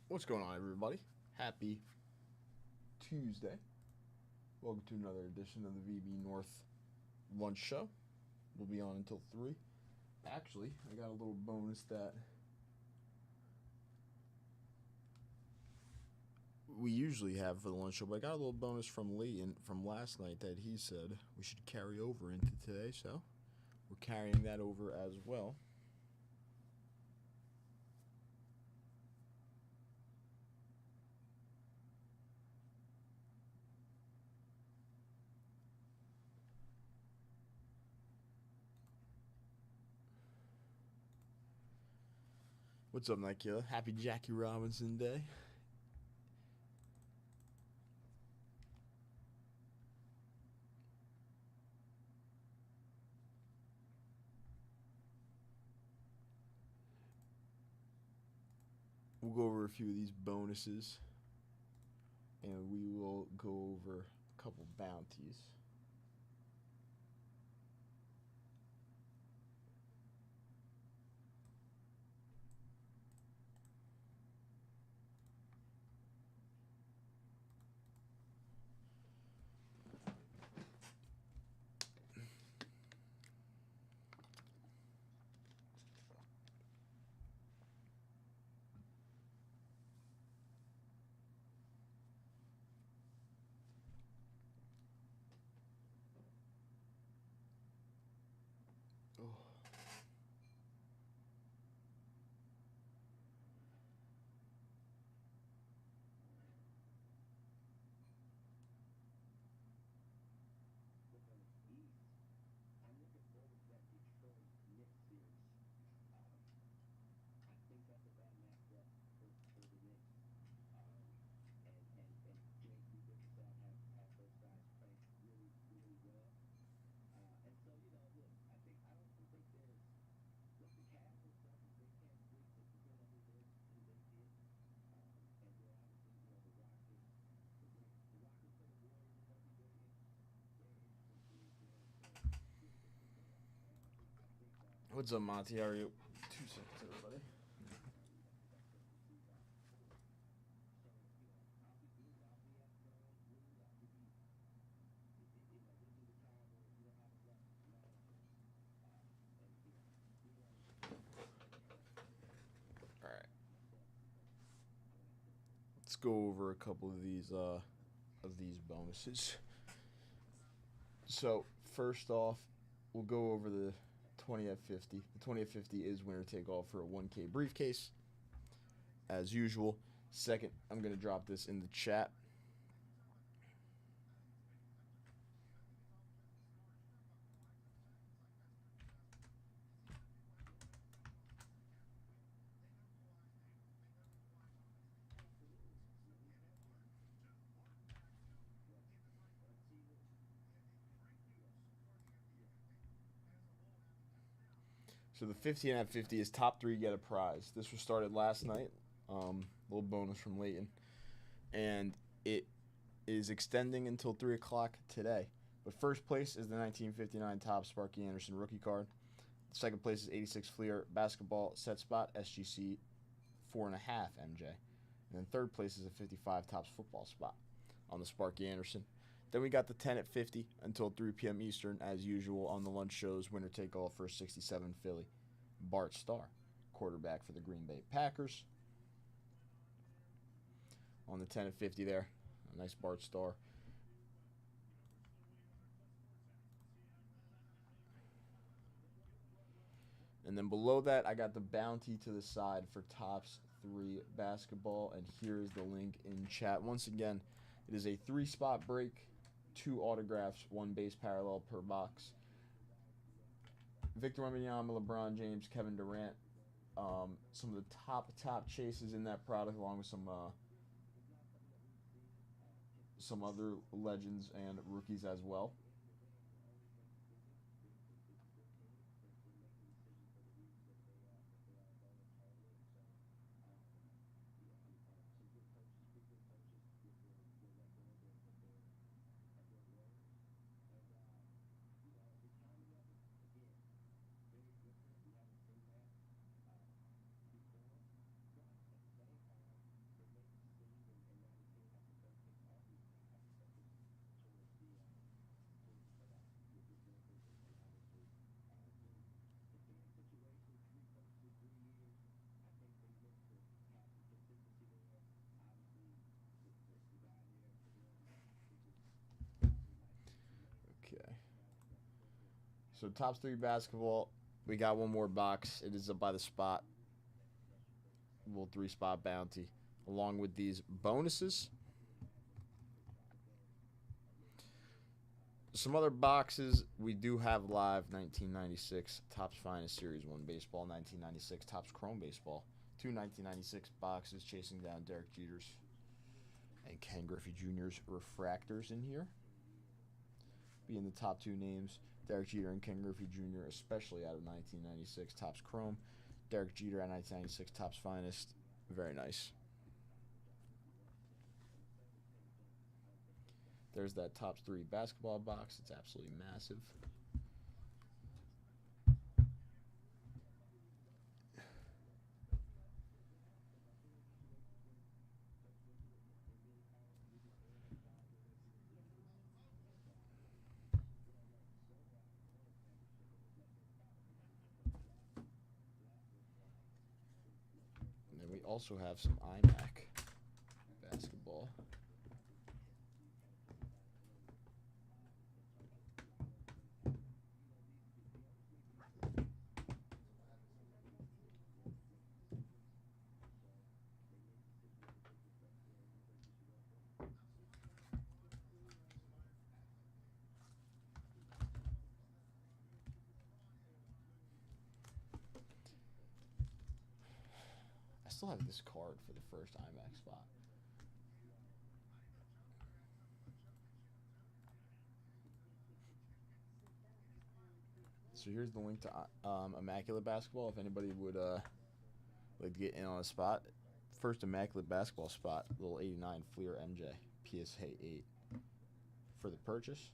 What's going on, everybody? Happy Tuesday. Welcome to another edition of the VB North Lunch Show. We'll be on until 3. Actually, I got a little bonus that we usually have for the lunch show, but I got a little bonus from Lee from last night that he said we should carry over into today, so we're carrying that over as well. What's up, Night Killer? Happy Jackie Robinson Day. We'll go over a few of these bonuses, and we will go over a couple bounties. Oh. What's up, Monty? How are you? 2 seconds, everybody. All right. Let's go over a couple of these bonuses. So first off, we'll go over the 20 at 50. The 20 at 50 is winner take all for a 1K briefcase, as usual. Second, I'm gonna drop this in the chat. So the 15 at 50 is top 3 get a prize. This was started last night. Little bonus from Leighton, and it is extending until 3 o'clock today. But first place is the 1959 Top Sparky Anderson rookie card. Second place is 86 Fleer basketball set spot SGC 4.5 MJ. And then third place is a 55 Tops football spot on the Sparky Anderson. Then we got the 10 at 50 until 3 p.m. Eastern, as usual, on the lunch shows. Winner take all for 67 Philly. Bart Starr, quarterback for the Green Bay Packers. On the 10 at 50 there, a nice Bart Starr. And then below that, I got the bounty to the side for Tops 3 basketball, and here is the link in chat. Once again, it is a 3-spot break, 2 autographs, 1 base parallel per box. Victor Wembanyama, LeBron James, Kevin Durant, some of the top chases in that product, along with some other legends and rookies as well. So top 3 basketball, we got one more box. It is up by the spot. Little 3-spot bounty. Along with these bonuses. Some other boxes we do have live. 1996 Topps Finest Series 1 Baseball. 1996 Topps Chrome Baseball. 2 1996 boxes chasing down Derek Jeter's and Ken Griffey Jr.'s refractors in here. Being the top 2 names, Derek Jeter and Ken Griffey Jr., especially out of 1996 Topps Chrome. Derek Jeter at 1996 Topps Finest. Very nice. There's that top 3 basketball box. It's absolutely massive. And then we also have some iMac basketball. I still have this card for the first iMac spot. So here's the link to Immaculate Basketball. If anybody would like to get in on a spot, first Immaculate Basketball spot, little 89 Fleer MJ PSA 8 for the purchase.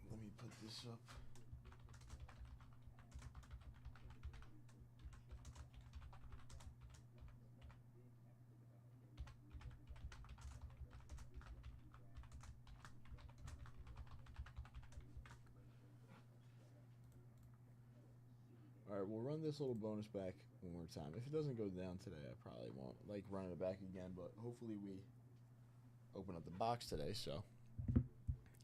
Let me put this up. Alright, we'll run this little bonus back one more time. If it doesn't go down today, I probably won't like running it back again, but hopefully we open up the box today, so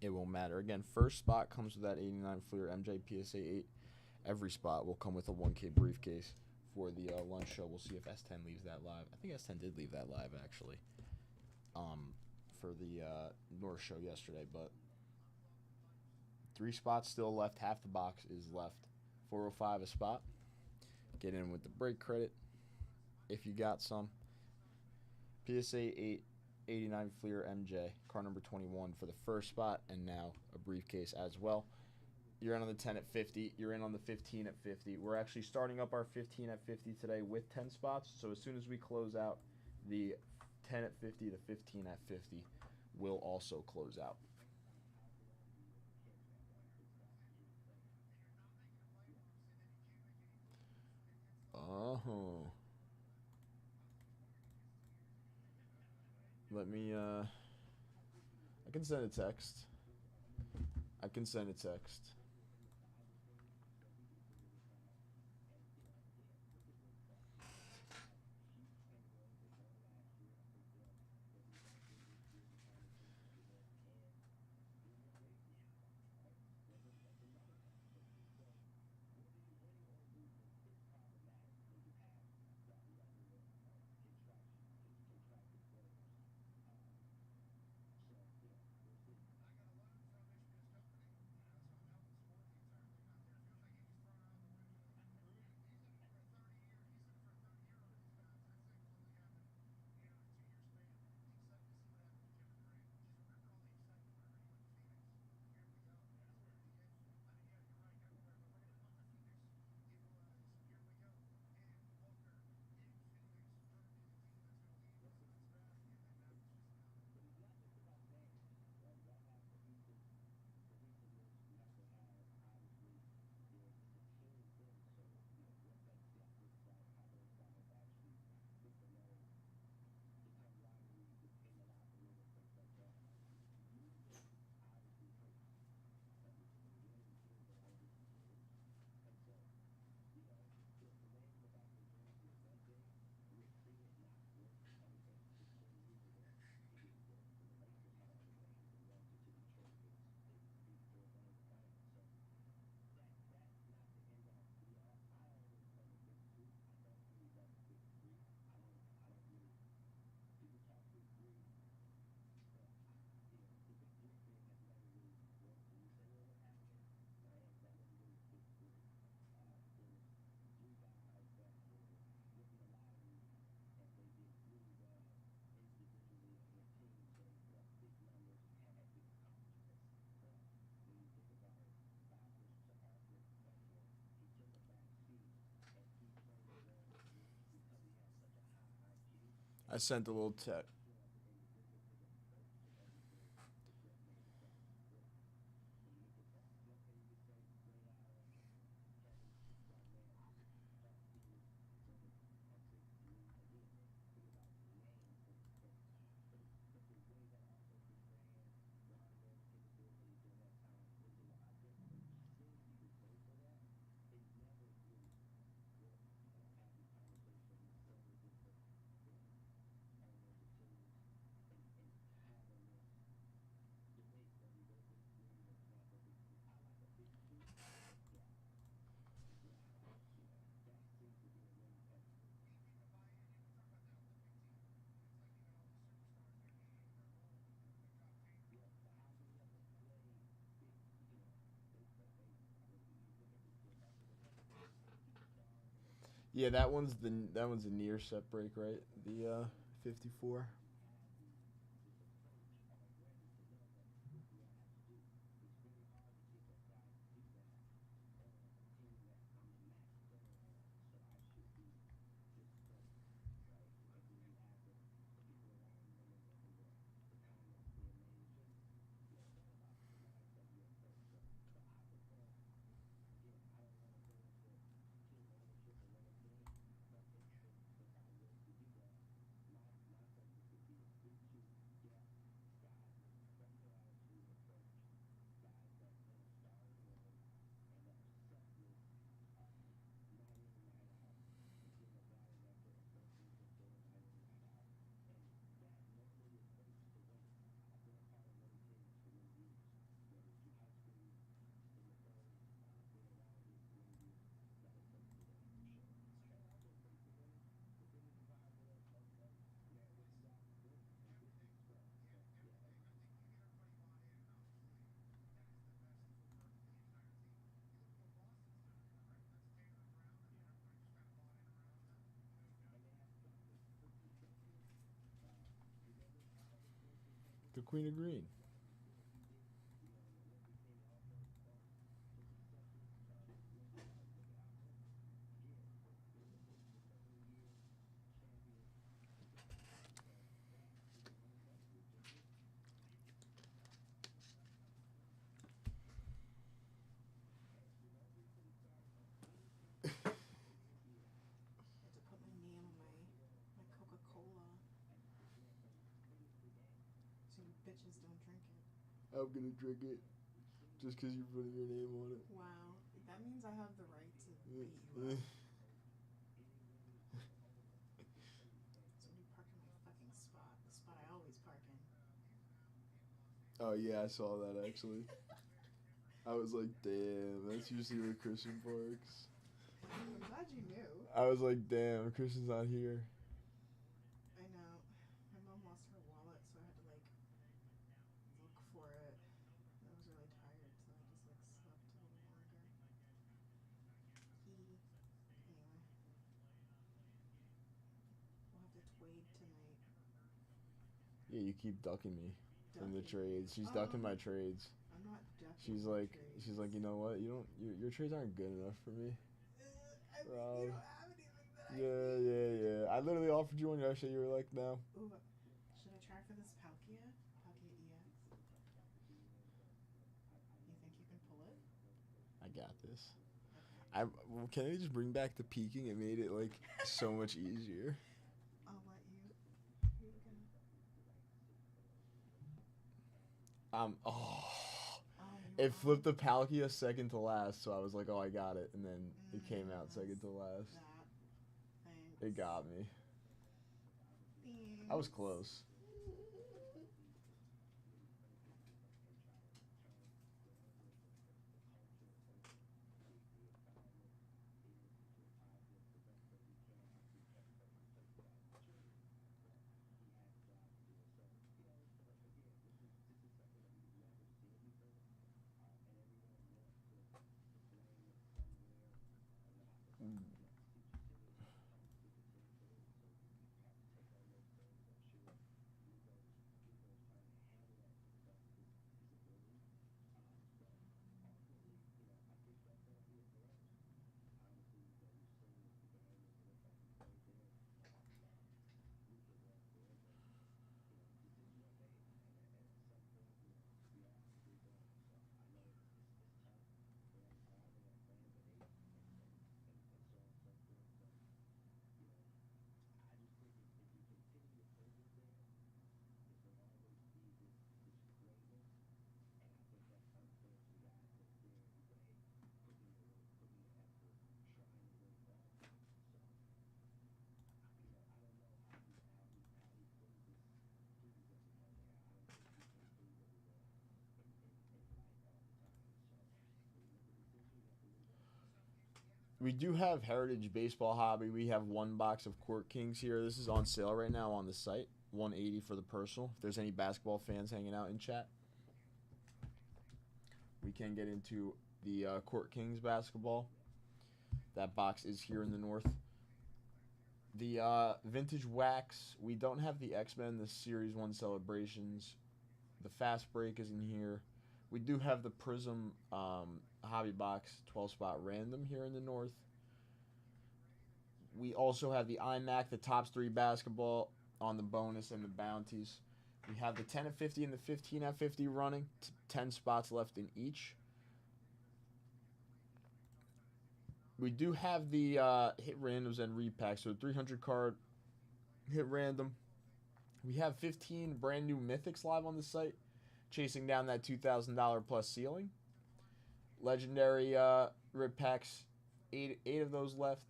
it won't matter. Again, first spot comes with that 89 Fleer MJ PSA 8. Every spot will come with a 1K briefcase for the lunch show. We'll see if S10 leaves that live. I think S10 did leave that live, actually, for the North show yesterday, but 3 spots still left. Half the box is left. 405 a spot. Get in with the break credit if you got some. PSA 8 89 Fleer MJ, car number 21 for the first spot, and now a briefcase as well. You're in on the 10 at 50. You're in on the 15 at 50. We're actually starting up our 15 at 50 today with 10 spots. So as soon as we close out the 10 at 50, the 15 at 50 will also close out. Oh. Let me, I can send a text. I can send a text. I sent a little text. Yeah, that one's a near set break, right? The 54. the Queen of Green. Bitches don't drink it. I'm gonna drink it just because you're putting your name on it. Wow, that means I have the right to beat you up. So when you park in my fucking spot, the spot I always park in. Oh yeah, I saw that actually. I was like, damn, that's usually where Christian parks. I'm glad you knew. I was like, damn, Christian's not here. I know. My mom lost her wallet, so I had to like look for it. I was really tired, so I just like slept a little longer. Anyway, we'll have to trade tonight. Yeah, you keep ducking me from the trades. She's ducking my trades. I'm not ducking. She's like, you know what? Your trades aren't good enough for me. I mean, you don't have anything that Yeah. I literally offered you one yesterday. You were like, no. Ooh, should I try for this Palkia? Palkia EX? You think you can pull it? I got this. Okay. Can I just bring back the peeking? It made it like so much easier. I'll let you. Here you go. It flipped the Palkia second to last, so I was like, oh, I got it, and then it came out second to last. Thanks. It got me. Thanks. I was close. We do have Heritage Baseball Hobby. We have one box of Court Kings here. This is on sale right now on the site. $180 for the personal. If there's any basketball fans hanging out in chat, we can get into the Court Kings basketball. That box is here in the north. The Vintage Wax. We don't have the X-Men, the Series 1 celebrations. The Fast Break is in here. We do have the Prism Hobby Box 12-spot random here in the north. We also have the iMac, the Tops 3 basketball on the bonus and the bounties. We have the 10 of 50 and the 15 of 50 running. 10 spots left in each. We do have the hit randoms and repacks. So 300 card hit random. We have 15 brand new mythics live on the site, chasing down that $2,000 plus ceiling. Legendary rip packs, eight of those left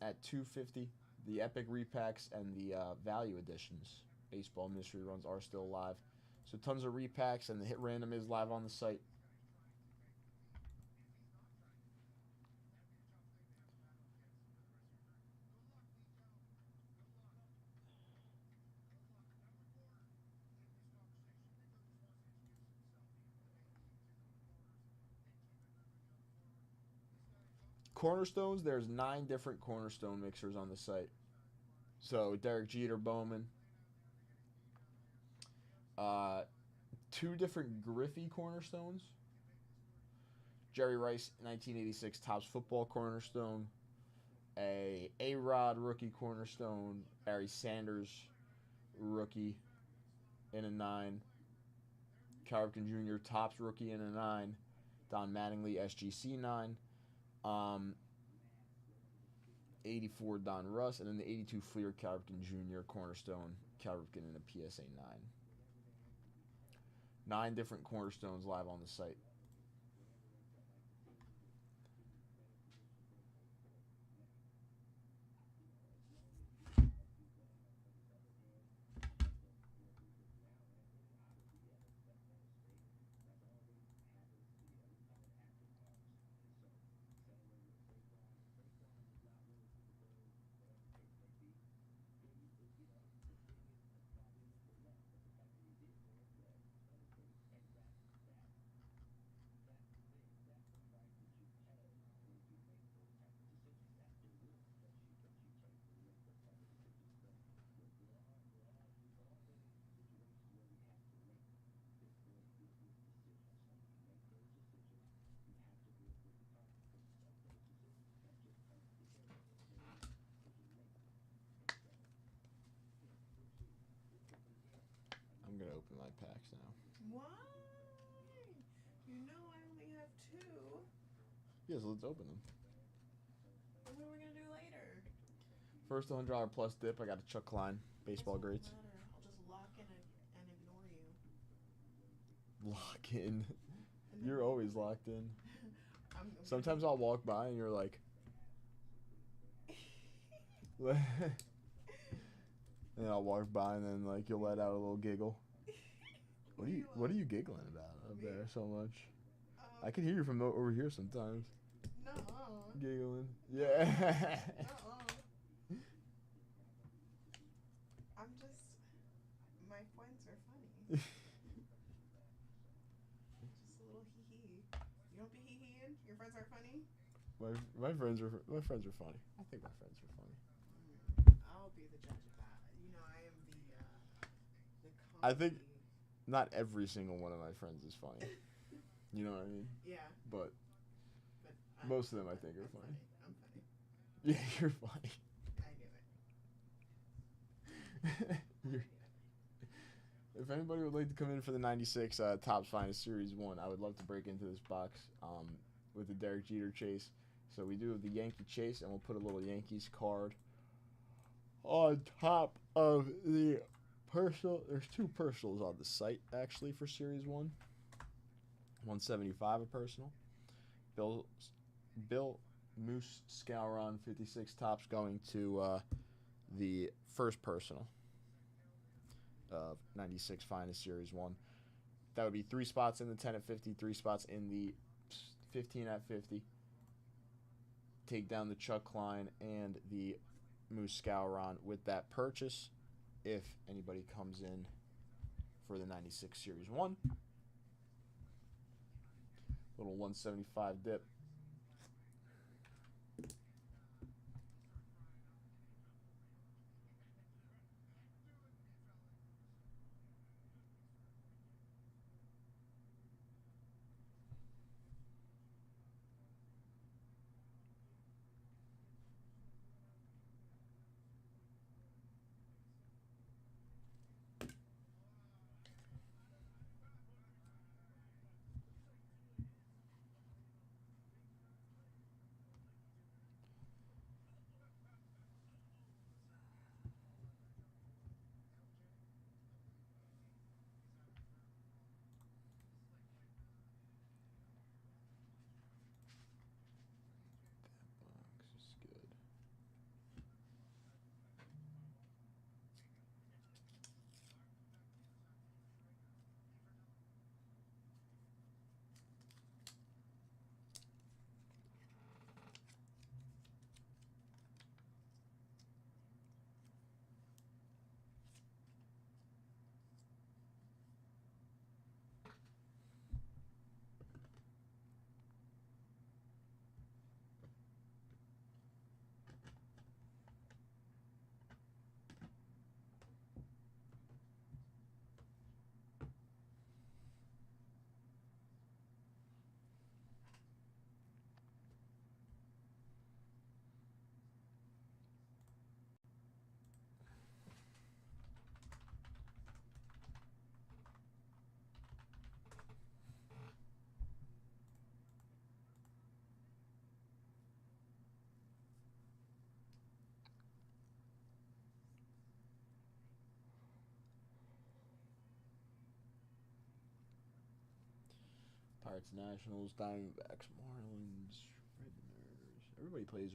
at $250. The epic repacks and the value editions, baseball mystery runs, are still live. So tons of repacks, and the hit random is live on the site. Cornerstones, there's 9 different cornerstone mixers on the site. So Derek Jeter Bowman, 2 different Griffey cornerstones. Jerry Rice, 1986 Topps football cornerstone. A-Rod rookie cornerstone. Barry Sanders rookie in a 9. Cal Ripken Jr. Topps rookie in a 9. Don Mattingly SGC 9. 84 Don Russ, and then the 82 Fleer Cal Ripken Jr. cornerstone Cal Ripken in a PSA 9. 9 different cornerstones live on the site. I'm going to open my packs now. Why? You know I only have 2. Yes, let's open them. What are we going to do later? First $100 plus dip, I got a Chuck Klein baseball grades. Doesn't matter. I'll just lock in and ignore you. Lock in. You're always locked in. I'm Sometimes I'll walk by and you're like... and I'll walk by and then like you'll let out a little giggle. What are you giggling about up there so much? I can hear you from over here sometimes. No. Giggling. Yeah. I'm just... My friends are funny. Just a little hee-hee. You don't be hee-heeing? Your friends are funny? My friends are funny. I think my friends are funny. I'll be the judge of that. You know, I am the I think not every single one of my friends is funny. You know what I mean? Yeah. But most of them I think are funny. I'm funny. Yeah, you're funny. I knew it. If anybody would like to come in for the 96 Topps Finest Series 1, I would love to break into this box with the Derek Jeter chase. So we do have the Yankee chase, and we'll put a little Yankees card on top of the personal. There's 2 personals on the site, actually, for Series 1. 175 a personal. Bill Moose Scouron 56 Topps going to the first personal of 96 Finest Series 1. That would be 3 spots in the 10 at 50, 3 spots in the 15 at 50. Take down the Chuck Klein and the Moose Scouron with that purchase if anybody comes in for the 96 Series 1. Little 175 dip. Pirates, Nationals, Diamondbacks, Marlins, Redners. Everybody plays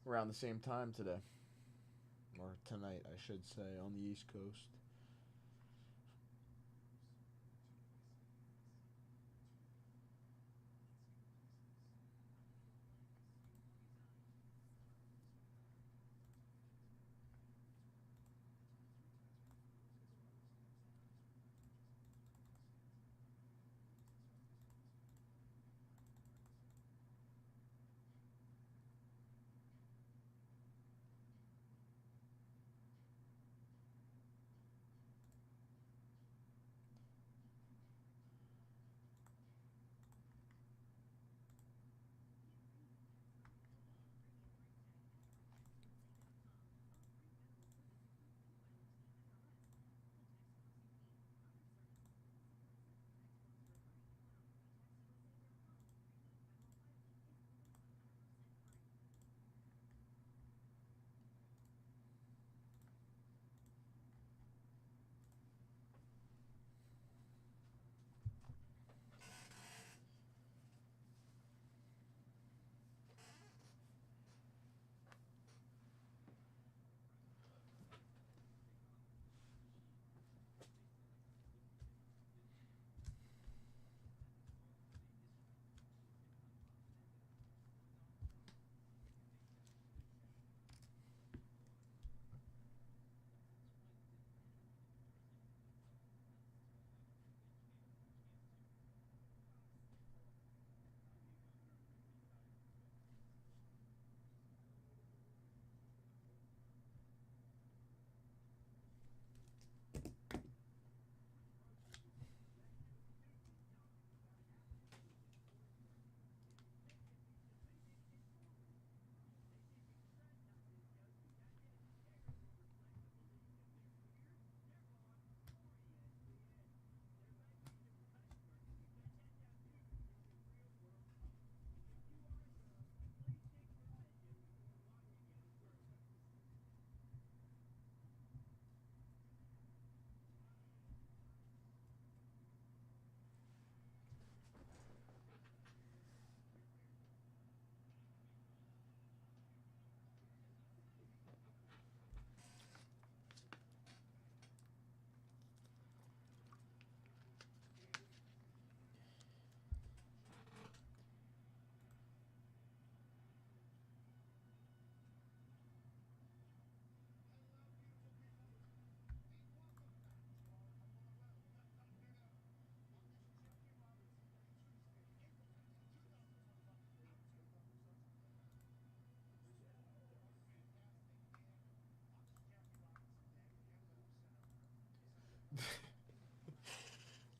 around the same time today, or tonight, I should say, on the East Coast.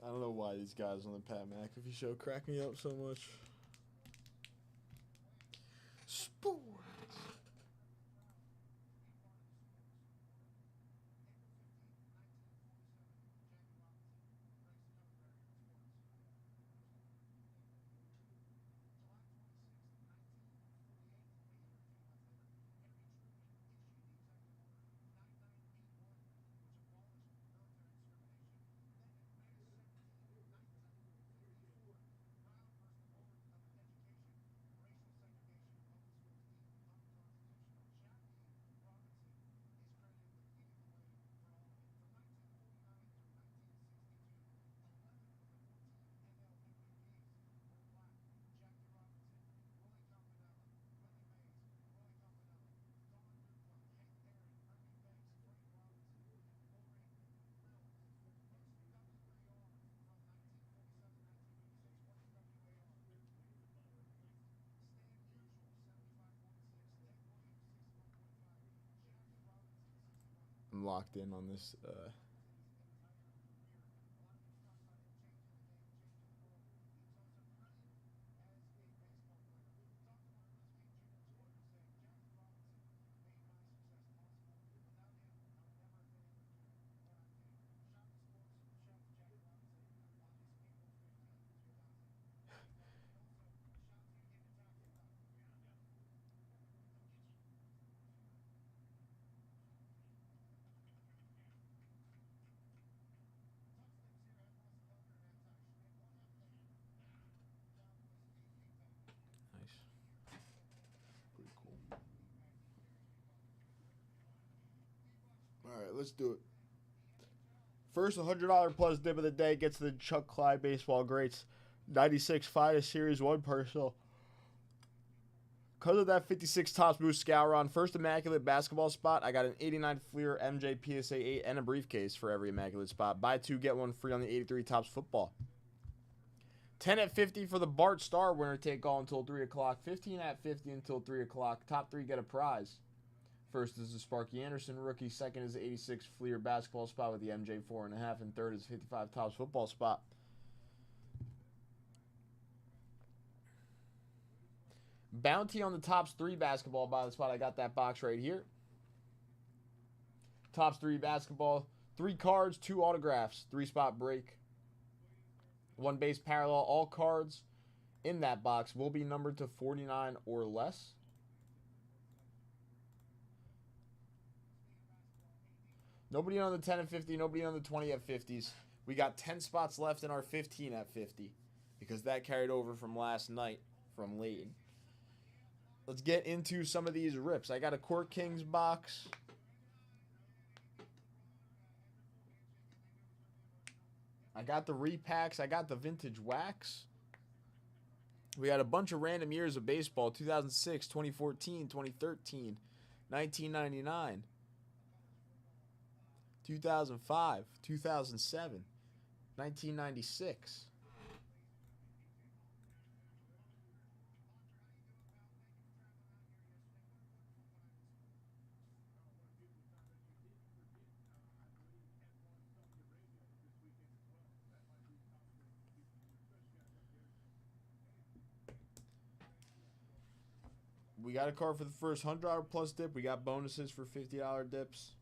I don't know why these guys on the Pat McAfee show crack me up so much. Sports. I'm locked in on this. right, let's do it. First $100 plus dip of the day gets the Chuck Clyde Baseball Greats 96 Finest Series 1 personal. Because of that 56 Topps Boost Scouron first immaculate basketball spot, I got an 89 Fleer MJ PSA 8 and a briefcase for every immaculate spot. Buy two, get one free on the 83 Topps football. 10 at 50 for the Bart Starr winner take all until 3 o'clock. 15 at 50 until 3 o'clock. Top three get a prize. First is the Sparky Anderson rookie. Second is the 86 Fleer basketball spot with the MJ 4.5. And third is 55 Topps football spot. Bounty on the Topps 3 basketball by the spot. I got that box right here. Topps 3 basketball. 3 cards, 2 autographs. 3-spot break. 1 base parallel. All cards in that box will be numbered to 49 or less. Nobody on the 10 at 50. Nobody on the 20 at 50s. We got 10 spots left in our 15 at 50. Because that carried over from last night from Leighton. Let's get into some of these rips. I got a Court Kings box. I got the repacks. I got the vintage wax. We got a bunch of random years of baseball. 2006, 2014, 2013, 1999, 2005, 2007, 1996. We got a card for the first $100 plus dip. We got bonuses for $50 dips.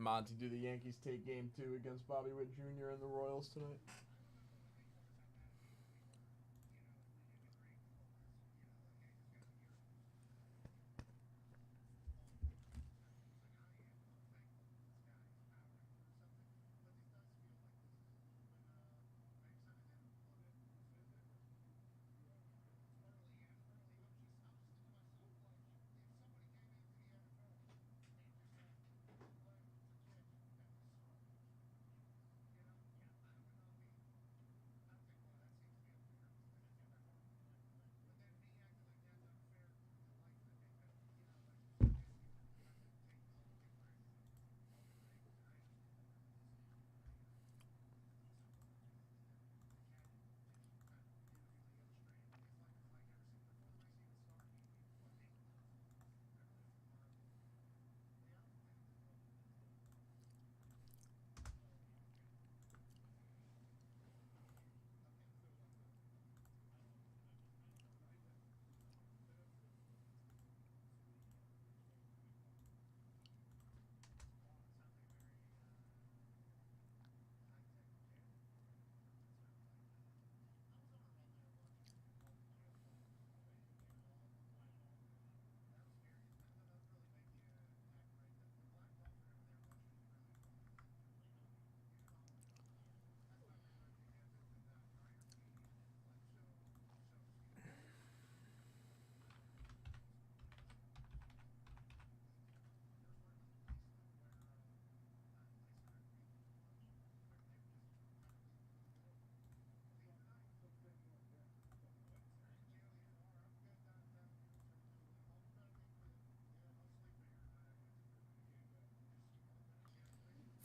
Monty, do the Yankees take Game 2 against Bobby Witt Jr. and the Royals tonight?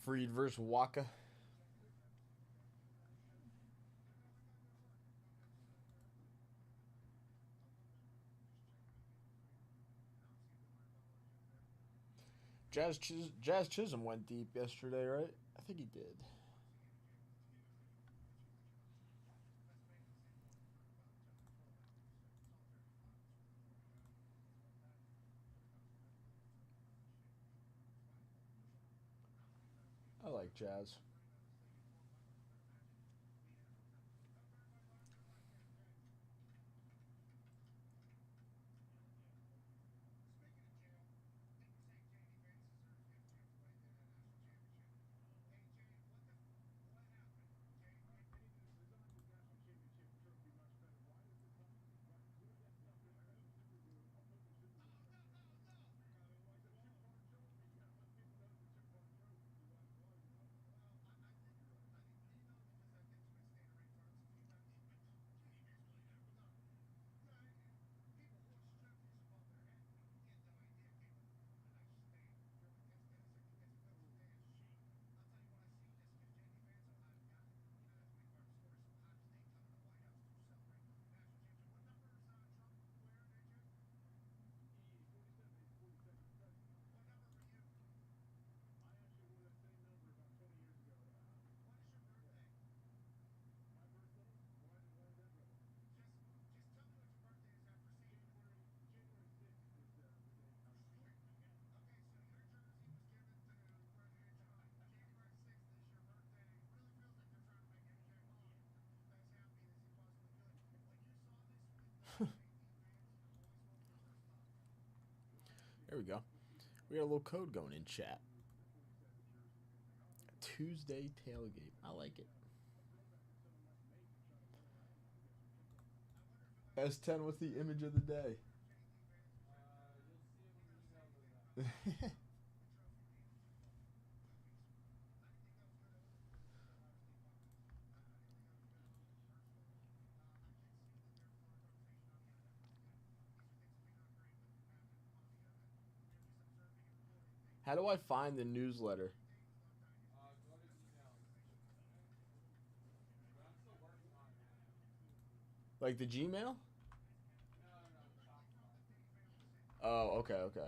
Freed versus Waka. Jazz Chisholm went deep yesterday, right? I think he did. I like Jazz. There we go. We got a little code going in chat. Tuesday tailgate. I like it. S10, what's the image of the day? How do I find the newsletter? Like the Gmail? Oh, okay, okay.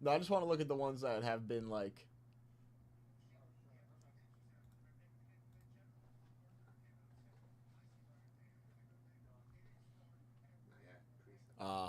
No, I just want to look at the ones that have been like. Uh,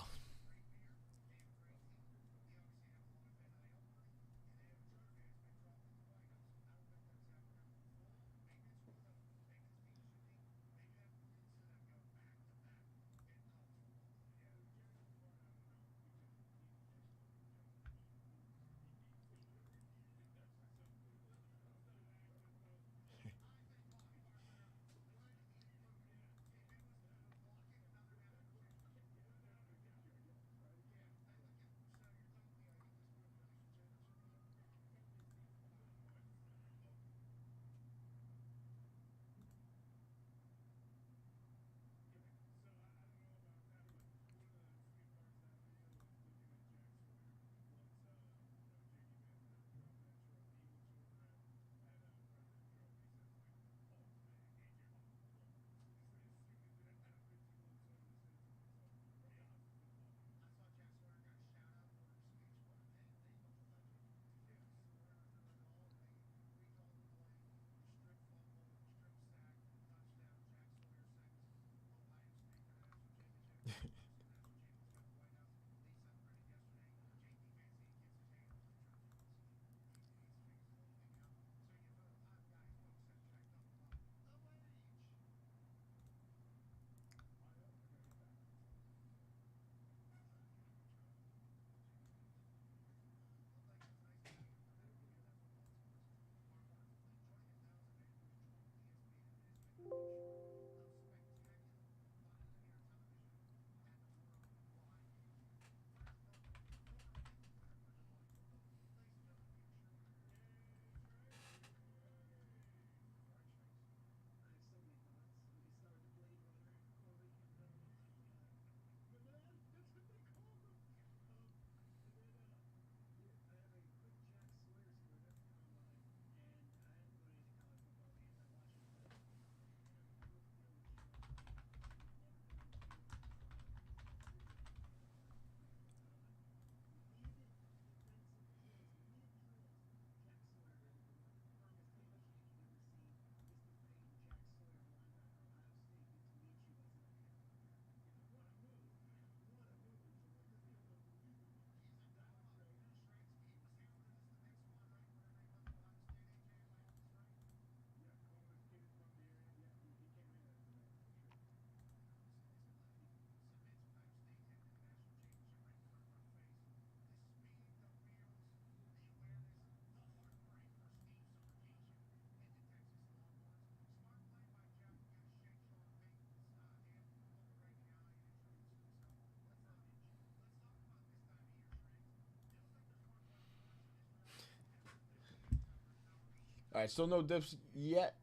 All right, still no dips yet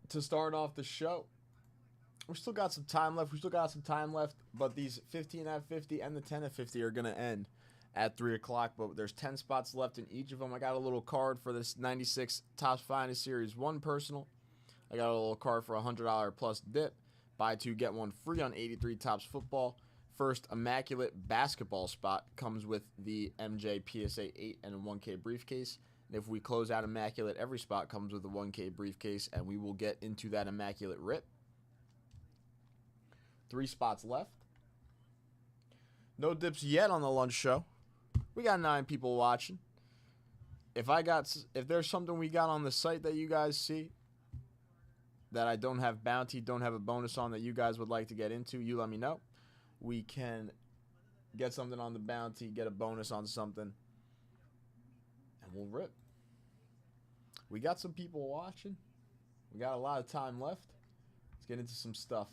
to start off the show. We still got some time left. But these 15 at 50 and the 10 at 50 are going to end at 3 o'clock. But there's 10 spots left in each of them. I got a little card for this 96 Topps Finest Series 1 personal. I got a little card for $100 plus dip. Buy two, get one free on 83 Topps Football. First Immaculate Basketball spot comes with the MJ PSA 8 and a 1K briefcase. And if we close out Immaculate, every spot comes with a 1K briefcase, and we will get into that Immaculate rip. 3 spots left. No dips yet on the lunch show. We got 9 people watching. If there's something we got on the site that you guys see that I don't have bounty, don't have a bonus on that you guys would like to get into, you let me know. We can get something on the bounty, get a bonus on something, and we'll rip. We got some people watching. We got a lot of time left. Let's get into some stuff.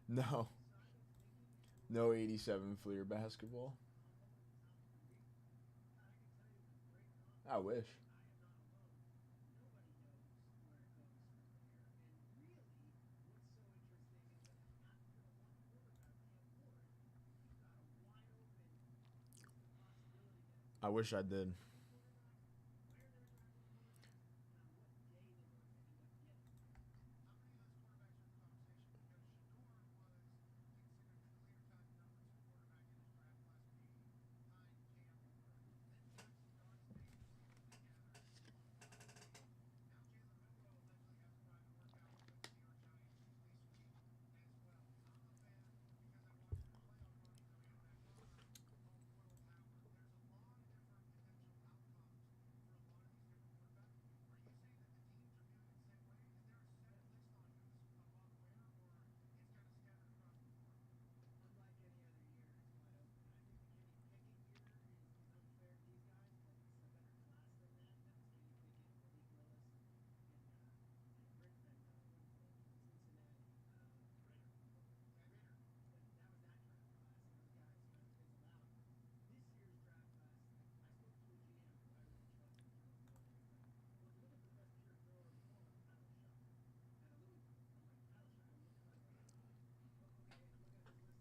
No. No 87 Fleer basketball. I wish. I wish I did.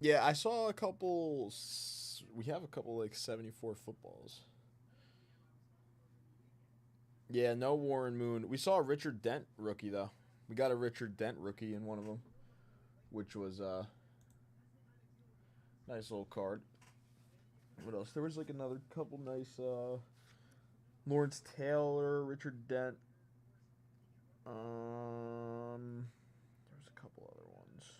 Yeah, I saw a couple. We have a couple like 74 footballs. Yeah, no Warren Moon. We saw a Richard Dent rookie though. We got a Richard Dent rookie in one of them, which was a nice little card. What else? There was like another couple nice Lawrence Taylor, Richard Dent. There's a couple other ones.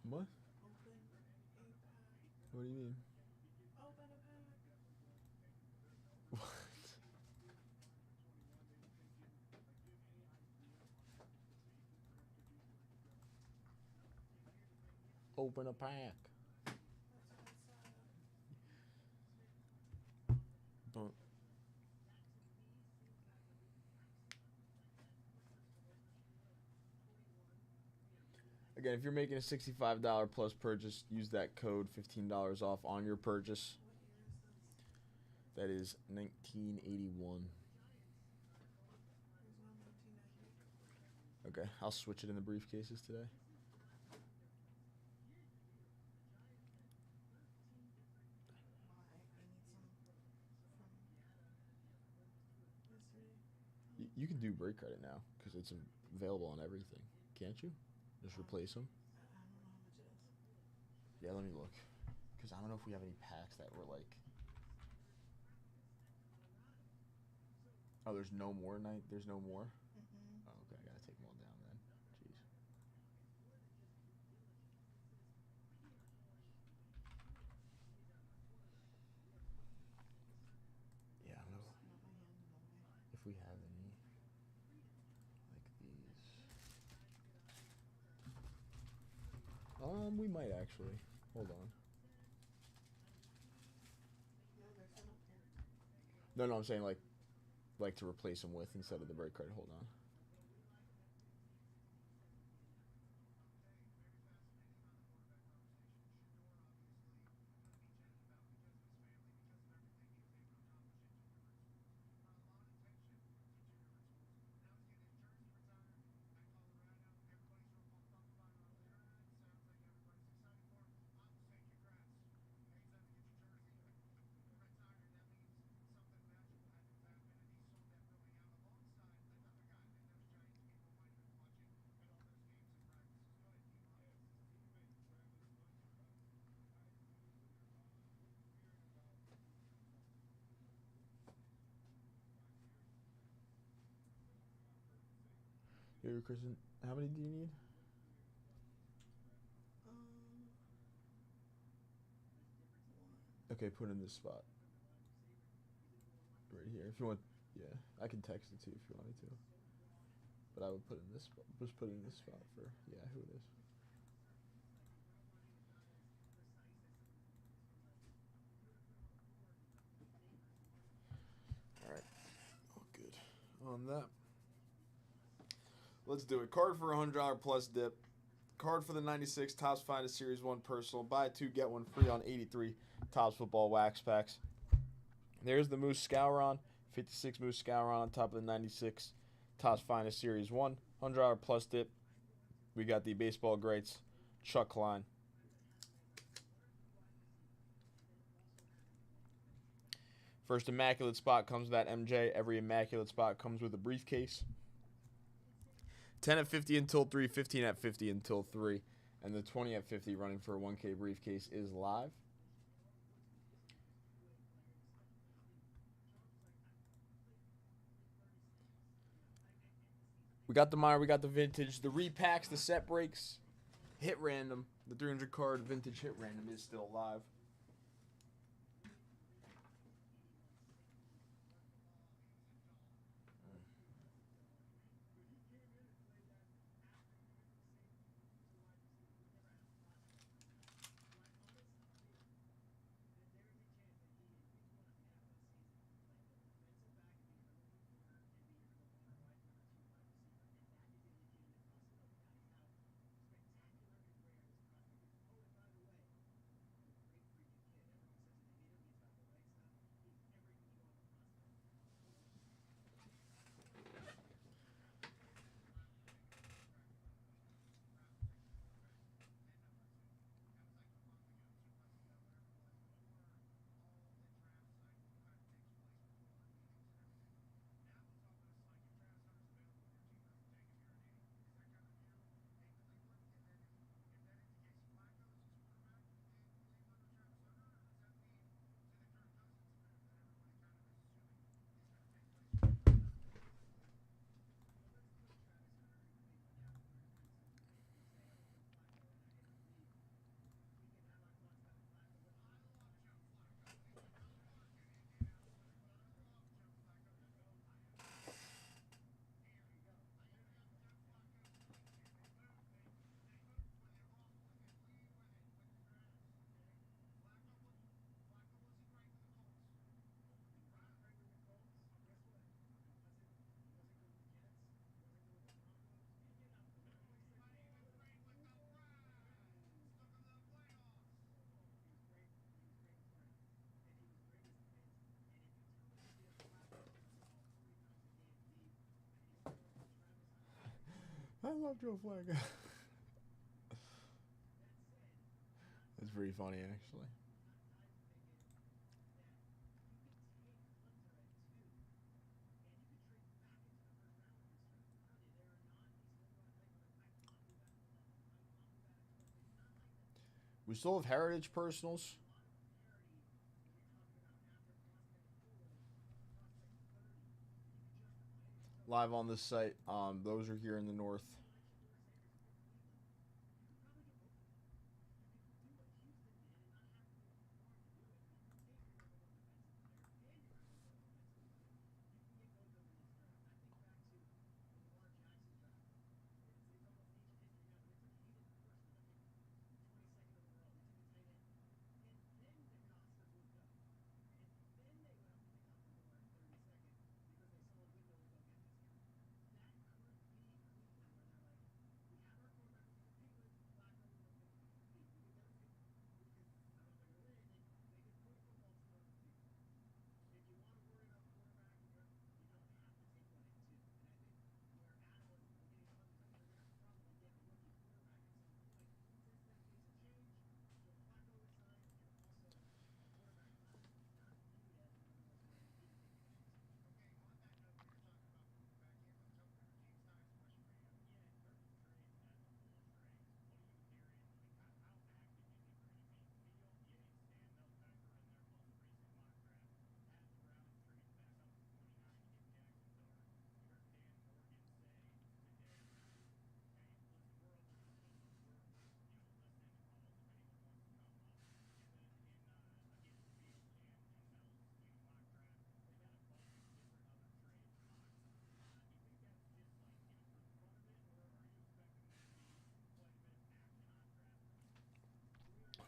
What? Open a pack. What do you mean? Open a pack. What? Open a pack. That's what I said. But Again, if you're making a $65 plus purchase, use that code $15 off on your purchase. What year is this? That is 1981. There's no 1990. Okay, I'll switch it in the briefcases today. Why? I need some from yesterday. You can do break credit now because it's available on everything, can't you? Just replace them. I don't know how much it is. Yeah, let me look. Because I don't know if we have any packs that were like. Oh, there's no more night. There's no more. Mm-hmm. Oh, okay, I gotta take them all down then. Jeez. Yeah, I don't know Not my hand in the way. if we have any like these. We might actually. Hold on. No, they're set up here. No, I'm saying like to replace them with instead of the break credit. Hold on. Here, Kristen. How many do you need? One. Okay, put in this spot. Right here. If you want, yeah, I can text it to you if you want me to. But I would put in this spot. Just put in this spot for yeah, who it is. All right. Oh, good. On that. Let's do it. Card for $100 plus dip. Card for the 96 Topps Finest Series 1 Personal. Buy 2, get 1 free on 83 Topps Football Wax Packs. There's the Moose Scouron. 56 Moose Scouron on top of the 96 Topps Finest Series 1. $100 plus dip. We got the baseball greats, Chuck Klein. First immaculate spot comes with that MJ. Every immaculate spot comes with a briefcase. 10 at 50 until 3, 15 at 50 until 3. And the 20 at 50 running for a 1K briefcase is live. We got the Meyer, we got the vintage, the repacks, the set breaks, hit random. The 300 card vintage hit random is still live. love Joe Flacco. It's pretty funny, actually. We still have Heritage Personals live on this site. Those are here in the north.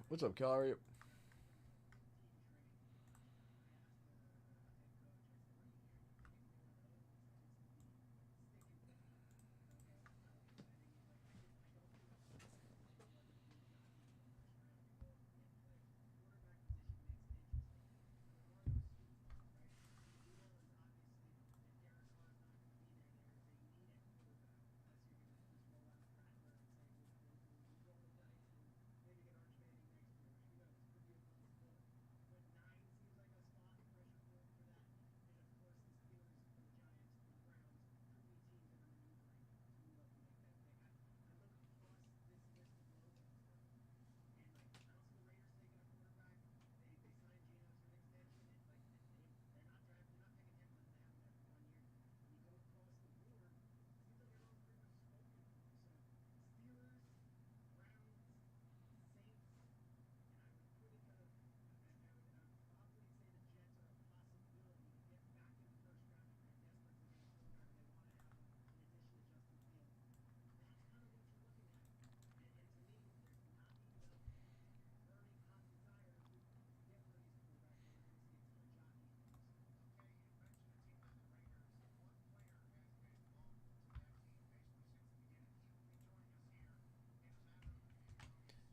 What's up, Cal? How are you?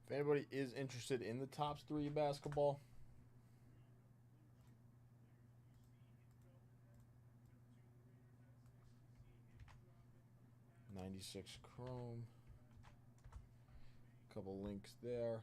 If anybody is interested in the Tops 3 basketball, 96 Chrome. Couple links there.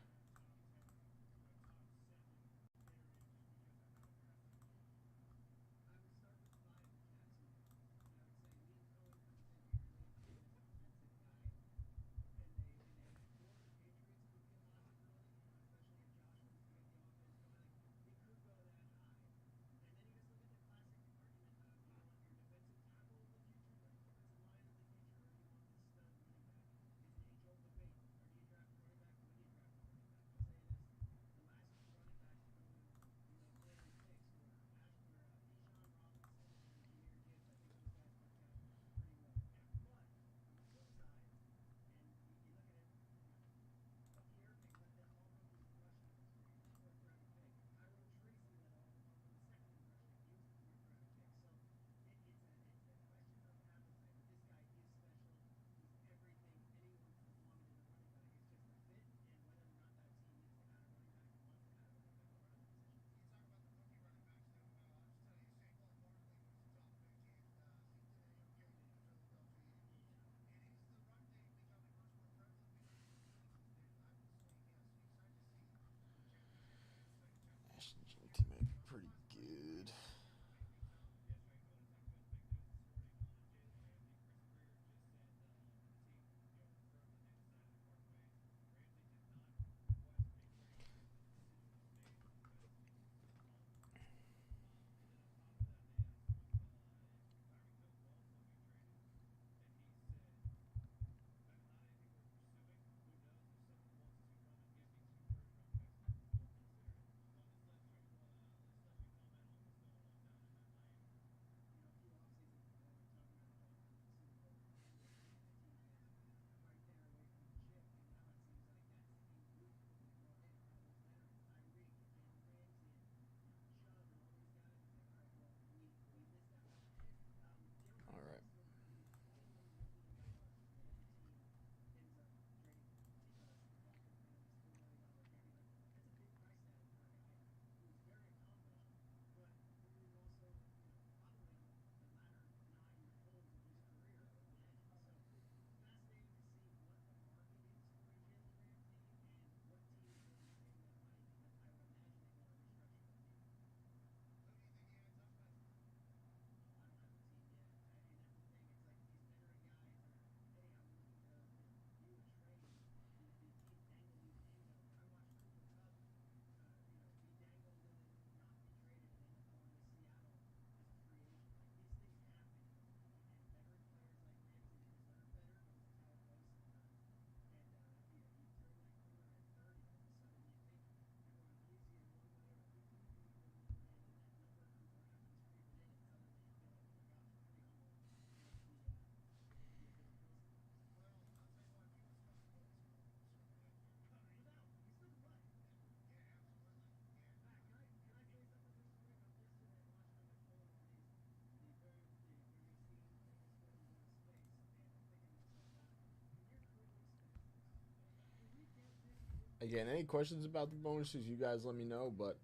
Again, any questions about the bonuses, you guys let me know. But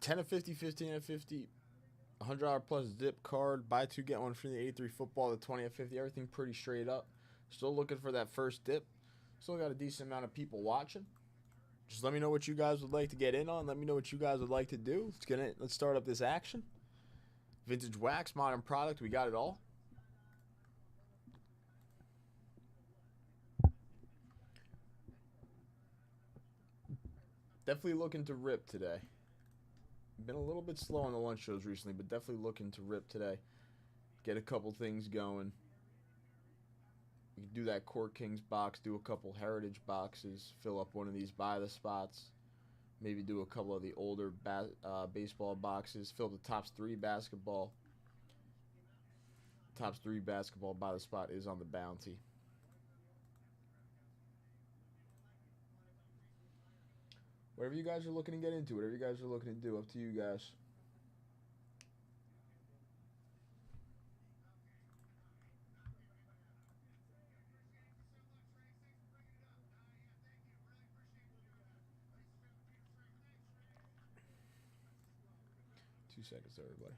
10 at 50, 15 at 50, $100 plus dip card, buy two, get one free in the 83 football, the 20 at 50, everything pretty straight up. Still looking for that first dip. Still got a decent amount of people watching. Just let me know what you guys would like to get in on. Let me know what you guys would like to do. Let's start up this action. Vintage wax, modern product, we got it all. Definitely looking to rip today. Been a little bit slow on the lunch shows recently, but definitely looking to rip today. Get a couple things going. We can do that Court Kings box, do a couple Heritage boxes, fill up one of these by the spots. Maybe do a couple of the older baseball boxes, fill the Tops 3 basketball. Tops 3 basketball by the spot is on the bounty. Whatever you guys are looking to get into, whatever you guys are looking to do, up to you guys. Two seconds, everybody.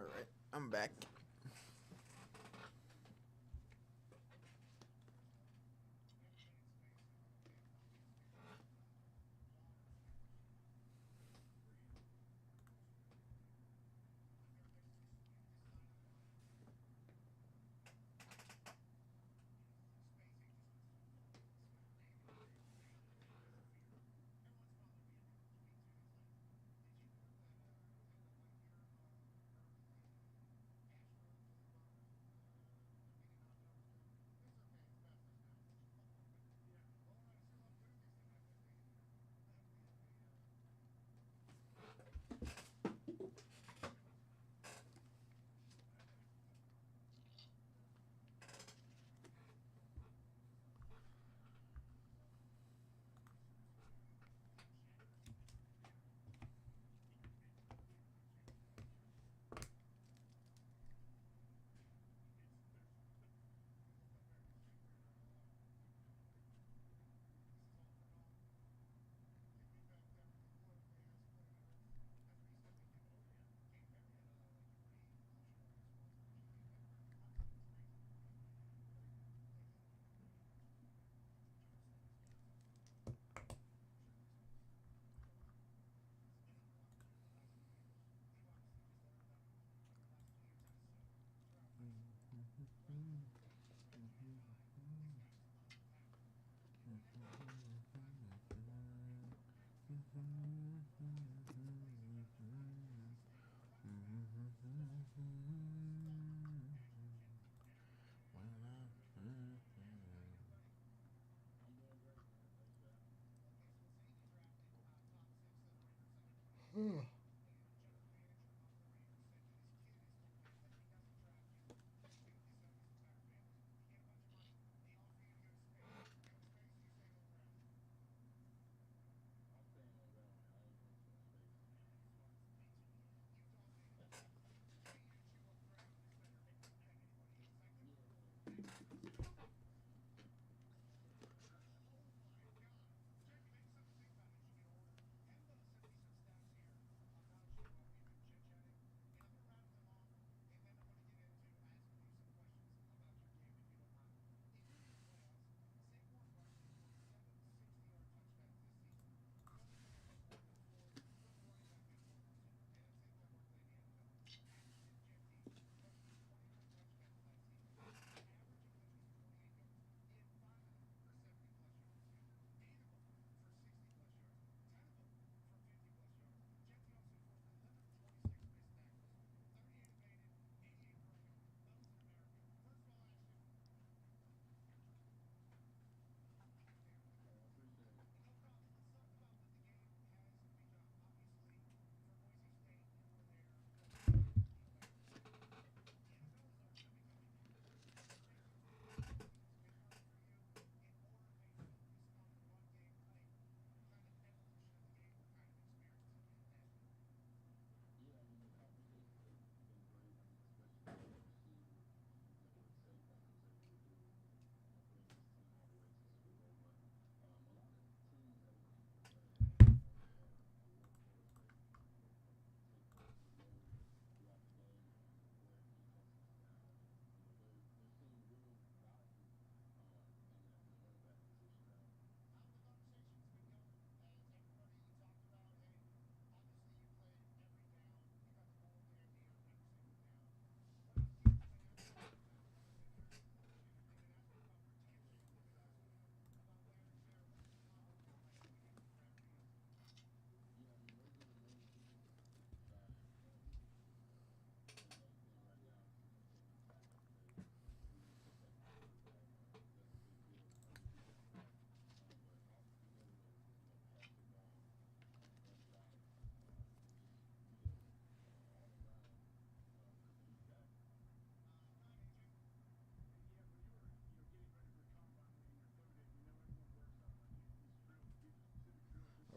All right, I'm back.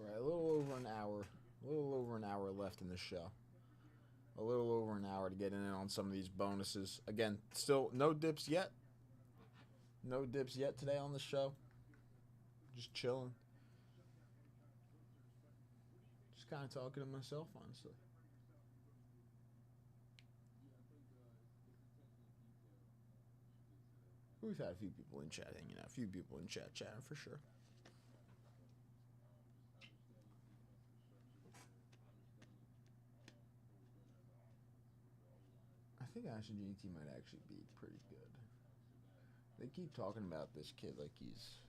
All right, a little over an hour. A little over an hour left in the show. A little over an hour to get in on some of these bonuses. Again, still no dips yet. No dips yet today on the show. Just chilling. Just kind of talking to myself, honestly. We've had a few people in chat hanging out. A few people in chat chatting for sure. I think Ashton GT might actually be pretty good. They keep talking about this kid like he's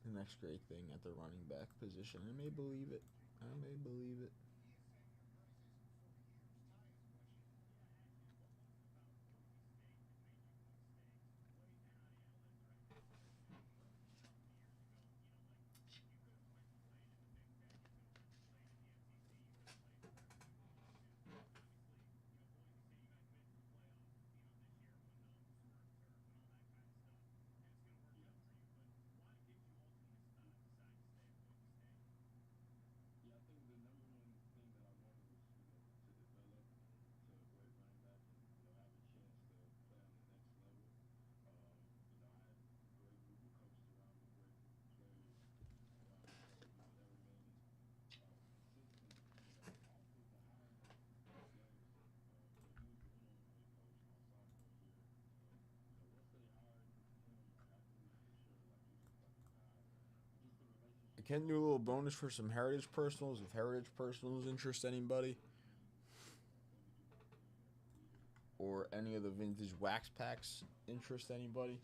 the next great thing at the running back position. I may believe it. I may believe it. I can do a little bonus for some Heritage Personals if Heritage Personals interest anybody. Or any of the vintage wax packs interest anybody.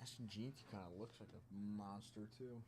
Ashton GT kind of looks like a monster too.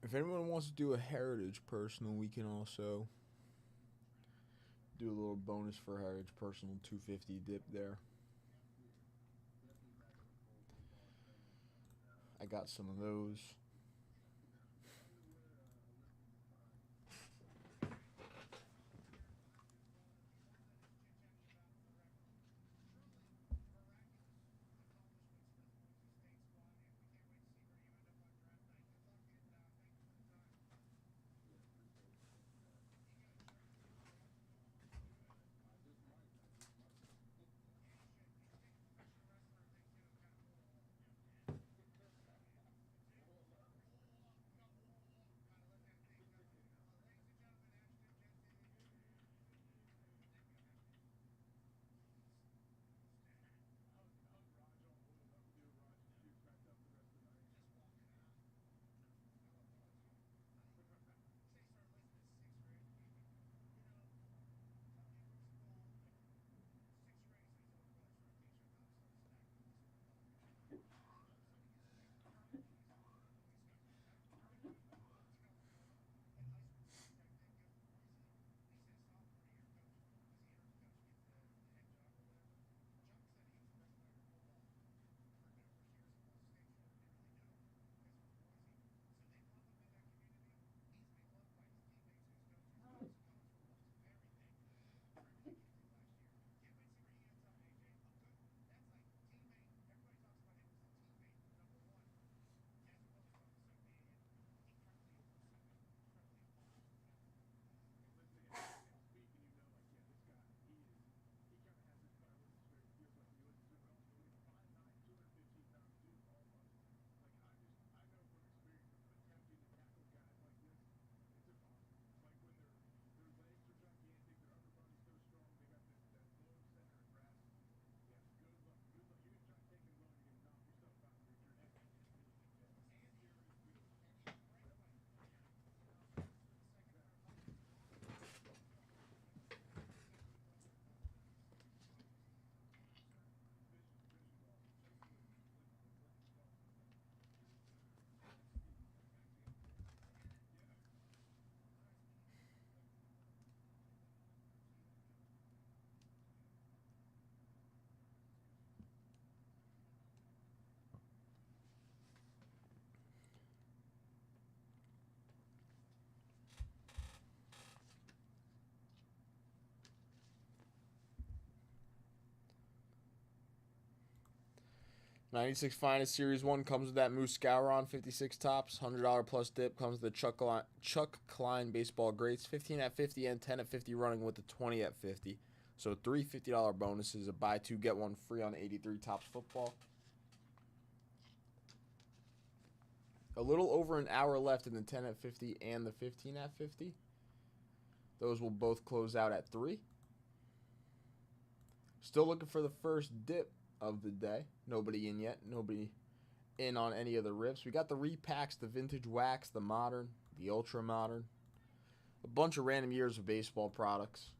If anyone wants to do a Heritage Personal, we can also do a little bonus for Heritage Personal 250 dip there. I got some of those. '96 Finest Series 1 comes with that Moose Scouron 56 tops. $100 plus dip comes with the Chuck Klein Baseball Greats. 15 at 50 and 10 at 50 running with the 20 at 50. So three $50 bonuses. A buy two, get one free on 83 Tops Football. A little over an hour left in the 10 at 50 and the 15 at 50. Those will both close out at 3. Still looking for the first dip of the day. Nobody in yet. Nobody in on any of the rips. We got the repacks, the vintage wax, the modern, the ultra modern. A bunch of random years of baseball products.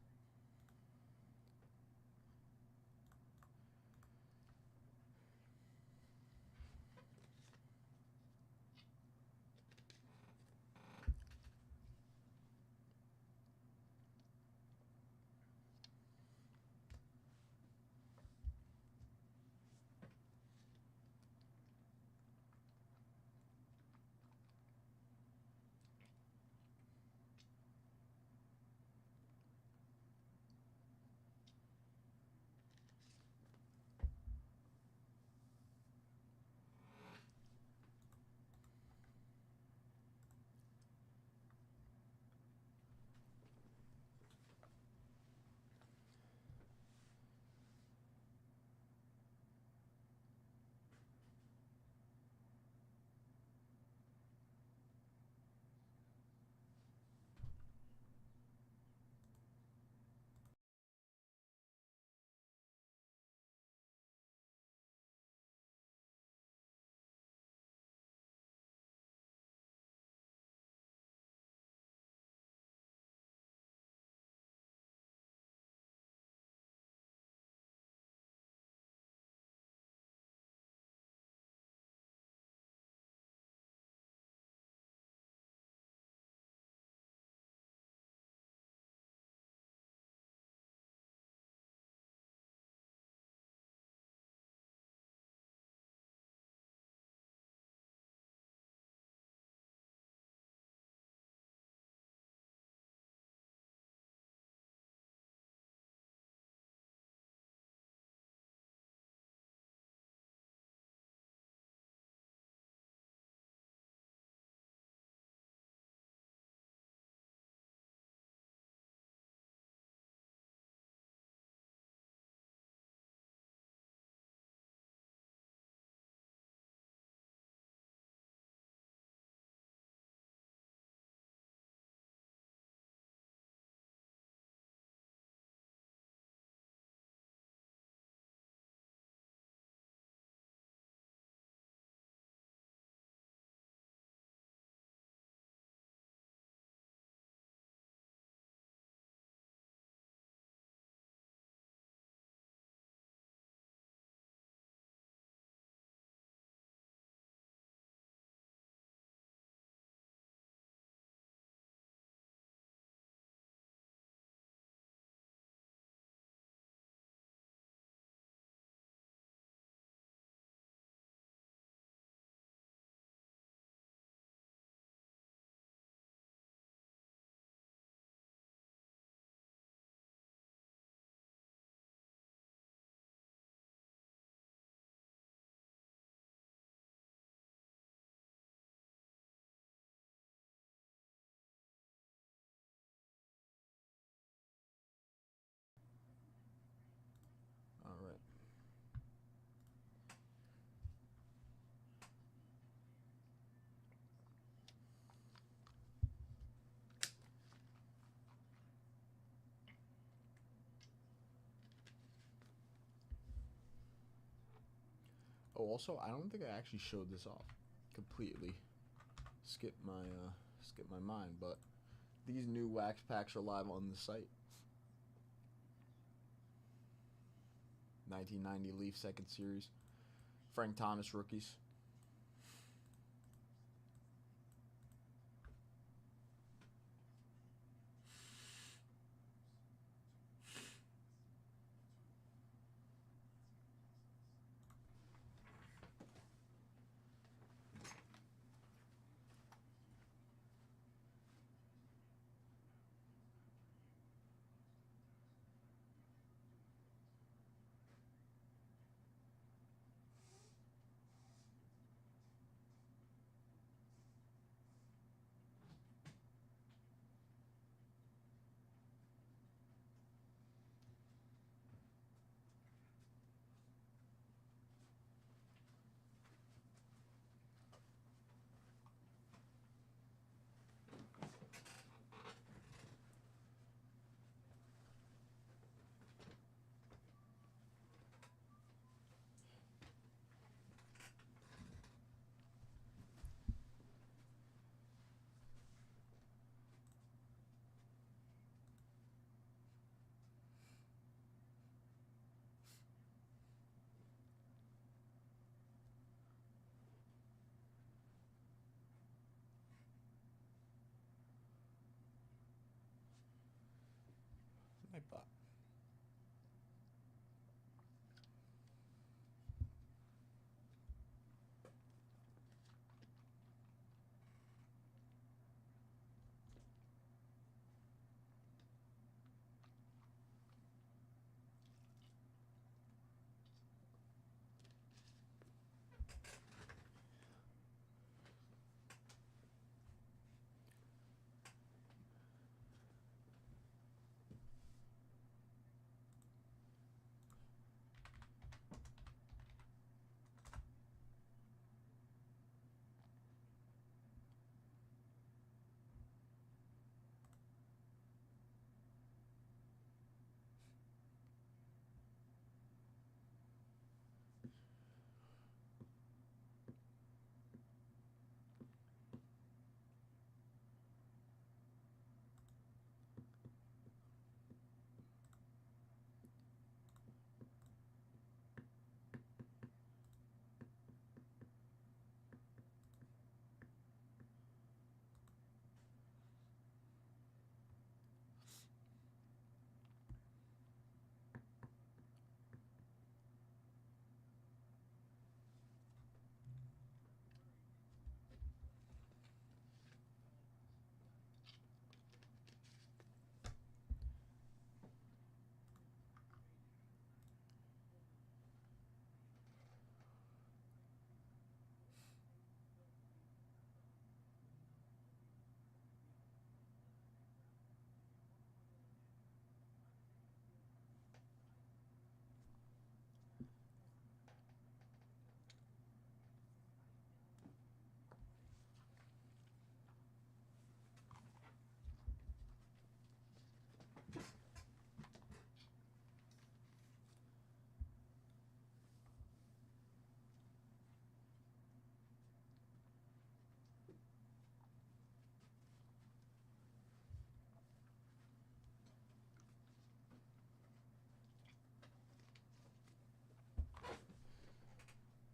Oh, also, I don't think I actually showed this off completely. Skip my mind, but these new wax packs are live on the site. 1990 Leaf Second Series. Frank Thomas rookies. My butt.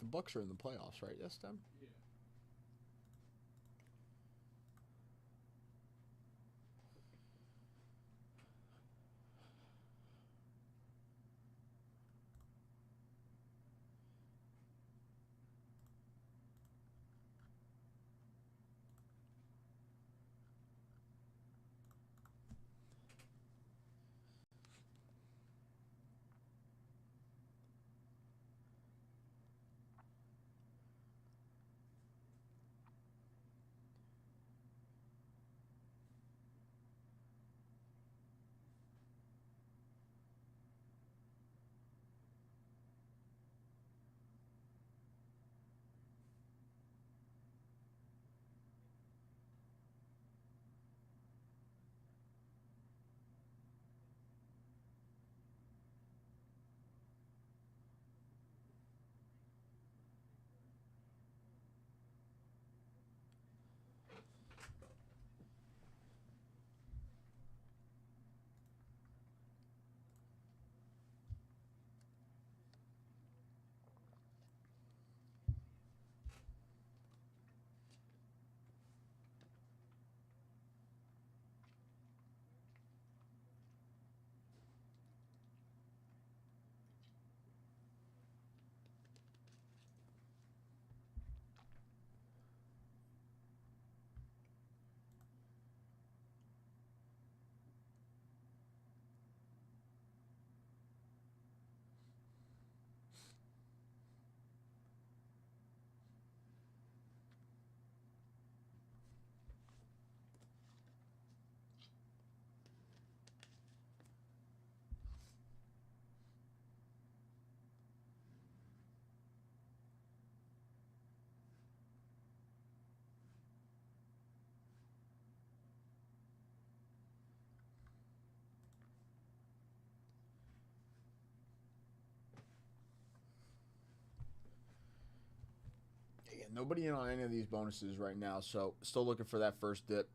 The Bucks are in the playoffs, right? Yes, Tim? Yeah. Nobody in on any of these bonuses right now, so still looking for that first dip.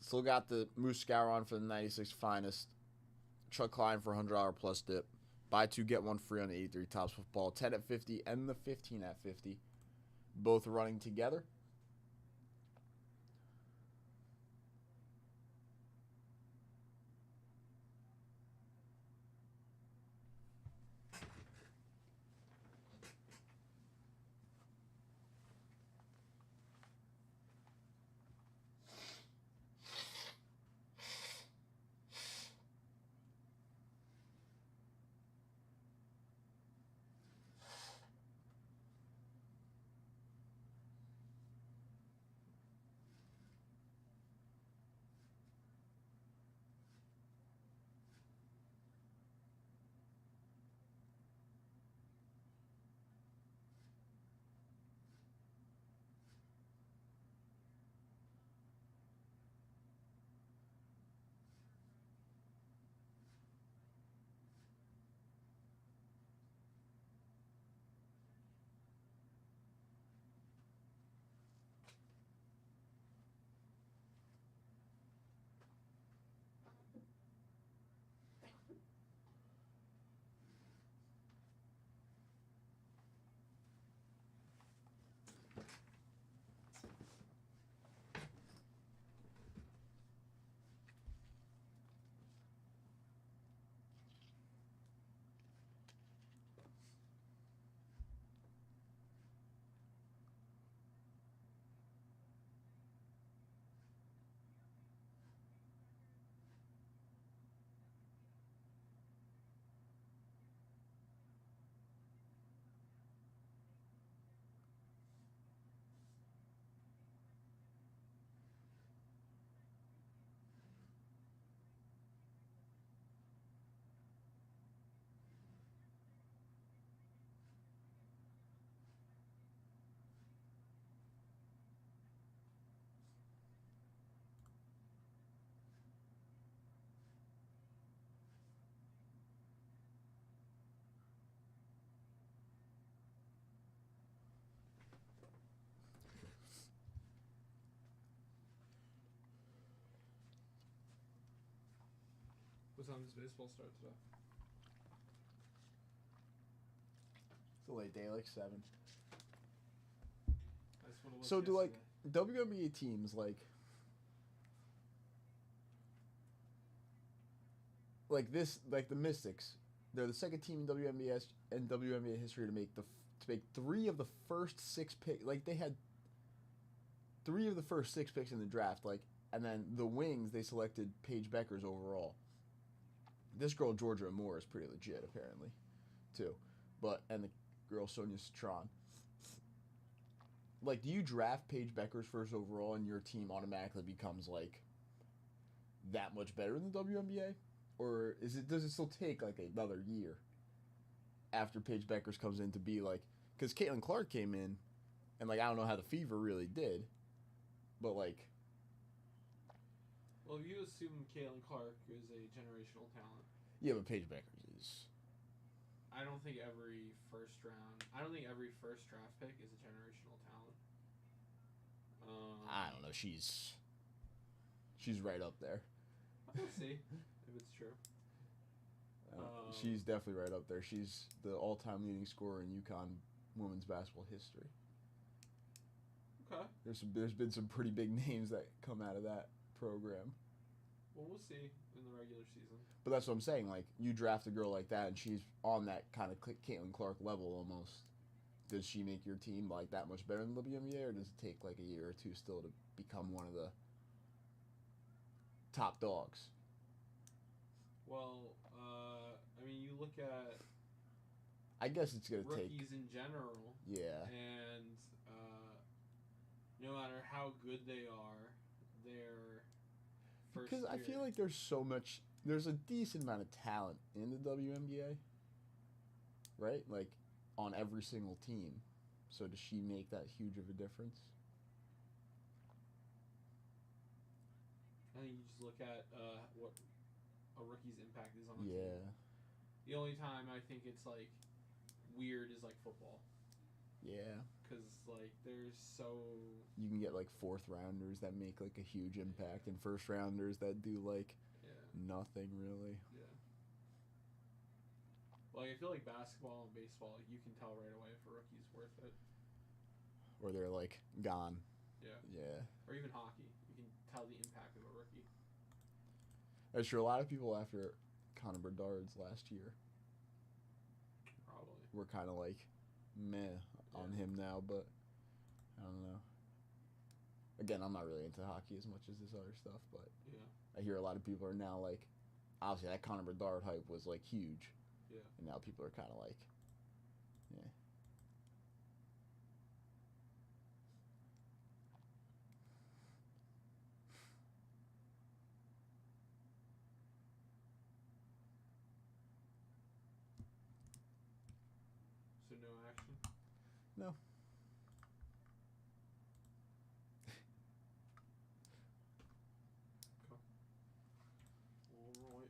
Still got the Moose Scouron for the 96 finest. Chuck Klein for $100 plus dip. Buy two, get one free on the 83 Tops Football. 10 at 50 and the 15 at 50. Both running together. What time does baseball start today? It's a late day, like 7. That's what it was So do like yesterday. WNBA teams like this, like the Mystics, they're the second team in WNBA history to make 3 of the first 6 picks. Like they had 3 of the first 6 picks in the draft. Like, and then the Wings, they selected Paige Beckers overall. This girl Georgia Moore is pretty legit apparently, too, and the girl Sonia Citron. Like, do you draft Paige Beckers first overall and your team automatically becomes like that much better than the WNBA? Or does it still take like another year after Paige Beckers comes in to be like, because Caitlin Clark came in and like I don't know how the Fever really did, but like, well, you assume Caitlin Clark is a generational talent. yeah, but Paige Beckers is. I don't think every first draft pick is a generational talent. I don't know. She's right up there. We'll see if it's true. She's definitely right up there. She's the all-time leading scorer in UConn women's basketball history. Okay. There's been some pretty big names that come out of that program. Well, we'll see in the regular season. But that's what I'm saying. Like, you draft a girl like that, and she's on that kind of Caitlin Clark level almost. Does she make your team like that much better than the WNBA, or does it take like a year or two still to become one of the top dogs? Well, I mean, you look at I guess it's gonna take rookies in general. Yeah. And no matter how good they are, their first because I year. feel like there's a decent amount of talent in the WNBA, right? Like on every single team. So does she make that huge of a difference? I think you just look at what a rookie's impact is on a team. Yeah. The only time I think it's like weird is like football. Yeah. because like there's so You can get like fourth rounders that make like a huge impact, and first rounders that do like nothing really. Yeah. Like I feel like basketball and baseball, like you can tell right away if a rookie's worth it. Or they're like gone. Yeah. Yeah. Or even hockey, you can tell the impact of a rookie. That's true. A lot of people after Connor Bedard's last year Probably. were kind of like meh on him now, but I don't know. Again, I'm not really into hockey as much as this other stuff, but Yeah. I hear a lot of people are now like, obviously that Connor Bedard hype was like huge. Yeah. And now people are kind of like, yeah. So no action? No. Alright.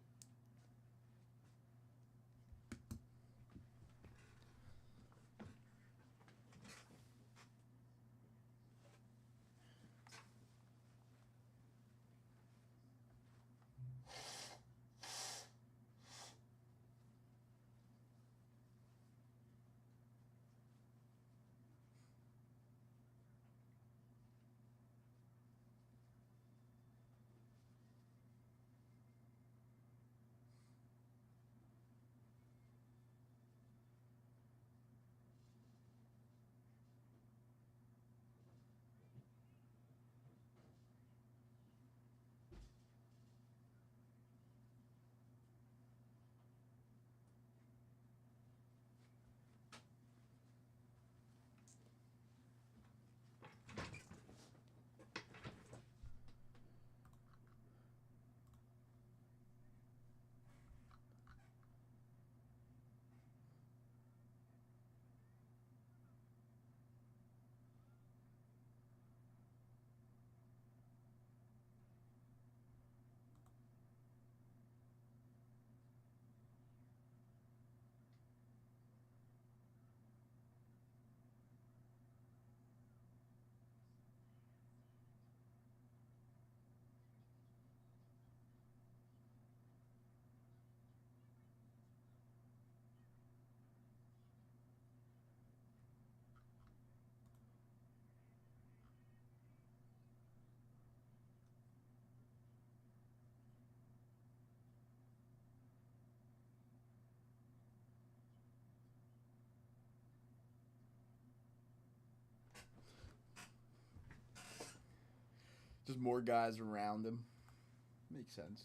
Just more guys around him. Makes sense.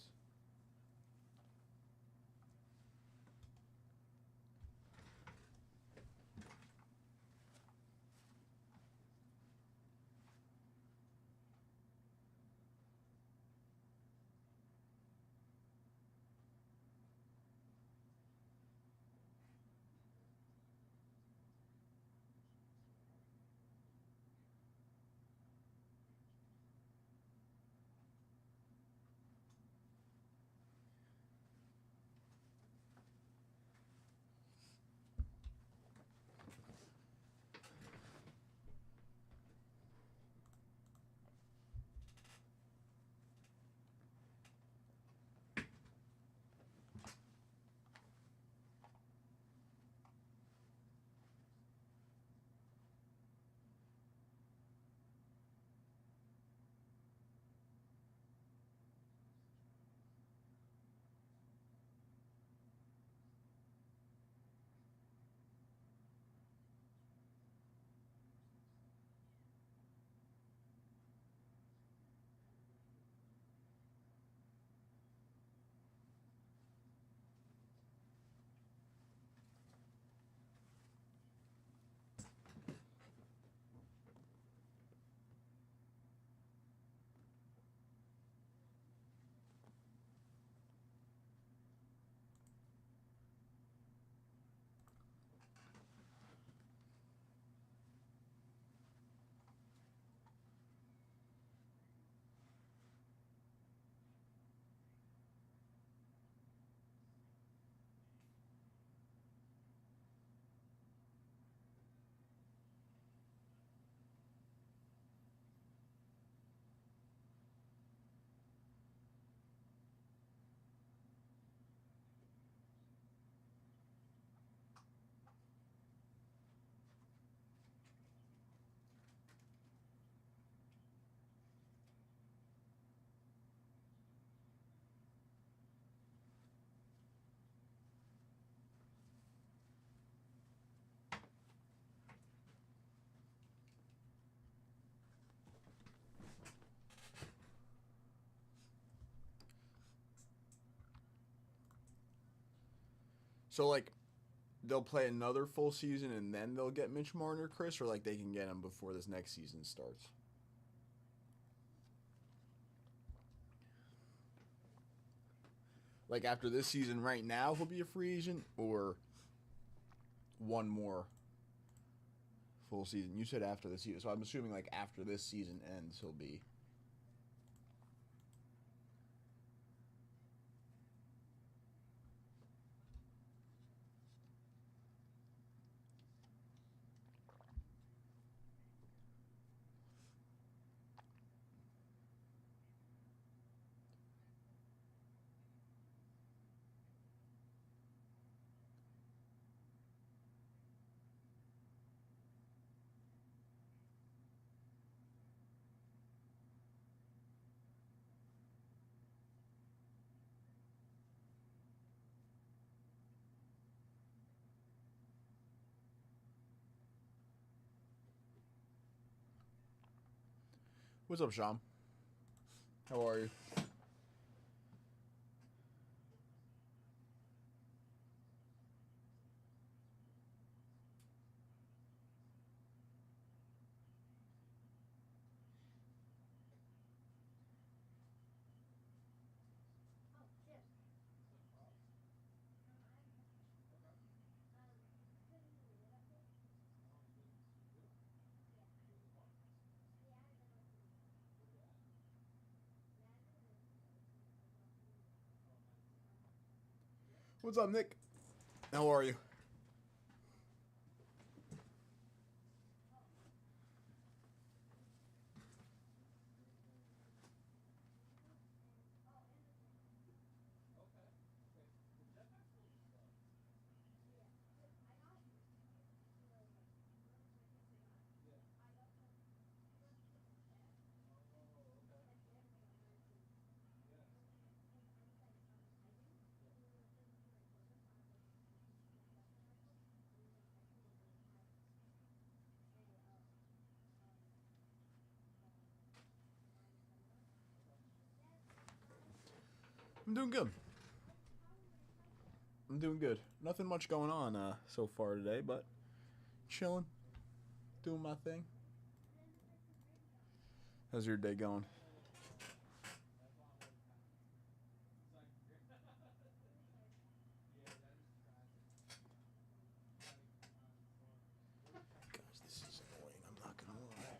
So like, they'll play another full season and then they'll get Mitch Martin or Chris, or like they can get him before this next season starts. Like after this season, right now he'll be a free agent, or one more full season. You said after the season, so I'm assuming like after this season ends, he'll be. What's up, Sean? How are you? What's up, Nick? How are you? I'm doing good. I'm doing good. Nothing much going on so far today, but chilling, doing my thing. How's your day going? Guys, this is annoying. I'm not gonna lie.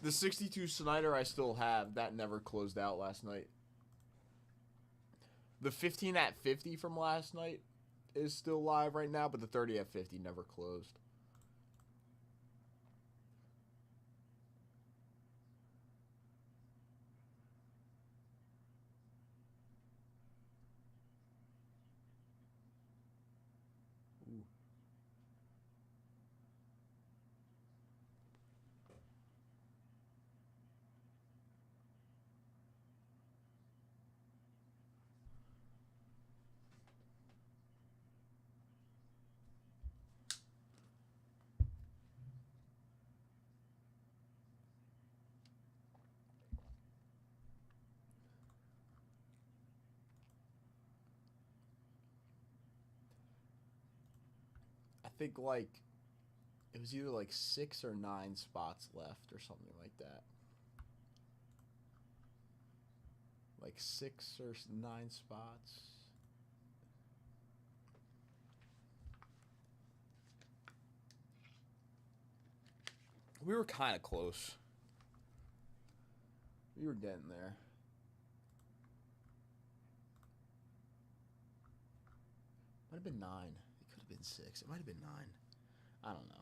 The 62 Snyder I still have. That never closed out last night. The 15 at 50 from last night is still live right now, but the 30 at 50 never closed. Ooh. think like it was either like 6 or 9 spots left or something like that. Like 6 or 9 spots. We were kind of close. We were getting there. Might have been 9. It could have been 6. It might have been 9. I don't know.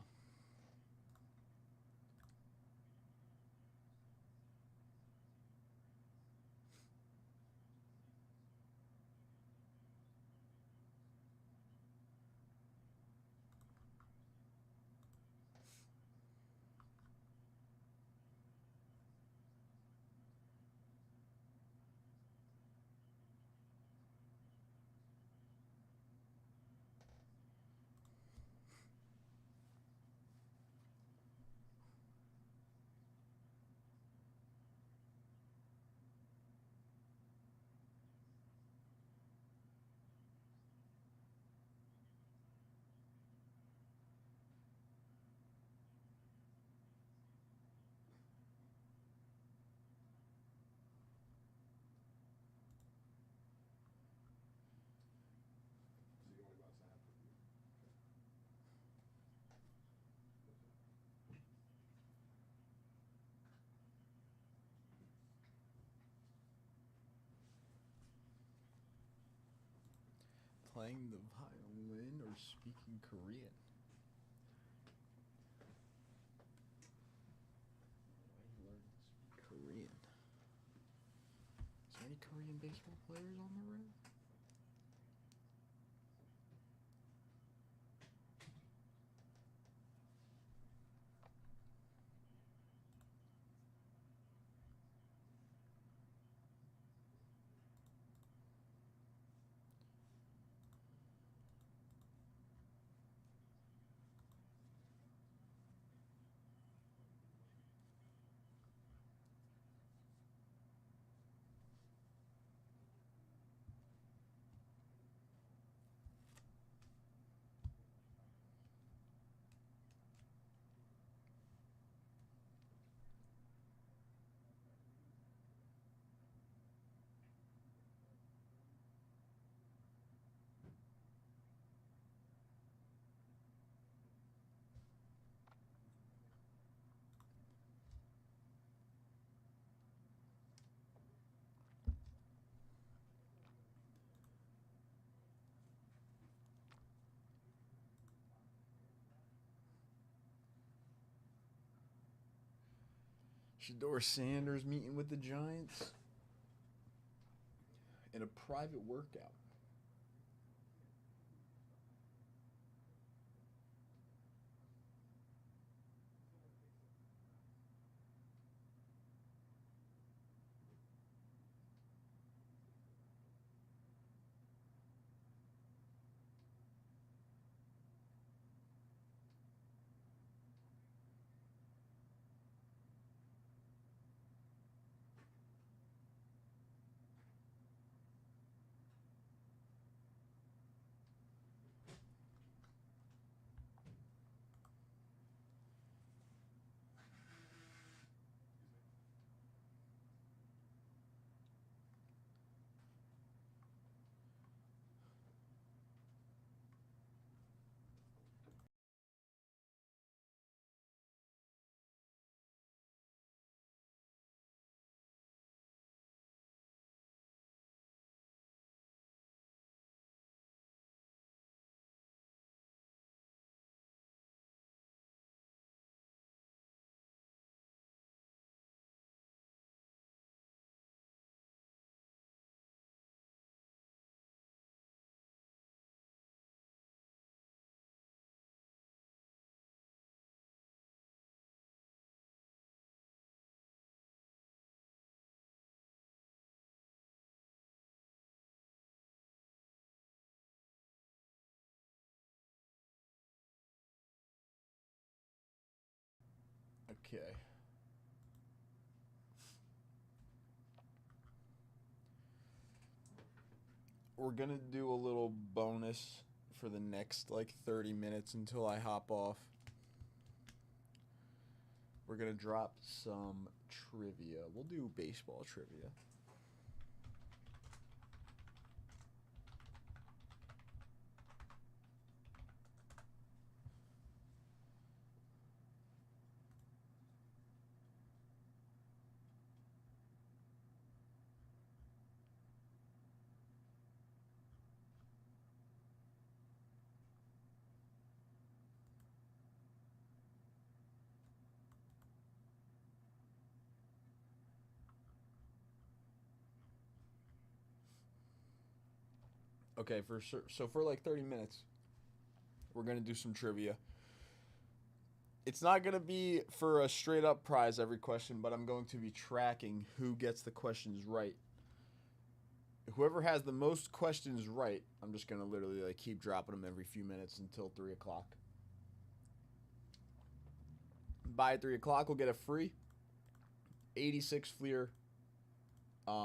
Playing the violin or speaking Korean? Why you learn to speak Korean? Is there any Korean baseball players on the road? Shador Sanders meeting with the Giants in a private workout. Okay. We're gonna do a little bonus for the next like 30 minutes until I hop off. We're going to drop some trivia. We'll do baseball trivia. Okay, for sure. So for like 30 minutes, we're going to do some trivia. It's not going to be for a straight up prize every question, but I'm going to be tracking who gets the questions right. Whoever has the most questions right, I'm just going to literally like keep dropping them every few minutes until 3 o'clock. By 3 o'clock, we'll get a free 86 Fleer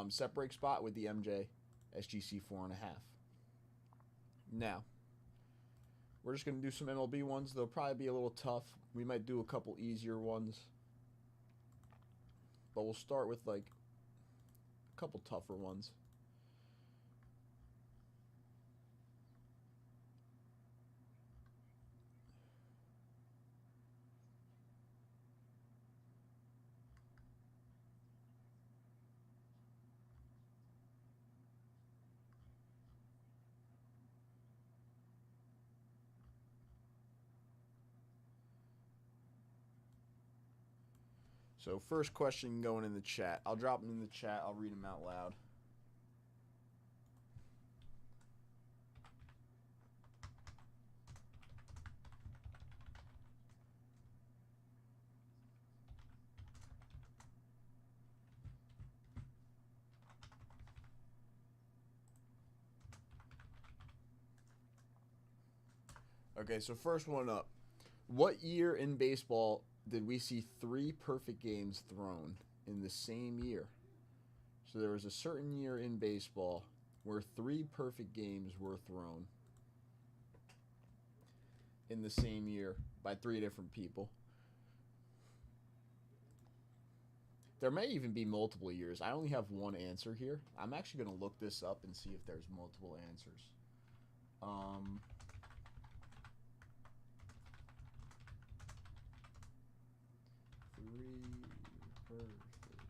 set break spot with the MJ SGC 4.5. Now, we're just going to do some MLB ones. They'll probably be a little tough. We might do a couple easier ones. But we'll start with like a couple tougher ones. So first question going in the chat. I'll drop them in the chat. I'll read them out loud. Okay, so first one up. What year in baseball did we see 3 perfect games thrown in the same year? So there was a certain year in baseball where 3 perfect games were thrown in the same year by 3 different people. There may even be multiple years. I only have one answer here. I'm actually going to look this up and see if there's multiple answers. 3 perfect games.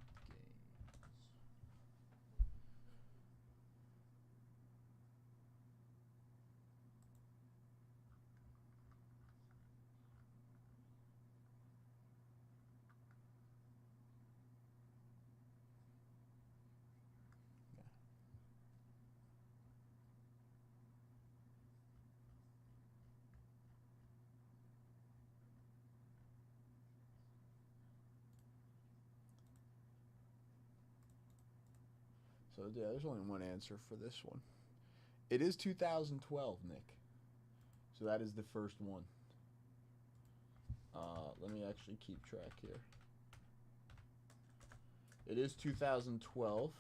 So yeah, there's only one answer for this one. It is 2012, Nick. So that is the first one. Let me actually keep track here. It is 2012.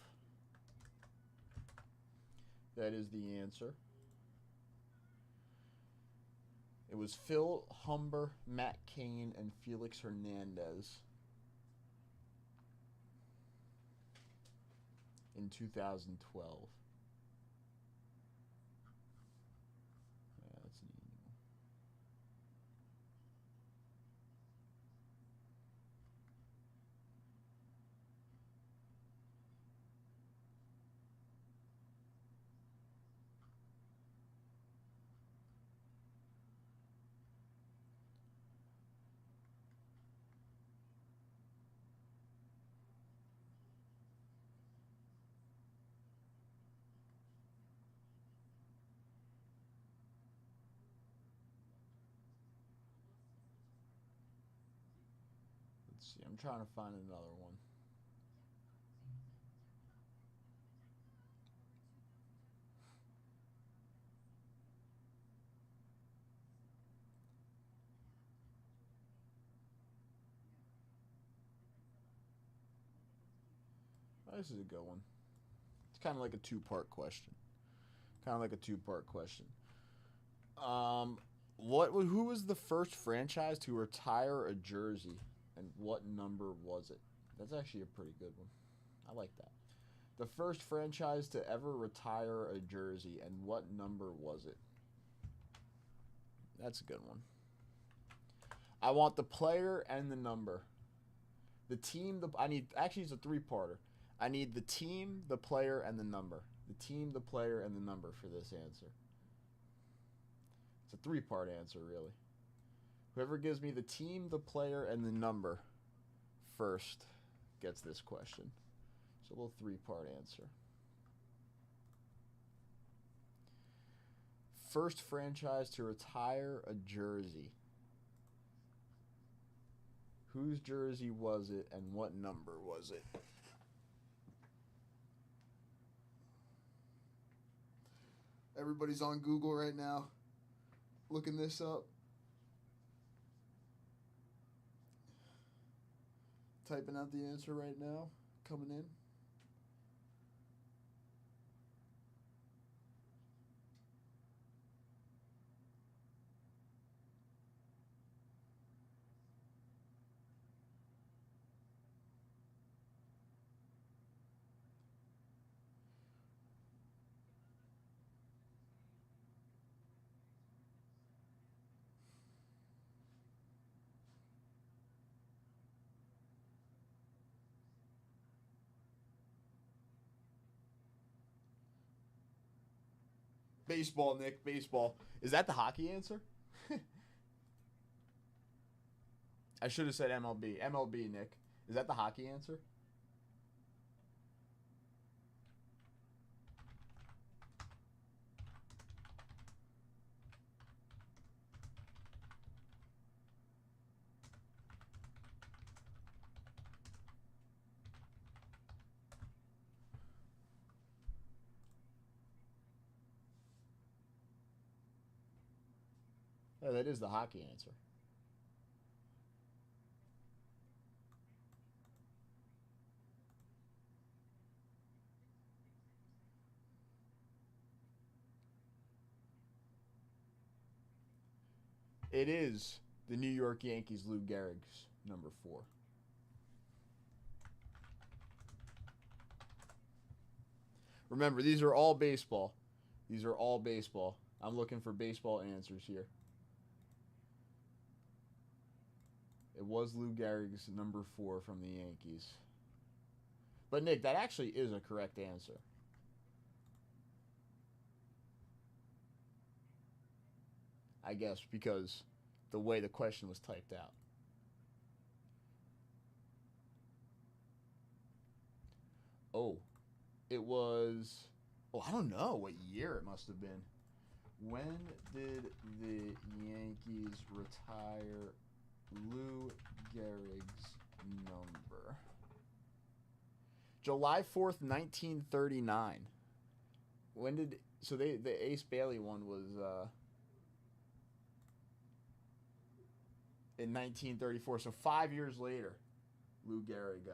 That is the answer. It was Phil Humber, Matt Cain, and Felix Hernandez in 2012. Yeah, that's an email. Let's see. I'm trying to find another one. Oh, this is a good one. It's kind of like a two-part question. Who was the first franchise to retire a jersey, and what number was it? That's actually a pretty good one. I like that. The first franchise to ever retire a jersey, and what number was it? That's a good one. I want the player and the number. The team, actually it's a three-parter. I need the team, the player, and the number. The team, the player, and the number for this answer. It's a three-part answer, really. Whoever gives me the team, the player, and the number first gets this question. It's a little three-part answer. First franchise to retire a jersey. Whose jersey was it, and what number was it? Everybody's on Google right now, looking this up. Typing out the answer right now, coming in. Baseball, Nick, baseball. Is that the hockey answer? I should have said MLB. MLB, Nick. Is that the hockey answer? Oh, that is the hockey answer. It is the New York Yankees, Lou Gehrig's number 4. Remember, these are all baseball. These are all baseball. I'm looking for baseball answers here. It was Lou Gehrig's number 4 from the Yankees. But, Nick, that actually is a correct answer. I guess because the way the question was typed out. Oh, it was... Oh, I don't know what year it must have been. When did the Yankees retire Lou Gehrig's number? July 4th, 1939. When did... So the Ace Bailey one was... in 1934, so 5 years later, Lou Gehrig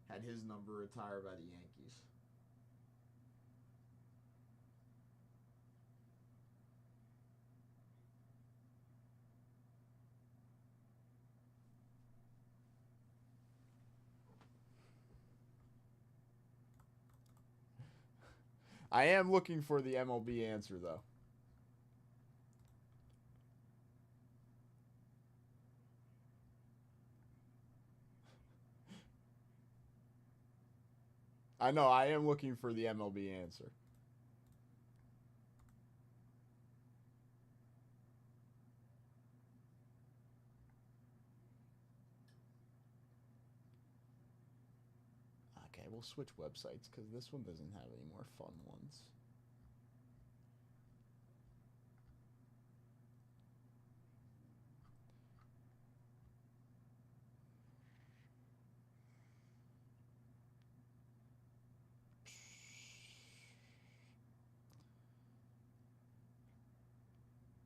had his number retired by the Yankees. I am looking for the MLB answer, though. I know, I am looking for the MLB answer. Okay, we'll switch websites because this one doesn't have any more fun ones.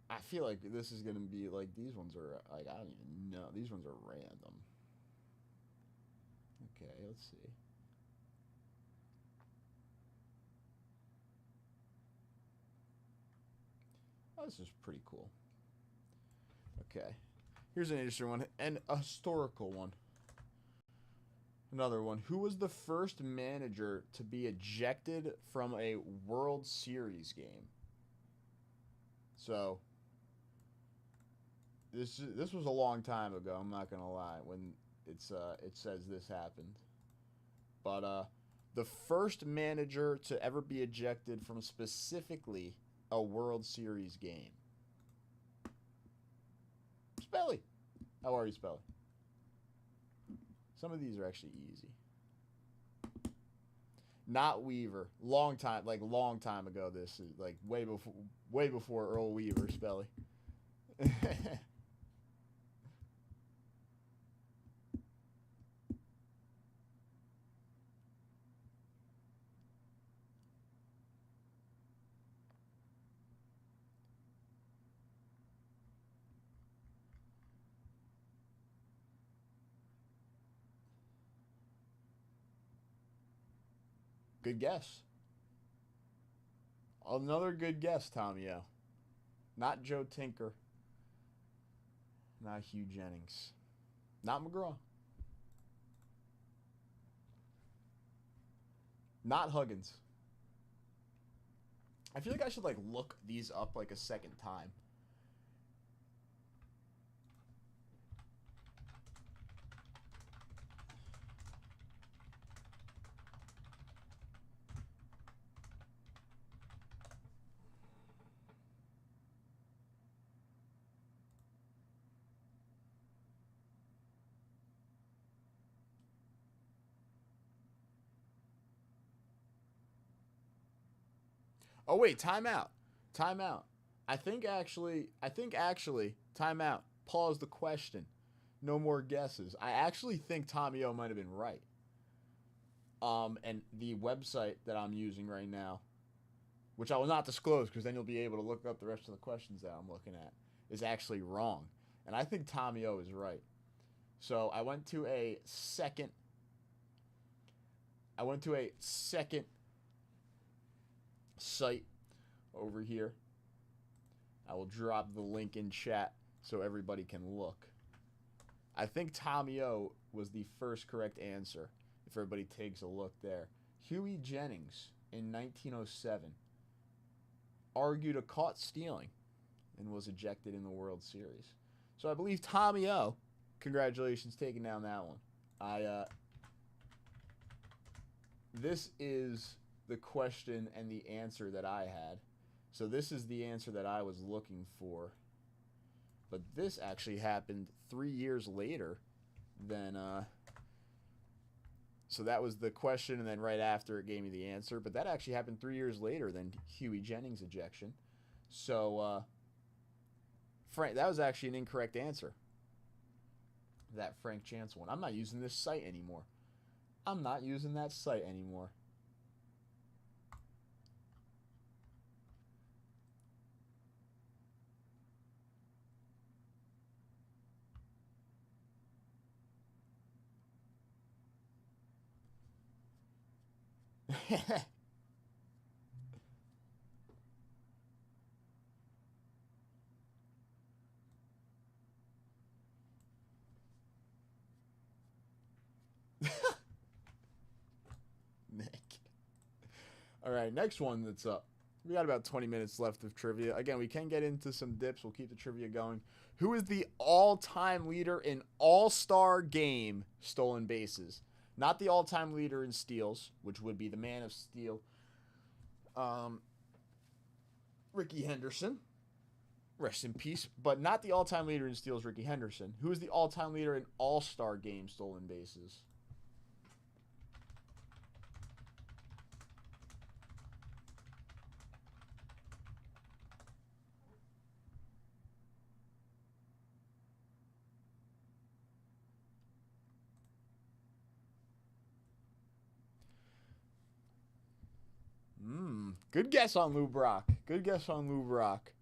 I feel like this is going to be like, these ones are like, I don't even know. These ones are random. Okay, let's see. Oh, this is pretty cool. Okay. Here's an interesting one, and a historical one. Another one. Who was the first manager to be ejected from a World Series game? So, this was a long time ago. I'm not gonna lie when it says this happened, but the first manager to ever be ejected from specifically a World Series game. Spelly, how are you, Spelly? Some of these are actually easy. Not Weaver. Long time ago. This is like way before Earl Weaver, Spelly. Good guess. Another good guess, Tommy-O. Not Joe Tinker. Not Hugh Jennings. Not McGraw. Not Huggins. I feel like I should like look these up like a second time. Oh wait, timeout. Timeout. I think actually, timeout. Pause the question. No more guesses. I actually think Tommy-O might have been right. And the website that I'm using right now, which I will not disclose because then you'll be able to look up the rest of the questions that I'm looking at, is actually wrong. And I think Tommy-O is right. So I went to a second site over here. I will drop the link in chat so everybody can look. I think Tommy-O was the first correct answer, if everybody takes a look there. Huey Jennings, in 1907, argued a caught stealing and was ejected in the World Series. So I believe Tommy-O, congratulations, taking down that one. This is the question and the answer that I had. So this is the answer that I was looking for. But this actually happened 3 years later than... So that was the question, and then right after it gave me the answer. But that actually happened 3 years later than Huey Jennings' ejection. So, Frank, that was actually an incorrect answer. That Frank Chance one. I'm not using this site anymore. I'm not using that site anymore. Nick. All right, next one that's up. We got about 20 minutes left of trivia. Again, we can get into some dips. We'll keep the trivia going. Who is the all-time leader in all-star game stolen bases? Not the all-time leader in steals, which would be the man of steel, Ricky Henderson. Rest in peace. But not the all-time leader in steals, Ricky Henderson. Who is the all-time leader in all-star game stolen bases? Good guess on Lou Brock. Good guess on Lou Brock.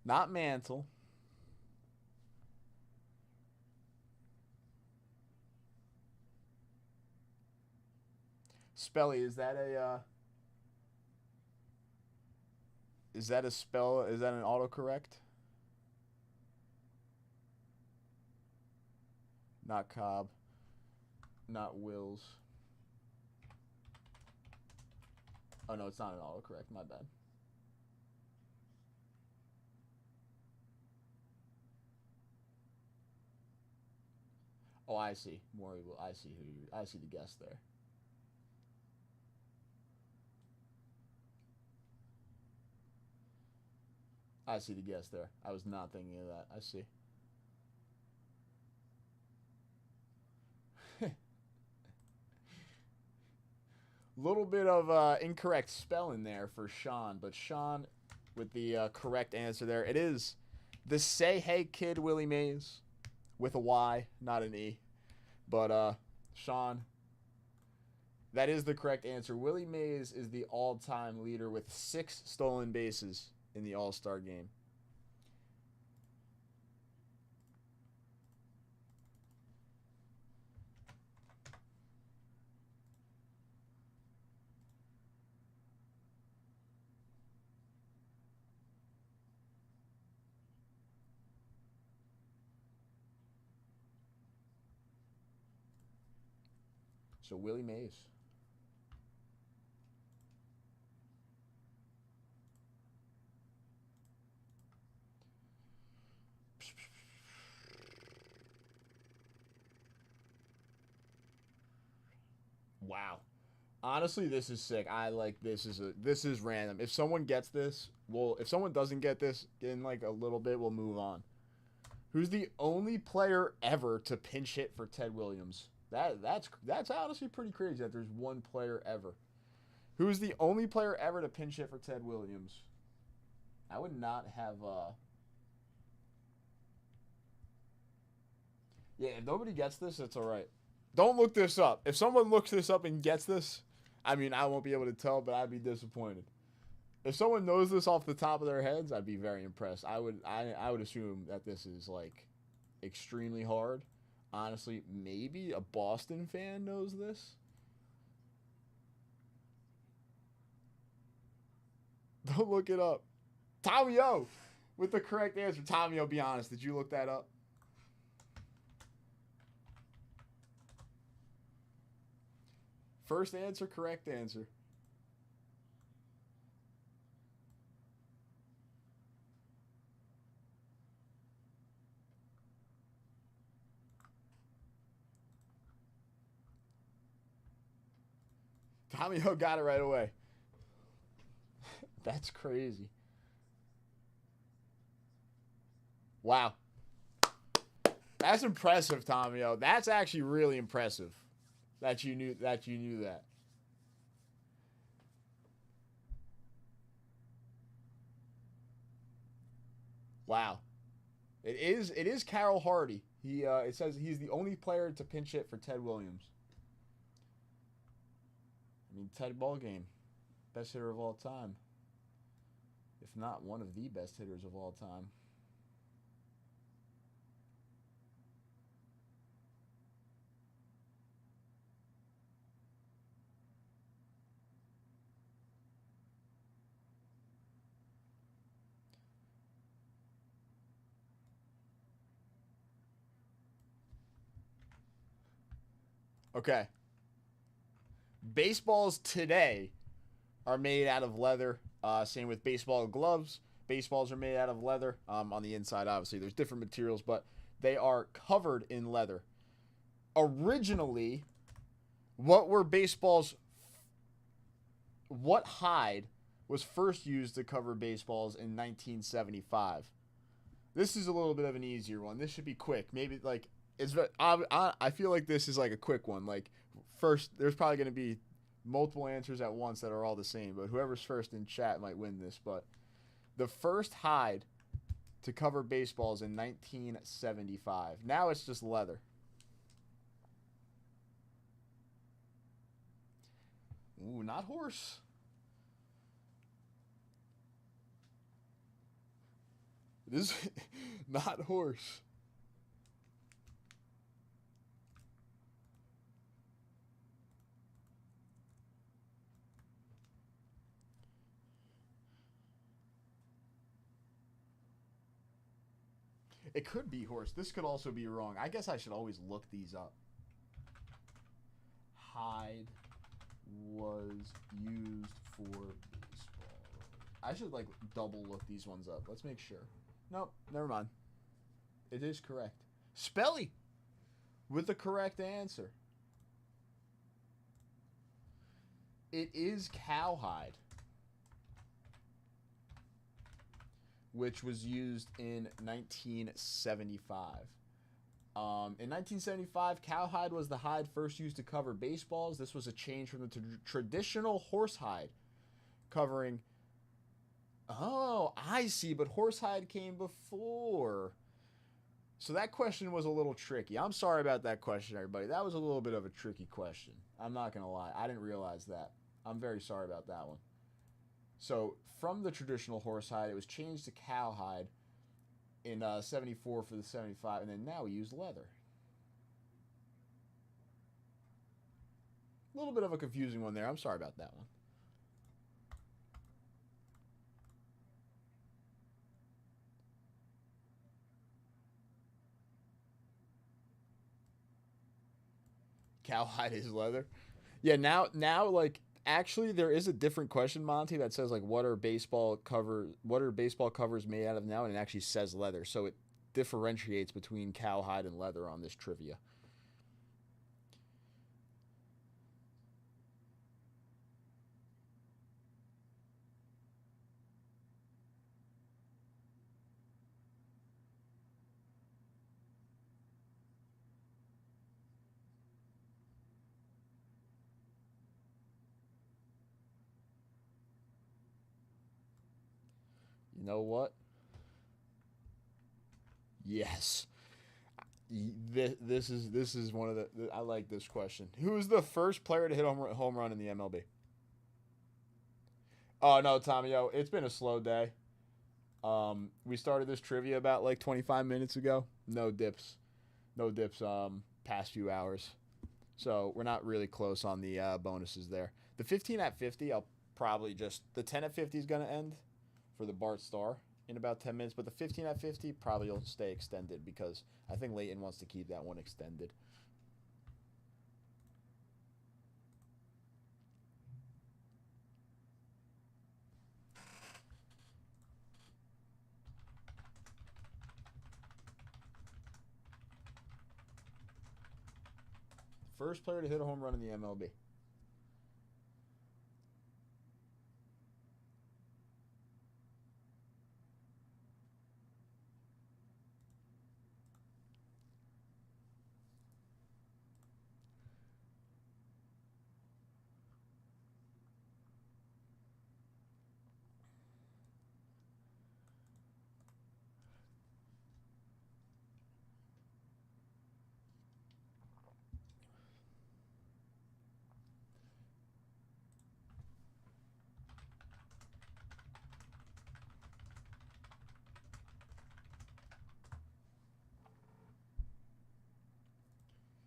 Not Mantle. Spelly, is that a spell? Is that an autocorrect? Not Cobb. Not Wills. Oh no, it's not an autocorrect. My bad. Oh, I see. More. I see who you. I see the guess there. I see the guess there. I was not thinking of that. I see. Little bit of incorrect spelling there for Sean, but Sean with the correct answer there. It is the Say Hey Kid Willie Mays with a Y, not an E. But Sean, that is the correct answer. Willie Mays is the all-time leader with 6 stolen bases in the All-Star game. So Willie Mays. Wow. Honestly, this is sick. I like this is random. If someone gets this, if someone doesn't get this in like a little bit, we'll move on. Who's the only player ever to pinch hit for Ted Williams? That's honestly pretty crazy that there's one player ever. Who's the only player ever to pinch hit for Ted Williams? I would not have Yeah, if nobody gets this, it's all right. Don't look this up. If someone looks this up and gets this, I mean, I won't be able to tell, but I'd be disappointed. If someone knows this off the top of their heads, I'd be very impressed. I would assume that this is like extremely hard. Honestly, maybe a Boston fan knows this. Don't look it up. Tommy O with the correct answer. Tommy O, be honest. Did you look that up? First answer, correct answer. Tommy O got it right away. That's crazy. Wow. That's impressive, Tommy O. That's actually really impressive that you knew that. Wow. It is Carroll Hardy. It says he's the only player to pinch hit for Ted Williams. I mean, Ted Ballgame, best hitter of all time. If not one of the best hitters of all time. Okay. Baseballs today are made out of leather. Same with baseball gloves. Baseballs are made out of leather. On the inside, obviously, there's different materials, but they are covered in leather. Originally, what hide was first used to cover baseballs in 1975? This is a little bit of an easier one. This should be quick. Maybe like I feel like this is like a quick one. Like first, there's probably going to be multiple answers at once that are all the same, but whoever's first in chat might win this. But the first hide to cover baseballs in 1975. Now it's just leather. Ooh, not horse. It is not horse. It could be horse. This could also be wrong. I guess I should always look these up. Hide was used for baseball. I should like double look these ones up. Let's make sure. Nope, never mind. It is correct. Spelly with the correct answer. It is cowhide, which was used in 1975. In 1975, cowhide was the hide first used to cover baseballs. This was a change from the traditional horsehide covering. Oh, I see, but horsehide came before. So that question was a little tricky. I'm sorry about that question, everybody. That was a little bit of a tricky question. I'm not going to lie. I didn't realize that. I'm very sorry about that one. So from the traditional horsehide, it was changed to cowhide in 74 for the 75, and then now we use leather. A little bit of a confusing one there. I'm sorry about that one. Cowhide is leather. Yeah, now like actually there is a different question, Monty, that says like what are baseball covers made out of now, and it actually says leather. So it differentiates between cowhide and leather on this trivia. You know what? Yes. This is one of the I like this question. Who was the first player to hit a home run in the MLB? Oh no, Tommy, yo, it's been a slow day. We started this trivia about like 25 minutes ago. No dips. No dips past few hours. So we're not really close on the bonuses there. The 15 at 50, I'll probably just the 10 at 50 is going to end for the Bart Star in about 10 minutes, but the 15 at 50 probably will stay extended because I think Leighton wants to keep that one extended. First player to hit a home run in the MLB.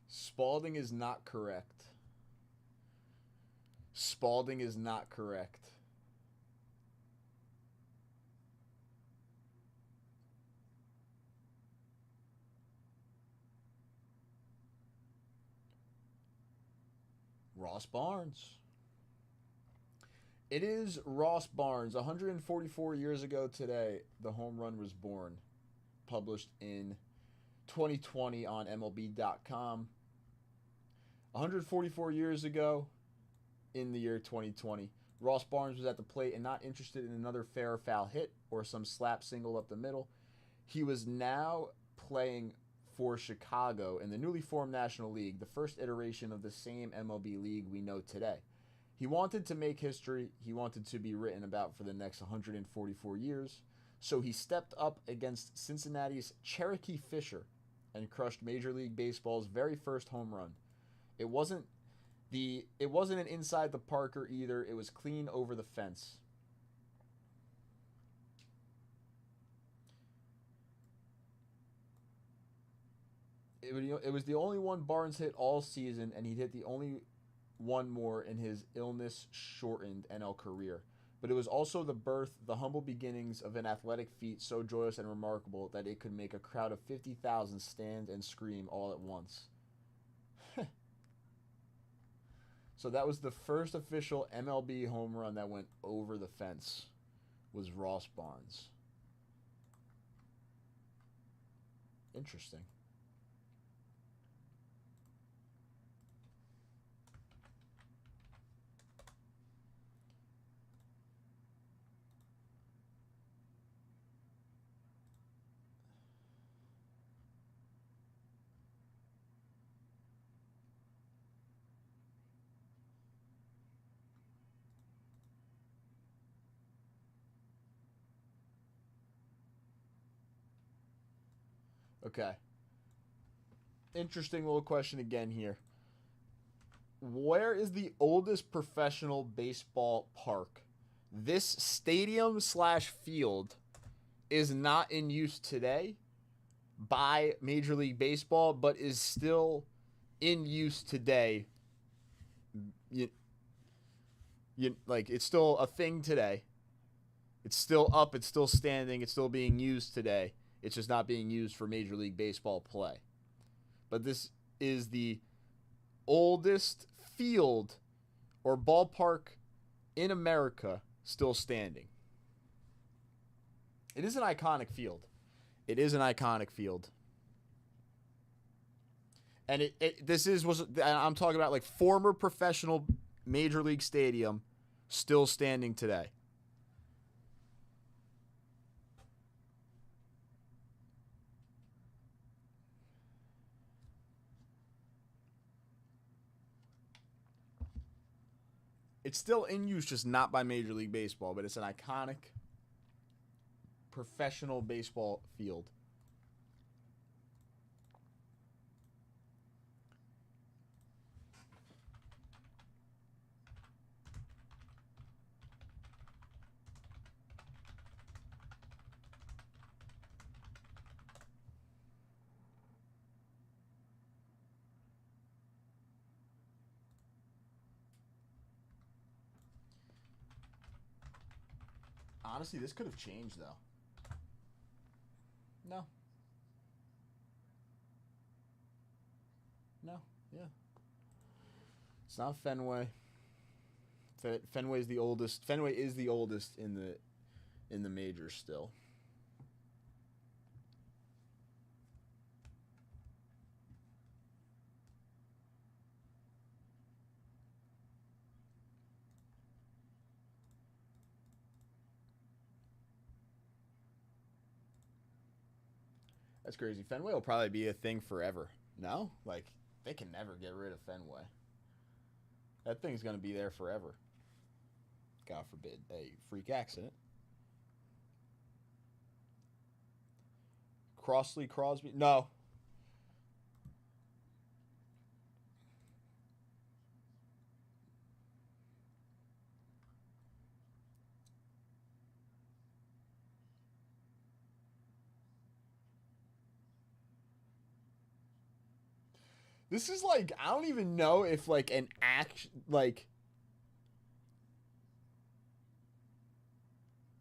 Spalding is not correct. Spalding is not correct. Ross Barnes. It is Ross Barnes. 144 years ago today, the home run was born. Published in 2020 on MLB.com. 144 years ago, in the year 2020, Ross Barnes was at the plate and not interested in another fair or foul hit or some slap single up the middle. He was now playing for Chicago in the newly formed National League, the first iteration of the same MLB league we know today. He wanted to make history. He wanted to be written about for the next 144 years. So he stepped up against Cincinnati's Cherokee Fisher and crushed Major League Baseball's very first home run. It wasn't an inside the Parker either. It was clean over the fence. It was the only one Barnes hit all season, and he hit the only one more in his illness-shortened NL career. but it was also the birth, the humble beginnings of an athletic feat so joyous and remarkable that it could make a crowd of 50,000 stand and scream all at once. So that was the first official MLB home run that went over the fence, was Ross Barnes. Interesting. Okay. Interesting little question again here. Where is the oldest professional baseball park? This stadium slash field is not in use today by Major League Baseball, but is still in use today. Like, it's still a thing today. It's still up. It's still standing. It's still being used today. It's just not being used for Major League Baseball play. But this is the oldest field or ballpark in America still standing. It is an iconic field. It is an iconic field. And I'm talking about like former professional Major League stadium still standing today. It's still in use, just not by Major League Baseball, but it's an iconic professional baseball field. Honestly, this could have changed, though. No. Yeah. It's not Fenway. Fenway is the oldest. Fenway is the oldest in the majors still. That's crazy. Fenway will probably be a thing forever. No? Like, they can never get rid of Fenway. That thing's going to be there forever. God forbid a freak accident. Crossley Crosby? No. This is like, I don't even know if like an act, like.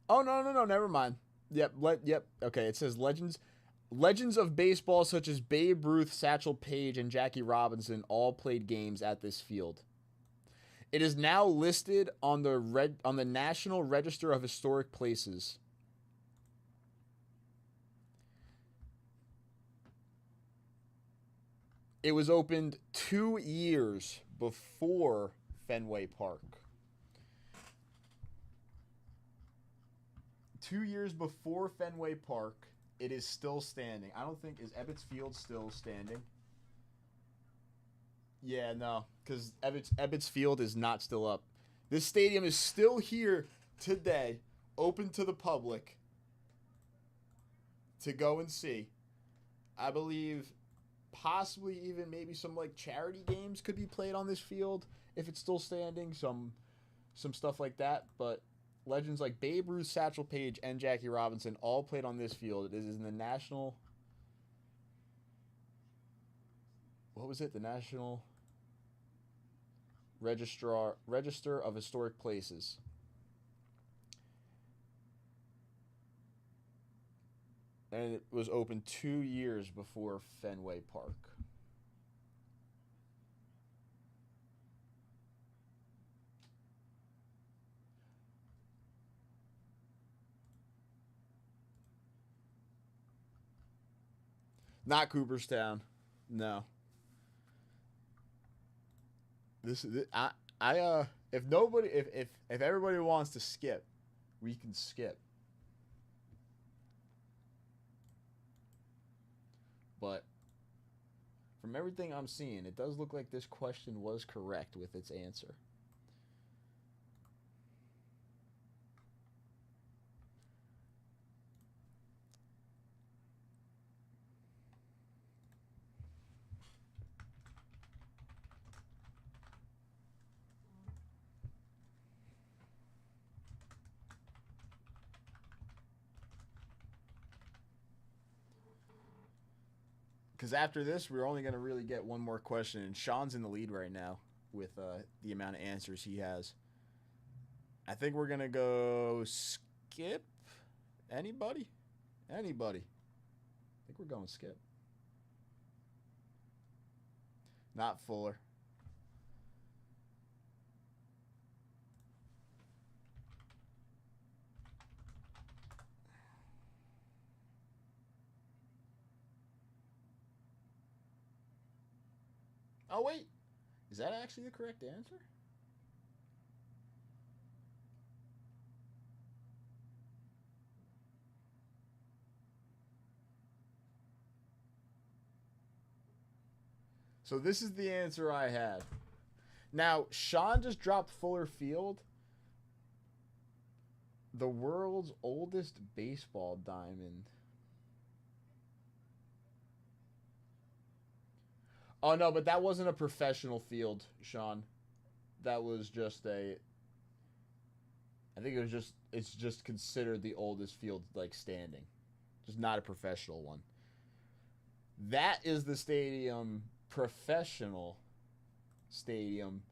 Oh, no, never mind. Yep, okay, it says Legends of baseball such as Babe Ruth, Satchel Paige, and Jackie Robinson all played games at this field. It is now listed on the National Register of Historic Places. It was opened 2 years before Fenway Park. 2 years before Fenway Park, it is still standing. I don't think, is Ebbets Field still standing? Yeah, no, because Ebbets Field is not still up. This stadium is still here today, open to the public to go and see. I believe possibly even maybe some like charity games could be played on this field if it's still standing, some stuff like that, but legends like Babe Ruth, Satchel Paige, and Jackie Robinson all played on this field. It is in the National, what was it? The National Register of Historic Places. And it was open 2 years before Fenway Park. Not Cooperstown. No. This is if nobody if everybody wants to skip, we can skip. But from everything I'm seeing, it does look like this question was correct with its answer. Because after this, we're only going to really get one more question. And Sean's in the lead right now with the amount of answers he has. I think we're going to go skip. Anybody? Anybody? I think we're going skip. Not Fuller. Oh, wait. Is that actually the correct answer? So this is the answer I had. Now, Sean just dropped Fuller Field, the world's oldest baseball diamond. Oh, no, but that wasn't a professional field, Sean. That was just a... I think it's just considered the oldest field, like, standing. Just not a professional one. That is the stadium, professional stadium.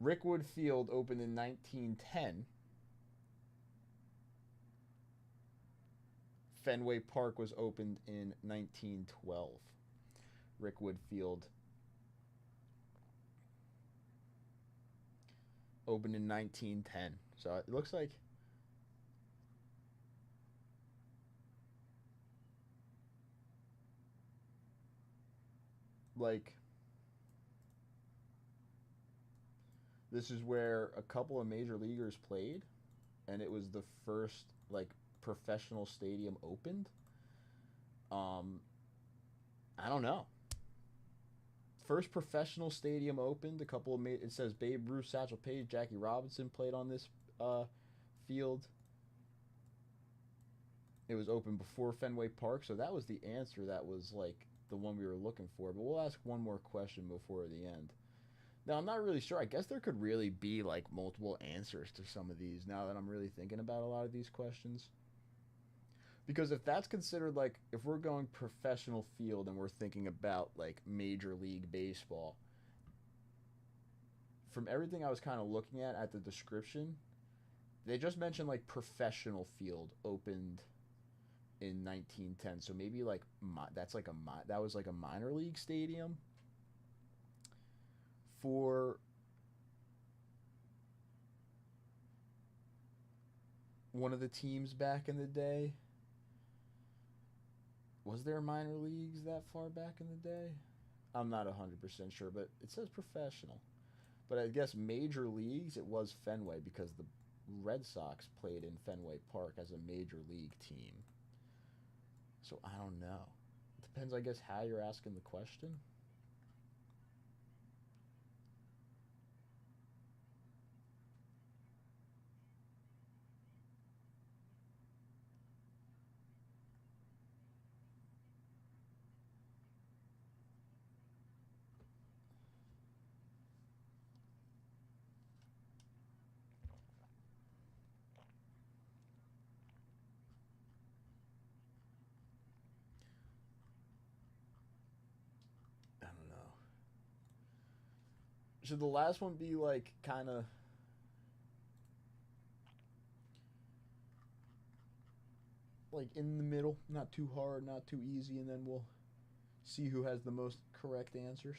Rickwood Field opened in 1910. Fenway Park was opened in 1912. Rickwood Field opened in 1910. So it looks like this is where a couple of major leaguers played, and it was the first like professional stadium opened. I don't know. First professional stadium opened. A couple of it says Babe Ruth, Satchel Paige, Jackie Robinson played on this field. It was open before Fenway Park, so that was the answer. That was like the one we were looking for. But we'll ask one more question before the end. Now, I'm not really sure. I guess there could really be like multiple answers to some of these now that I'm really thinking about a lot of these questions. Because if that's considered like, if we're going professional field and we're thinking about like Major League Baseball, from everything I was kind of looking at the description, they just mentioned like professional field opened in 1910. So maybe like that was like a minor league stadium for one of the teams back in the day. Was there minor leagues that far back in the day? I'm not 100% sure, but it says professional. But I guess major leagues, it was Fenway because the Red Sox played in Fenway Park as a major league team. So I don't know. It depends, I guess, how you're asking the question. Should the last one be like kind of like in the middle, not too hard, not too easy, and then we'll see who has the most correct answers.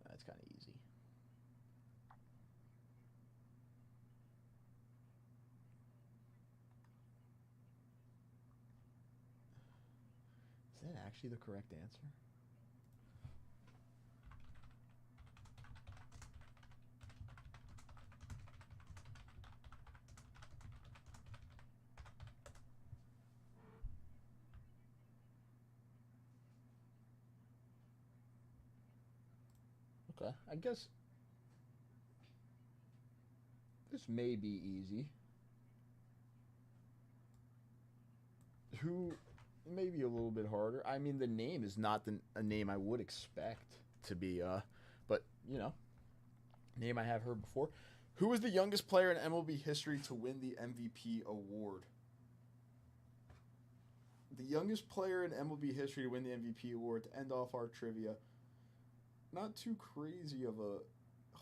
That's kind of easy. Is that actually the correct answer? Okay, I guess this may be easy. Who, maybe a little bit harder. I mean, the name is not a name I would expect to be, but you know, name I have heard before. Who was the youngest player in MLB history to win the MVP award? The youngest player in MLB history to win the MVP award, to end off our trivia. Not too crazy of a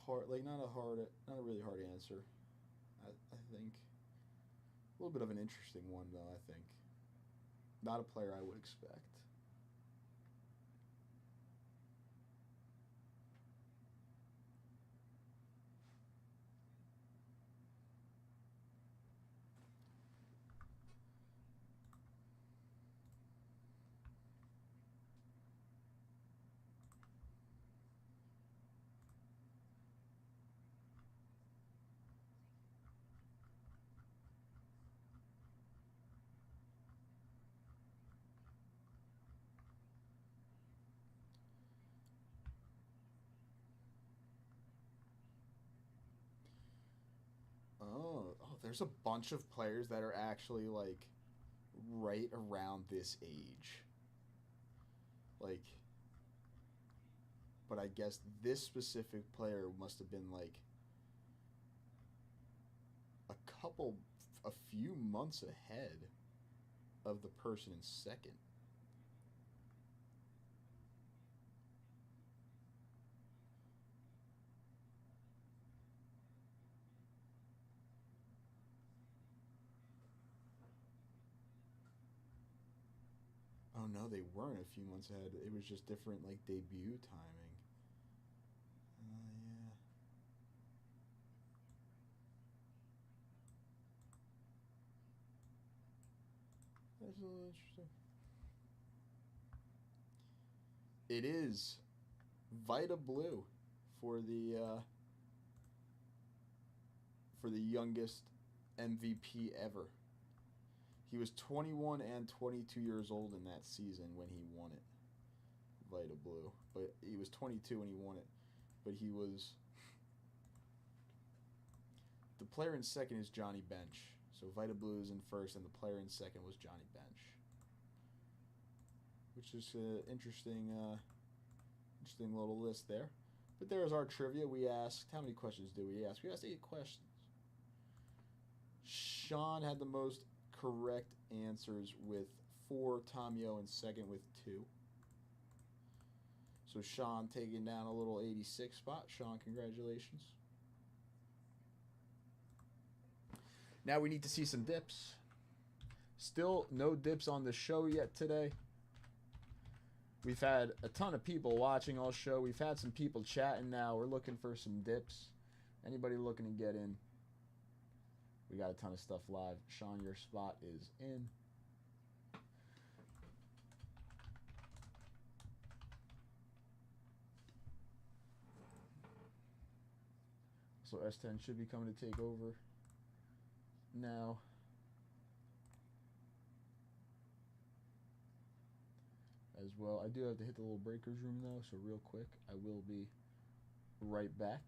hard, like not a really hard answer. I think a little bit of an interesting one though. I think not a player I would expect. Oh, there's a bunch of players that are actually like right around this age. Like, but I guess this specific player must have been like a few months ahead of the person in second. Oh no, they weren't a few months ahead. It was just different, like debut timing. Yeah. That's a little interesting. It is Vita Blue for the youngest MVP ever. He was 21 and 22 years old in that season when he won it. Vita Blue, but he was 22 when he won it. But he was the player in second is Johnny Bench. So Vita Blue is in first, and the player in second was Johnny Bench, which is an interesting little list there. But there's our trivia. We asked, how many questions did we ask? We asked 8 questions. Sean had the most correct answers with 4. Tomio in second with 2. So Sean taking down a little 86 spot. Sean, congratulations. Now we need to see some dips. Still no dips on the show yet today. We've had a ton of people watching all show. We've had some people chatting now. We're looking for some dips. Anybody looking to get in? We got a ton of stuff live. Sean, your spot is in. So S10 should be coming to take over now. As well. I do have to hit the little breakers room though, so real quick, I will be right back.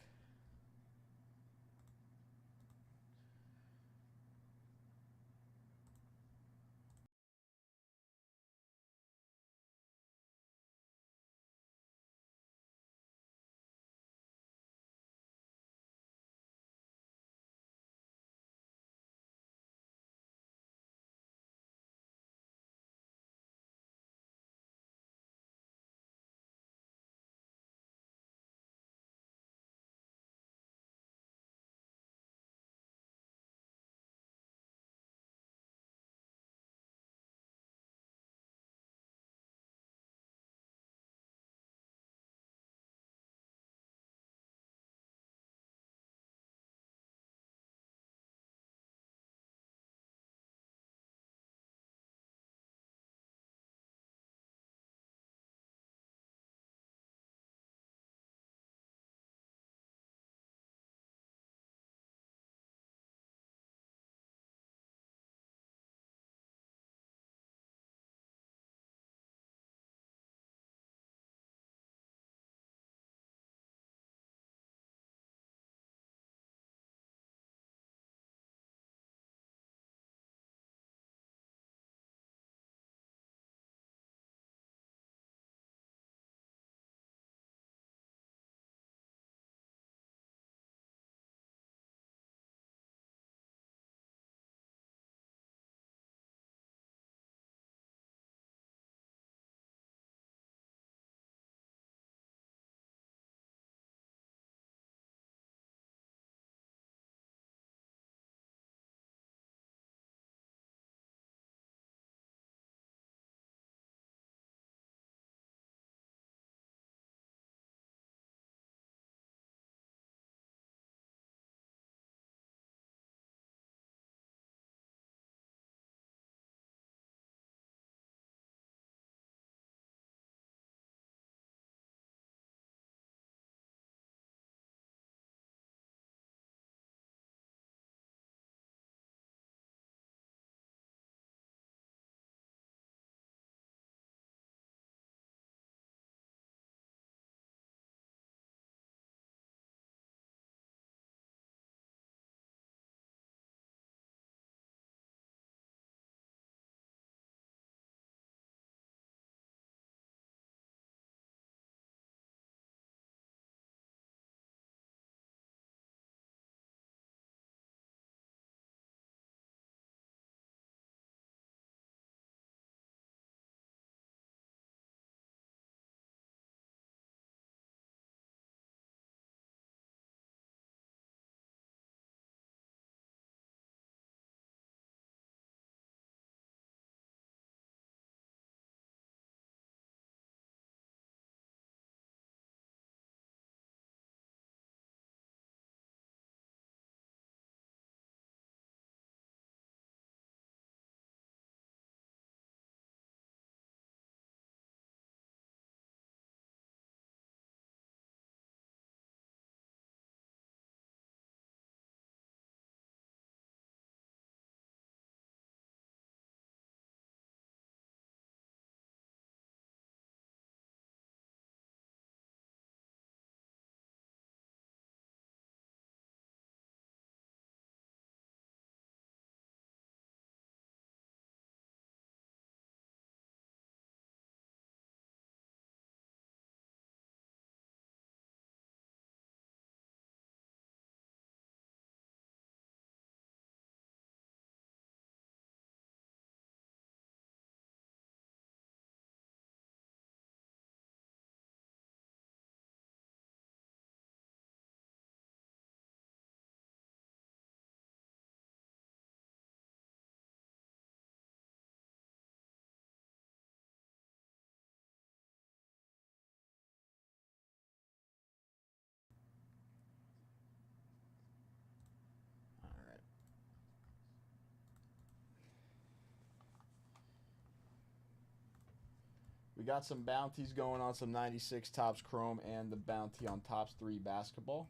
We got some bounties going on, some 96 Topps Chrome and the bounty on Topps 3 basketball.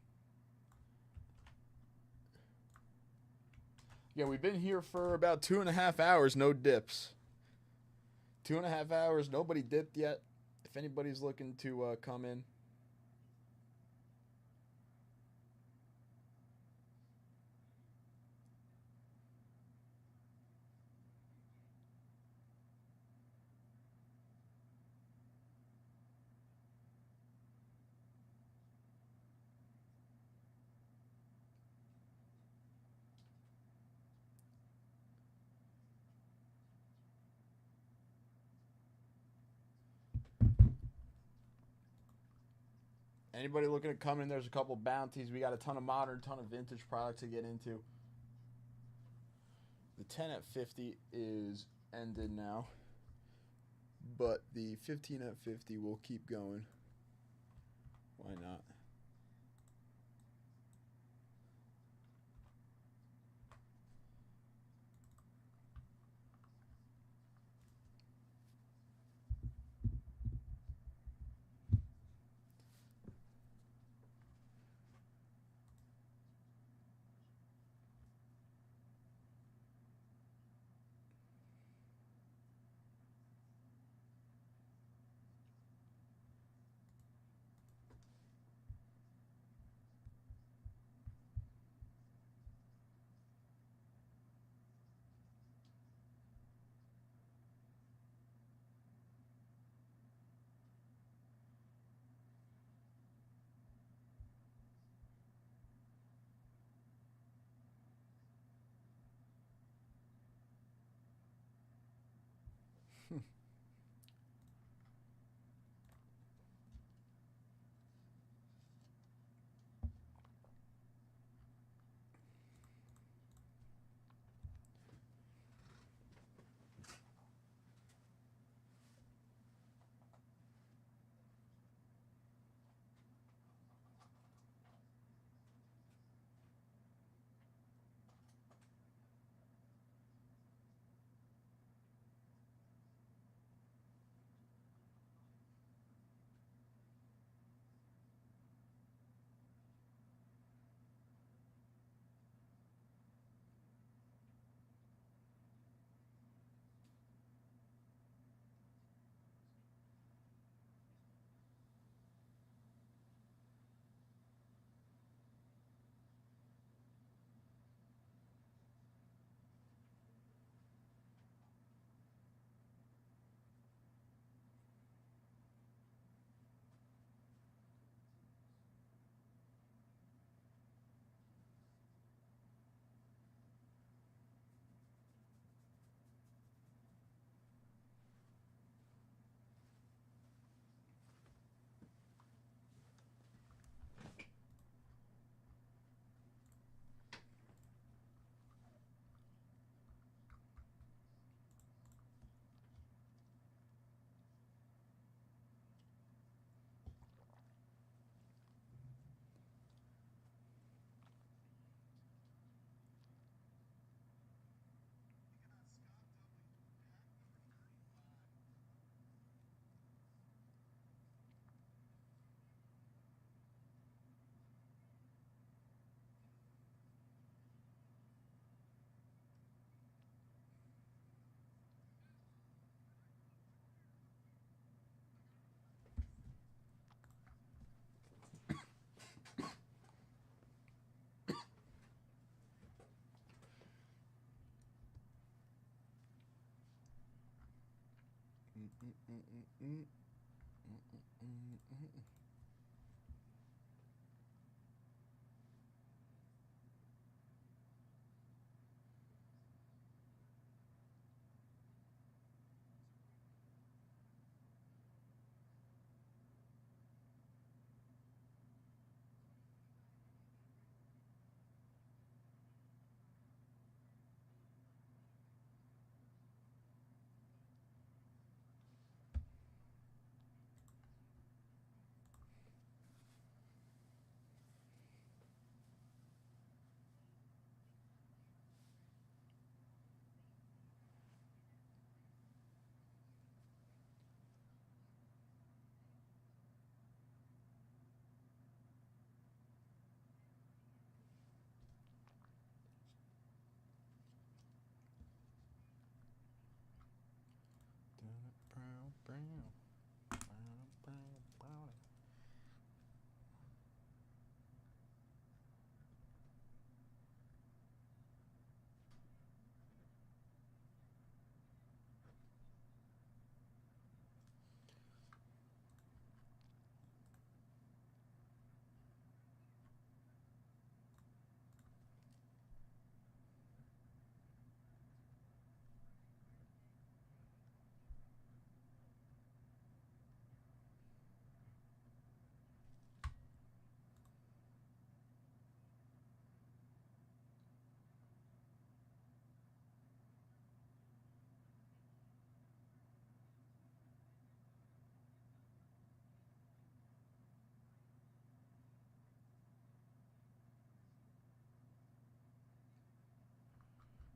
Yeah, we've been here for about 2.5 hours, no dips. 2.5 hours, nobody dipped yet. If anybody's looking to come in. Anybody looking to come in, there's a couple bounties. We got a ton of modern, ton of vintage product to get into. The 10 at 50 is ended now. But the 15 at 50 will keep going. Why not?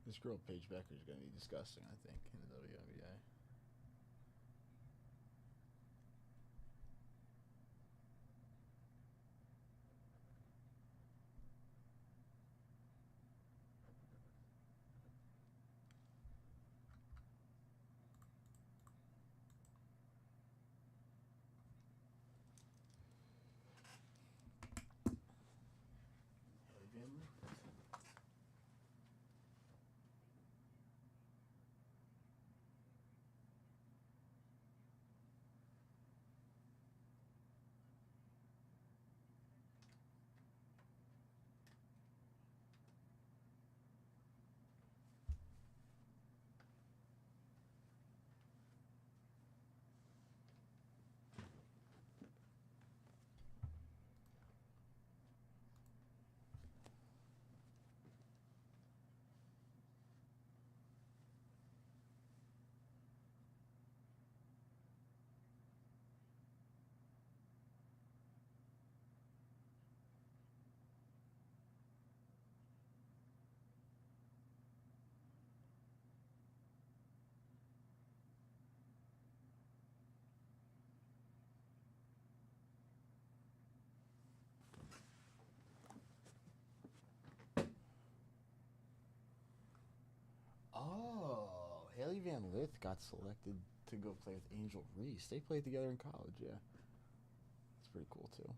This girl, Paige Becker, is going to be disgusting, I think, in the WNBA. Oh, Haley Van Lith got selected to go play with Angel Reese. They played together in college, yeah. That's pretty cool, too.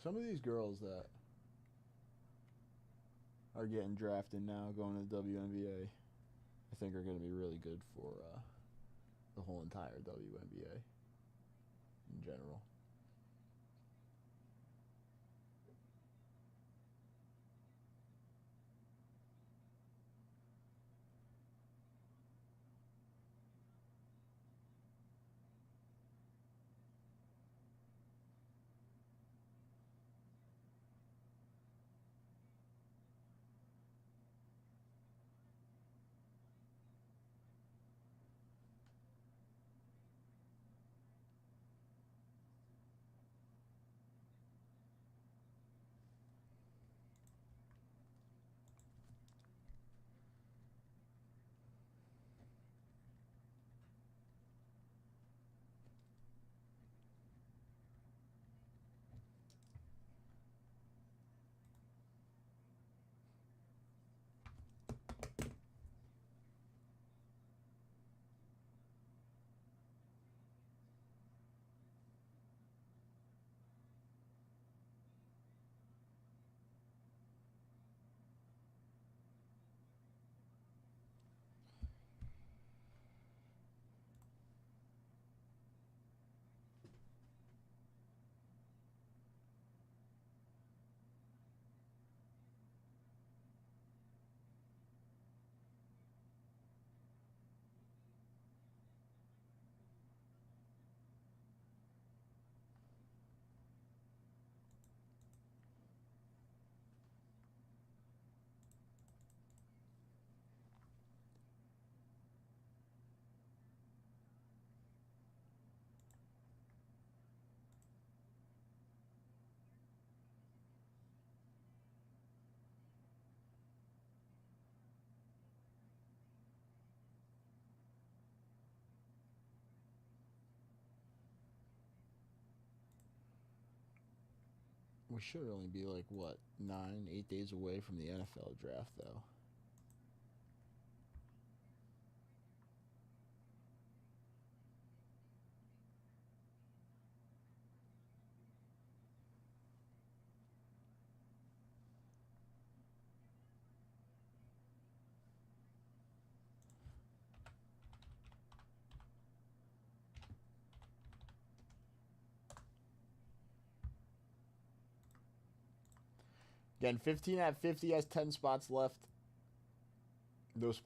Some of these girls that are getting drafted now, going to the WNBA, I think are going to be really good for the whole entire WNBA in general. We should only be like, what, 8 days away from the NFL draft, though. Again, 15 at 50 has 10 spots left. Those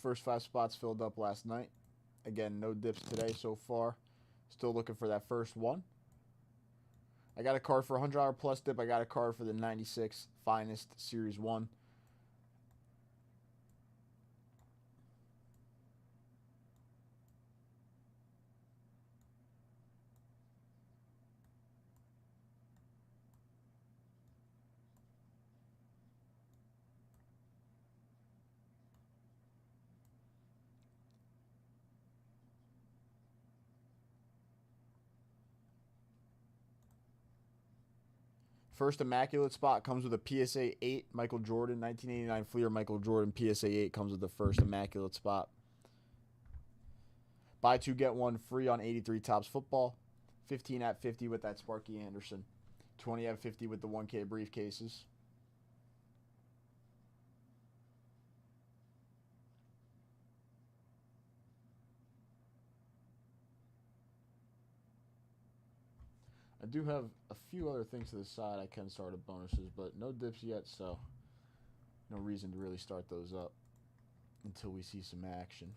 first 5 spots filled up last night. Again, no dips today so far. Still looking for that first one. I got a card for $100 plus dip. I got a card for the 96 Finest Series 1. First immaculate spot comes with a PSA 8 Michael Jordan. 1989 Fleer Michael Jordan PSA 8 comes with the first immaculate spot. Buy two, get one free on 83 Topps Football. 15 at 50 with that Sparky Anderson. 20 at 50 with the 1K briefcases. I do have a few other things to the side I can start at bonuses, but no dips yet, so no reason to really start those up until we see some action.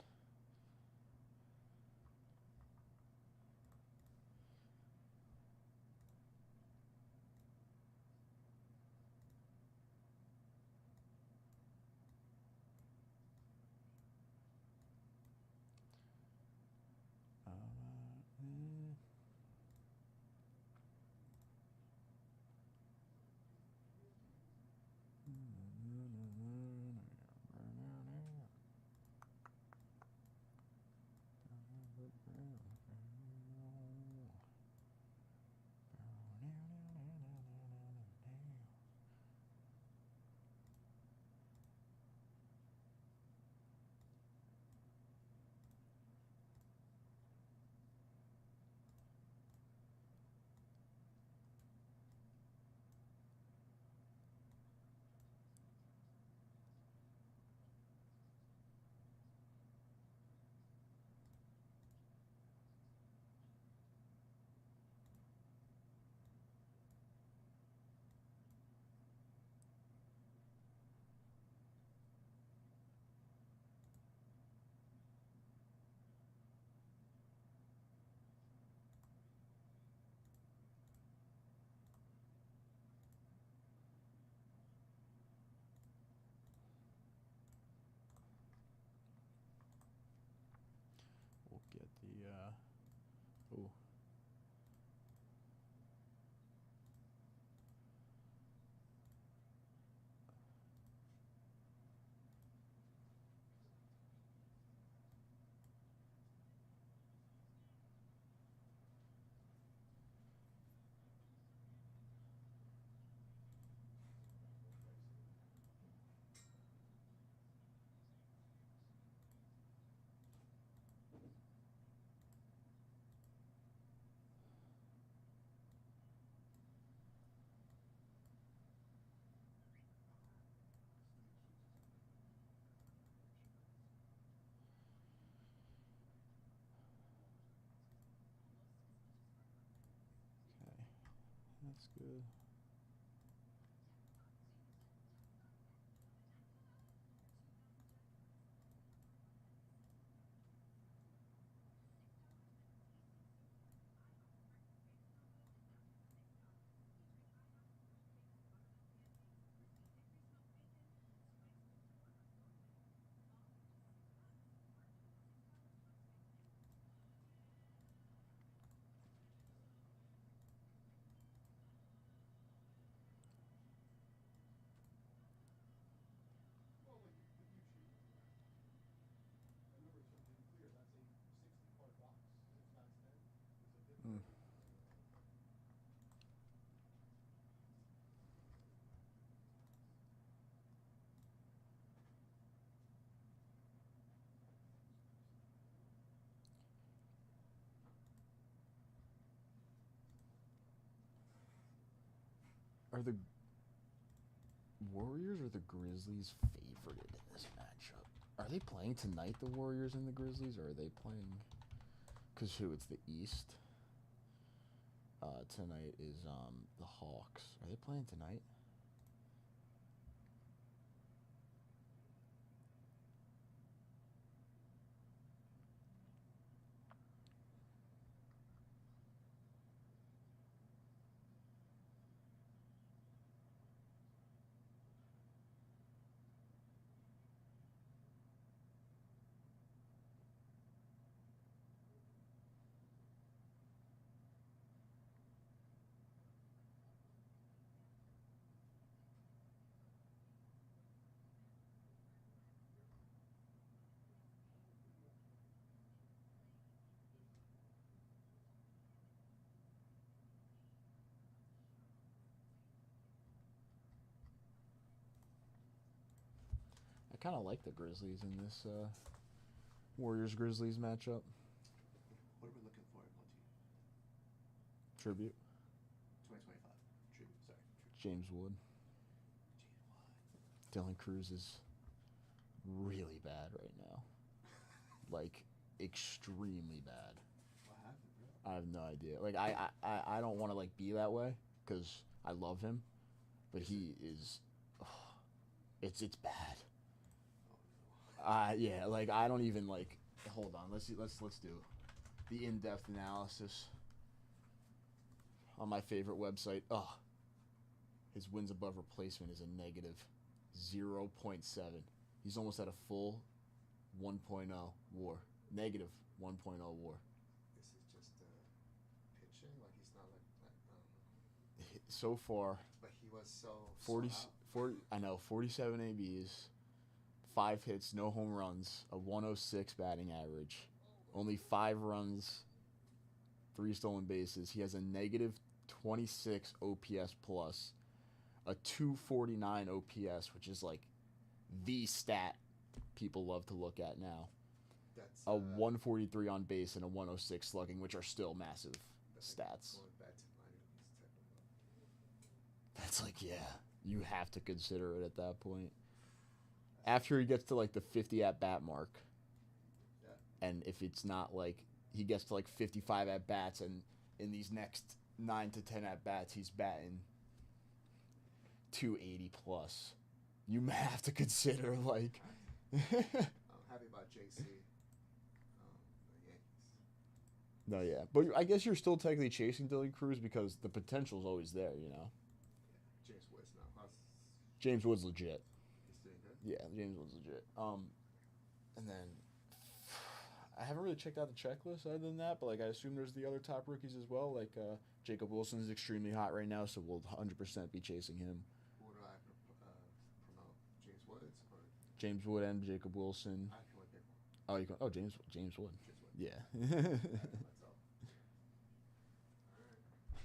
We'll get the ooh. That's good. Mm. Are the Warriors or the Grizzlies favored in this matchup? Are they playing tonight, the Warriors and the Grizzlies, or are they playing? Because who? It's the East. Tonight is the Hawks. Are they playing tonight? I kind of like the Grizzlies in this Warriors-Grizzlies matchup. What are we looking for, Monty? Tribute. 2025. Tribute, sorry. Tribute. James Wood. Dylan Cruz is really bad right now. Like, extremely bad. What happened, bro? I have no idea. Like, I don't want to, like, be that way because I love him. But he is... it's bad. Oh, no. Yeah, like, I don't even, like... Hold on. Let's do the in-depth analysis on my favorite website. His wins above replacement is a negative 0.7. He's almost at a full 1.0 WAR. Negative 1.0 WAR. This is just pitching? Like, he's not like I don't know. So far, But he was so 47 ABs, 5 hits, no home runs, a 106 batting average, only 5 runs, 3 stolen bases. He has a negative 26 OPS plus, a 249 OPS, which is like the stat people love to look at now. That's A 143 on base and a 106 slugging, which are still massive stats. Going back to minor leagues type of That's like, yeah, you have to consider it at that point. After he gets to like the 50 at bat mark, Yeah. and if it's not like he gets to like 55 at bats, and in these next 9 to 10 at bats, he's batting 280 plus, you have to consider like. I'm happy about JC. The Yankees. No, yeah, but I guess you're still technically chasing Dylan Cruz because the potential's always there, you know. Yeah. James Woods now. How's James Wood's legit. he's doing good? Yeah, James Wood's legit. And then I haven't really checked out the checklist other than that, but like I assume there's the other top rookies as well. Like Jacob Wilson is extremely hot right now, so we'll 100% be chasing him. Who do I promote? James Woods or James Wood and Jacob Wilson. I can only pick one. Oh, you can. Oh, James Wood. James Wood. Yeah. That's all. Alright.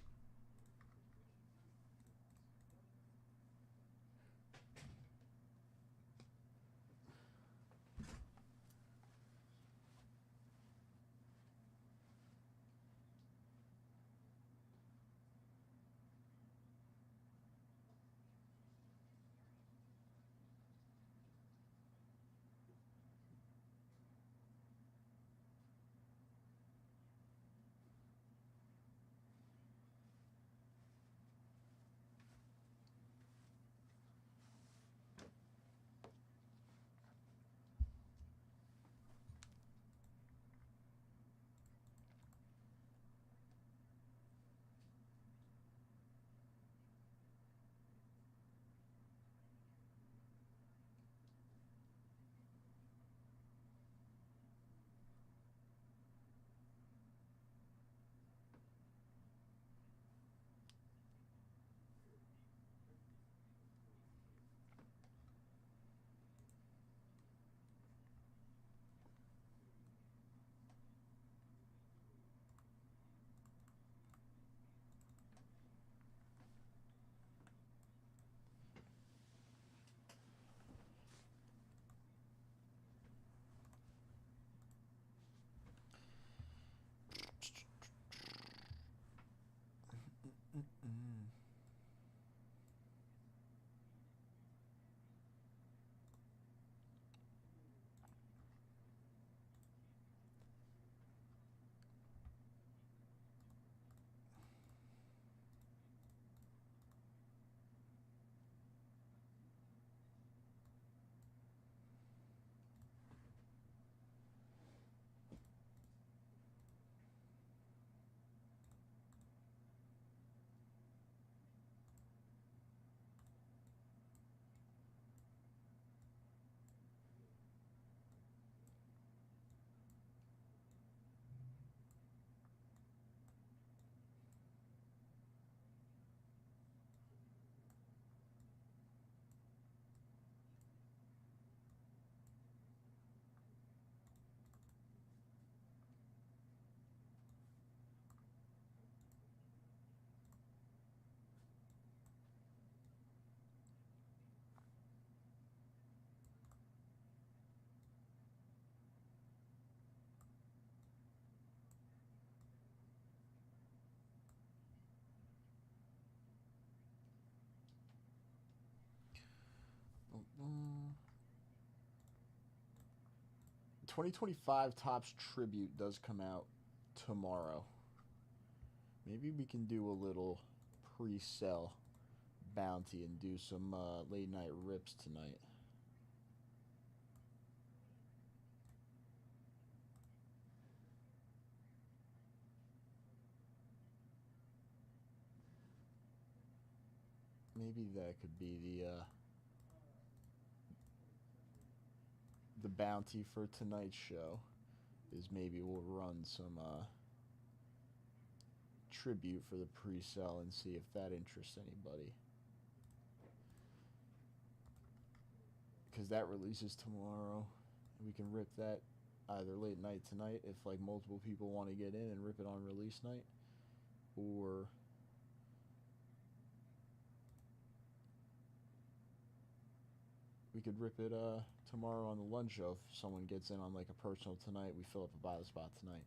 2025 Topps Tribute does come out tomorrow. Maybe we can do a little pre-sale bounty and do some late night rips tonight. Maybe that could be the bounty for tonight's show. Is maybe we'll run some tribute for the pre-sale and see if that interests anybody. Because that releases tomorrow. We can rip that either late night tonight if like multiple people want to get in and rip it on release night, or we could rip it tomorrow on the lunch show. If someone gets in on like a personal tonight, we fill up a buy the spot tonight.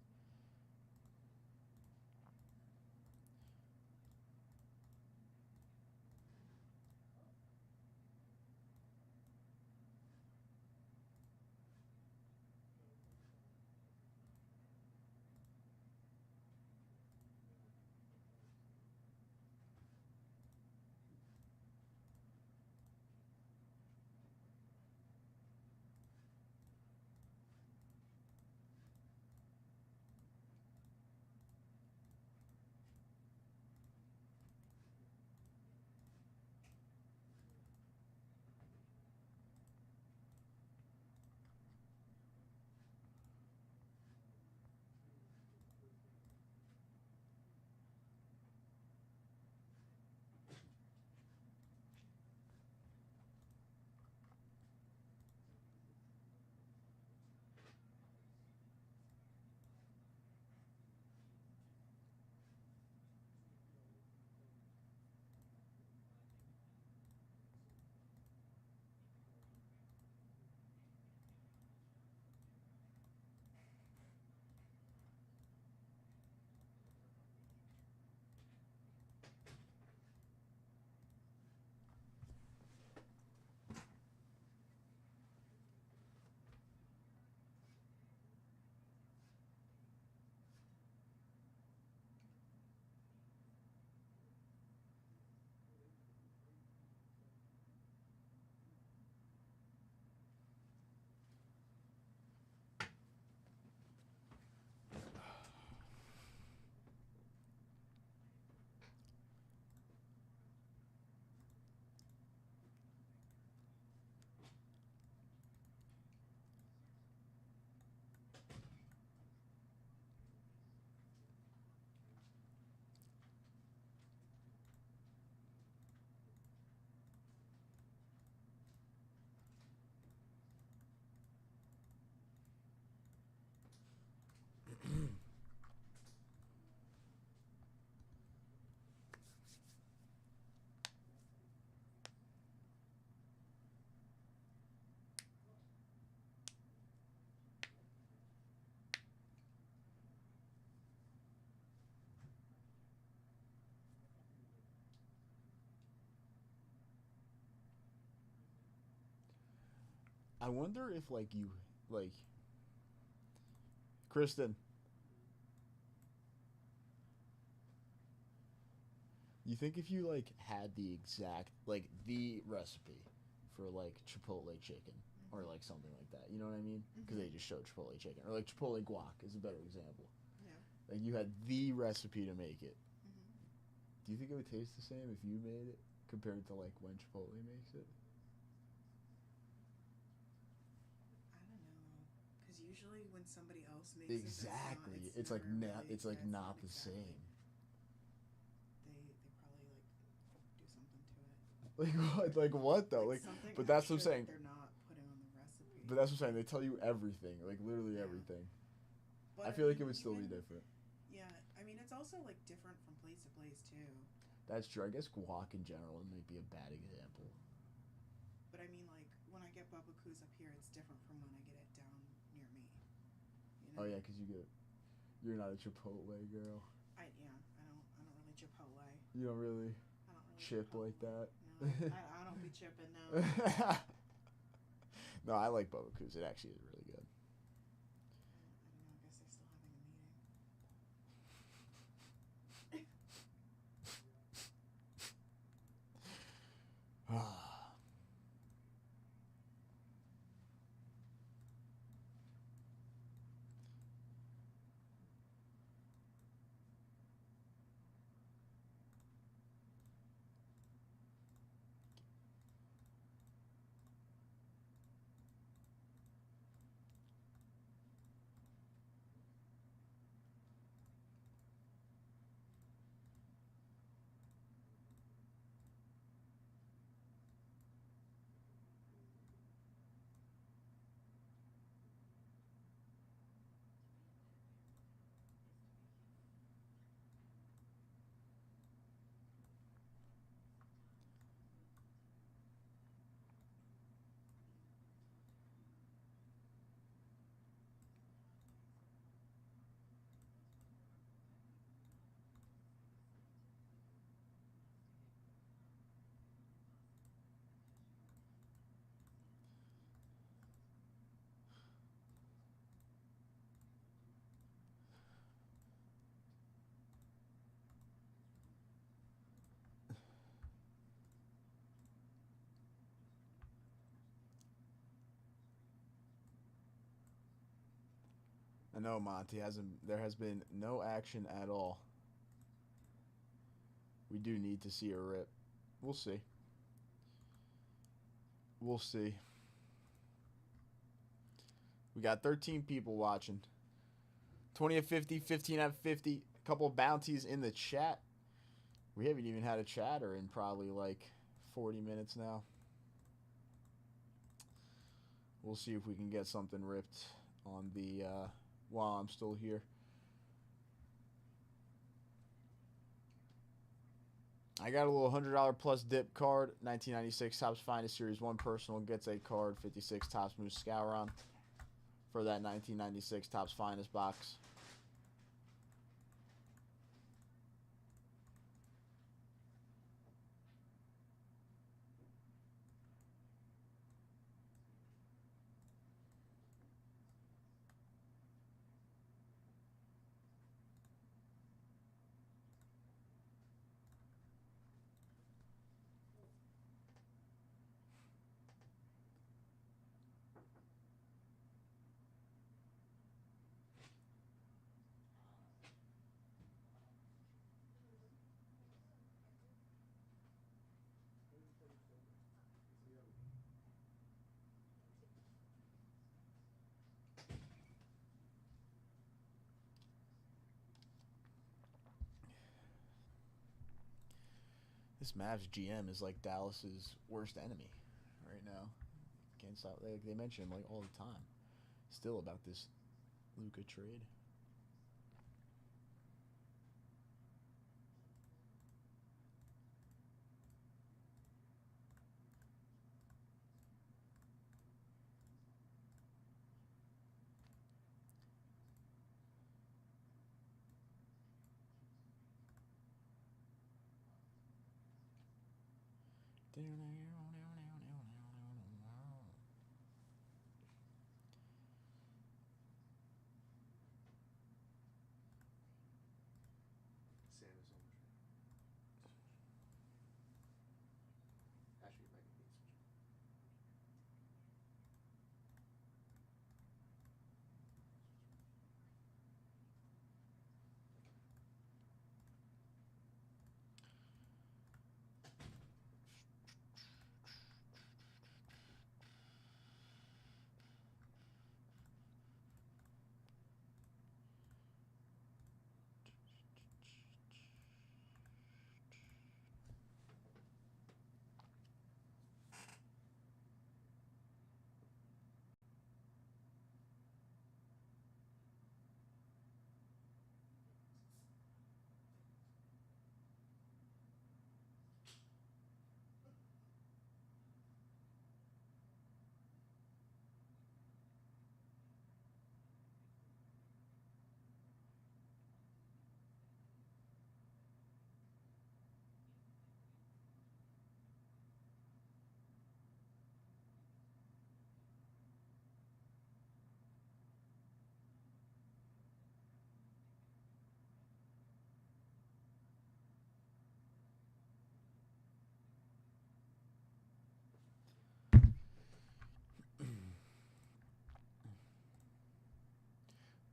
I wonder if like you like Kristen. You think if you like had the exact like the recipe for like Chipotle chicken or like something like that, you know what I mean? Because they just showed Chipotle chicken or like Chipotle guac is a better example. Yeah. Like you had the recipe to make it. Mm-hmm. Do you think it would taste the same if you made it compared to like when Chipotle makes it? I don't know, because usually when somebody else makes Exactly. it's like never not. really- It's like yeah, not the exactly. same. They probably like do something to it. Like what? Like what though? Like, something but that's what I'm extra saying. that they're not putting on the recipe. But that's what I'm saying. They tell you everything, like literally Yeah. everything. But I feel like it mean, would still be even- different. Yeah, I mean it's also like different from place to place too. That's true. I guess guac in general might be a bad example. But I mean like when I get barbecues up here, it's different from when I get it down near me. You know? Oh yeah, because you're not a Chipotle girl. I don't really Chipotle. You don't really I don't really chip Chipotle. like that. No, I don't be chipping no. No, I like barbecues. It actually is really good. I know, Monty. There has been no action at all. We do need to see a rip. We'll see. We'll see. We got 13 people watching. 20 at 50, 15 at 50. A couple of bounties in the chat. We haven't even had a chatter in probably like 40 minutes now. We'll see if we can get something ripped on the while I'm still here. I got a little $100 plus dip card. 1996 Topps Finest Series 1 personal gets a card. 56 Topps Moose Scouron for that 1996 Topps Finest box. This Mavs GM is like Dallas's worst enemy right now. Can't stop. They mention him like all the time. Still about this Luka trade. Sam is on the train. Actually, it might be me switching.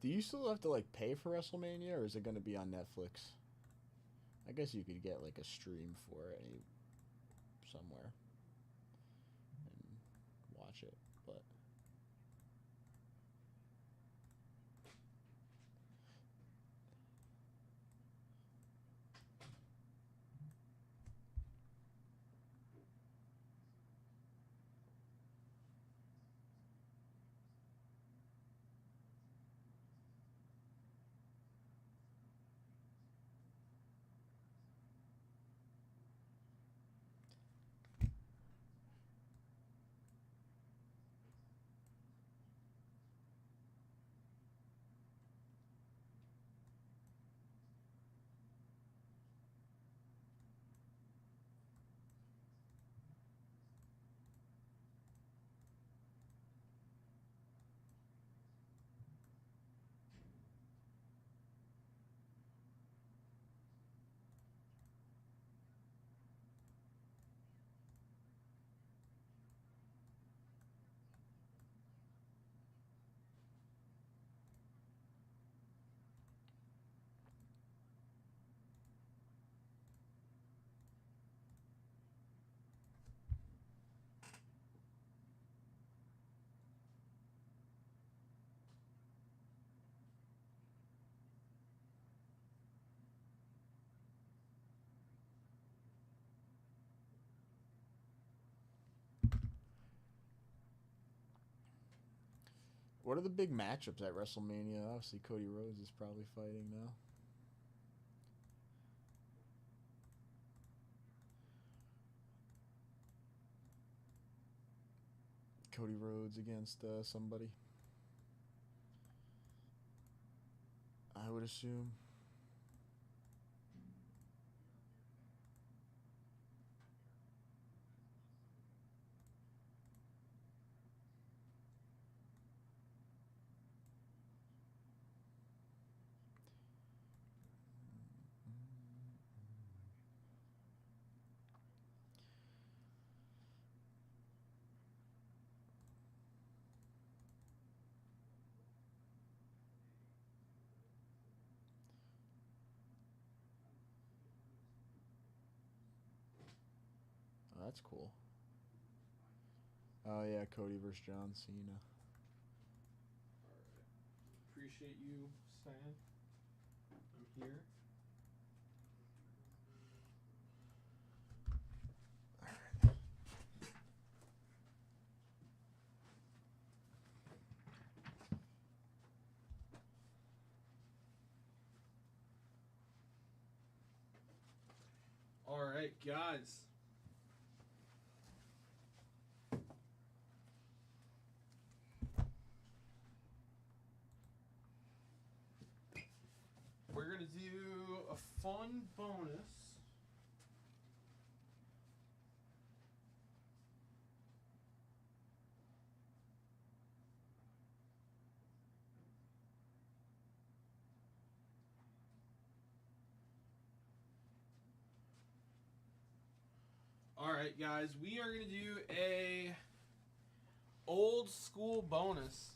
Do you still have to like pay for WrestleMania, or is it going to be on Netflix? I guess you could get like a stream for it somewhere and watch it, but What are the big matchups at WrestleMania? Obviously, Cody Rhodes is probably fighting now. Cody Rhodes against somebody. I would assume. Oh, that's cool. Oh yeah, Cody versus John Cena. Alright. Appreciate you, Stan. I'm here. Alright, guys. We're going to do a fun bonus. Alright, guys. We are going to do a old school bonus.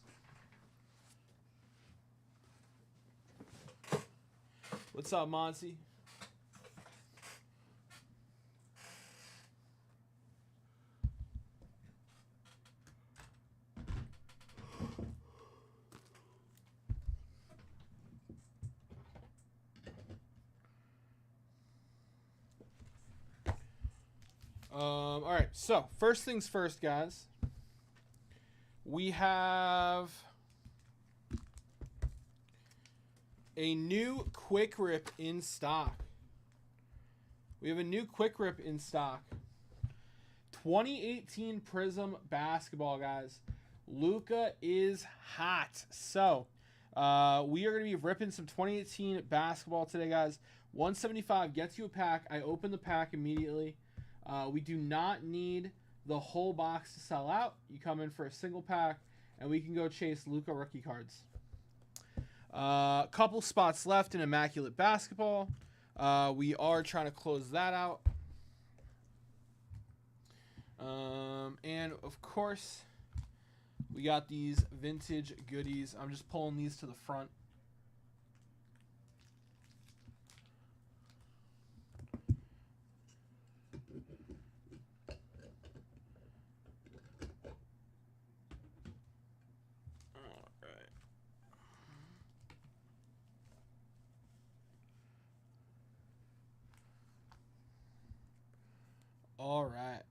What's up, Monty? All right, so first things first, guys. We have a new quick rip in stock. We have a new quick rip in stock. 2018 Prism basketball, guys. Luka is hot. So, we are going to be ripping some 2018 basketball today, guys. 175 gets you a pack. I open the pack immediately. We do not need the whole box to sell out. You come in for a single pack, and we can go chase Luka rookie cards. Couple spots left in Immaculate Basketball. We are trying to close that out. And, of course, we got these vintage goodies. I'm just pulling these to the front. All right.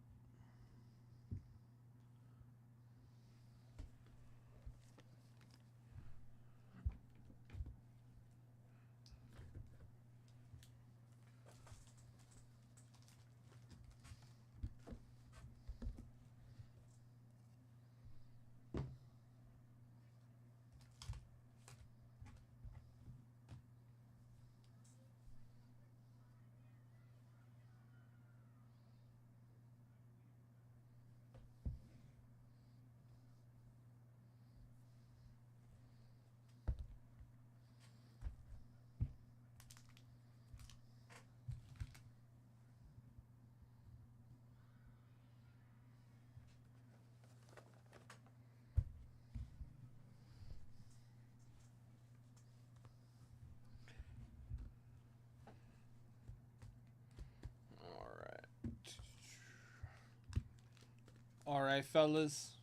All right, fellas.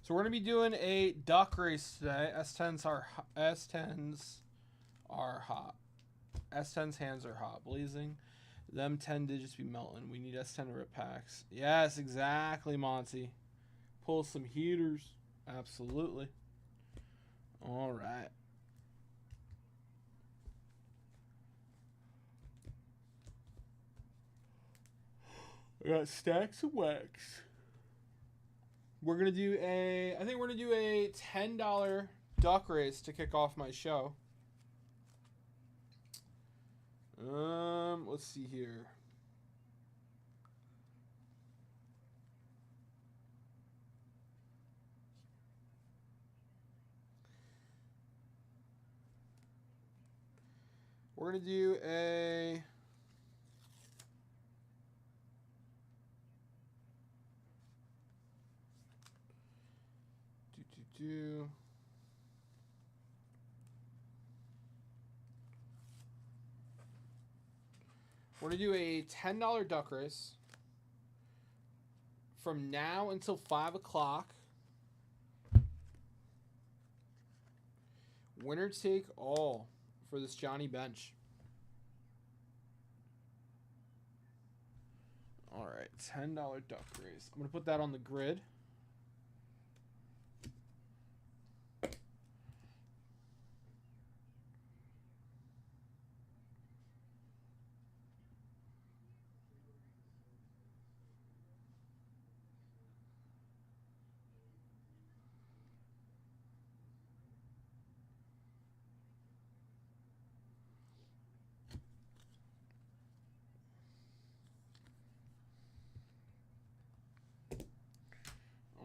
So we're gonna be doing a duck race today. S10s are hot. S10's hands are hot, blazing. Them 10 digits be melting. We need S10 to rip packs. Yes, exactly, Monty. Pull some heaters. Absolutely. All right. I got stacks of wax. We're gonna do I think we're gonna do a $10 duck race to kick off my show. Let's see here. We're gonna do a We're gonna do a $10 duck race from now until 5 o'clock. Winner take all for this Johnny bench. All right, $10 duck race. I'm gonna put that on the grid.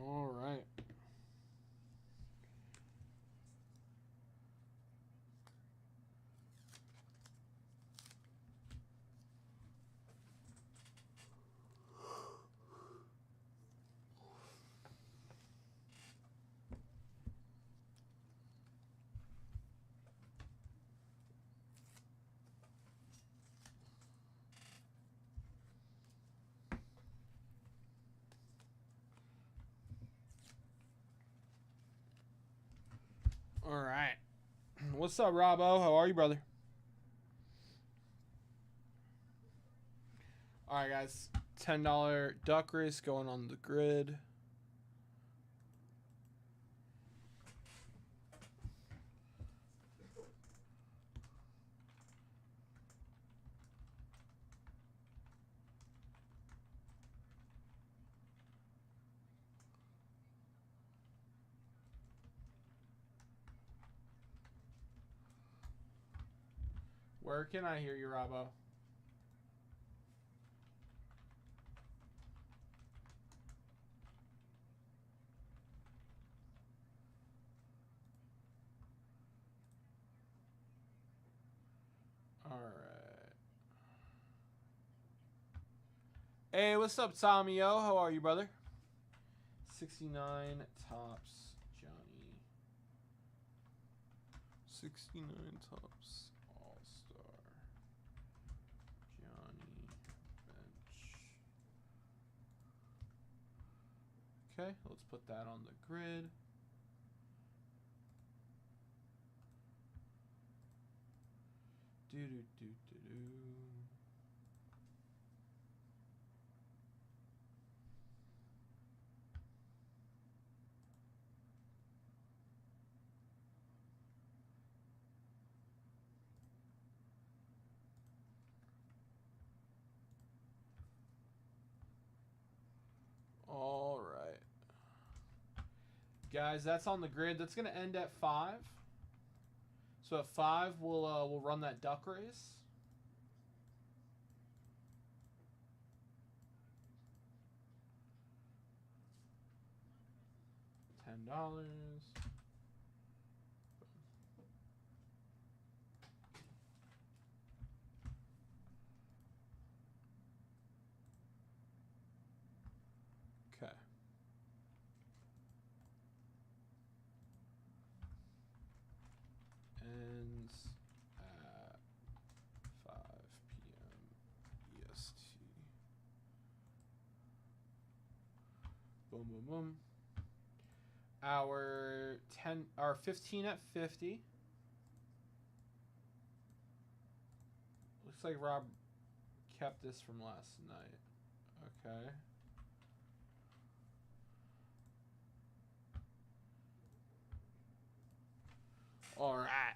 All right. All right. What's up, Robbo? How are you, brother? All right, guys. $10 duck race going on the grid. Where can I hear you, Robbo? All right. Hey, what's up, Tommy O? How are you, brother? 69 tops, Johnny. 69 tops, all-star. Johnny bench. Okay, let's put that on the grid. All right. Guys, that's on the grid. That's going to end at 5. So at 5, we'll run that duck race. $10. Okay. Ends at 5 p.m. EST. Boom, boom, boom. Our 15 at 50. Looks like Rob kept this from last night. Okay. All right.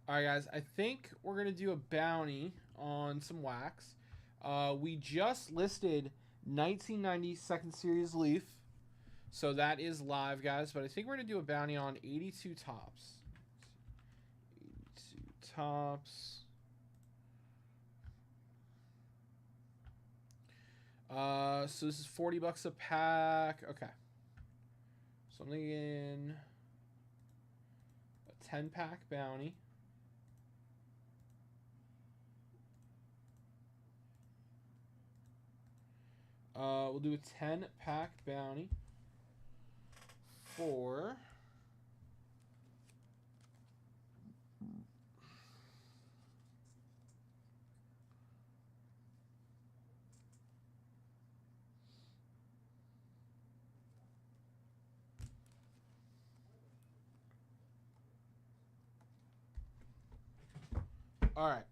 All right, guys. I think we're going to do a bounty on some wax. We just listed 1990 Second Series Leaf. So that is live, guys. But I think we're going to do a bounty on 82 tops. 82 tops. So this is $40 a pack. Okay. So I'm thinking a 10-pack bounty. We'll do a 10-pack bounty for all right.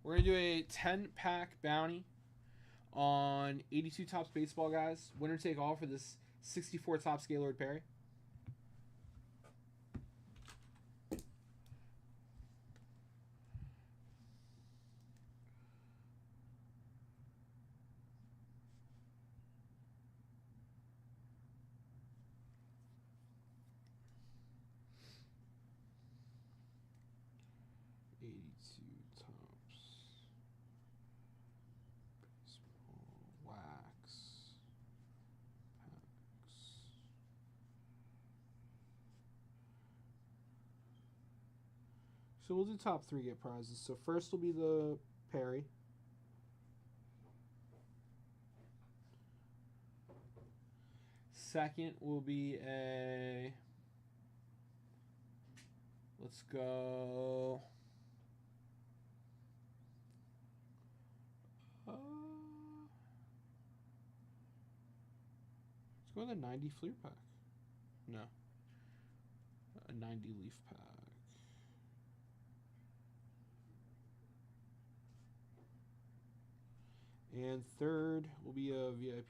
We're going to do a 10-pack bounty on 82 Tops Baseball, guys. Winner take all for this 64 Tops Gaylord Perry. So we'll do top 3 get prizes. So first will be the Perry. Second will be a... Let's go... Let's go with a 90 Fleer pack. No. A 90 Leaf pack. And third will be a VIP.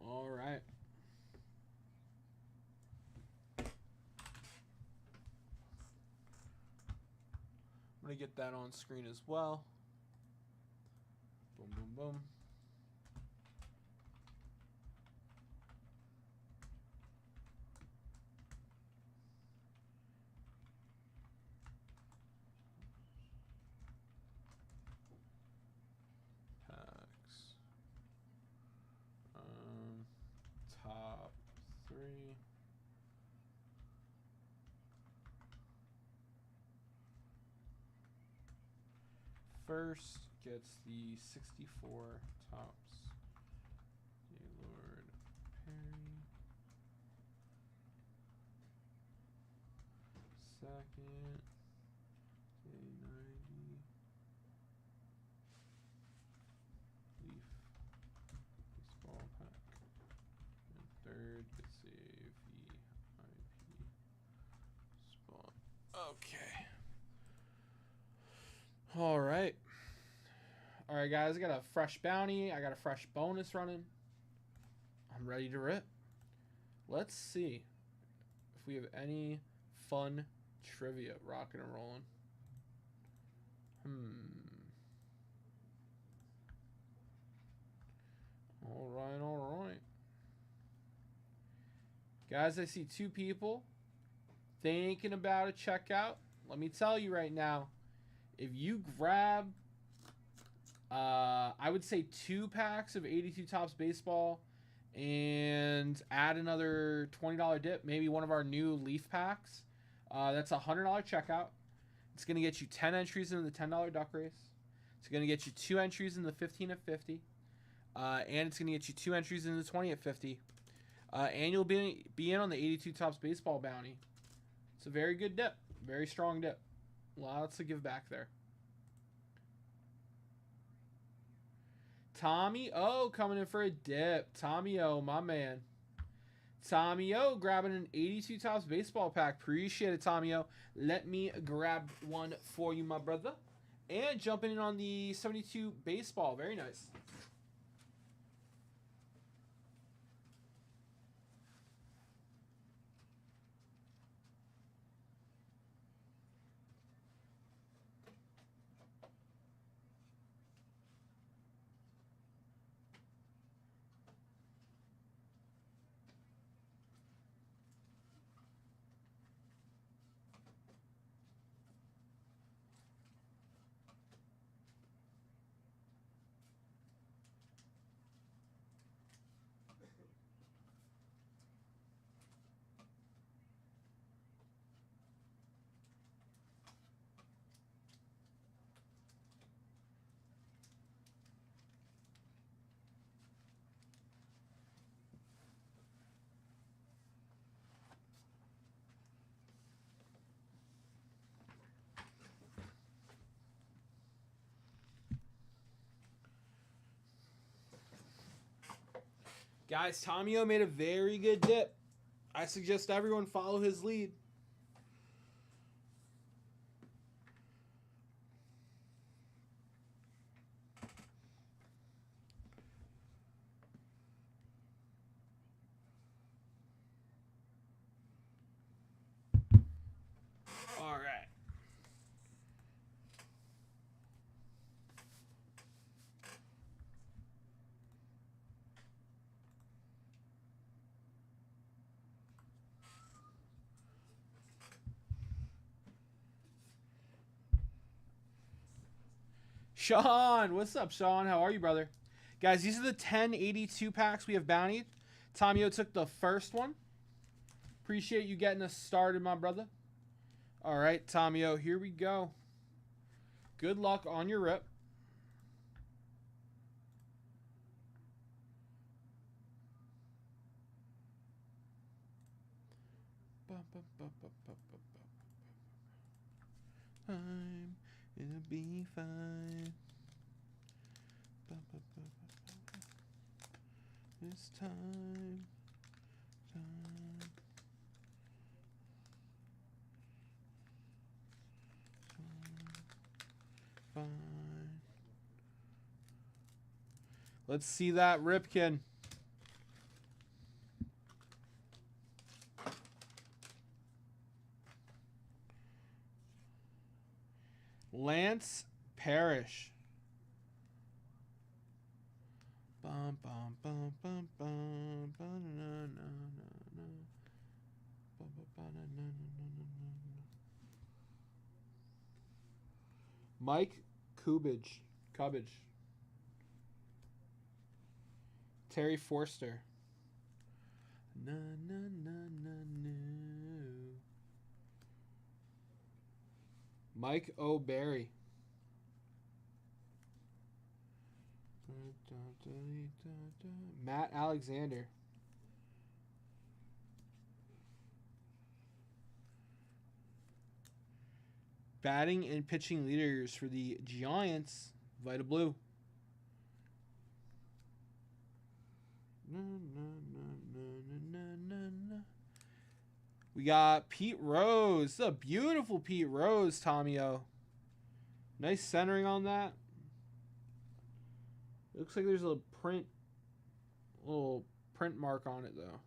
All right. I'm going to get that on screen as well. Boom, boom, boom. Top 3. First gets the 64 Tops Gaylord Perry. Second, A90 Leaf baseball pack. And third gets a VIP spot. Okay. All right. All right, guys. I got a fresh bounty. I got a fresh bonus running. I'm ready to rip. Let's see if we have any fun trivia rocking and rolling. All right, all right. Guys, I see 2 people thinking about a checkout. Let me tell you right now, if you grab, I would say 2 packs of 82 Tops Baseball and add another $20 dip, maybe one of our new Leaf packs, that's a $100 checkout. It's going to get you 10 entries in the $10 duck race. It's going to get you 2 entries in the 15 at 50. And it's going to get you 2 entries in the 20 at 50. And you'll be in on the 82 Tops Baseball bounty. It's a very good dip. Very strong dip. Lots to give back there. Tommy O coming in for a dip. Tommy O, my man. Tommy O grabbing an 82 Topps baseball pack. Appreciate it, Tommy O. Let me grab one for you, my brother. And jumping in on the 72 baseball. Very nice. Guys, Tommy O made a very good dip. I suggest everyone follow his lead. All right. Sean, what's up, Sean? How are you, brother? Guys, these are the 1082 packs we have bountied. Tommy O took the first one. Appreciate you getting us started, my brother. All right, Tommy O, here we go. Good luck on your rip. I'm gonna be fine. It's time. Fine. Let's see that Ripken. Lance Parrish. Bum, bum, bum, bum, bum, bum, na, na, na, na. Bum, bum, bum, na, na, na, na, na. Mike Kubbage. Terry Forster. Na, na, na, na, no. Mike O'Berry. Matt Alexander. Batting and pitching leaders for the Giants. Vita Blue. We got Pete Rose. This is a beautiful Pete Rose, Tommy O. Nice centering on that. Looks like there's a little print mark on it though.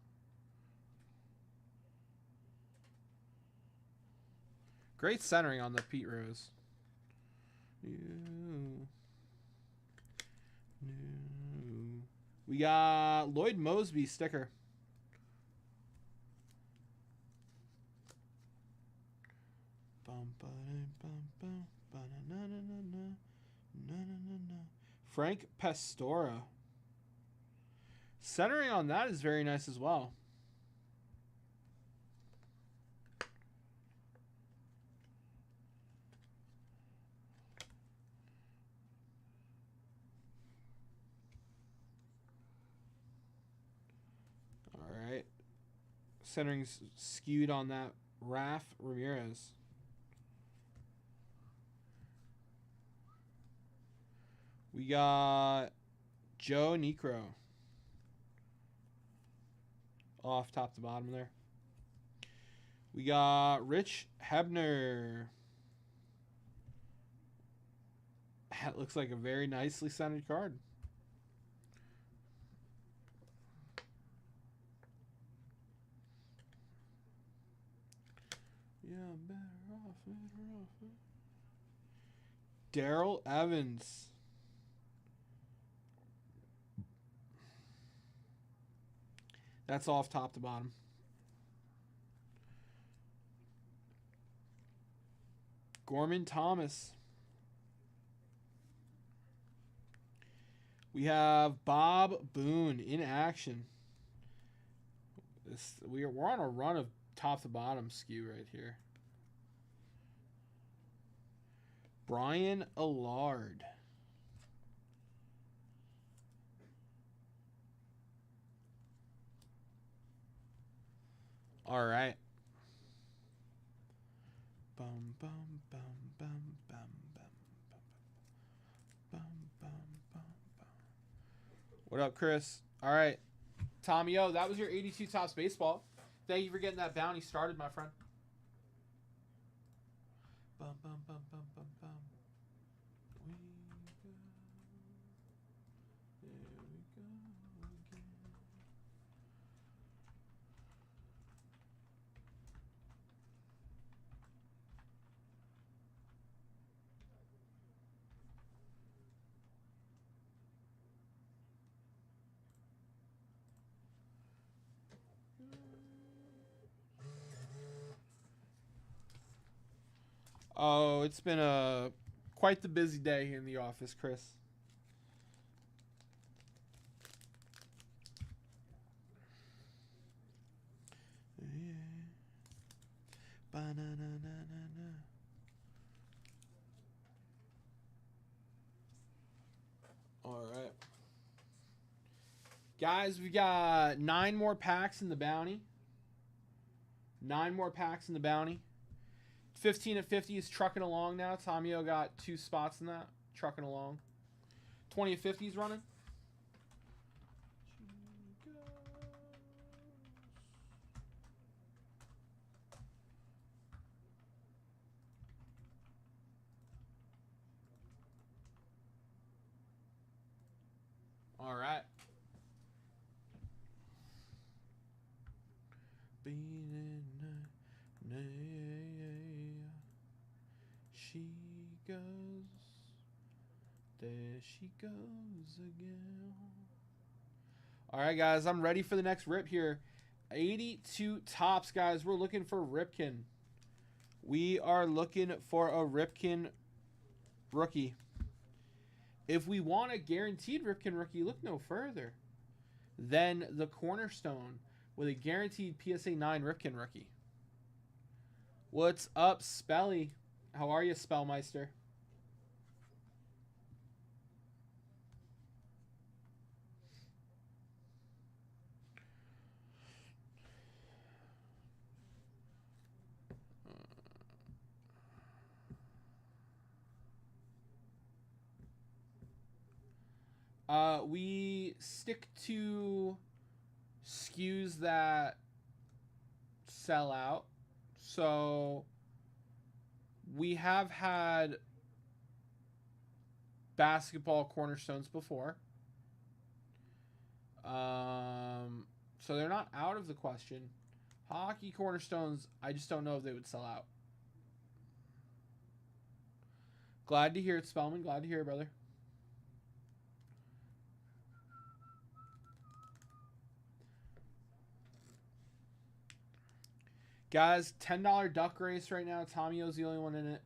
Great centering on the Pete Rose. We got Lloyd Mosby sticker. Frank Pastora. Centering on that is very nice as well. All right. Centering's skewed on that Raf Ramirez. We got Joe Necro. Off top to bottom there. We got Rich Hebner. That looks like a very nicely centered card. Yeah, better off. Daryl Evans. That's off top to bottom. Gorman Thomas. We have Bob Boone in action. We're on a run of top to bottom skew right here. Brian Allard. All right. Bum bum bum bum bum bum bum bum bum bum. What up, Chris? All right, Tommy O, that was your 82 Topps baseball. Thank you for getting that bounty started, my friend. Bum bum bum bum bum bum. We go. There we go again. Oh, it's been quite the busy day here in the office, Chris. Yeah. Ba-na-na-na-na-na. All right. Guys, we got 9 more packs in the bounty. 9 more packs in the bounty. 15 at 50 is trucking along now. Tomio got 2 spots in that. Trucking along. 20 at 50 is running. All right. She goes. There she goes again. All right, guys. I'm ready for the next rip here. 82 Topps, guys. We're looking for Ripken. We are looking for a Ripken rookie. If we want a guaranteed Ripken rookie, look no further than the Cornerstone with a guaranteed PSA 9 Ripken rookie. What's up, Spelly? How are you, Spellmeister? We stick to skews that sell out. So we have had basketball cornerstones before. So they're not out of the question. Hockey cornerstones, I just don't know if they would sell out. Glad to hear it, Spellman. Glad to hear it, brother. Guys, $10 duck race right now. Tomio's the only one in it.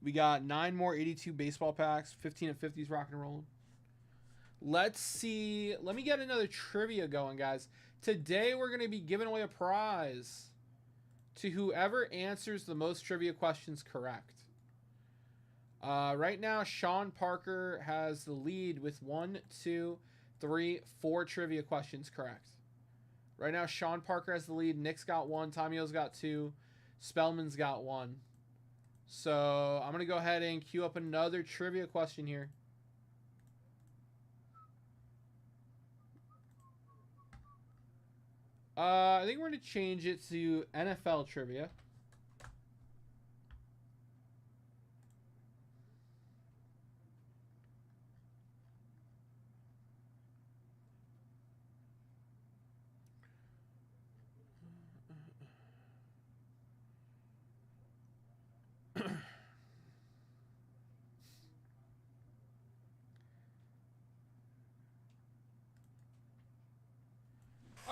We got 9 more 82 baseball packs. 15 and 50s rocking and rolling. Let's see. Let me get another trivia going, guys. Today we're going to be giving away a prize to whoever answers the most trivia questions correct. Right now, Sean Parker has the lead with 1, 2, 3, 4 trivia questions correct. Right now, Sean Parker has the lead. Nick's got 1. Tomio's got 2. Spellman's got 1. So I'm going to go ahead and queue up another trivia question here. I think we're going to change it to NFL trivia.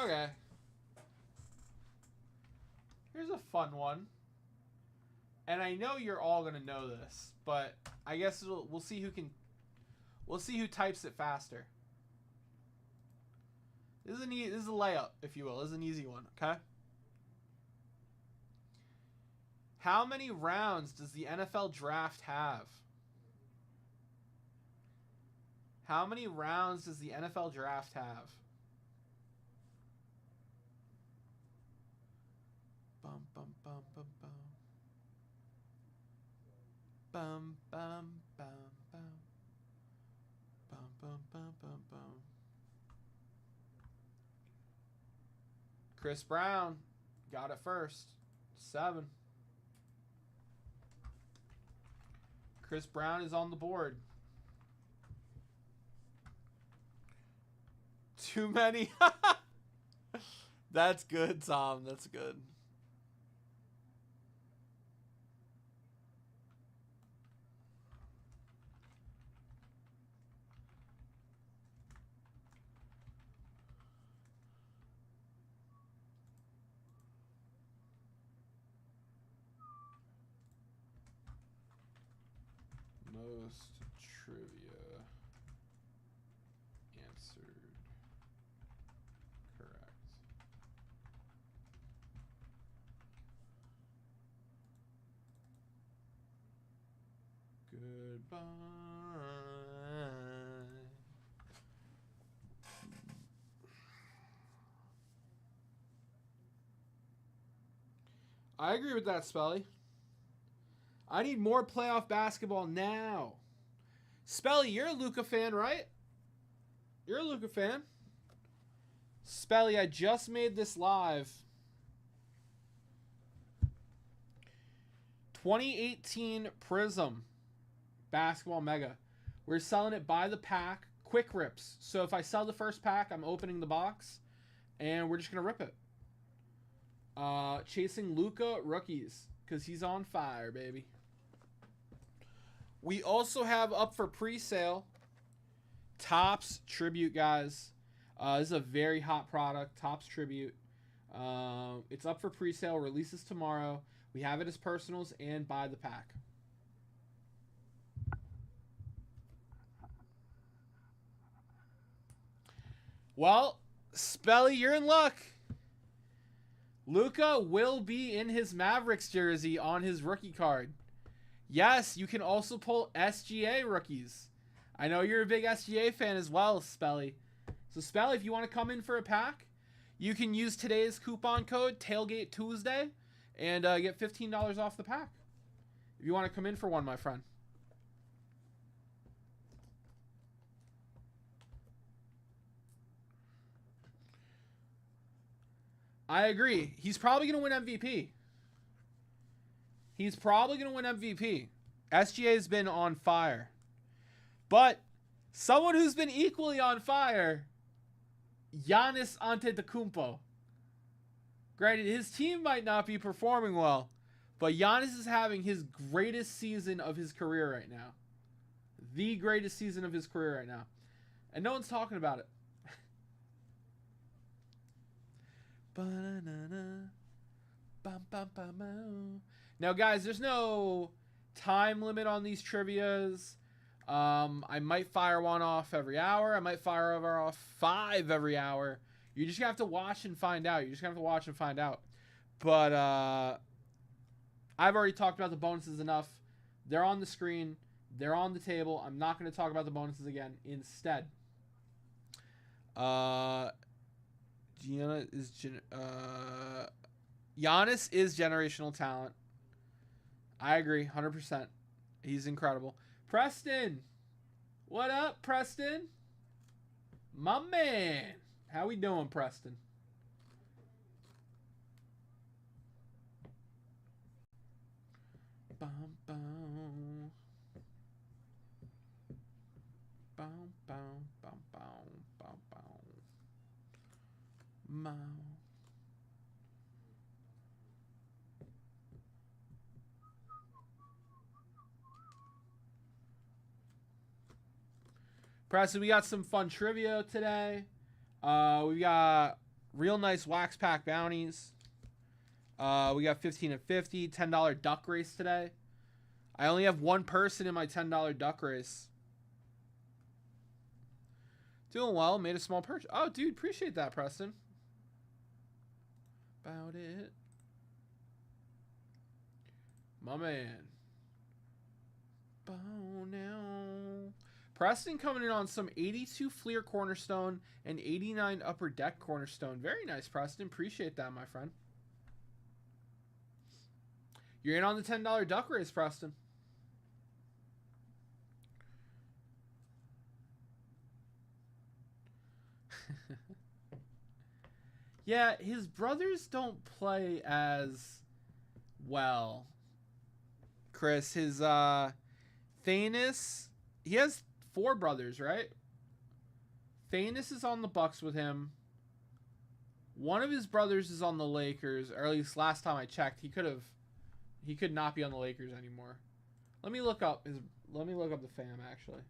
Okay. Here's a fun one. And I know you're all going to know this, but I guess we'll see who types it faster. This is a layup, if you will. This is an easy one, okay? How many rounds does the NFL draft have? How many rounds does the NFL draft have? Bum bum bum bum bum. Bum bum bum bum. Bum bum bum bum bum. Chris Brown got it first. 7. Chris Brown is on the board. Too many. That's good, Tom. That's good. Most trivia answered correct. Goodbye. I agree with that, Spelly. I need more playoff basketball now. Spelly, you're a Luka fan, right? You're a Luka fan. Spelly, I just made this live. 2018 Prism Basketball Mega. We're selling it by the pack, quick rips. So if I sell the first pack, I'm opening the box, and we're just going to rip it. Chasing Luka rookies, because he's on fire, baby. We also have up for pre-sale Topps Tribute, guys. This is a very hot product, Topps Tribute. It's up for pre-sale, releases tomorrow. We have it as personals and by the pack. Well, Spelly, you're in luck. Luka will be in his Mavericks jersey on his rookie card. Yes, you can also pull SGA rookies. I know you're a big SGA fan as well, Spelly. So, Spelly, if you want to come in for a pack, you can use today's coupon code Tailgate Tuesday and get $15 off the pack. If you want to come in for one, my friend. I agree. He's probably going to win MVP. He's probably going to win MVP. SGA has been on fire. But someone who's been equally on fire, Giannis Antetokounmpo. Granted, his team might not be performing well, but Giannis is having his greatest season of his career right now. The greatest season of his career right now. And no one's talking about it. Now, guys, there's no time limit on these trivias. I might fire one off every hour. I might fire off 5 every hour. You just have to watch and find out. But I've already talked about the bonuses enough. They're on the screen. They're on the table. I'm not going to talk about the bonuses again. Instead, Giannis is generational talent. I agree, 100%. He's incredible. Preston, what up, Preston? My man, how we doing, Preston? Bum, bum. Bum, bum, bum, bum, bum, bum. Mow. Preston, we got some fun trivia today. We got real nice wax pack bounties. We got 15 and 50, $10 duck race today. I only have one person in my $10 duck race. Doing well. Made a small purchase. Oh, dude, appreciate that, Preston. About it. My man. Bow now. Preston coming in on some 82 Fleer Cornerstone and 89 Upper Deck Cornerstone. Very nice, Preston. Appreciate that, my friend. You're in on the $10 duck race, Preston. Yeah, his brothers don't play as well. Chris, his Thanos, he has 4 brothers, right? Thanos is on the Bucks with him. One of his brothers is on the Lakers, or at least last time I checked, he could not be on the Lakers anymore. Let me look up the fam actually.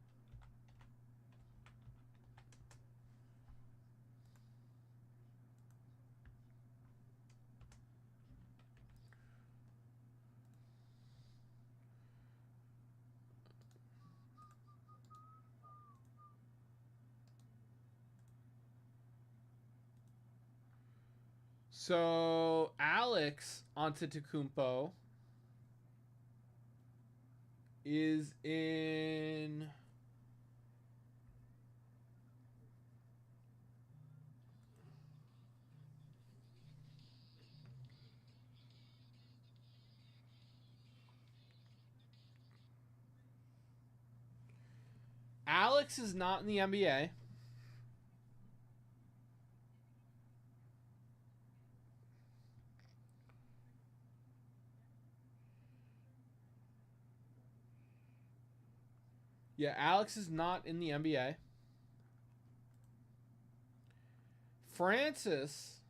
So Alex Antetokounmpo is in Alex is not in the NBA. Yeah, Alex is not in the NBA. Francis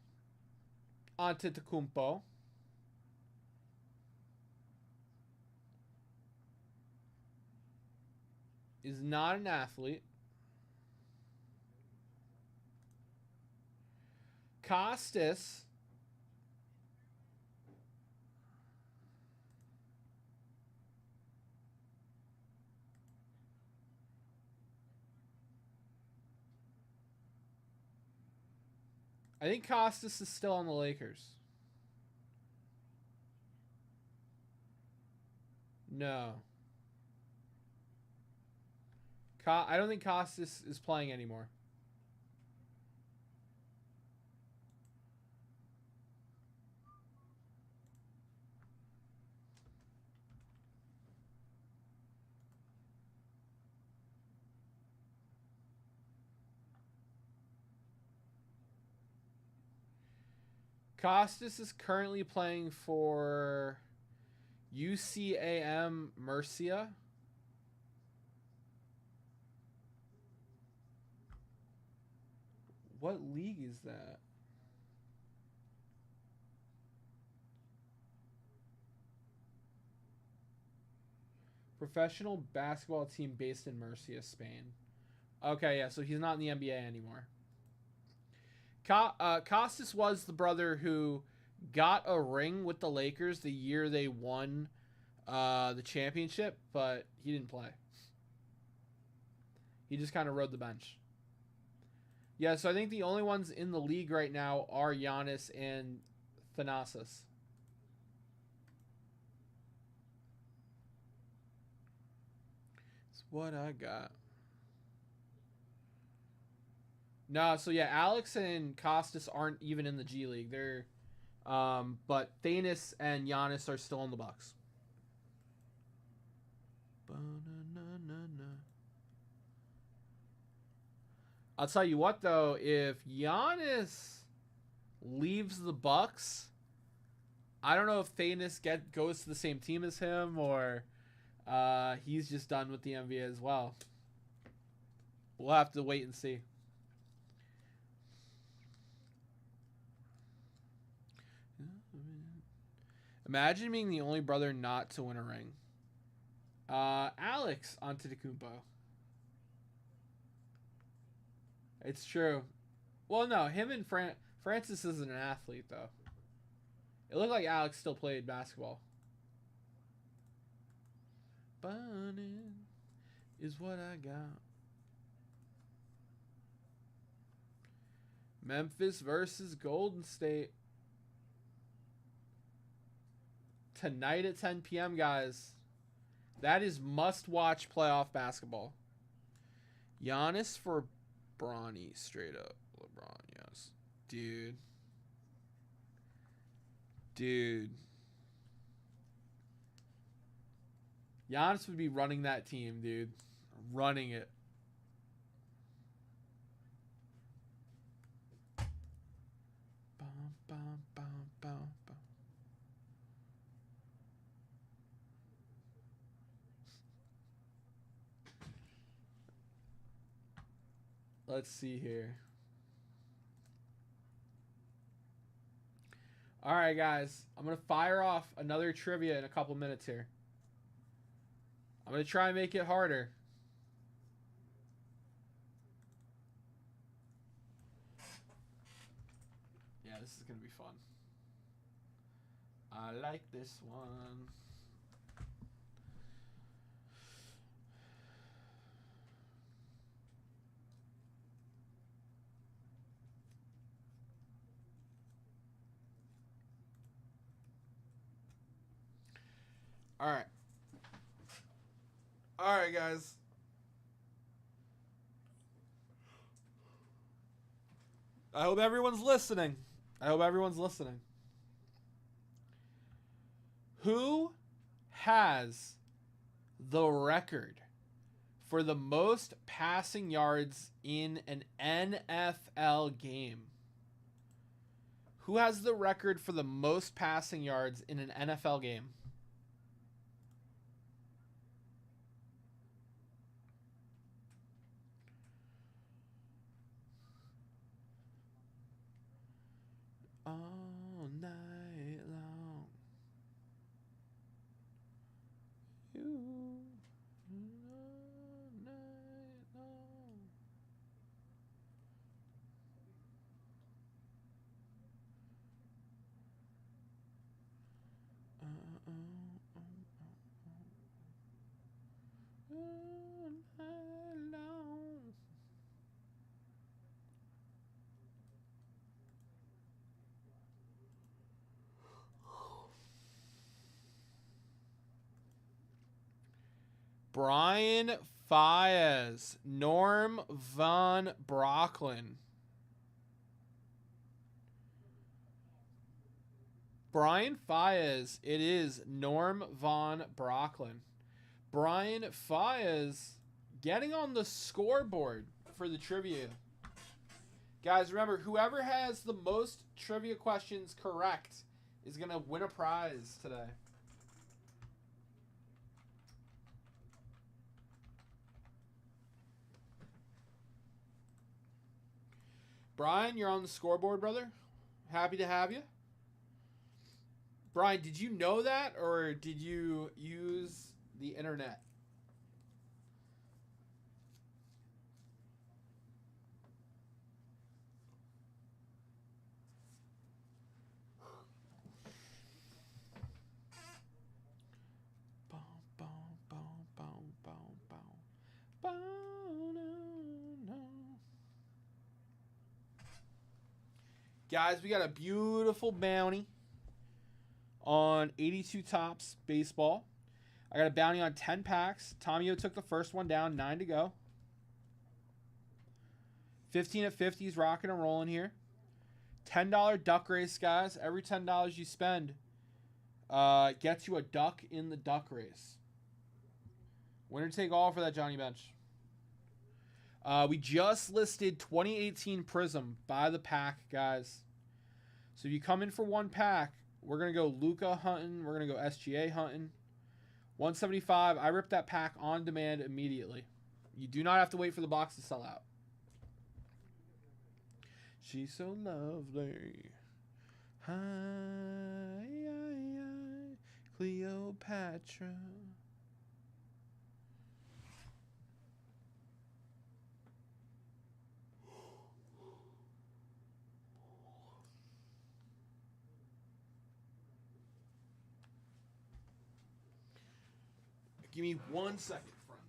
Antetokounmpo is not an athlete. Costas I think Costas is still on the Lakers. No. I don't think Costas is playing anymore. Costas is currently playing for UCAM Murcia. What league is that? Professional basketball team based in Murcia, Spain. Okay, yeah, so he's not in the NBA anymore. Costas was the brother who got a ring with the Lakers the year they won the championship, but he didn't play. He just kind of rode the bench. Yeah, so I think the only ones in the league right now are Giannis and Thanasis. That's what I got. No, so yeah, Alex and Costas aren't even in the G League. They're, but Thanos and Giannis are still in the Bucks. I'll tell you what, though, if Giannis leaves the Bucks, I don't know if Thanos goes to the same team as him or he's just done with the NBA as well. We'll have to wait and see. Imagine being the only brother not to win a ring. Alex Antetokounmpo. It's true. Well, no, him and Francis isn't an athlete, though. It looked like Alex still played basketball. Bunny is what I got. Memphis versus Golden State. Tonight at 10 p.m., guys. That is must-watch playoff basketball. Giannis for Bronny, straight up. LeBron, yes. Dude. Giannis would be running that team, dude. Running it. Bum, bum, bum, bum, bum. Let's see here. All right, guys. I'm going to fire off another trivia in a couple minutes here. I'm going to try and make it harder. Yeah, this is going to be fun. I like this one. All right. All right, guys. I hope everyone's listening. Who has the record for the most passing yards in an NFL game? Who has the record for the most passing yards in an NFL game? All night long. All night long. All night long. Brian Fies, Norm Von Brocklin. Brian Fies, it is Norm Von Brocklin. Brian Fies getting on the scoreboard for the trivia. Guys, remember, whoever has the most trivia questions correct is going to win a prize today. Brian, you're on the scoreboard, brother. Happy to have you. Brian, did you know that, or did you use the internet? Guys, we got a beautiful bounty on 82 Tops Baseball. I got a bounty on 10 packs. Tomio took the first one down, 9 to go. 15 at 50 is rocking and rolling here. $10 duck race, guys. Every $10 you spend gets you a duck in the duck race. Winner take all for that Johnny Bench. We just listed 2018 Prism by the pack, guys. So if you come in for one pack, we're going to go Luca hunting. We're going to go SGA hunting. 175. I ripped that pack on demand immediately. You do not have to wait for the box to sell out. She's so lovely. Hi, Cleopatra. Give me 1 second, friends.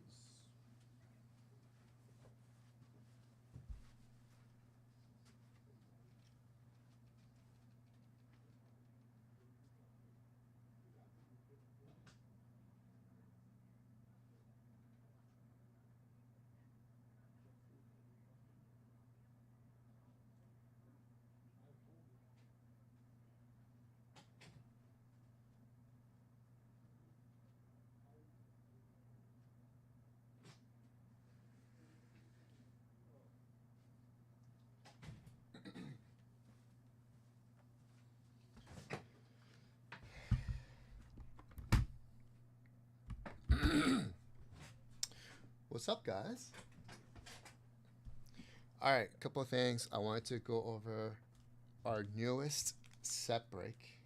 What's up, guys? All right, a couple of things. I wanted to go over our newest set break.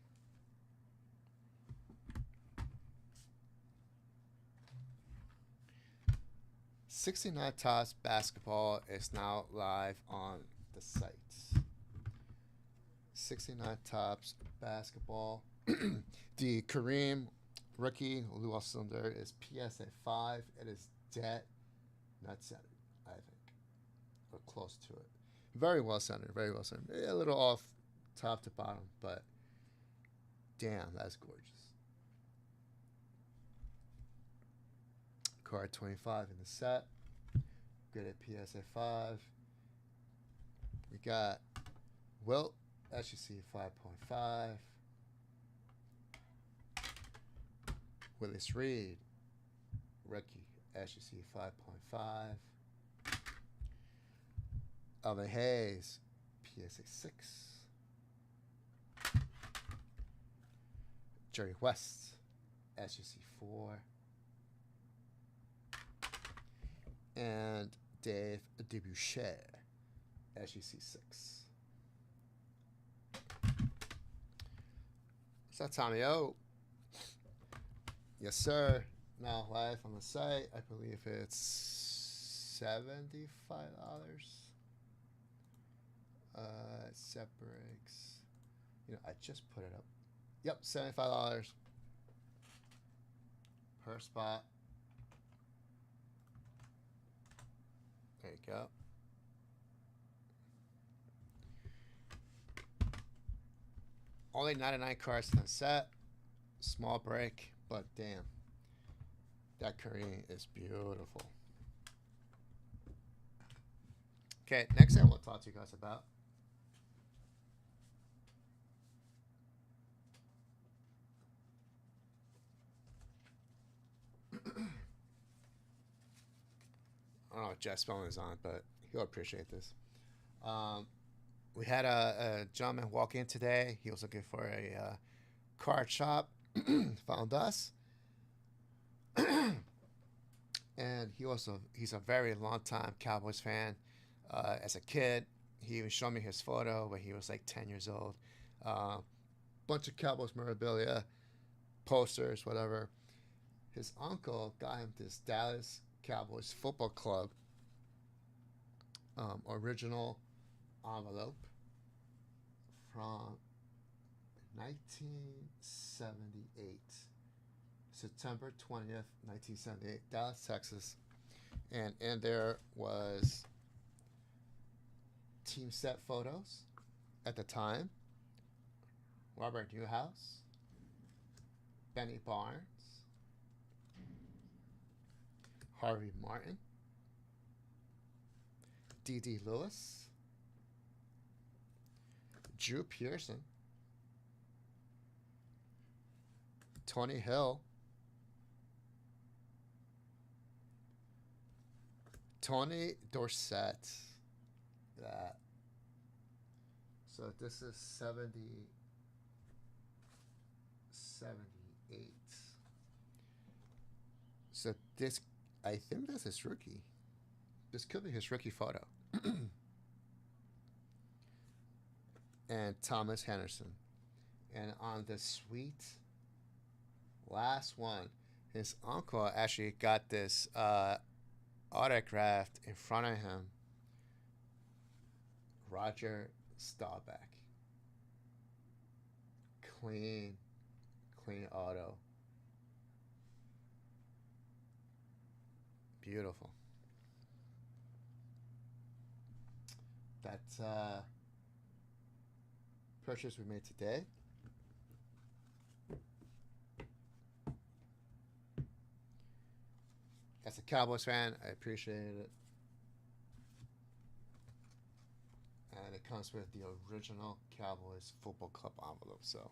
'69 Tops Basketball is now live on the site. 69 Tops Basketball. The Kareem rookie Lou cylinder is PSA 5. It is dead. Not centered, I think, or close to it. Very well centered, very well centered. A little off top to bottom, but damn, that's gorgeous. Card 25 in the set. Good at PSA 5. We got Wilt, SGC 5.5. Willis Reed, rookie, SGC 5.5. Alvin Hayes, PSA 6. Jerry West, SGC 4. And Dave Debouchet, SGC 6. What's that, Tommy O? Yes, sir. Now live on the site. I believe it's $75. Set breaks. I just put it up. Yep, $75 per spot. There you go. Only 99 cards in the set. Small break, but damn. That Kareem is beautiful. Okay, next thing I want to talk to you guys about. I don't know if Jeff Spellman is on, but he'll appreciate this. We had a gentleman walk in today. He was looking for a card shop. Found us. And he's a very long time Cowboys fan. As a kid, he even showed me his photo when he was like 10 years old. Bunch of Cowboys memorabilia, posters, whatever. His uncle got him this Dallas Cowboys Football Club original envelope from 1978. September 20th, 1978, Dallas, Texas. And in there was team set photos at the time. Robert Newhouse, Benny Barnes, Harvey Martin, D.D. Lewis, Drew Pearson, Tony Hill, Tony Dorsett. That. So this is 78. So this, I think that's his rookie. This could be his rookie photo. And Thomas Henderson. And on the sweet last one, his uncle actually got this autographed in front of him. Roger Staubach. Clean auto. Beautiful. That's purchase we made today. As a Cowboys fan, I appreciate it. And it comes with the original Cowboys Football Club envelope. So,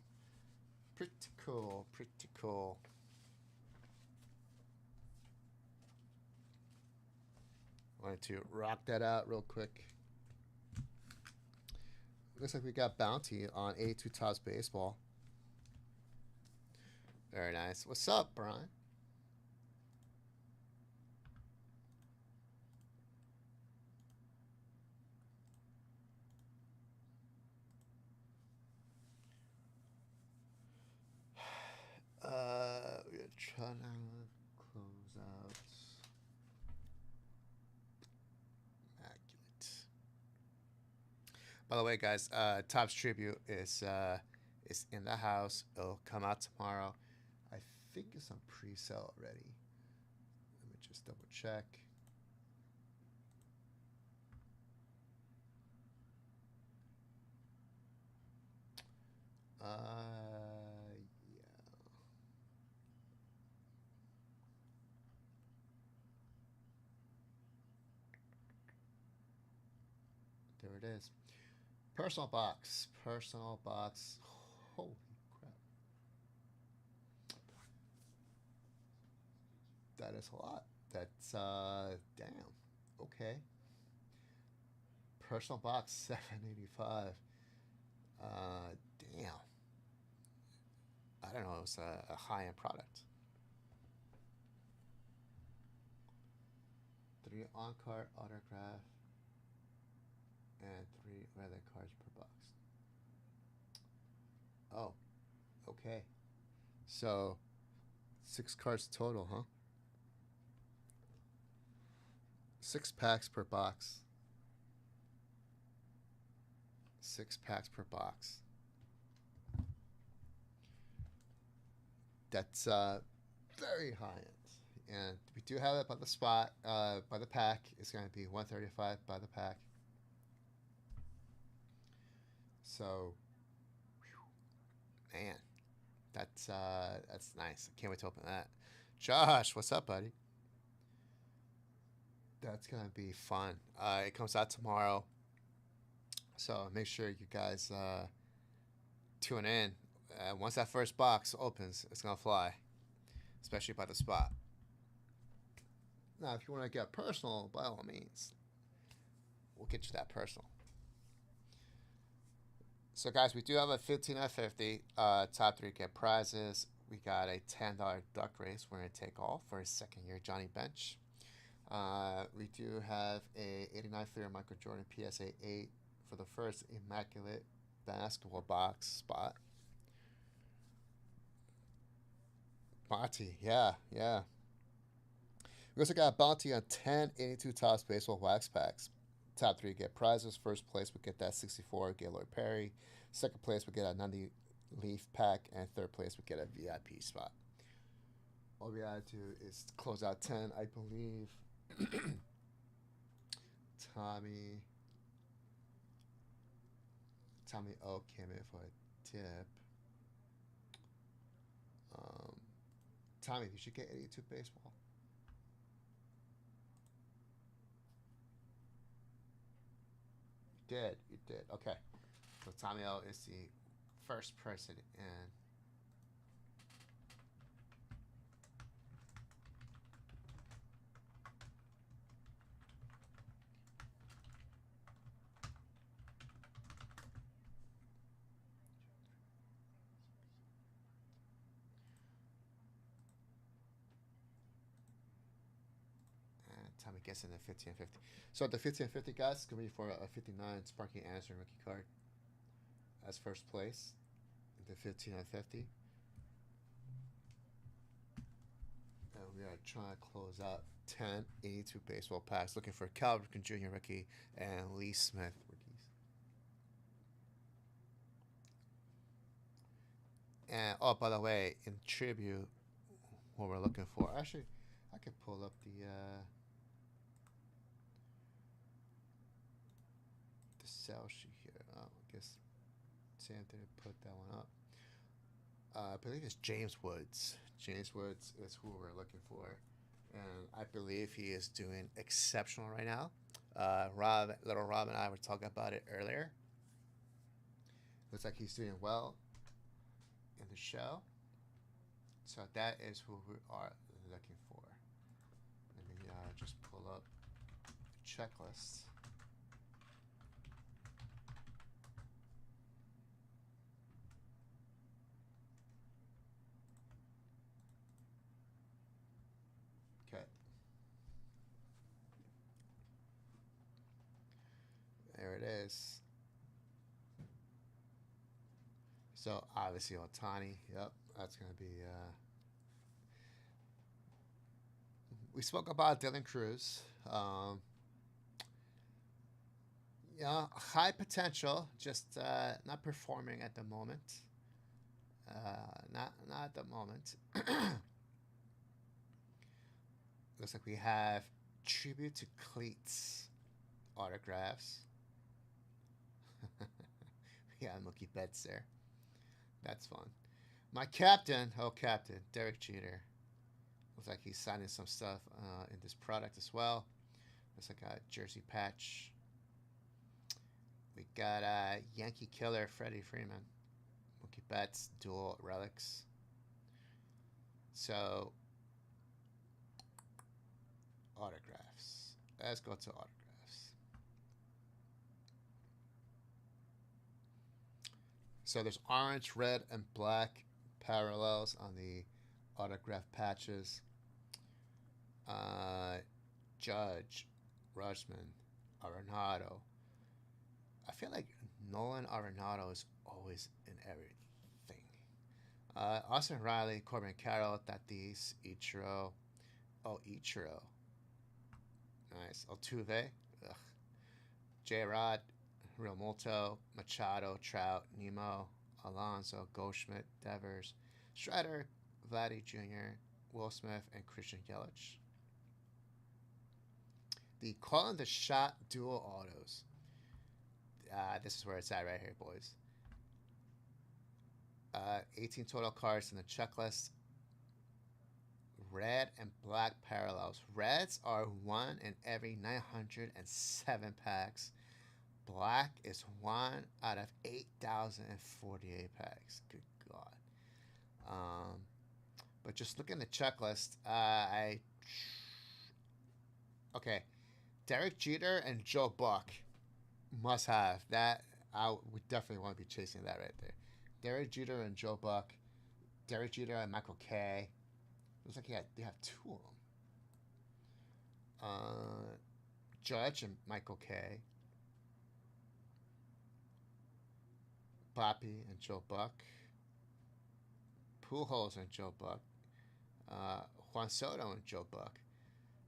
pretty cool, pretty cool. Wanted to rock that out real quick. Looks like we got Bounty on 82 Tops Baseball. Very nice. What's up, Brian? We're trying to close out. Immaculate. By the way, guys, Topps Tribute is in the house. It'll come out tomorrow. I think it's on pre-sale already. Let me just double check. There it is. Personal box. Personal box. Holy crap. That is a lot. That's, damn. Okay. Personal box, $785. Damn. I don't know. It was a high-end product. 3 on-card autograph. And 3 rather cards per box. Oh, okay. So, 6 cards total, huh? 6 packs per box. 6 packs per box. That's very high end. And we do have it by the spot, by the pack. It's going to be $135 by the pack. So, whew, man, that's nice. I can't wait to open that. Josh, what's up, buddy? That's gonna be fun. It comes out tomorrow, so make sure you guys tune in. Once that first box opens, it's gonna fly, especially by the spot. Now, if you want to get personal, by all means, we'll get you that personal. So, guys, we do have a 15 out of 50 top 3 get prizes. We got a $10 duck race we're going to take off for his second year, Johnny Bench. We do have a 89 Fleer Michael Jordan PSA 8 for the first immaculate basketball box spot. Bounty, yeah. We also got a bounty on 10 82 Topps Baseball wax packs. Top 3 get prizes. First place we get that 64 Gaylord Perry. Second place we get a 90 Leaf pack, and third place we get a VIP spot. All we gotta do is close out 10, I believe. Tommy O came in for a tip. Tommy, did you get 82 baseball? You did. Okay. So Tommy O is the first person in. guess in the 50 and 50. So the 50 and 50, guys, is going to be for a 59 Sparky Anderson rookie card as first place. The 15 and 50. And we are trying to close out 10 82 baseball packs. Looking for Cal Ripken Jr. rookie and Lee Smith rookies. And, oh, by the way, in tribute, what we're looking for. Actually, I could pull up the sell sheet here. Oh, I guess Sam didn't put that one up. I believe it's James Woods. James Woods is who we're looking for. And I believe he is doing exceptional right now. Little Rob and I were talking about it earlier. Looks like he's doing well in the show. So that is who we are looking for. Let me just pull up the checklist. Okay. There it is. So obviously Otani, yep, that's gonna be. We spoke about Dylan Cruz. Yeah, high potential, just not performing at the moment. Not at the moment. Looks like we have tribute to Cleats autographs. We got Mookie Betts there. That's fun. My captain, Derek Jeter. Looks like he's signing some stuff in this product as well. Looks like a jersey patch. We got Yankee killer Freddie Freeman. Mookie Betts, dual relics. So, autographs. Let's go to autographs. So there's orange, red, and black parallels on the autograph patches. Judge, Rutschman, Arenado. I feel like Nolan Arenado is always in everything. Austin Riley, Corbin Carroll, Tatis, Ichiro. Oh, Ichiro. Nice. Altuve. Ugh. J-Rod, Real Molto, Machado, Trout, Nemo, Alonso, Goldschmidt, Devers, Strider, Vladdy Jr., Will Smith, and Christian Yelich. The Calling the Shot dual autos. This is where it's at right here, boys. 18 total cards in the checklist. Red and black parallels. Reds are 1 in every 907 packs. Black is 1 out of 8,048 packs. Good God. But just look in the checklist. Okay. Derek Jeter and Joe Buck. Must have. That, we definitely want to be chasing that right there. Derek Jeter and Joe Buck. Derek Jeter and Michael Kay. Looks like they have 2 of them. Judge and Michael Kay. Boppy and Joe Buck. Pujols and Joe Buck. Juan Soto and Joe Buck.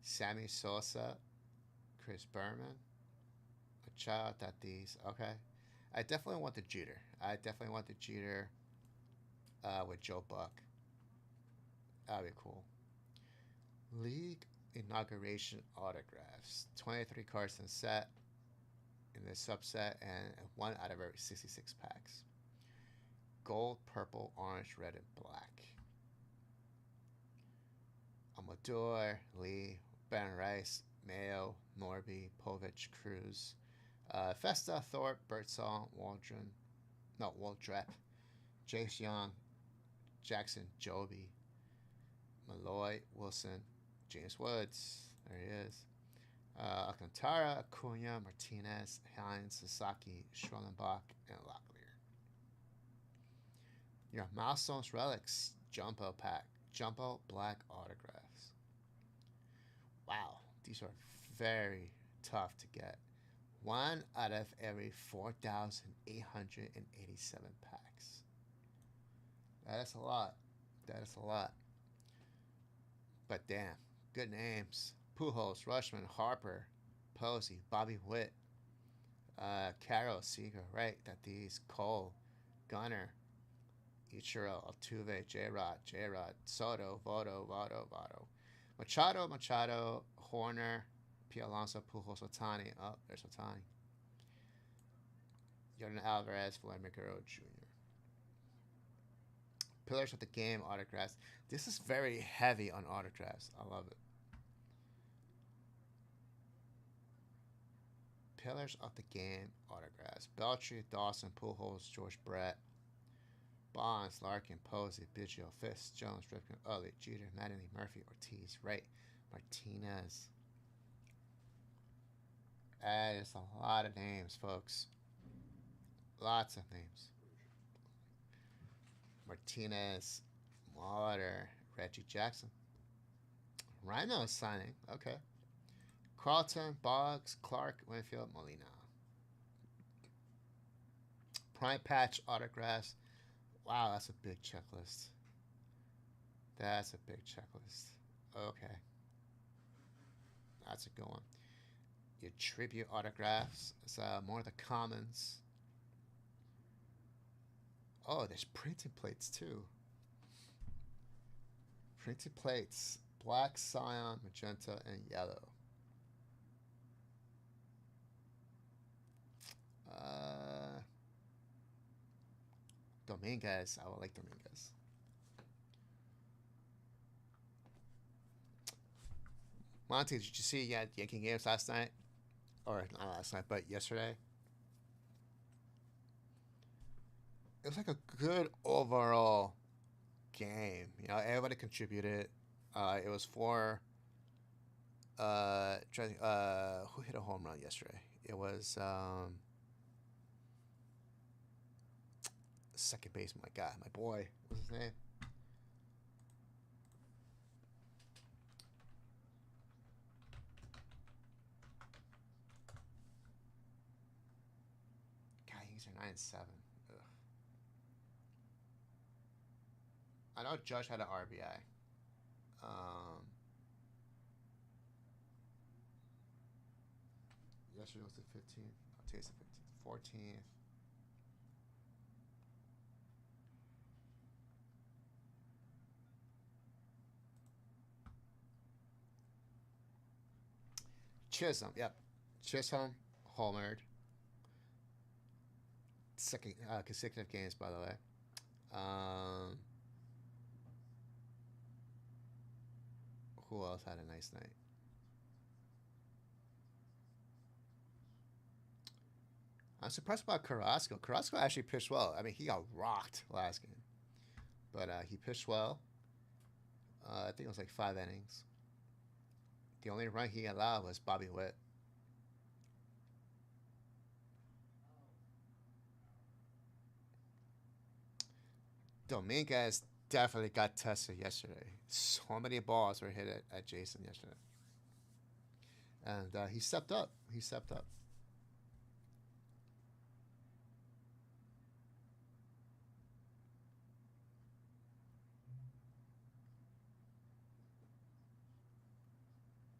Sammy Sosa. Chris Berman. Machado, Tatis. Okay. I definitely want the Jeter. With Joe Buck. That'd be cool. League inauguration autographs. 23 cards in set. In this subset, and 1 out of every 66 packs. Gold, purple, orange, red, and black. Amador, Lee, Ben Rice, Mayo, Norby, Povich, Cruz, Festa, Thorpe, Birdsall, Waldrep, Jace Young, Jackson, Joby, Malloy, Wilson, James Woods. There he is. Alcantara, Acuna, Martinez, Hines, Sasaki, Schwellenbach, and Locklear. Your Milestones Relics Jumbo Pack. Jumbo Black Autographs. Wow. These are very tough to get. 1 out of every 4,887 packs. That is a lot. That is a lot. But damn, good names. Pujols, Rushman, Harper, Posey, Bobby Witt, Carroll, Seager, right? Tatis, Cole, Gunner, Ichiro, Altuve, J-Rod, Soto, Votto. Machado, Horner, P. Alonso, Pujols, Otani. Oh, there's Otani. Jordan Alvarez, Vladimir Guerrero Jr. Pillars of the Game autographs. This is very heavy on autographs. I love it. Pillars of the Game autographs. Beltry, Dawson, Pujols, George Brett, Bonds, Larkin, Posey, Biggio, Fisk, Jones, Ripken, Ulley, Jeter, Mattingly, Murphy, Ortiz, Wright, Martinez. That is a lot of names, folks. Lots of names. Martinez, Water, Reggie Jackson. Rhino is signing. Okay. Carlton, Boggs, Clark, Winfield, Molina. Prime Patch autographs. Wow, that's a big checklist. That's a big checklist. Okay. That's a good one. Your tribute autographs. It's more of the commons. Oh, there's printed plates too. Printed plates. Black, cyan, magenta, and yellow. Dominguez. I would like Dominguez. Monty, did you see Yankee games last night? Or not last night, but yesterday? It was like a good overall game. You know, everybody contributed. It was for who hit a home run yesterday? It was second baseman. My guy, my boy. What's his name? God, he's a 9-7. I know Judge had an RBI. Yesterday was the 15th. Today's the 15th. 14th. Chisholm, yep. Chisholm, homered. Second consecutive games, by the way. Who else had a nice night? I'm surprised about Carrasco. Carrasco actually pitched well. I mean, he got rocked last game. But he pitched well. I think it was like 5 innings. The only run he allowed was Bobby Witt. Dominguez definitely got tested yesterday. So many balls were hit at Jason yesterday. And he stepped up.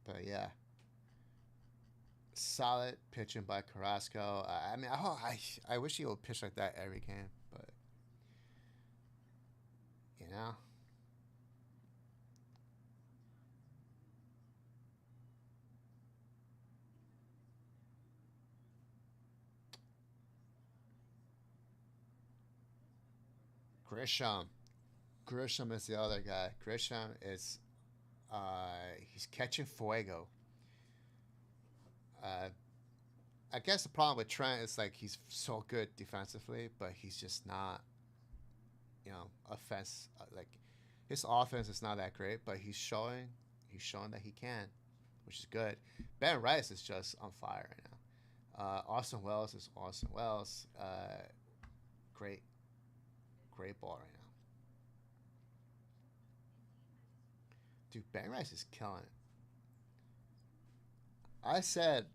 But yeah, solid pitching by Carrasco. I mean, I wish he would pitch like that every game, but you know. Grisham is the other guy. Grisham is he's catching fuego. I guess the problem with Trent is like he's so good defensively, but he's just not, offense. Like his offense is not that great, but he's showing that he can, which is good. Ben Rice is just on fire right now. Austin Wells is Austin Wells. Great ball right now. Dude, Ben Rice is killing it. I said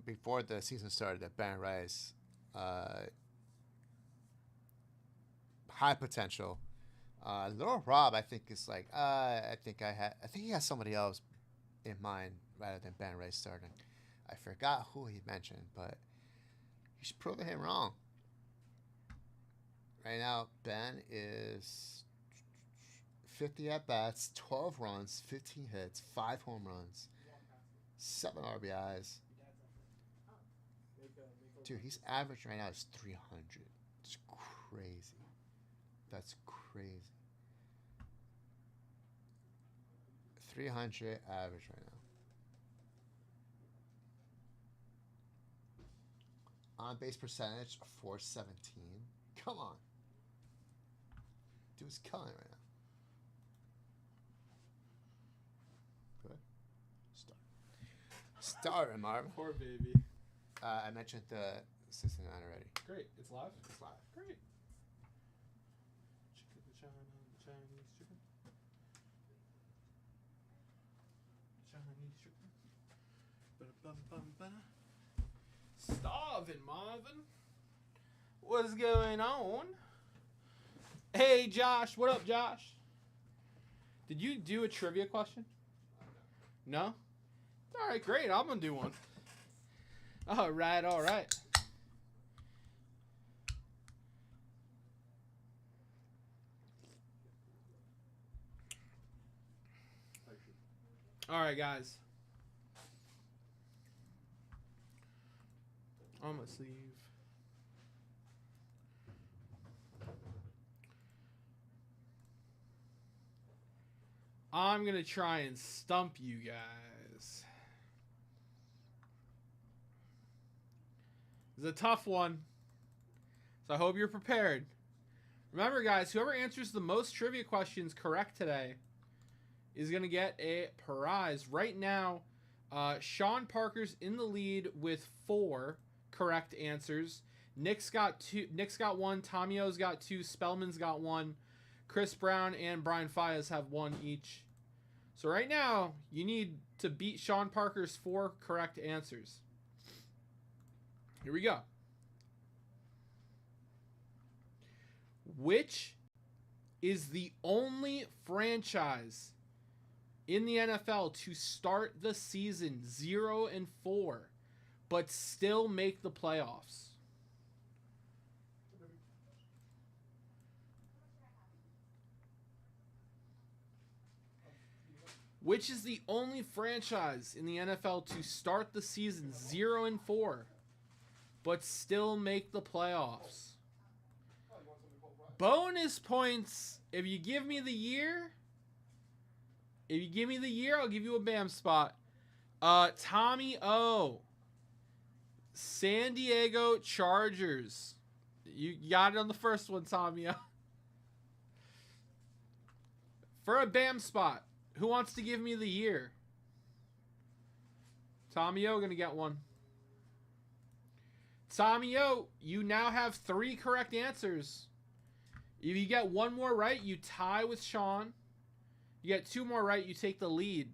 before the season started that Ben Rice, high potential. Little Rob, I think is like I think he has somebody else in mind rather than Ben Rice starting. I forgot who he mentioned, but he's proving him wrong. Right now, Ben is 50 at bats, 12 runs, 15 hits, 5 home runs, 7 RBIs. Dude, he's average right now is 300. It's crazy. That's crazy. 300 average right now. On base percentage, 417. Come on. Dude's killing right now. Good. Start, Marvin. Poor baby. I mentioned the 69 already. Great. It's live? It's live. Great. Chicken the Chinese chicken. Chinese chicken. Ba-da-bum-bum-ba. Starving, Marvin. What's going on? Hey, Josh. What up, Josh? Did you do a trivia question? No? All right, great. I'm going to do one. All right, all right. All right, guys. On my sleeve. I'm going to try and stump you guys. It's a tough one, so I hope you're prepared. Remember, guys, whoever answers the most trivia questions correct today is going to get a prize. Right now, Sean Parker's in the lead with 4 correct answers. Nick's got 2. Nick's got 1. Tomio's got 2. Spellman's got 1. Chris Brown and Brian Fias have 1 each. So right now, you need to beat Sean Parker's 4 correct answers. Here we go. Which is the only franchise in the NFL to start the season 0-4, but still make the playoffs? Which is the only franchise in the NFL to start the season 0-4, but still make the playoffs? Bonus points if you give me the year. If you give me the year, I'll give you a BAM spot. Tommy O. San Diego Chargers. You got it on the first one, Tommy O. For a BAM spot, who wants to give me the year? Tommy O gonna get one. Tommy O, you now have 3 correct answers. If you get 1 more right, you tie with Sean. You get 2 more right, you take the lead.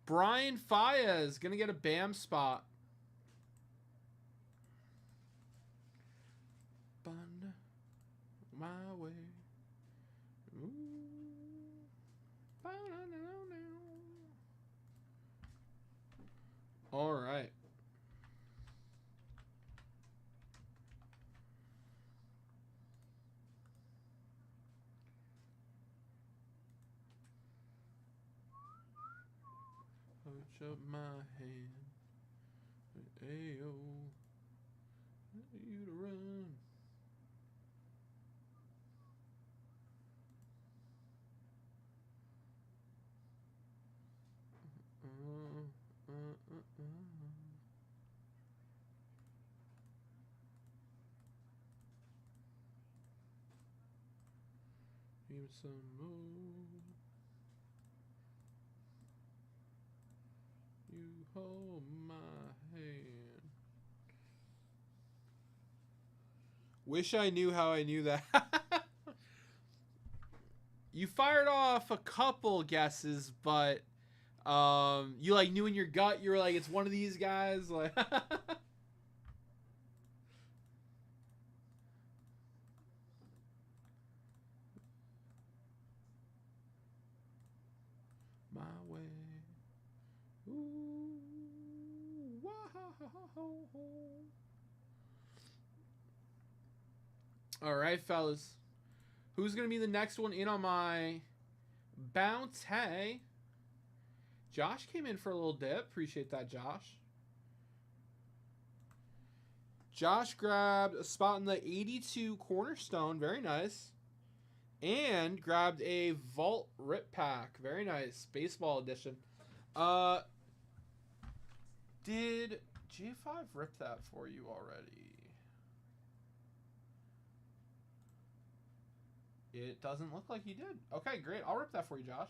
Brian Fias gonna get a BAM spot. Bun my way. Ooh. All right. Hold up my hand. Ayo. You to run. Give me some more. You hold my hand. Wish I knew how I knew that. You fired off a couple guesses, but You like knew in your gut you were like it's one of these guys like. My way. Ooh, wow. All right, fellas. Who's going to be the next one in on my bounty? Josh came in for a little dip. Appreciate that, Josh. Josh grabbed a spot in the 82 Cornerstone. Very nice. And grabbed a Vault Rip Pack. Very nice. Baseball edition. Did J5 rip that for you already? It doesn't look like he did. Okay, great. I'll rip that for you, Josh.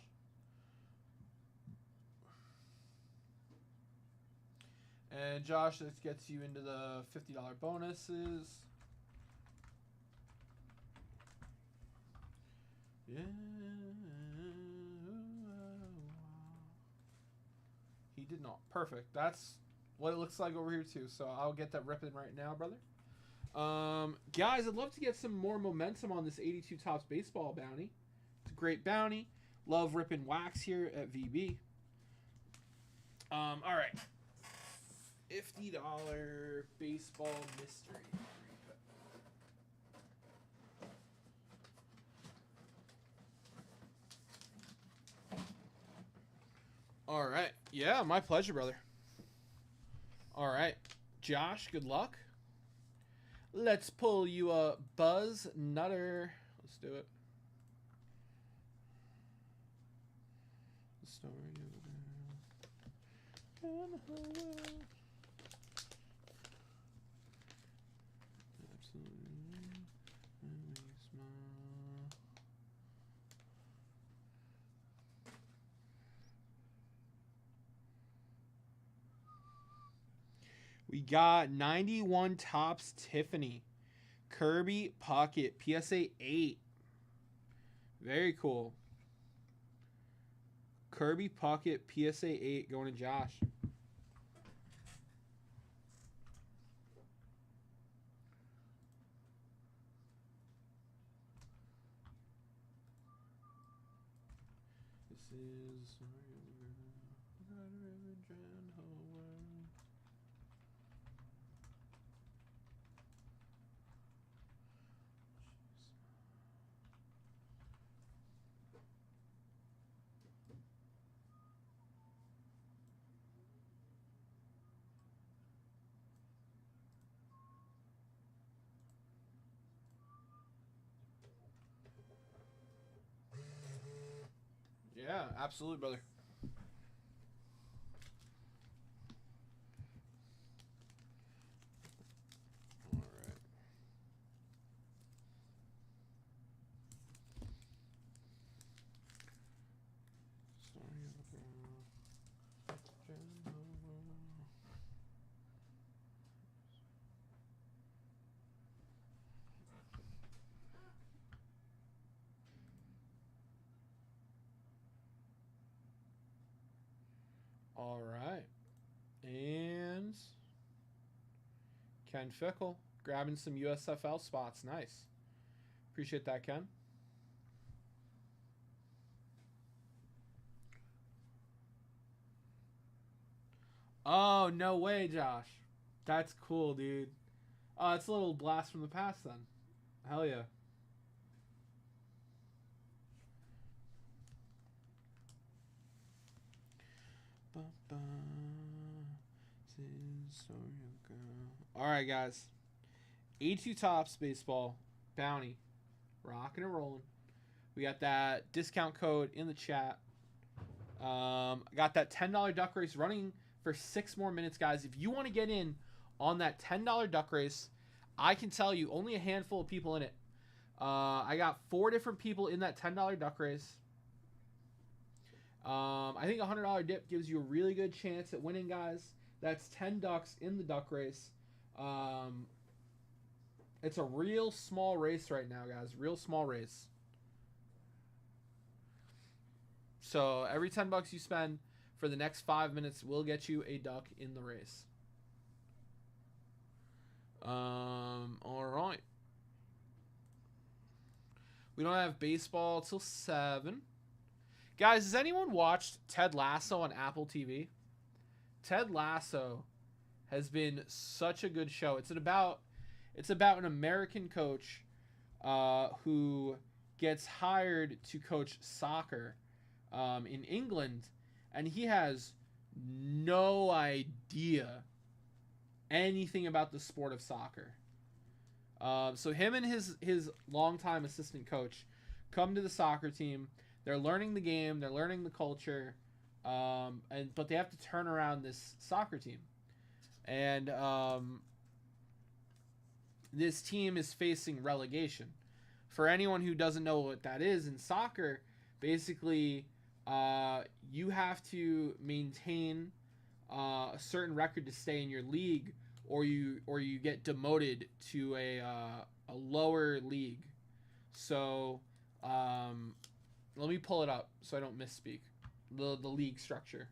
And Josh, this gets you into the $50 bonuses. Yeah. He did not. Perfect. That's what it looks like over here too. So I'll get that ripping right now, brother. Guys, I'd love to get some more momentum on this 82 Topps baseball bounty. It's a great bounty. Love ripping wax here at VB. All right. $50 baseball mystery. All right. Yeah, my pleasure, brother. All right. Josh, good luck. Let's pull you a Buzz Nutter. Let's do it. The story of the absolutely smile. We got 91 Topps Tiffany. Kirby Pocket. PSA 8. Very cool. Kirby Pocket PSA 8 going to Josh. This is... Yeah, absolutely, brother. All right. All right. And Ken Fickle grabbing some USFL spots. Nice. Appreciate that, Ken. Oh, no way, Josh. That's cool, dude. Oh, it's a little blast from the past then. Hell yeah. All right, guys. 82 Topps baseball bounty, rocking and rolling. We got that discount code in the chat. Got that $10 duck race running for 6 more minutes, guys. If you want to get in on that $10 duck race, I can tell you only a handful of people in it. I got 4 different people in that $10 duck race. I think a $100 dip gives you a really good chance at winning, guys. That's 10 ducks in the duck race. It's a real small race right now, guys. Real small race. So every $10 you spend for the next 5 minutes will get you a duck in the race. All right. We don't have baseball till 7. Guys, has anyone watched Ted Lasso on Apple TV? Ted Lasso has been such a good show. It's about an American coach who gets hired to coach soccer in England, and he has no idea anything about the sport of soccer. So him and his longtime assistant coach come to the soccer team. They're learning the game. They're learning the culture. But they have to turn around this soccer team. And this team is facing relegation. For anyone who doesn't know what that is, in soccer, basically you have to maintain a certain record to stay in your league, or you get demoted to a lower league. So let me pull it up so I don't misspeak. The league structure.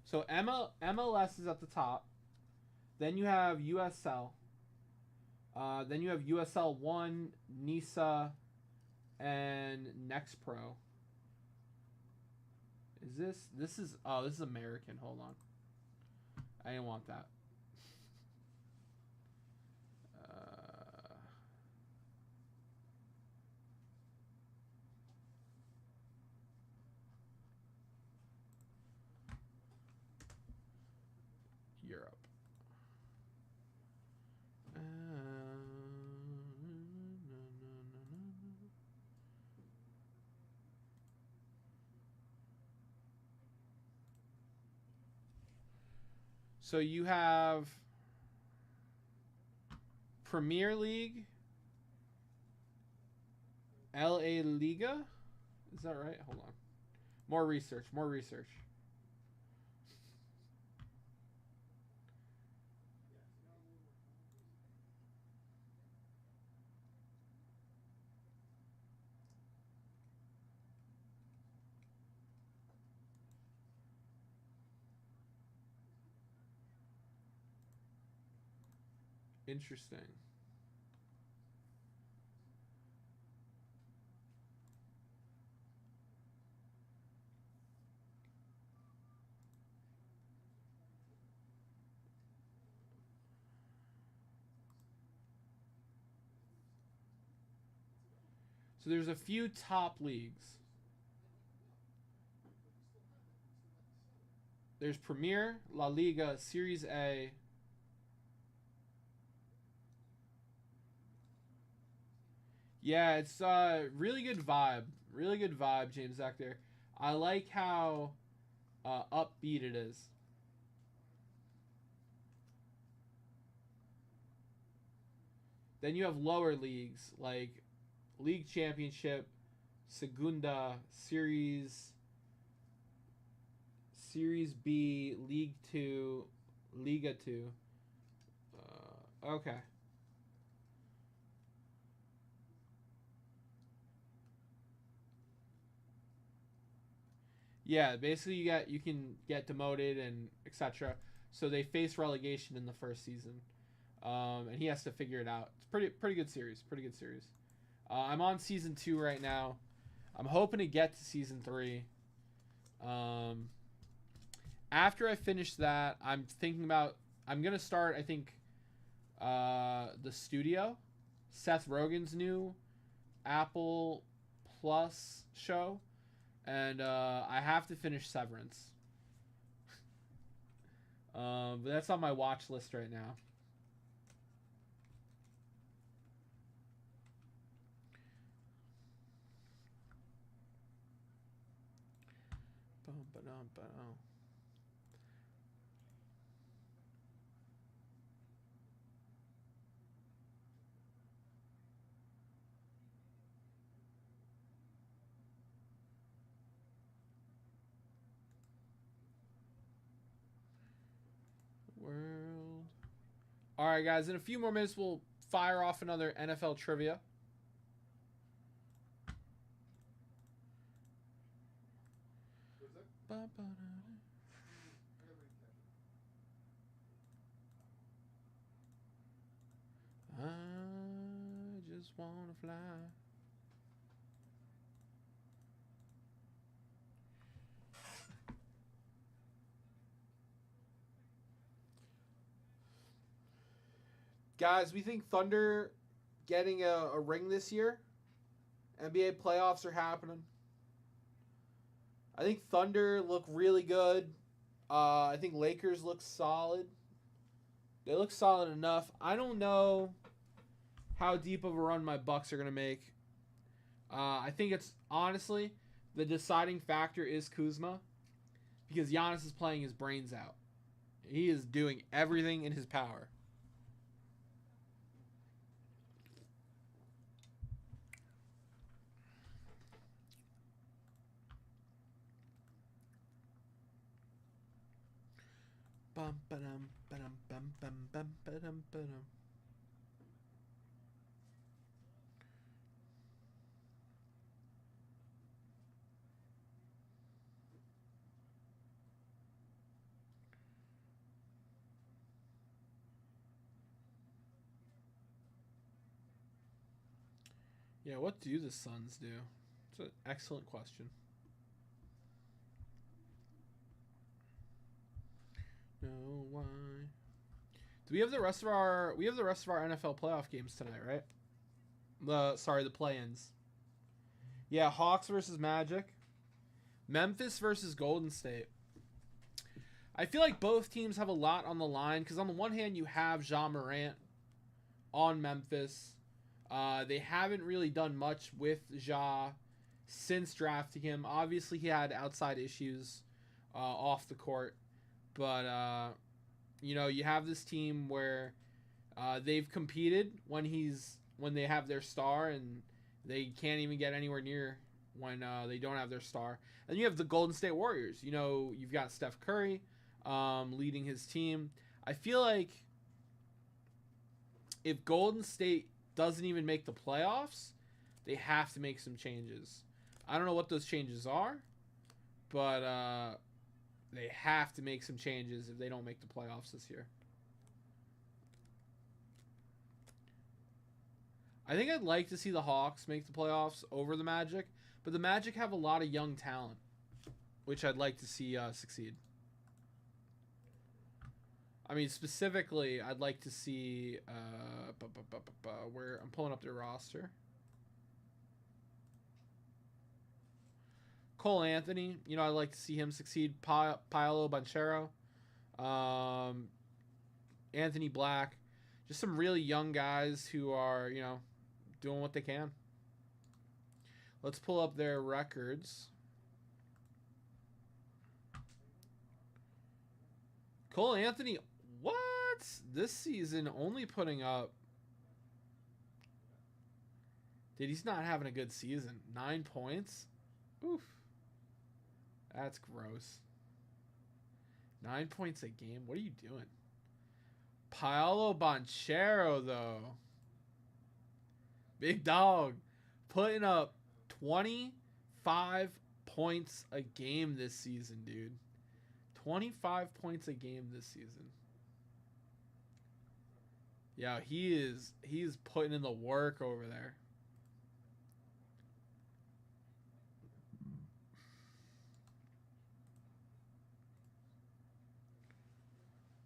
So MLS is at the top. Then you have USL. Then you have USL 1, NISA, and Next Pro. This is American. Hold on. I didn't want that. Europe. So you have Premier League, LA Liga. Is that right? Hold on. More research. Interesting. So there's a few top leagues. There's Premier, La Liga, Series A. Yeah, it's really good vibe. Really good vibe, James Actor. I like how upbeat it is. Then you have lower leagues like League Championship, Segunda, Series B, League 2, Liga 2. Okay. Yeah, basically you can get demoted and etc. So they face relegation in the first season, and he has to figure it out. It's pretty good series. I'm on season 2 right now. I'm hoping to get to season 3. After I finish that, I'm gonna start. I think the Studio, Seth Rogen's new Apple Plus show. And I have to finish Severance. But that's on my watch list right now. All right, guys. In a few more minutes, we'll fire off another NFL trivia. I just wanna fly. Guys, we think Thunder getting a ring this year. NBA playoffs are happening. I think Thunder look really good. I think Lakers look solid. They look solid enough. I don't know how deep of a run my Bucks are going to make. I think it's, honestly, the deciding factor is Kuzma. Because Giannis is playing his brains out. He is doing everything in his power. Bum, ba-dum, ba-dum, bum, bum, bum, ba-dum, ba-dum. Yeah, what do the Suns do? It's an excellent question. No, why? Do we have the rest of our NFL playoff games tonight, right? The play-ins. Yeah, Hawks versus Magic. Memphis versus Golden State. I feel like both teams have a lot on the line because on the one hand you have Ja Morant on Memphis. They haven't really done much with Ja since drafting him. Obviously, he had outside issues off the court. But, you have this team where they've competed when they have their star, and they can't even get anywhere near when they don't have their star. And you have the Golden State Warriors. You've got Steph Curry leading his team. I feel like if Golden State doesn't even make the playoffs, they have to make some changes. I don't know what those changes are, but they have to make some changes if they don't make the playoffs this year. I think I'd like to see the Hawks make the playoffs over the Magic, but the Magic have a lot of young talent, which I'd like to see succeed. I mean, specifically, I'd like to see where I'm pulling up their roster. Cole Anthony, I'd like to see him succeed. Paolo Banchero, Anthony Black, just some really young guys who are, doing what they can. Let's pull up their records. Cole Anthony, what? This season only putting up... Dude, he's not having a good season. 9 points? Oof. That's gross. 9 points a game? What are you doing? Paolo Banchero, though. Big dog. Putting up 25 points a game this season, dude. 25 points a game this season. Yeah, he's putting in the work over there.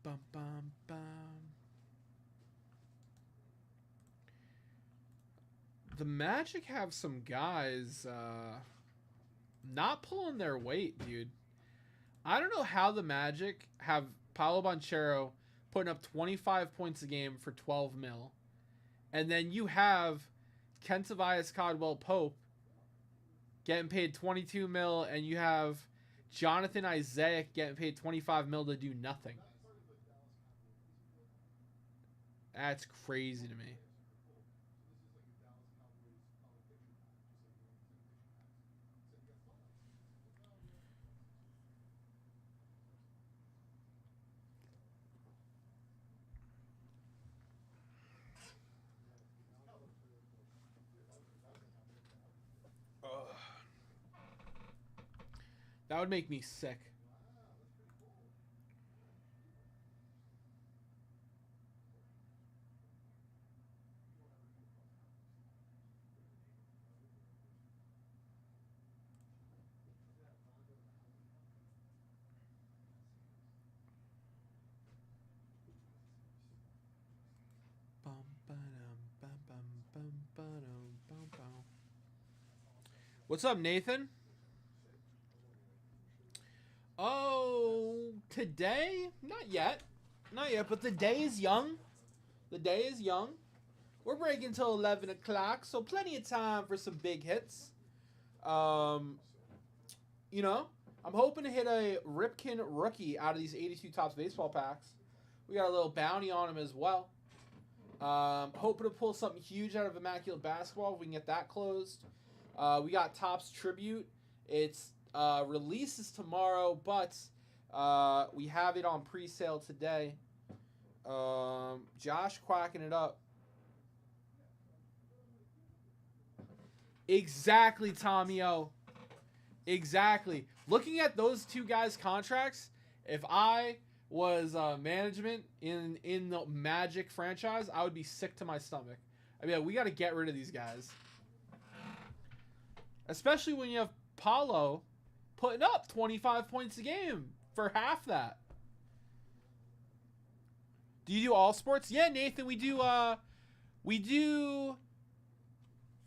Bum, bum, bum. The Magic have some guys not pulling their weight, dude. I don't know how the Magic have Paolo Banchero putting up 25 points a game for 12 mil. And then you have Kentavious Caldwell-Pope getting paid 22 mil, and you have Jonathan Isaac getting paid 25 mil to do nothing. That's crazy to me. That would make me sick. What's up, Nathan? Oh, today? Not yet. Not yet, but the day is young. The day is young. We're breaking till 11 o'clock, so plenty of time for some big hits. You know, I'm hoping to hit a Ripken rookie out of these 82 Topps baseball packs. We got a little bounty on him as well. Hoping to pull something huge out of Immaculate Basketball if we can get that closed. We got Topps Tribute. It's releases tomorrow, but we have it on pre-sale today. Josh quacking it up. Exactly, Tommy-O. Exactly. Looking at those two guys' contracts, if I was management in the Magic franchise, I would be sick to my stomach. I mean, we got to get rid of these guys. Especially when you have Paulo putting up 25 points a game for half that. Do you do all sports? Yeah, Nathan, we do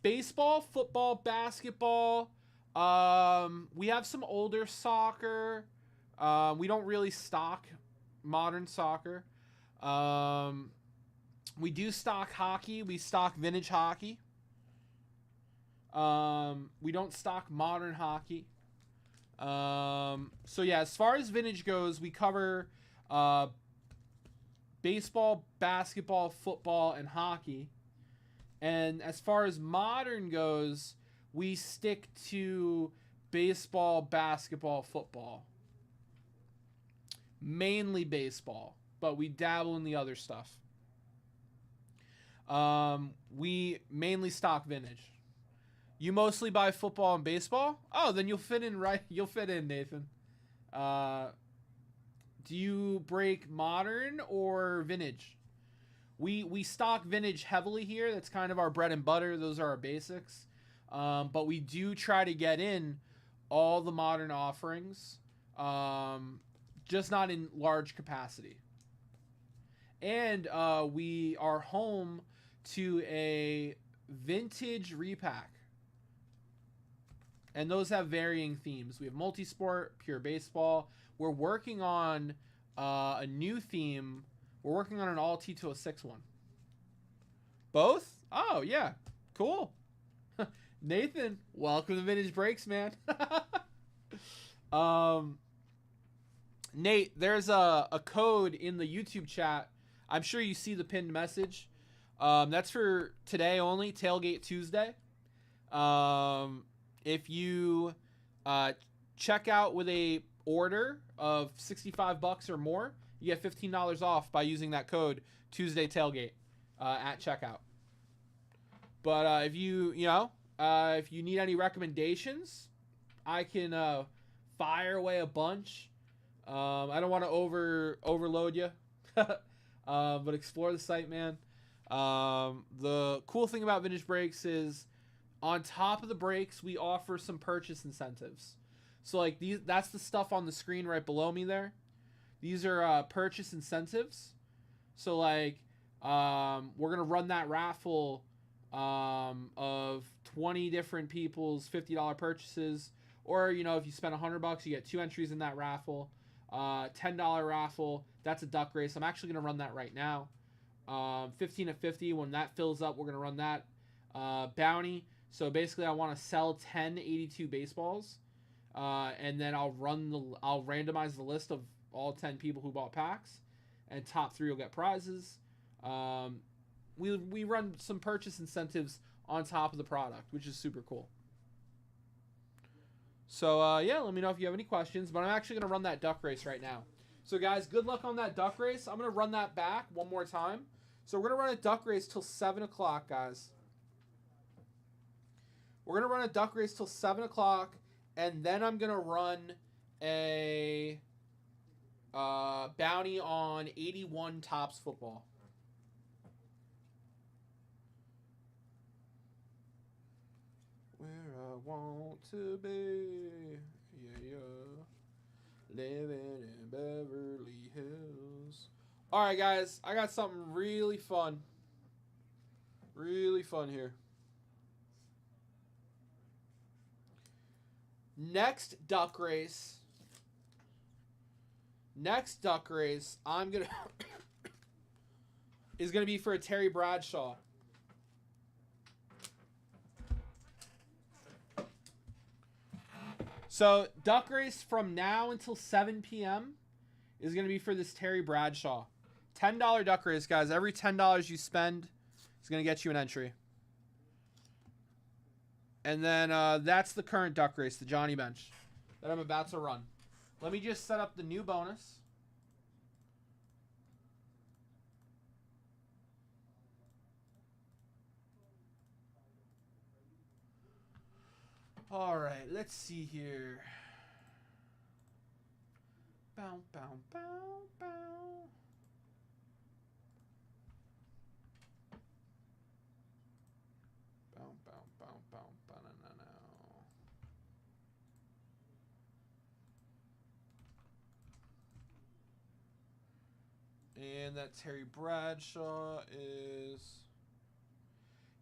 baseball, football, basketball. We have some older soccer. We don't really stock modern soccer. We do stock hockey. We stock vintage hockey. We don't stock modern hockey. So yeah, as far as vintage goes, we cover baseball, basketball, football, and hockey. And as far as modern goes, we stick to baseball, basketball, football. Mainly baseball, but we dabble in the other stuff. We mainly stock vintage. You mostly buy football and baseball? Oh, then you'll fit in, right? You'll fit in, Nathan. Do you break modern or vintage? We stock vintage heavily here. That's kind of our bread and butter. Those are our basics. But we do try to get in all the modern offerings, just not in large capacity. And we are home to a vintage repack. And those have varying themes. We have multi-sport, pure baseball. We're working on a new theme. We're working on an all T206 one. Both? Oh, yeah. Cool. Nathan, welcome to Vintage Breaks, man. Nate, there's a code in the YouTube chat. I'm sure you see the pinned message. That's for today only, Tailgate Tuesday. If you check out with a order of $65 or more, you get $15 off by using that code Tuesday Tailgate at checkout. But if you need any recommendations, I can fire away a bunch. I don't want to overload you, but explore the site, man. The cool thing about Vintage Breaks is on top of the breaks, we offer some purchase incentives. So like that's the stuff on the screen right below me there. These are purchase incentives. So like we're gonna run that raffle of 20 different people's $50 purchases, or if you spend $100, you get 2 entries in that raffle. $10 raffle, that's a duck race. I'm actually gonna run that right now. 15 at 50. When that fills up, we're gonna run that bounty. So basically, I want to sell 10 82 baseballs, and then I'll randomize the list of all 10 people who bought packs, and top 3 will get prizes. We run some purchase incentives on top of the product, which is super cool. So yeah, let me know if you have any questions. But I'm actually gonna run that duck race right now. So guys, good luck on that duck race. I'm gonna run that back one more time. So we're gonna run a duck race till 7 o'clock, guys. We're going to run a duck race till 7 o'clock, and then I'm going to run a bounty on 81 Topps football. Where I want to be, yeah. Living in Beverly Hills. All right, guys, I got something really fun. Really fun here. Next duck race. I'm gonna is gonna be for a Terry Bradshaw. So duck race from now until 7 p.m. is gonna be for this Terry Bradshaw. $10 duck race, guys. Every $10 you spend is gonna get you an entry. And then that's the current duck race, the Johnny Bench, that I'm about to run. Let me just set up the new bonus. All right, let's see here. Bow, bow, bow, bow. Bow, bow, bow, bow, ba-na-na-na. And that Terry Bradshaw is...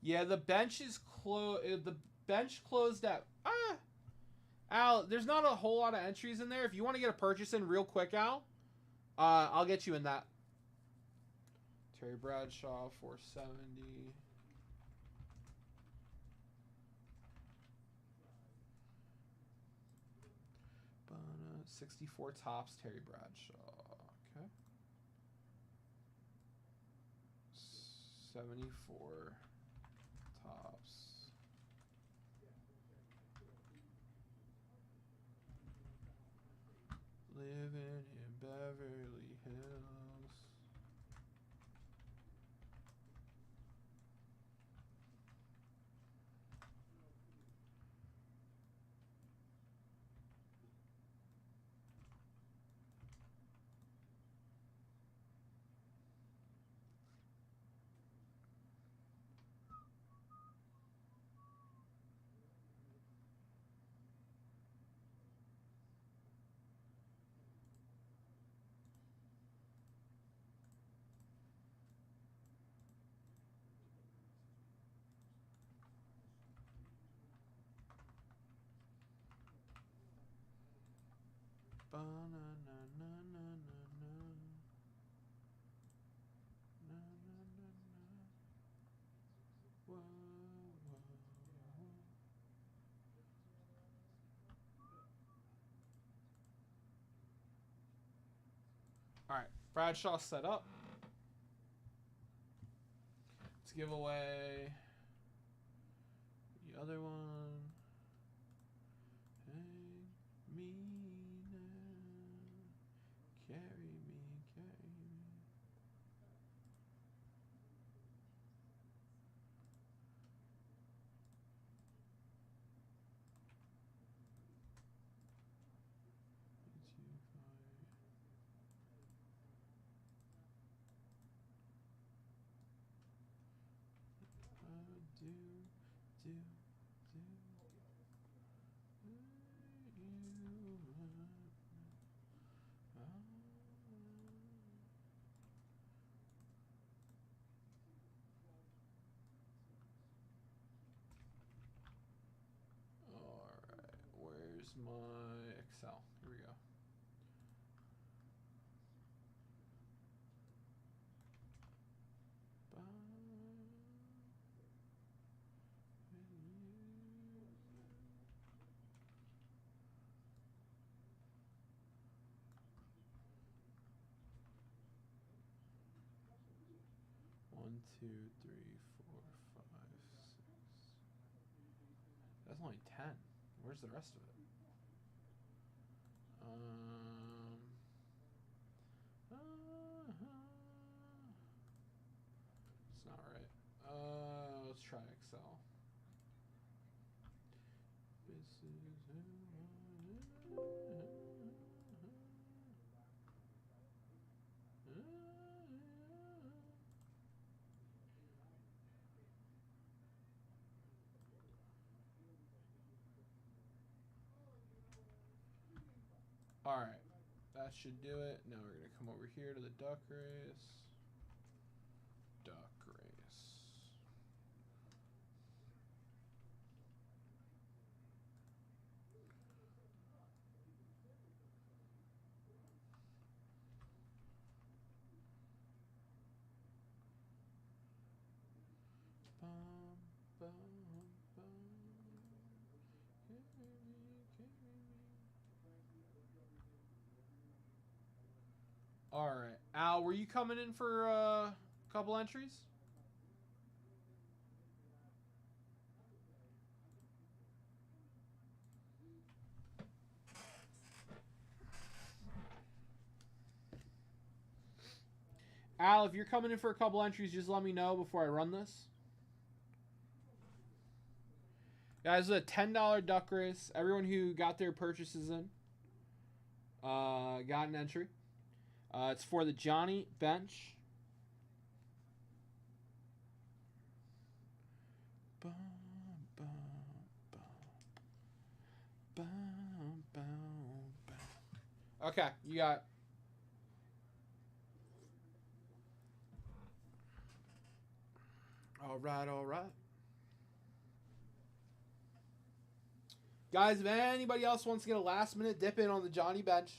Yeah, the bench is closed. The bench closed at... Al, there's not a whole lot of entries in there. If you want to get a purchase in real quick, Al, I'll get you in that. Terry Bradshaw, 470. 64 Topps, Terry Bradshaw. Okay. 74 Topps. Living in Beverly Hills. All right, Bradshaw set up. Let's give away the other one. Hang me now, carry me, carry me. Alright, where's my Excel? Here we go. One, two, three, four, five, six. That's only 10. Where's the rest of it? It's not right. Let's try Excel. This is who I am. All right. That should do it. Now we're going to come over here to the duck race. Duck race. Bum, bum, bum. All right. Al, were you coming in for a couple entries? Al, if you're coming in for a couple entries, just let me know before I run this. Guys, it's a $10 duck race. Everyone who got their purchases in got an entry. It's for the Johnny bench. Bum, bum, bum. Bum, bum, bum. Okay, you got. All right, all right. Guys, if anybody else wants to get a last minute dip in on the Johnny bench,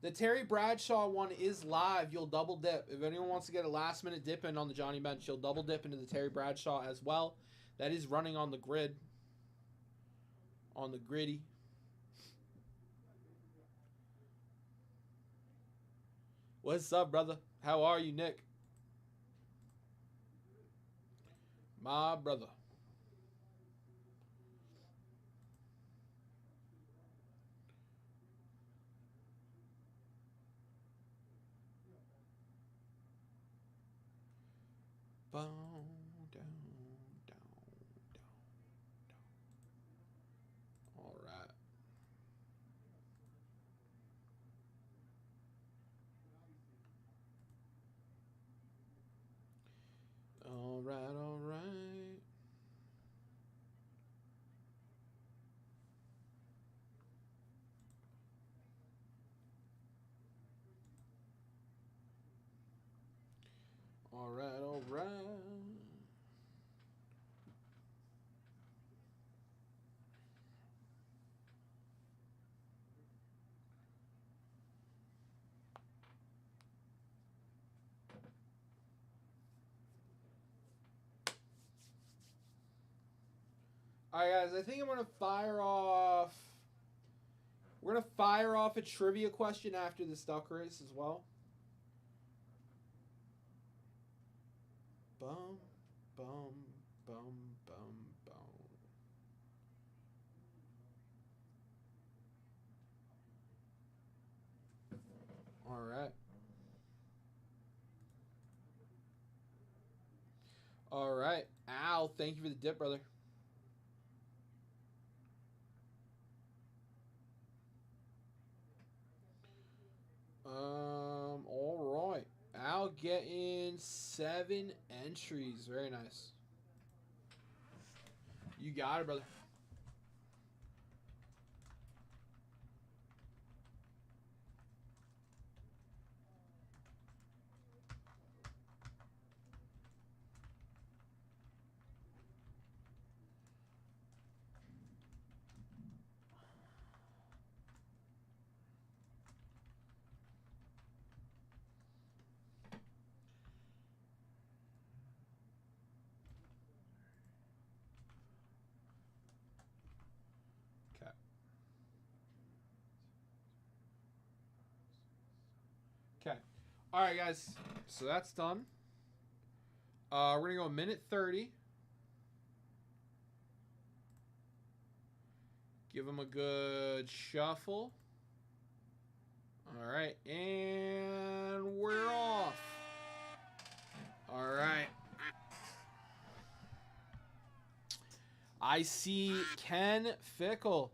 the Terry Bradshaw one is live. You'll double dip. If anyone wants to get a last minute dip in on the Johnny bench, you'll double dip into the Terry Bradshaw as well. That is running on the grid. On the gritty. What's up, brother? How are you, Nick? My brother. Boom, down, down, down, down. All right. All right, all right. All right, all right. All right, guys, I think I'm going to fire off. We're going to fire off a trivia question after this duck race as well. Bum, bum, bum, bum, bum. All right. All right. Al, thank you for the dip, brother. All right. Al getting 7 entries. Very nice. You got it, brother. Okay. Okay. All right, guys. So that's done. We're going to go a minute 30. Give them a good shuffle. All right. And we're off. All right. I see Ken Fickle.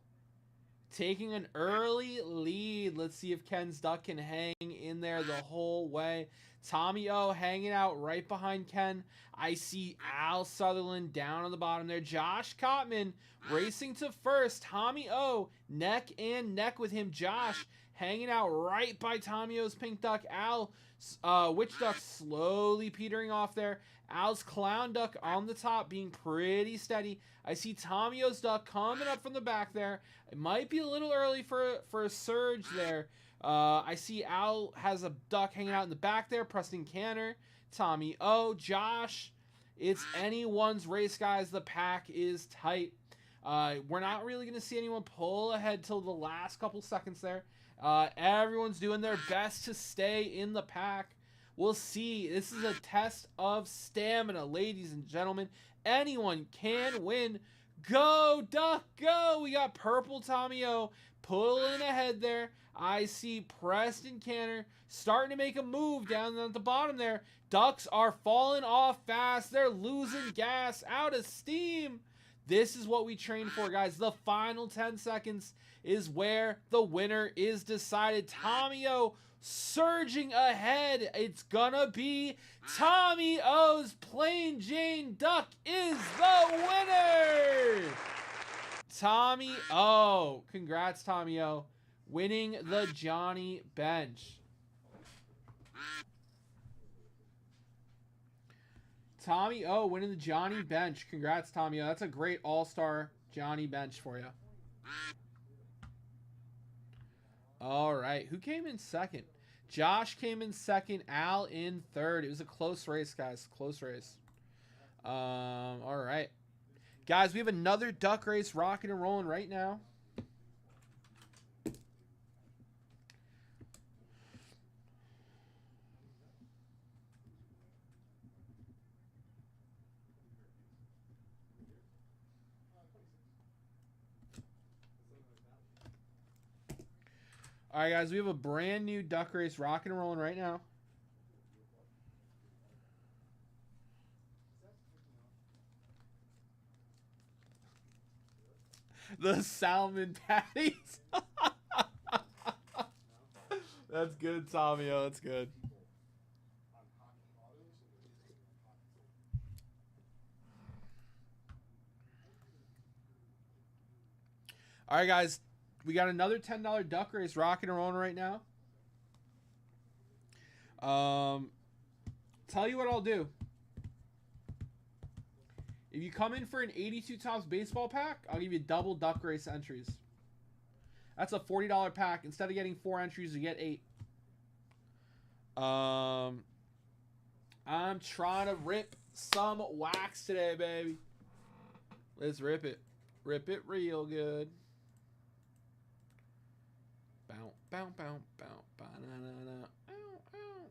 taking an early lead. Let's see if Ken's Duck can hang in there the whole way. Tommy O hanging out right behind Ken. I see Al Sutherland down on the bottom there. Josh Cotman racing to first. Tommy O neck and neck with him. Josh hanging out right by Tommy O's Pink Duck. Al Witch Duck slowly petering off there. Al's Clown Duck on the top being pretty steady. I see Tommy O's Duck coming up from the back there. It might be a little early for a surge there. I see Al has a duck hanging out in the back there. Preston Canner, Tommy O, Josh. It's anyone's race, guys. The pack is tight. We're not really going to see anyone pull ahead till the last couple seconds there. Everyone's doing their best to stay in the pack. We'll see. This is a test of stamina, ladies and gentlemen. Anyone can win. Go, Duck, go! We got Purple Tommy O pulling ahead there. I see Preston Canner starting to make a move down at the bottom there. Ducks are falling off fast. They're losing gas, out of steam. This is what we train for, guys. The final 10 seconds is where the winner is decided. Tommy O surging ahead. It's gonna be Tommy O's Plain Jane Duck is the winner. Tommy O. Congrats, Tommy O. Winning the Johnny Bench. Tommy O winning the Johnny Bench. Congrats, Tommy O. That's a great all-star Johnny Bench for you. All right. Who came in second? Josh came in second. Al in third. It was a close race, guys. Close race. All right. Guys, we have another duck race rocking and rolling right now. All right, guys, we have a brand new duck race rocking and rolling right now. The salmon patties. That's good, Tommy O. That's good. All right, guys. We got another $10 duck race rocking and rolling right now. Tell you what I'll do. If you come in for an 82 Topps baseball pack, I'll give you double duck race entries. That's a $40 pack. Instead of getting 4 entries, you get 8. I'm trying to rip some wax today, baby. Let's rip it. Rip it real good. Bow, bow, bow, bow, bow, na, na, na. Ow, ow.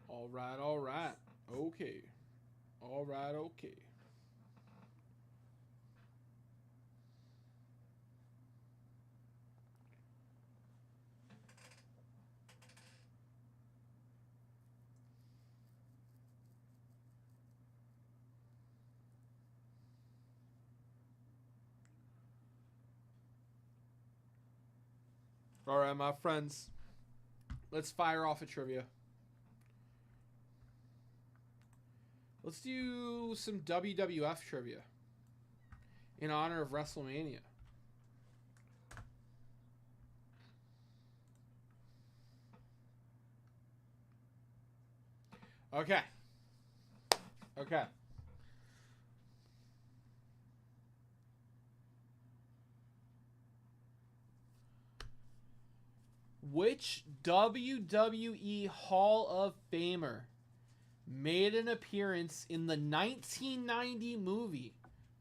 All right, all right. Okay. All right, okay. All right, my friends. Let's fire off a trivia. Let's do some WWF trivia in honor of WrestleMania. Okay. Okay. Which WWE Hall of Famer made an appearance in the 1990 movie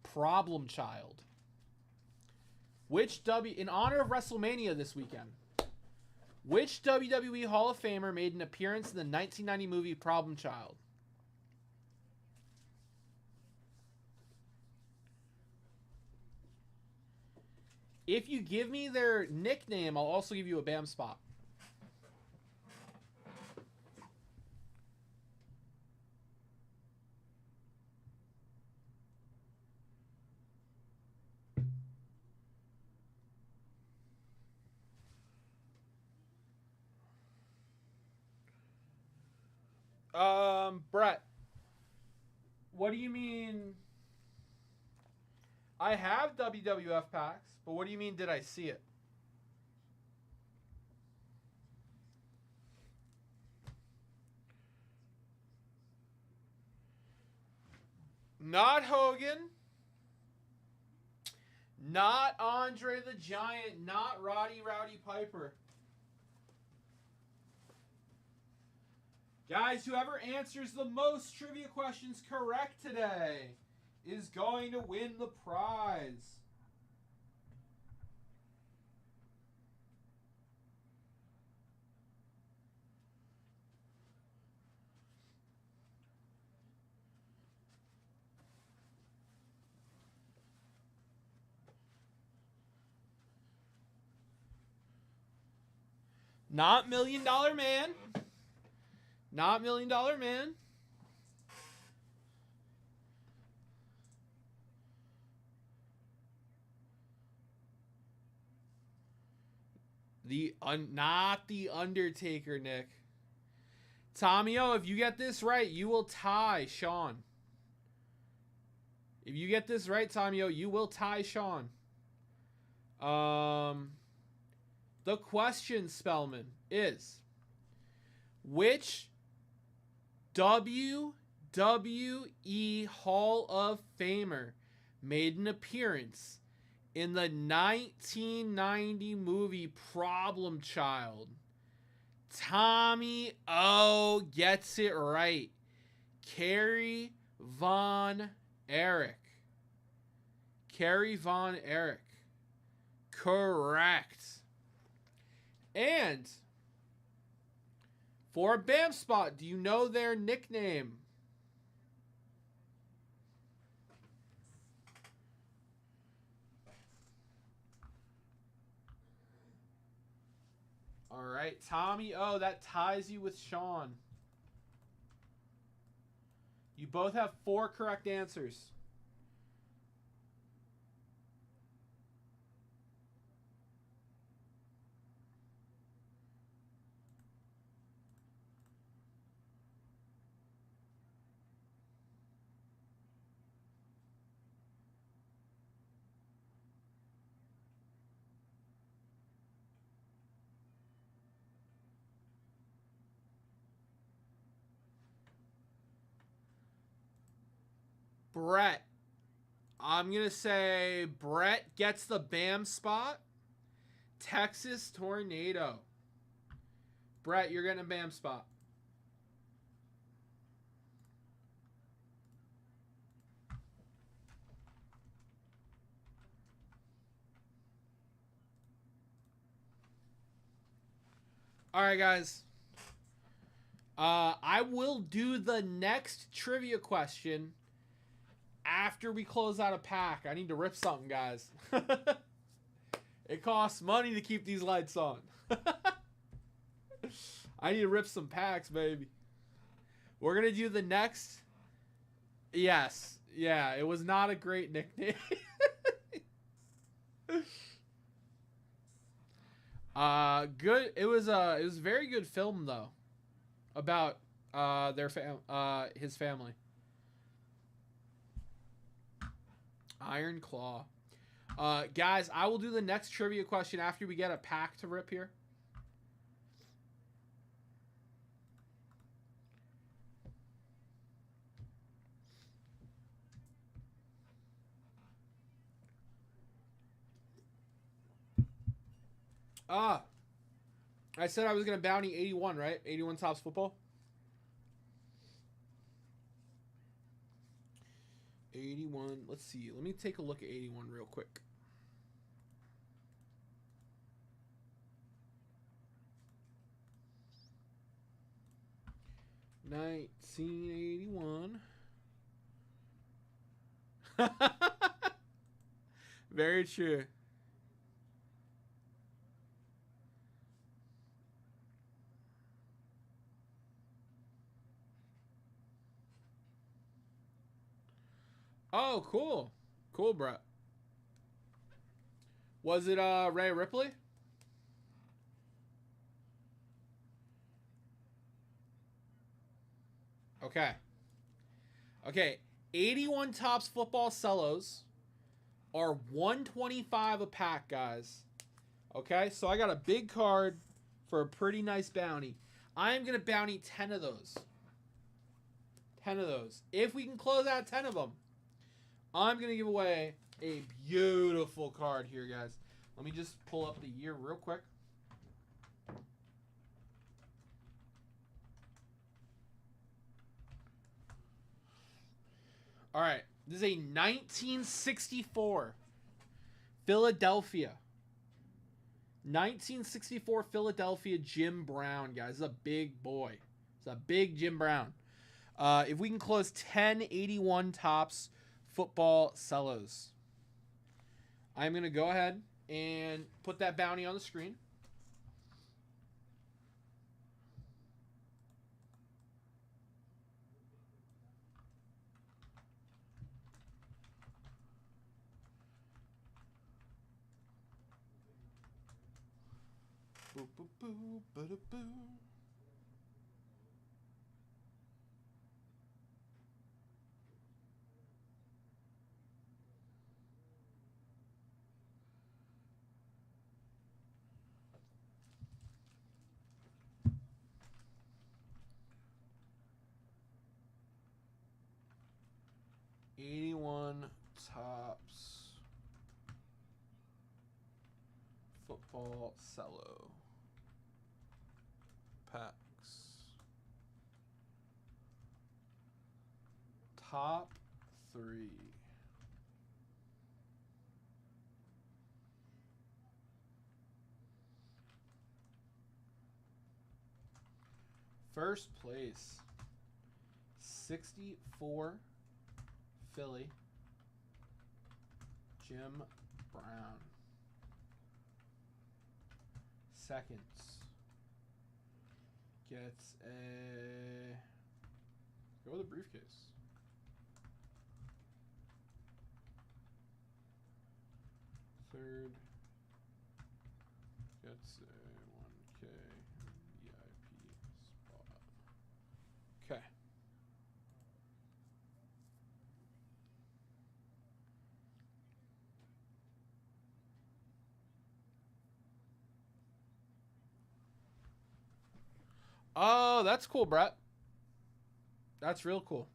Problem Child? In honor of WrestleMania this weekend, which WWE Hall of Famer made an appearance in the 1990 movie Problem Child? If you give me their nickname, I'll also give you a BAM spot. Brett, what do you mean? I have WWF packs, but what do you mean did I see it? Not Hogan. Not Andre the Giant. Not Roddy Rowdy Piper. Guys, whoever answers the most trivia questions correct today is going to win the prize. Not $1 Million Man. Not $1 Million Man. Not the Undertaker, Nick. Tommy O, if you get this right, you will tie Sean. If you get this right, Tommy O, you will tie Sean. The question, Spellman, is which WWE Hall of Famer made an appearance in the 1990 movie Problem Child? Tommy O gets it right. Kerry Von Erich. Kerry Von Erich. Correct. And for a BAM spot, do you know their nickname? All right, Tommy O, that ties you with Sean. You both have 4 correct answers. Brett. I'm going to say Brett gets the BAM spot. Texas Tornado. Brett, you're getting a BAM spot. All right, guys. I will do the next trivia question after we close out a pack. I need to rip something, guys. It costs money to keep these lights on. I need to rip some packs, baby. We're going to do the next. Yes. Yeah, it was not a great nickname. Good. It was a very good film though, about his family. Iron Claw. Guys, I will do the next trivia question after we get a pack to rip here. I said I was going to bounty 81, right? 81 Tops Football. 81. Let's see. Let me take a look at 81 real quick. $19.81. Very true. Oh, cool. Cool, bro. Was it Ray Ripley? Okay. Okay. 81 Topps football cellos are $125 a pack, guys. Okay, so I got a big card for a pretty nice bounty. I am going to bounty 10 of those. 10 of those. If we can close out 10 of them, I'm going to give away a beautiful card here, guys. Let me just pull up the year real quick. All right. This is a 1964 Philadelphia. 1964 Philadelphia Jim Brown, guys. This is a big boy. It's a big Jim Brown. If we can close 1081 Topps football cellos, I'm going to go ahead and put that bounty on the screen. Boo, boo, boo, boo, boo. '81 Topps football cello packs. Top 3. First place, 64 Philly Jim Brown. Seconds gets a go with a briefcase. Third gets a 1K VIP spot. Okay. Oh, that's cool, Brett. That's real cool.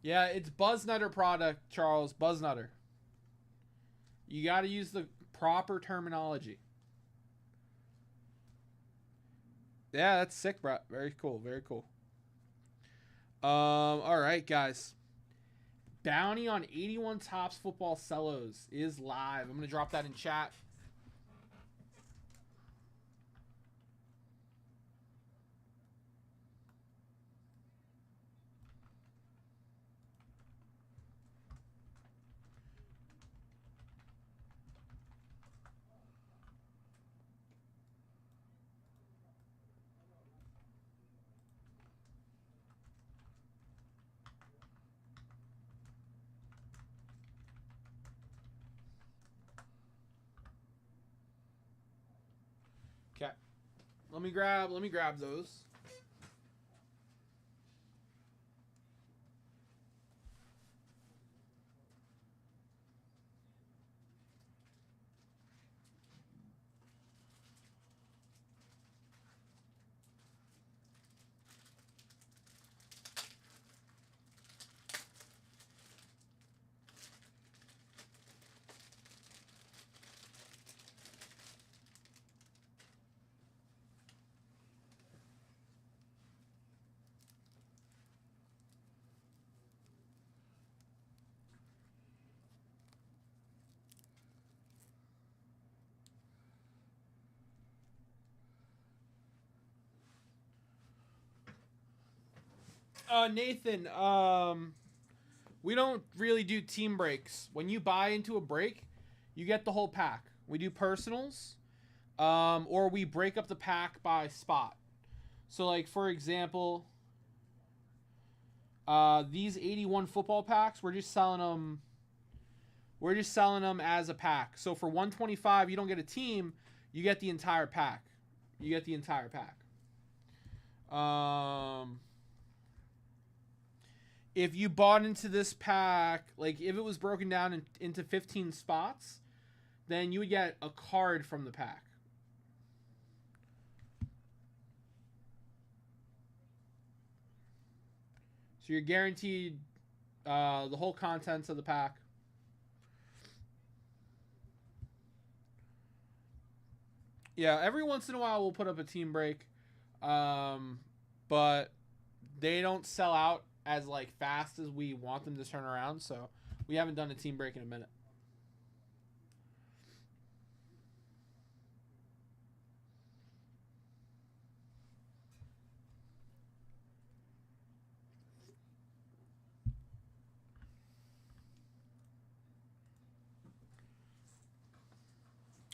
Yeah, it's Buzz Nutter product, Charles. Buzz Nutter. You got to use the proper terminology. Yeah, that's sick, bro. Very cool. Very cool. All right, guys. Bounty on 81 Topps football cellos is live. I'm gonna drop that in chat. Okay. Let me grab those. Nathan, we don't really do team breaks. When you buy into a break, you get the whole pack. We do personals, or we break up the pack by spot. So, like, for example, these 81 football packs, we're just selling them. We're just selling them as a pack. So for 125, you don't get a team. You get the entire pack. You get the entire pack. If you bought into this pack, like if it was broken down into 15 spots, then you would get a card from the pack. So you're guaranteed the whole contents of the pack. Yeah, every once in a while we'll put up a team break, but they don't sell out as like fast as we want them to turn around. So we haven't done a team break in a minute.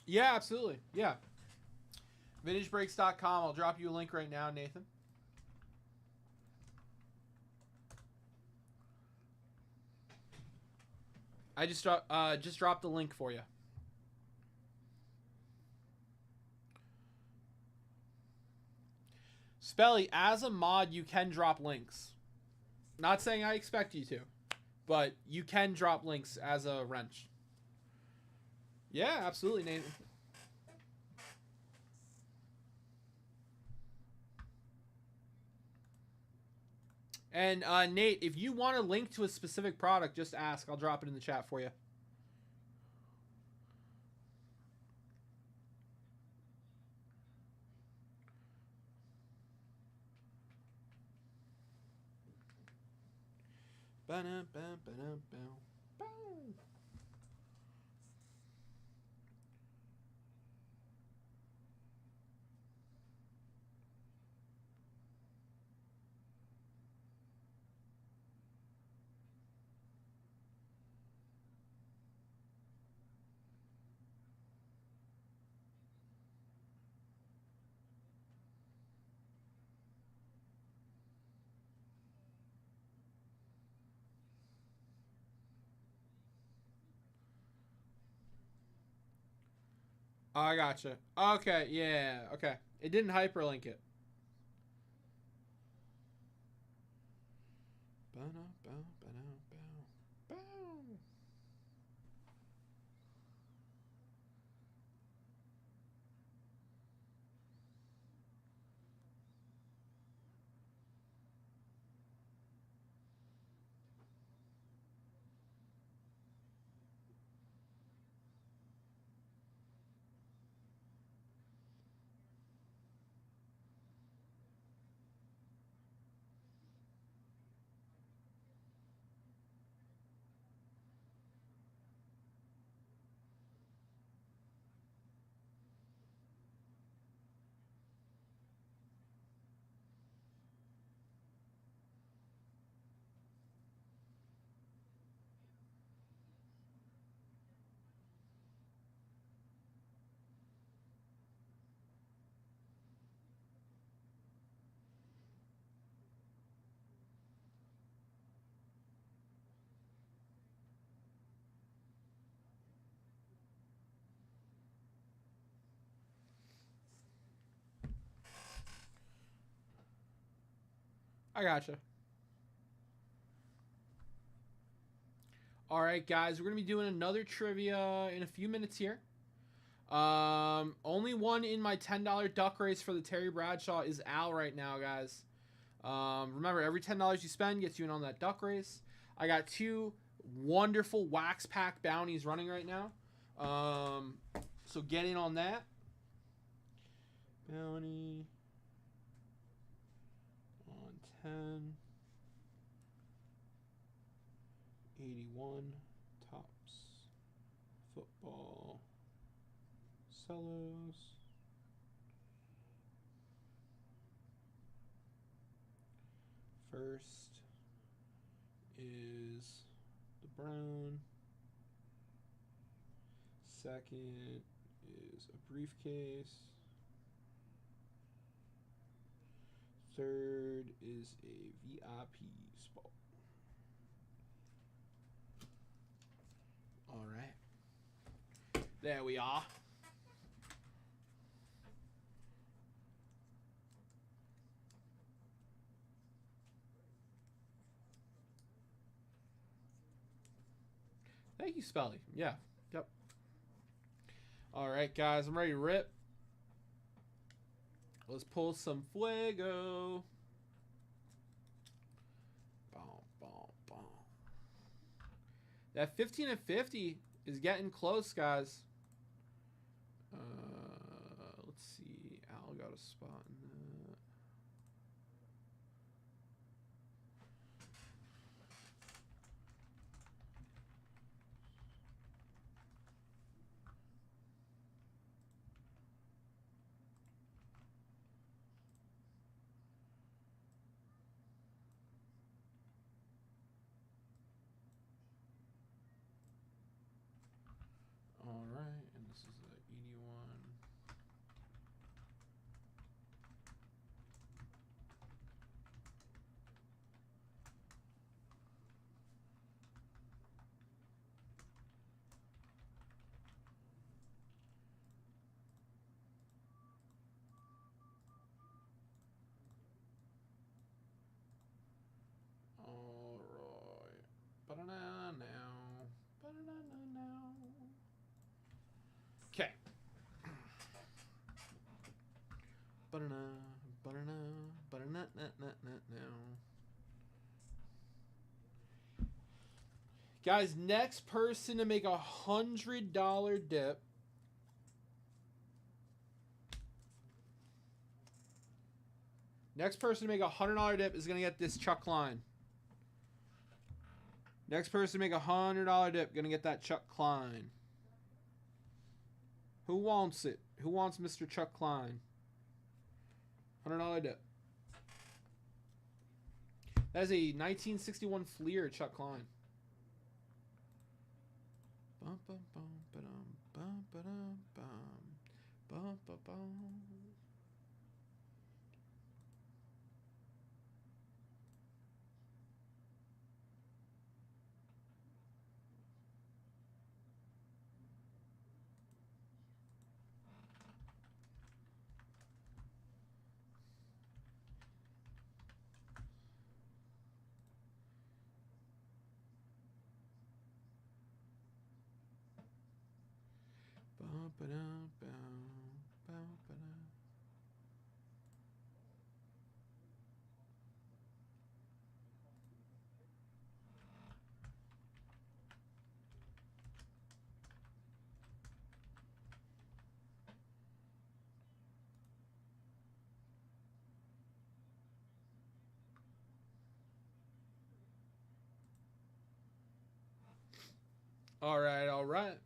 Yeah, absolutely. Yeah. VintageBreaks.com. I'll drop you a link right now, Nathan. I just dropped the link for you. Spelly, as a mod, you can drop links. Not saying I expect you to, but you can drop links as a wrench. Yeah, absolutely, Nathan. And Nate, if you want a link to a specific product, just ask. I'll drop it in the chat for you. Oh, I gotcha. Okay, yeah, okay. It didn't hyperlink it. I gotcha. All right, guys, we're gonna be doing another trivia in a few minutes here. Only one in my $10 duck race for the Terry Bradshaw is Al right now, guys. Remember, every $10 you spend gets you in on that duck race. I got two wonderful wax pack bounties running right now. So get in on that. Bounty on 10. 81 tops. Football. Cellos. First is the brown. Second is a briefcase. Third is a VIP spot. All right. There we are. Thank you, Spelly. Yeah. Yep. All right, guys. I'm ready to rip. Let's pull some fuego. Boom, boom, boom. That 15 and 50 is getting close, guys. Let's see. Al got a spot in that. All right, and this is the 81. All right. Ba-da-na now. Ba-da-na now. Okay. Ba-da-na, ba-da-na, ba-da-na-na-na-na-now. Guys, next person to make $100 dip. Next person to make $100 dip is going to get this Chuck Klein. Next person to make $100 dip going to get that Chuck Klein. Who wants it? Who wants Mr. Chuck Klein? $100 dip. That is a 1961 Fleer Chuck Klein. Bum, bum, bum, ba-dum, bum, ba-dum, bum, bum, ba-bum. All right, all right.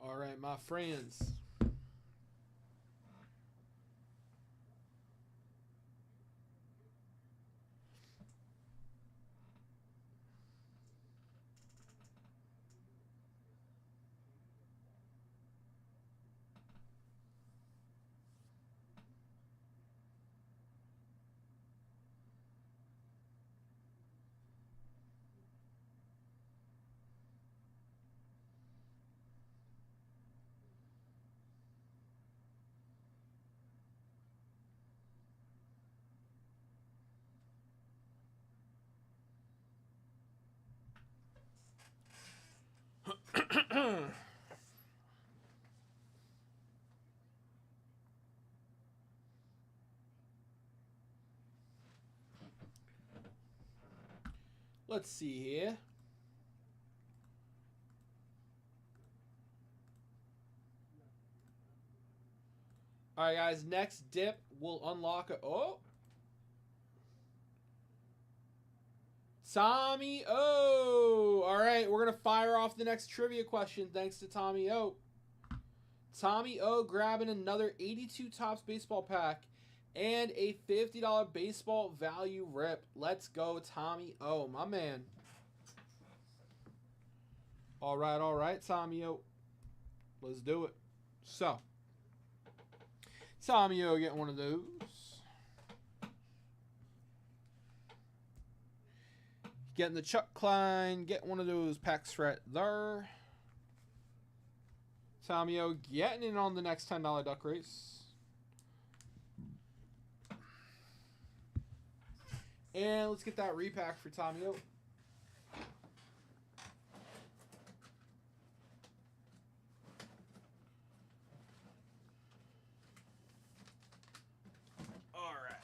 All right, my friends. Let's see here. All right, guys. Next dip, we'll unlock a. Oh. Tommy O. All right, we're going to fire off the next trivia question thanks to Tommy O. Tommy O grabbing another 82 Topps baseball pack and a $50 baseball value rip. Let's go, Tommy O, my man. All right, Tommy O. Let's do it. So, Tommy O getting one of those. Getting the Chuck Klein, get one of those packs right there. Tommy O getting in on the next $10 duck race. And let's get that repack for Tommy O. All right.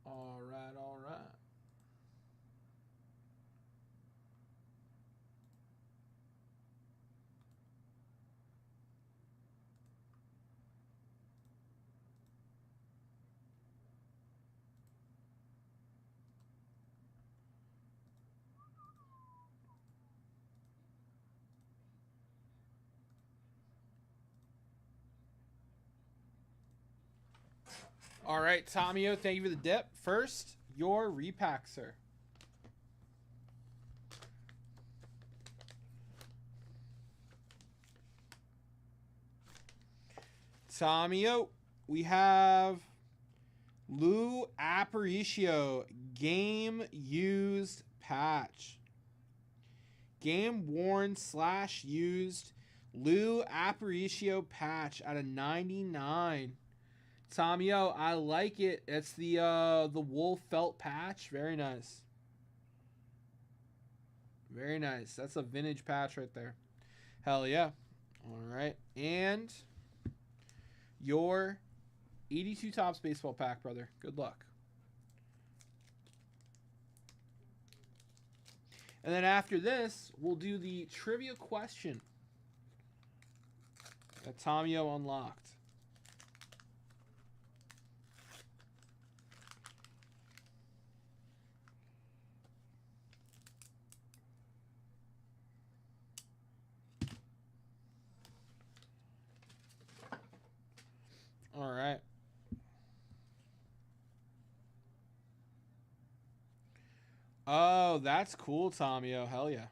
All right, all right. All right, Tommy O, thank you for the dip. First, your repack, sir. Tommy O, we have Lou Aparicio game used patch. Game worn / used Lou Aparicio patch out of 99. Tommy O, I like it. It's the wool felt patch. Very nice. Very nice. That's a vintage patch right there. Hell yeah. All right. And your 82 Topps baseball pack, brother. Good luck. And then after this, we'll do the trivia question that Tommy O unlocked. All right. Oh, that's cool, Tommy. Oh, hell yeah.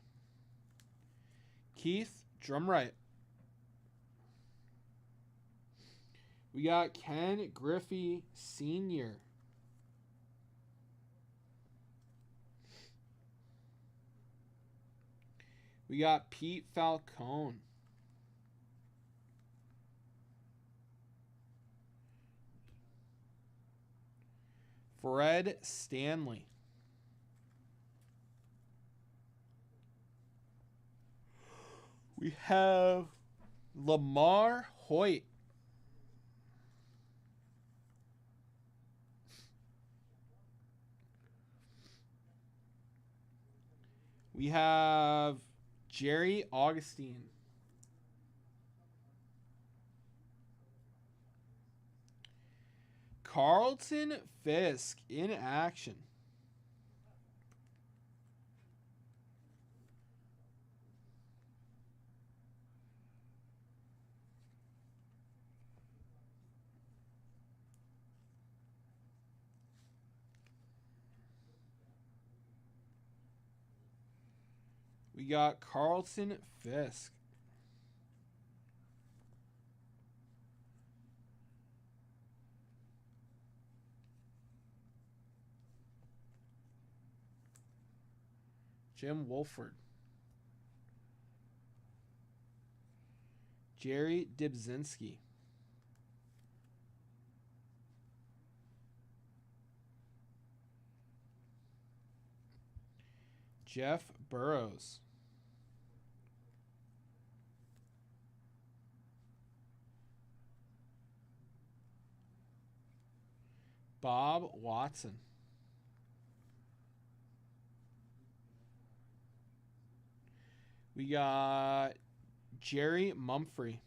Keith, drum right. We got Ken Griffey Sr. We got Pete Falcone. Fred Stanley. We have Lamar Hoyt. We have Jerry Augustine. Carlton Fisk in action. We got Carlton Fisk. Jim Wolford. Jerry Dibzinski. Jeff Burrows. Bob Watson. We got Jerry Mumphrey.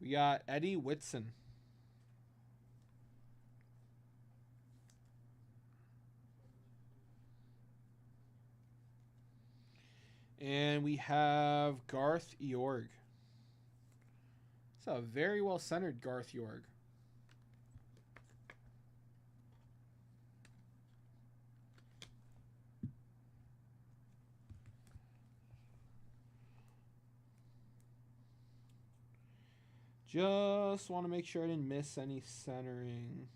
We got Eddie Whitson. And we have Garth Yorg. It's a very well-centered Garth Yorg. Just want to make sure I didn't miss any centering.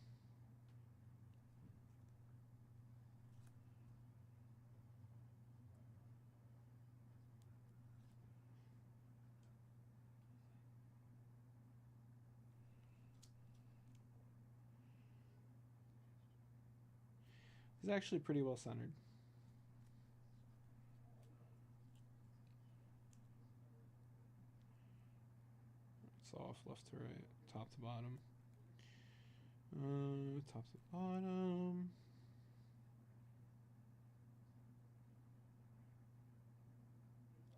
It's actually pretty well centered. It's off left to right, top to bottom. Top to bottom.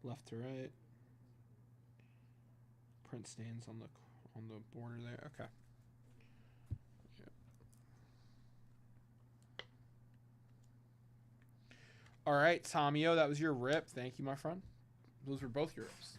Left to right. Print stains on the border there. Okay. All right, Tomio, that was your rip. Thank you, my friend. Those were both your rips.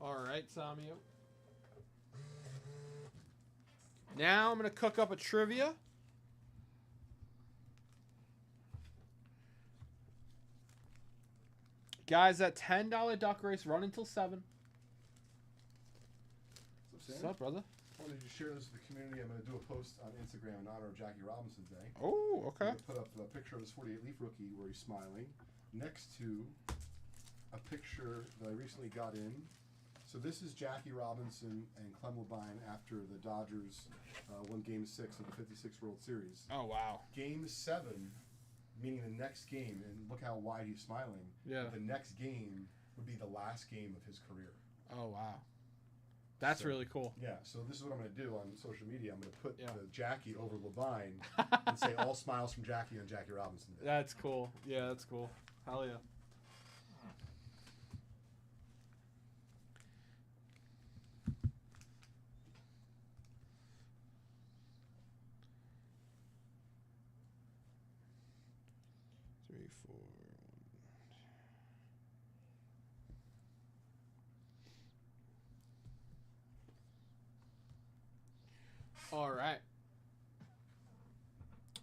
All right, Tomio. Now I'm going to cook up a trivia. Guys, that $10 duck race run until 7. What's up, brother? I wanted to share this with the community. I'm going to do a post on Instagram in honor of Jackie Robinson Day. Oh, okay. I'm going to put up a picture of this 48 Leaf rookie where he's smiling next to a picture that I recently got in. So this is Jackie Robinson and Clem Labine after the Dodgers won Game 6 of the 56 World Series. Oh, wow. Game 7, meaning the next game, and look how wide he's smiling. Yeah. The next game would be the last game of his career. Oh, wow. That's really cool. Yeah, so this is what I'm going to do on social media. I'm going to put the Jackie over Labine Yeah. and say all smiles from Jackie on Jackie Robinson Day. That's cool. Yeah, that's cool. Hell yeah. All right.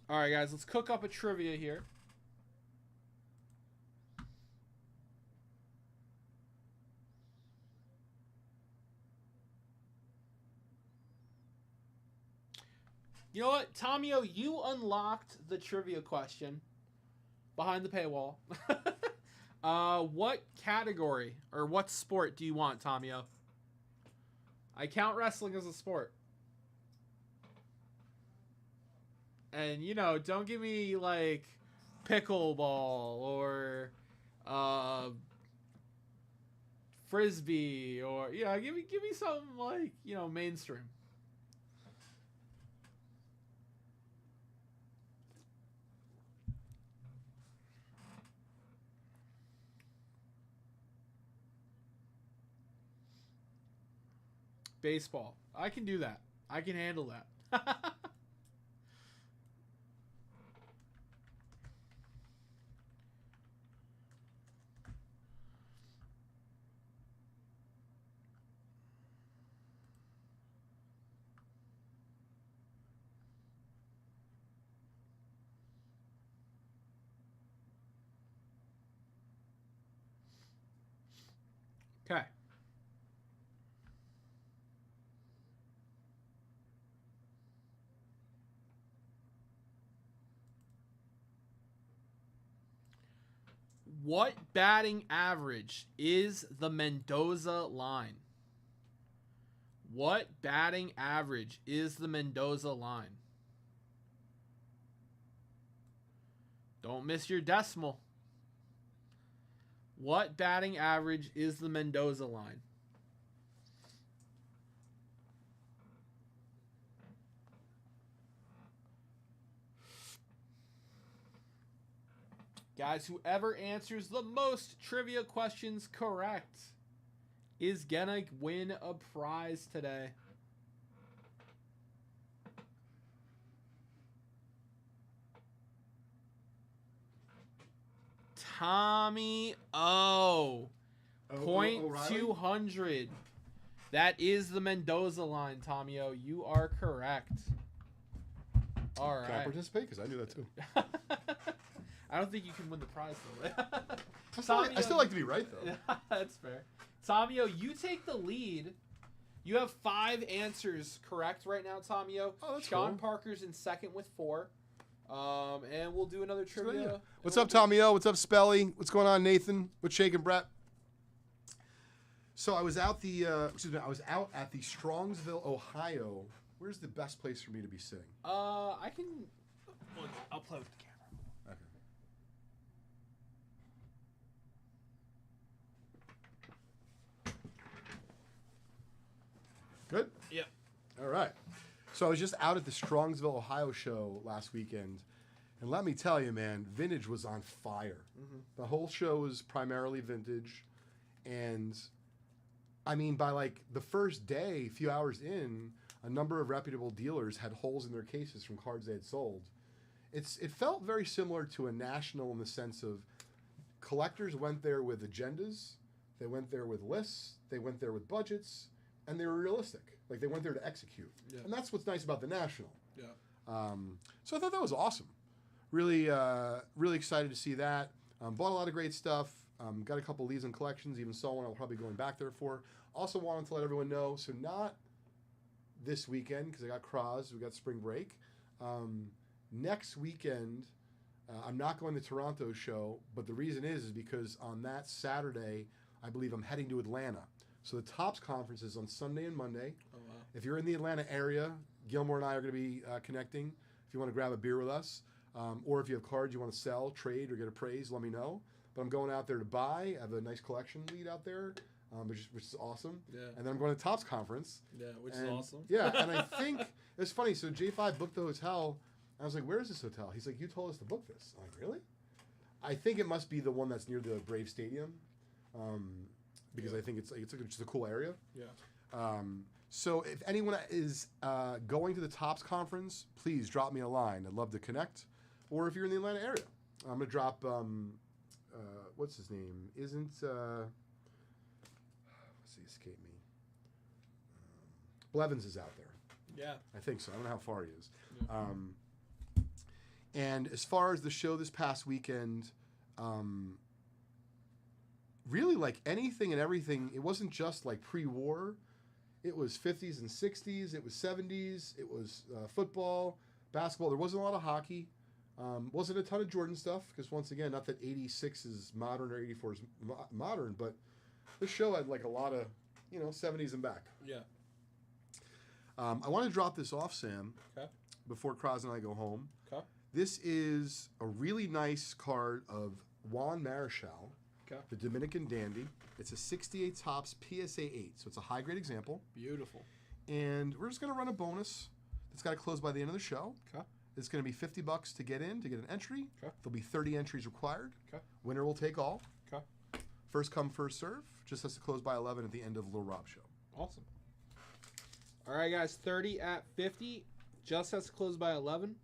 All right, guys, let's cook up a trivia here. You know what, Tomio, you unlocked the trivia question behind the paywall. What category or what sport do you want, Tomio? I count wrestling as a sport. And, you know, don't give me, like, pickleball or frisbee or, you know, give me something, like, you know, mainstream. Baseball. I can do that. I can handle that. Okay. What batting average is the Mendoza line? What batting average is the Mendoza line? Don't miss your decimal. What batting average is the Mendoza line? Guys, whoever answers the most trivia questions correct is gonna win a prize today. Tommy O. Point O'Reilly? 200. That is the Mendoza line, Tommy O. You are correct. All right. Can I participate? Because I knew that too. I don't think you can win the prize though. I still like to be right though. That's fair. Tomio, you take the lead. You have 5 answers correct right now, Tomio. Oh, that's Sean cool. Parker's in second with 4. And we'll do another trivia. Yeah. What's up, Tommy O? What's up, Spelly? What's going on, Nathan? What's shaking, Brett? So I was out I was out at the Strongsville, Ohio. Where's the best place for me to be sitting? I can. I'll play with the camera. Okay. Good? Yep. All right. So I was just out at the Strongsville, Ohio show last weekend. And let me tell you, man, vintage was on fire. Mm-hmm. The whole show was primarily vintage. And I mean, by like the first day, a few hours in, a number of reputable dealers had holes in their cases from cards they had sold. It felt very similar to a national in the sense of collectors went there with agendas, they went there with lists, they went there with budgets, and they were realistic. Like they went there to execute. Yeah. And that's what's nice about the national. Yeah. So I thought that was awesome. Really, really excited to see that. Bought a lot of great stuff. Got a couple leads in collections. Even saw one I'll probably be going back there for. Also wanted to let everyone know, so not this weekend because I got Kraz. We got spring break. Next weekend, I'm not going to Toronto's show, but the reason is because on that Saturday, I believe I'm heading to Atlanta. So the Topps conference is on Sunday and Monday. Oh wow. If you're in the Atlanta area, Gilmore and I are going to be connecting. If you want to grab a beer with us, or if you have cards you want to sell, trade, or get appraised, let me know. But I'm going out there to buy. I have a nice collection lead out there, which is awesome. Yeah. And then I'm going to Topps conference. Yeah, which is And- awesome. Yeah, and I think it's funny. So J5 booked the hotel. I was like, "Where is this hotel?" He's like, "You told us to book this." I'm like, "Really?" I think it must be the one that's near the Brave Stadium, because Yeah. I think it's just a cool area. Yeah. So if anyone is going to the Topps conference, please drop me a line. I'd love to connect. Or if you're in the Atlanta area, I'm gonna drop. What's his name? Isn't let's see, escape me. Blevins is out there. Yeah. I think so. I don't know how far he is. Yeah. And as far as the show this past weekend, really like anything and everything. It wasn't just like pre-war. It was 50s and 60s. It was 70s. It was football, basketball. There wasn't a lot of hockey. Wasn't a ton of Jordan stuff because once again, not that 86 is modern or 84 is modern, but this show had like a lot of 70s and back. Yeah. I want to drop this off, Sam, Okay. before Kraz and I go home. Okay. This is a really nice card of Juan Marichal, Okay. the Dominican dandy. It's a 68 Topps PSA 8, so it's a high-grade example. Beautiful. And we're just going to run a bonus that's got to close by the end of the show. Okay. It's going to be $50 to get in, to get an entry. Okay. There'll be 30 entries required. Okay. Winner will take all. Okay. First come, first serve. Just has to close by 11 at the end of Little Rob show. Awesome. All right, guys. 30 at 50. Just has to close by 11.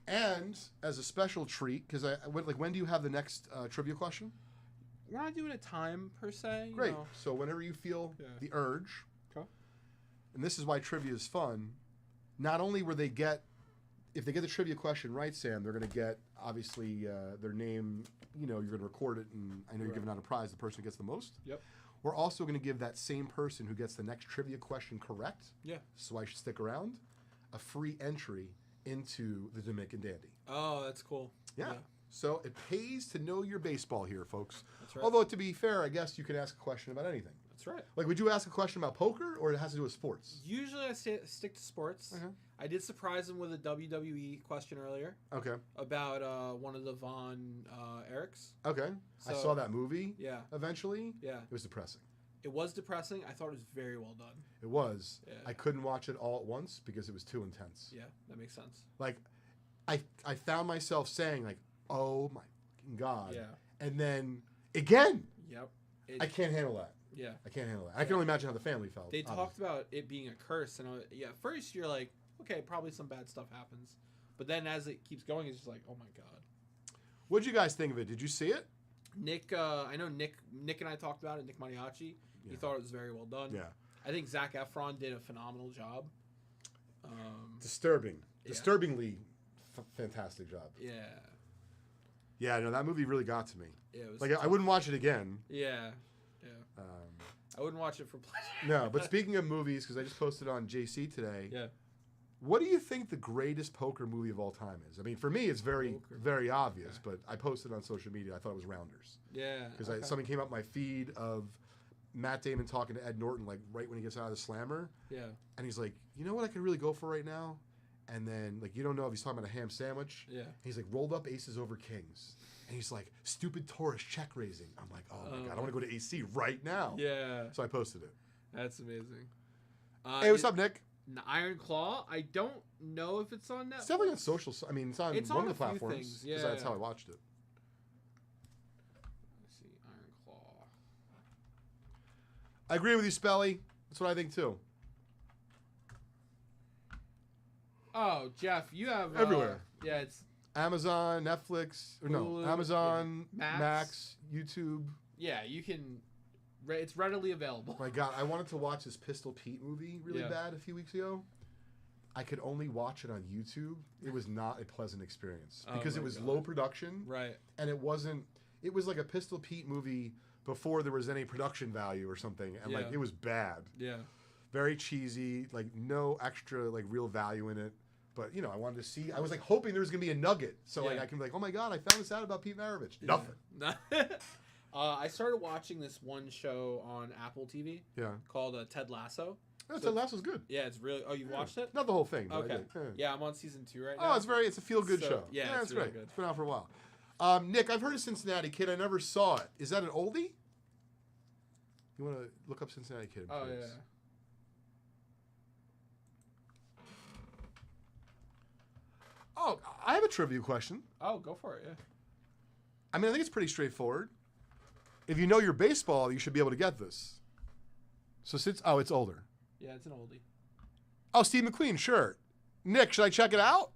And as a special treat, because when do you have the next trivia question? We're not doing a time per se. Great. You know. So whenever you feel the urge, Okay. and this is why trivia is fun. Not only will they get, if they get the trivia question right, Sam, they're going to get obviously their name. You know, you're going to record it, and I know you're giving out a prize. The person who gets the most. Yep. We're also going to give that same person who gets the next trivia question correct. Yeah. So I should stick around. A free entry into the Dominican Dandy. Oh, that's cool. Yeah. So it pays to know your baseball here, folks. That's right. Although, to be fair, I guess you can ask a question about anything. That's right. Like, would you ask a question about poker, or it has to do with sports? Usually I stick to sports. Okay. I did surprise him with a WWE question earlier Okay. about one of the Von Erichs. Okay. I So- saw that movie Yeah. eventually. Yeah. It was depressing. It was depressing. I thought it was very well done. It was. Yeah. I couldn't watch it all at once because it was too intense. Yeah, that makes sense. Like, I found myself saying, like, oh my fucking God. Yeah. And then, again, Yep. I can't handle that. Yeah. I can't handle that. I can only imagine how the family felt. They obviously. talked about it being a curse, and at first you're like, okay, probably some bad stuff happens, but then as it keeps going, it's just like, oh my God. What'd you guys think of it? Did you see it? Nick, I know Nick and I talked about it. Nick Mariachi, he thought it was very well done. Yeah. I think Zac Efron did a phenomenal job. Disturbing. Yeah. Disturbingly fantastic job. Yeah. Yeah, no, that movie really got to me. Yeah. It was Like, tough. I wouldn't watch it again. Yeah. Yeah. Um, I wouldn't watch it for pleasure. no, but speaking of movies, because I just posted on JC today. Yeah. What do you think the greatest poker movie of all time is? I mean, for me, it's very, Poker. very obvious. Okay. But I posted on social media. I thought it was Rounders Yeah. because okay. something came up my feed of Matt Damon talking to Ed Norton, like right when he gets out of the slammer, Yeah. and he's like, "You know what I could really go for right now?" And then, like, you don't know if he's talking about a ham sandwich. Yeah. And he's like, rolled up aces over kings. And he's like, stupid Taurus check raising. I'm like, oh my God, I want to go to AC right now. Yeah. So I posted it. That's amazing. Hey, what's up, Nick? Iron Claw. I don't know if it's on Netflix. It's definitely on social. I mean, it's on It's one on of the a few platforms. things, Because yeah. that's how I watched it. Let's see, Iron Claw. I agree with you, Spelly. That's what I think, too. Oh, Jeff, you have Everywhere. Yeah, it's Amazon, Netflix, or no, Hulu, Amazon, yeah. Max, YouTube. yeah. You can. It's readily available. My God, I wanted to watch this Pistol Pete movie really Yeah. bad a few weeks ago. I could only watch it on YouTube. It was not a pleasant experience Oh because it my was God. low production. Right. And it wasn't. It was like a Pistol Pete movie before there was any production value or something, and like Yeah. it was bad, Yeah. very cheesy, like no extra like real value in it. But you know, I wanted to see. I was like hoping there was gonna be a nugget, so like Yeah. I can be like, oh my God, I found this out about Pete Maravich. Nothing. I started watching this one show on Apple TV Yeah. called Ted Lasso. No, Ted Lasso's good. Yeah, it's really. Oh, you watched it? Not the whole thing. But I Okay. did. Yeah. Yeah, I'm on season 2 right now. Oh, it's a feel good So, show. yeah, it's it's really great. good. It's been out for a while. Nick, I've heard of Cincinnati Kid. I never saw it. Is that an oldie? You want to look up Cincinnati Kid? Oh please? yeah. Oh, I have a trivia question. Oh, go for it. Yeah. I mean, I think it's pretty straightforward. If you know your baseball, you should be able to get this. So it's older. Yeah, it's an oldie. Oh, Steve McQueen, sure. Nick, should I check it out?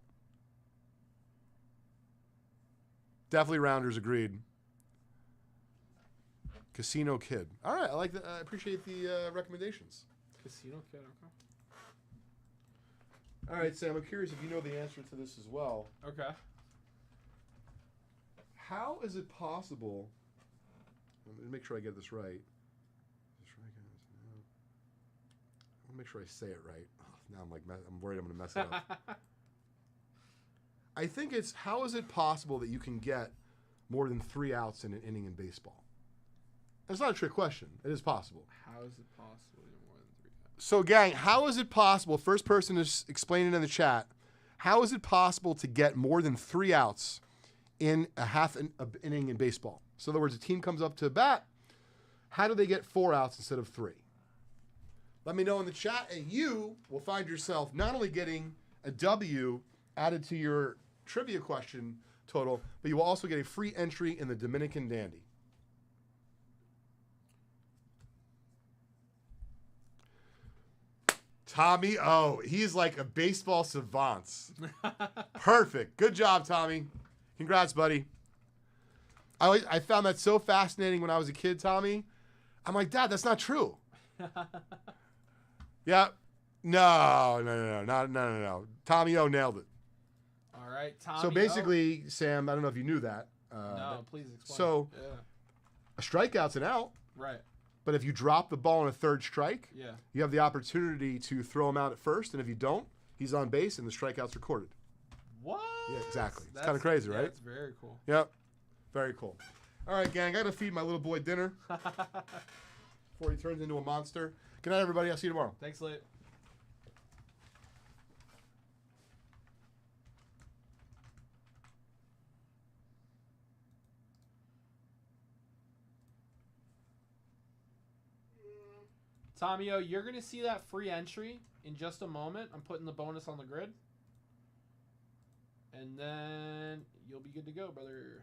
Definitely Rounders, agreed. Casino Kid. All right, I like that. I appreciate the recommendations. Casino Kid. Okay. All right, Sam, I'm curious if you know the answer to this as well. Okay. How is it possible? Let me make sure I get this right. I want to make sure I say it right. Oh, now I'm like, I'm worried I'm going to mess it up. I think it's how is it possible that you can get more than 3 outs in an inning in baseball? That's not a trick question. It is possible. How is it possible to get more than 3 outs? So, gang, how is it possible? First person to explain it in the chat. How is it possible to get more than 3 outs in a half an inning in baseball? So, in other words, a team comes up to bat. How do they get 4 outs instead of 3? Let me know in the chat, and you will find yourself not only getting a W added to your trivia question total, but you will also get a free entry in the Dominican Dandy. Tommy O. He's like a baseball savant. Perfect. Good job, Tommy. Congrats, buddy. I found that so fascinating when I was a kid, Tommy. I'm like, Dad, that's not true. Yeah. No. Tommy O nailed it. All right, Tommy. So basically, Sam, I don't know if you knew that. No, please explain. So Yeah. a strikeout's an out, Right. but if you drop the ball on a third strike, Yeah. you have the opportunity to throw him out at first, and if you don't, he's on base and the strikeout's recorded. What? Yeah, exactly. It's kind of crazy, right? That's very cool. Yep. Very cool. All right, gang, I got to feed my little boy dinner before he turns into a monster. Good night, everybody. I'll see you tomorrow. Thanks, Late. Tommy O, you're going to see that free entry in just a moment. I'm putting the bonus on the grid. And then you'll be good to go, brother.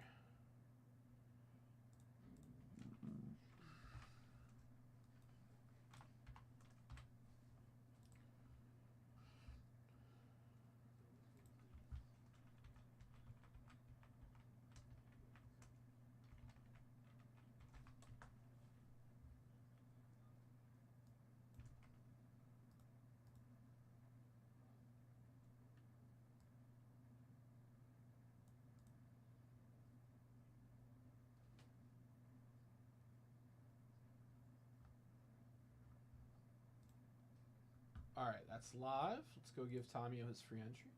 All right, that's live. Let's go give Tommy his free entry.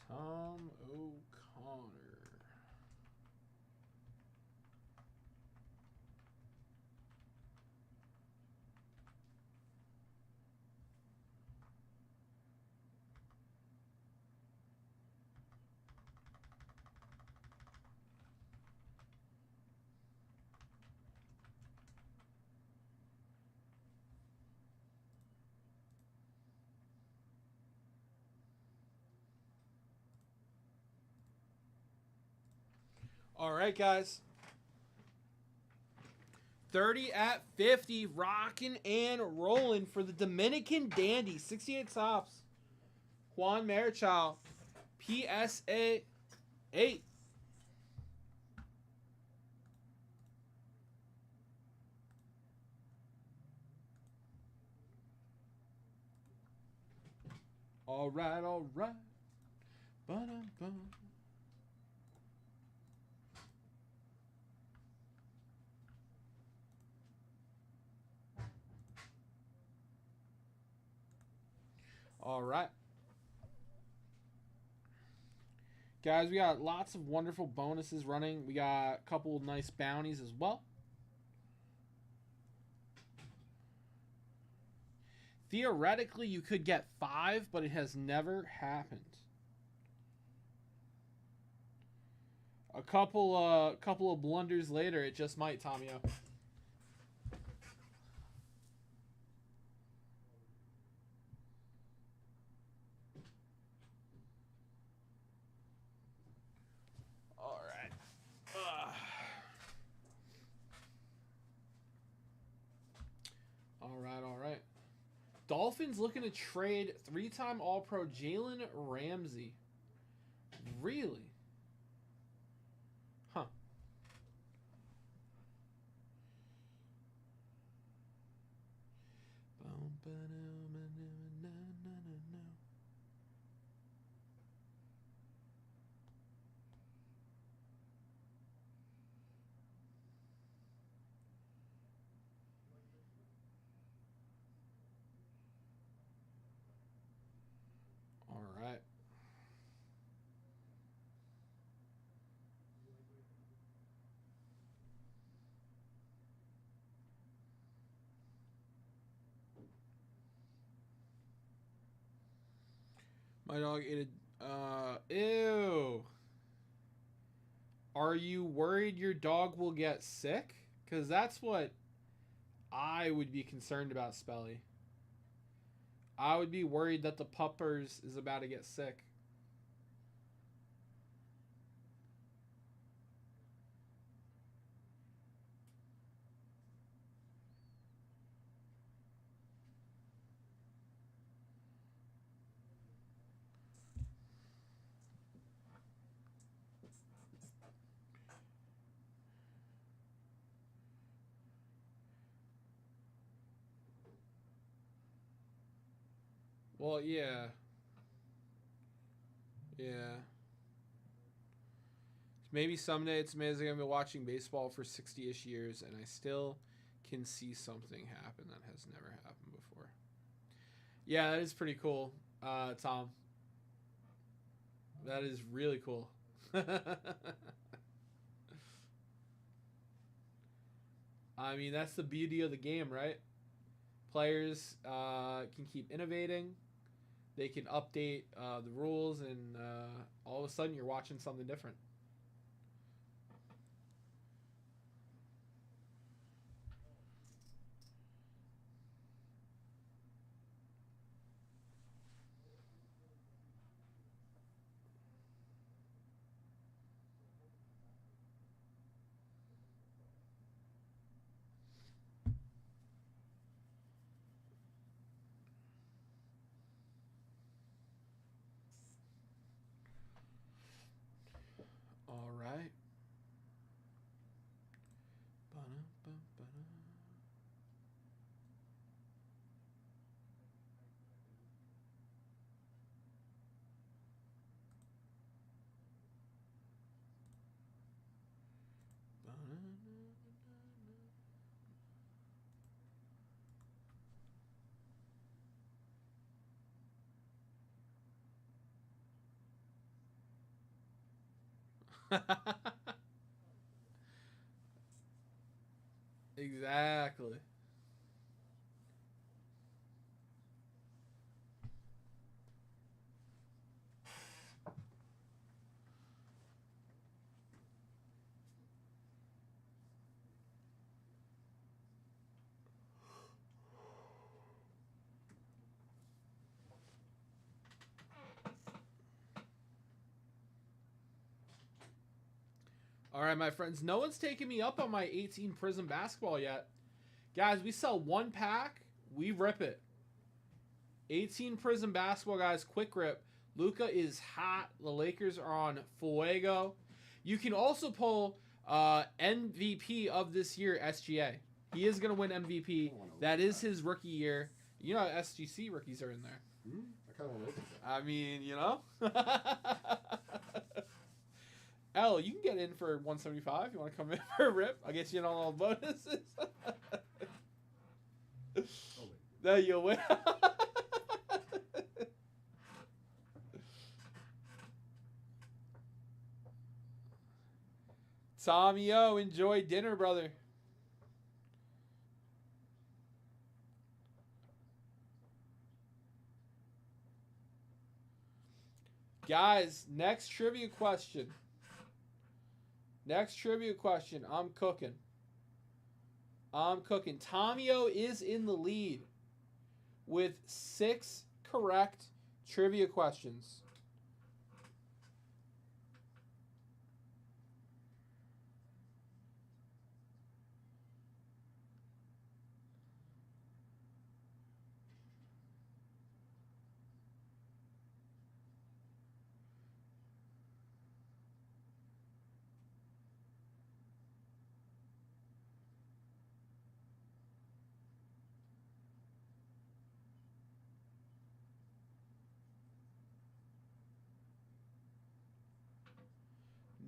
Tom O'Connor. All right, guys. 30 at 50, rocking and rolling for the Dominican Dandy. 68 tops. Juan Marichal, PSA 8. All right. Ba-dum-bum. All right. Guys, we got lots of wonderful bonuses running. We got a couple nice bounties as well. Theoretically, you could get 5, but it has never happened. A couple of blunders later, it just might, Tommy-O. All right. Dolphins looking to trade 3-time All-Pro Jalen Ramsey. Really? Huh. All right. My dog ate a... ew. Are you worried your dog will get sick? Because that's what I would be concerned about, Spelly. I would be worried that the puppers is about to get sick. Well, yeah. Yeah. Maybe someday it's amazing. I've been watching baseball for 60-ish years, and I still can see something happen that has never happened before. Yeah, that is pretty cool, Tom. That is really cool. I mean, that's the beauty of the game, right? Players can keep innovating. They can update the rules, and all of a sudden you're watching something different. All right. Exactly. All right, my friends. No one's taken me up on my 18 Prism basketball yet. Guys, we sell one pack. We rip it. 18 Prism basketball, guys. Quick rip. Luka is hot. The Lakers are on fuego. You can also pull MVP of this year, SGA. He is going to win MVP. That is his rookie year. You know, SGC rookies are in there. I kind of like that. I mean, you know. L, you can get in for 175. You want to come in for a rip? I'll get you in on all the bonuses. There you win. Tommy O, enjoy dinner, brother. Guys, next trivia question. I'm cooking. Tommy O is in the lead with 6 correct trivia questions.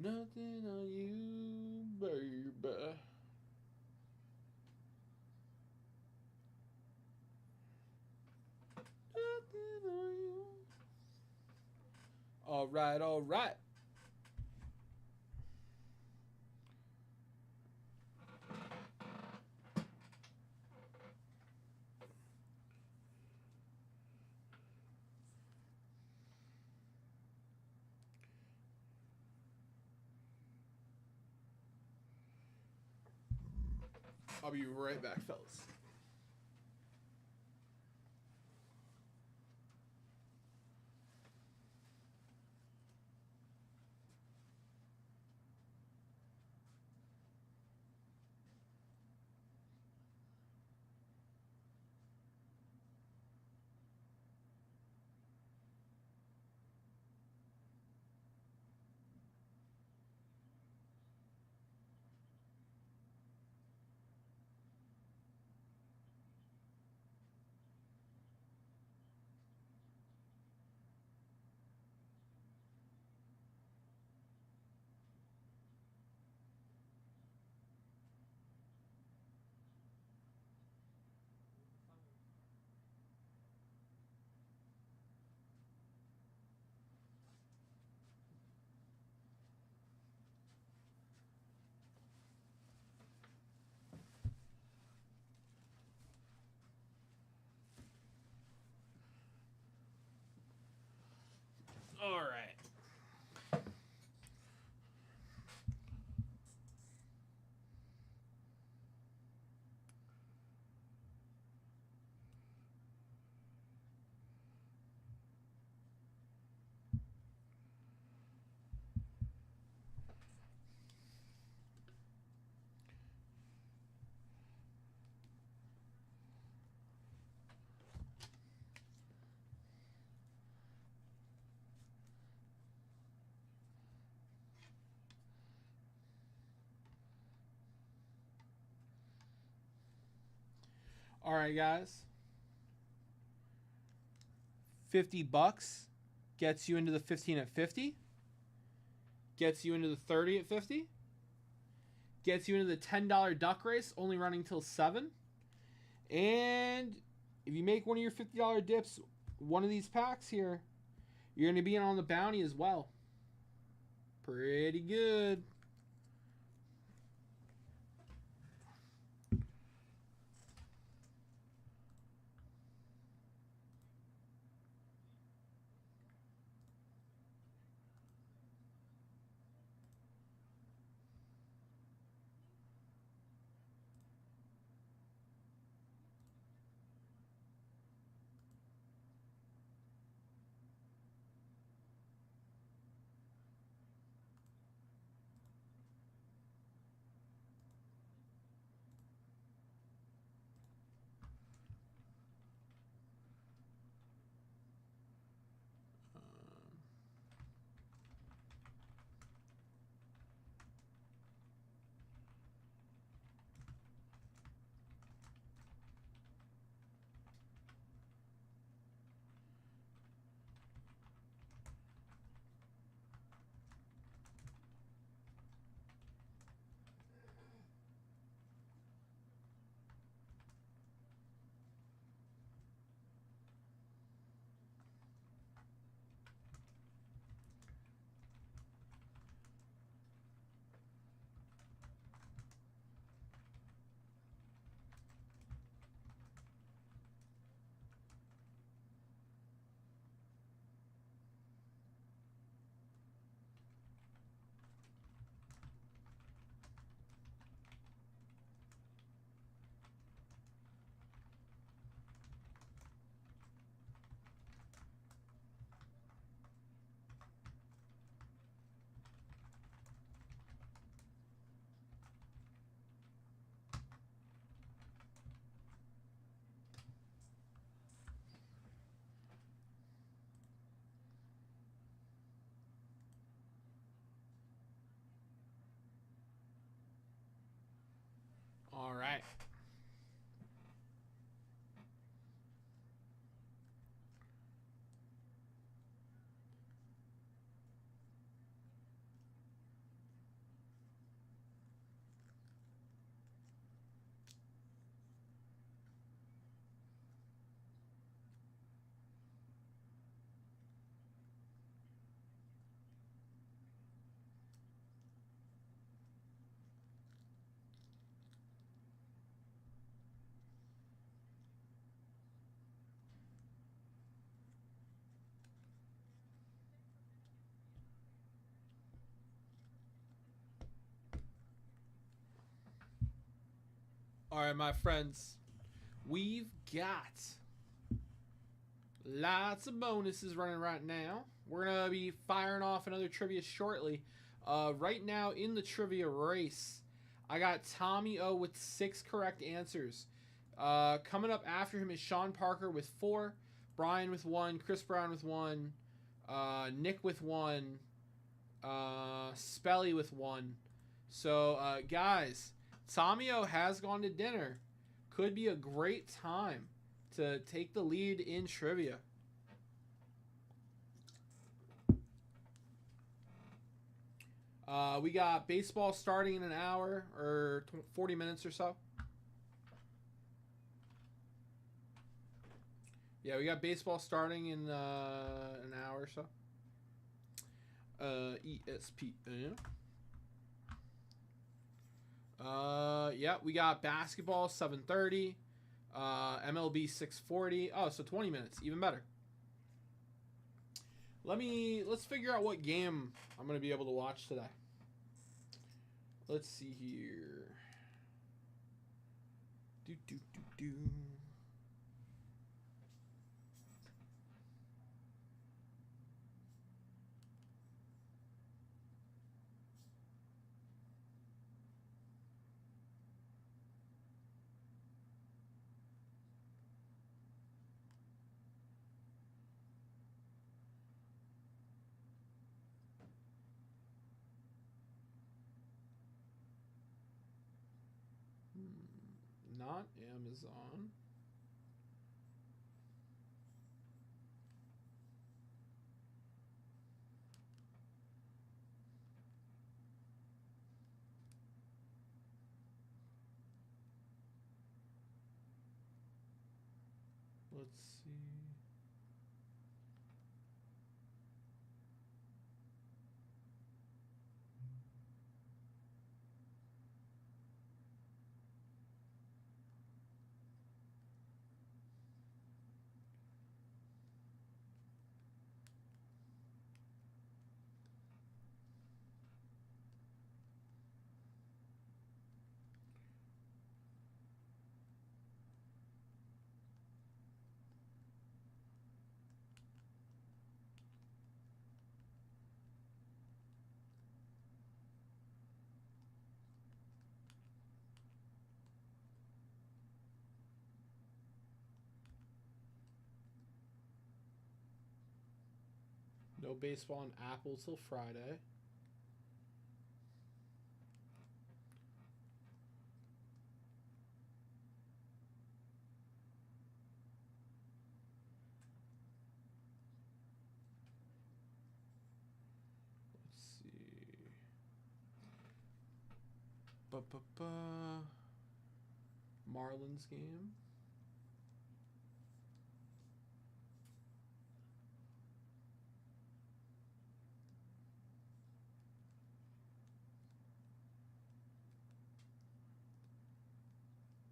Nothing on you, baby. Nothing on you. All right. I'll be right back, fellas. All right, guys. $50 gets you into the 15 at 50. Gets you into the 30 at 50. Gets you into the $10 duck race, only running till 7. And if you make one of your $50 dips, one of these packs here, you're going to be in on the bounty as well. Pretty good. All right. All right, my friends. We've got lots of bonuses running right now. We're going to be firing off another trivia shortly. Right now in the trivia race, I got Tommy O with 6 correct answers. Coming up after him is Sean Parker with 4, Brian with 1, Chris Brown with 1, Nick with 1, Spelly with 1. So, guys, Tommy O has gone to dinner. Could be a great time to take the lead in trivia. We got baseball starting in an hour or 40 minutes or so. Yeah, we got baseball starting in an hour or so. ESPN. Yeah, we got basketball 7:30. MLB 6:40. Oh, so 20 minutes, even better. Let's figure out what game I'm gonna be able to watch today. Let's see here. Do. Not Amazon. Let's see. No baseball on Apple till Friday. Let's see. Marlins game.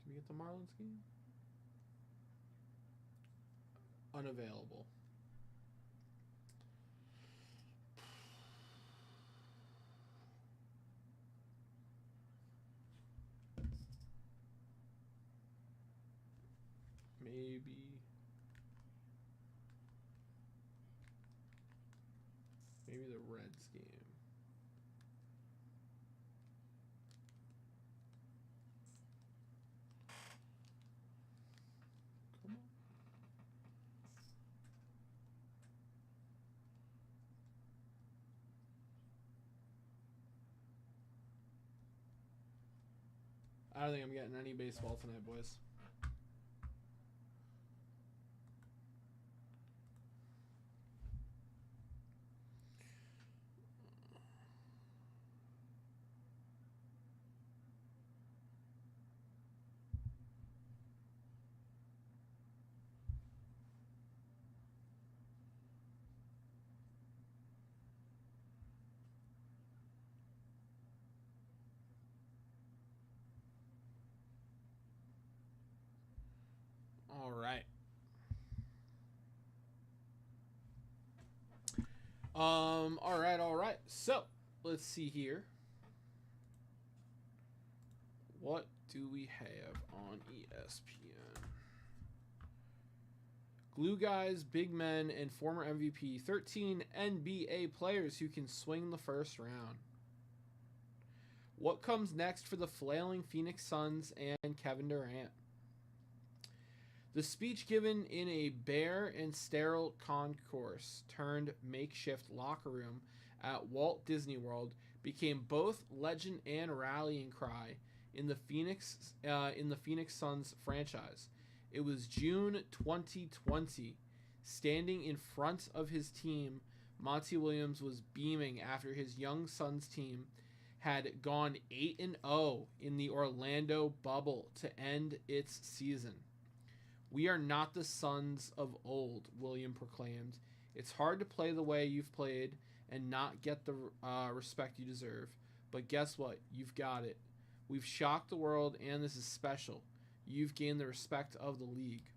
Did we get the Marlins game? Unavailable. Maybe the Reds game. Come on. I don't think I'm getting any baseball tonight, boys. All right. All right. So, let's see here. What do we have on ESPN? Glue guys, big men, and former MVP. 13 NBA players who can swing the first round. What comes next for the flailing Phoenix Suns and Kevin Durant? The speech given in a bare and sterile concourse turned makeshift locker room at Walt Disney World became both legend and rallying cry in the Phoenix Suns franchise. It was June 2020. Standing in front of his team, Monty Williams was beaming after his young Suns team had gone 8-0 in the Orlando bubble to end its season. "We are not the Suns of old," William proclaimed. "It's hard to play the way you've played and not get the respect you deserve. But guess what? You've got it. We've shocked the world, and this is special. You've gained the respect of the league."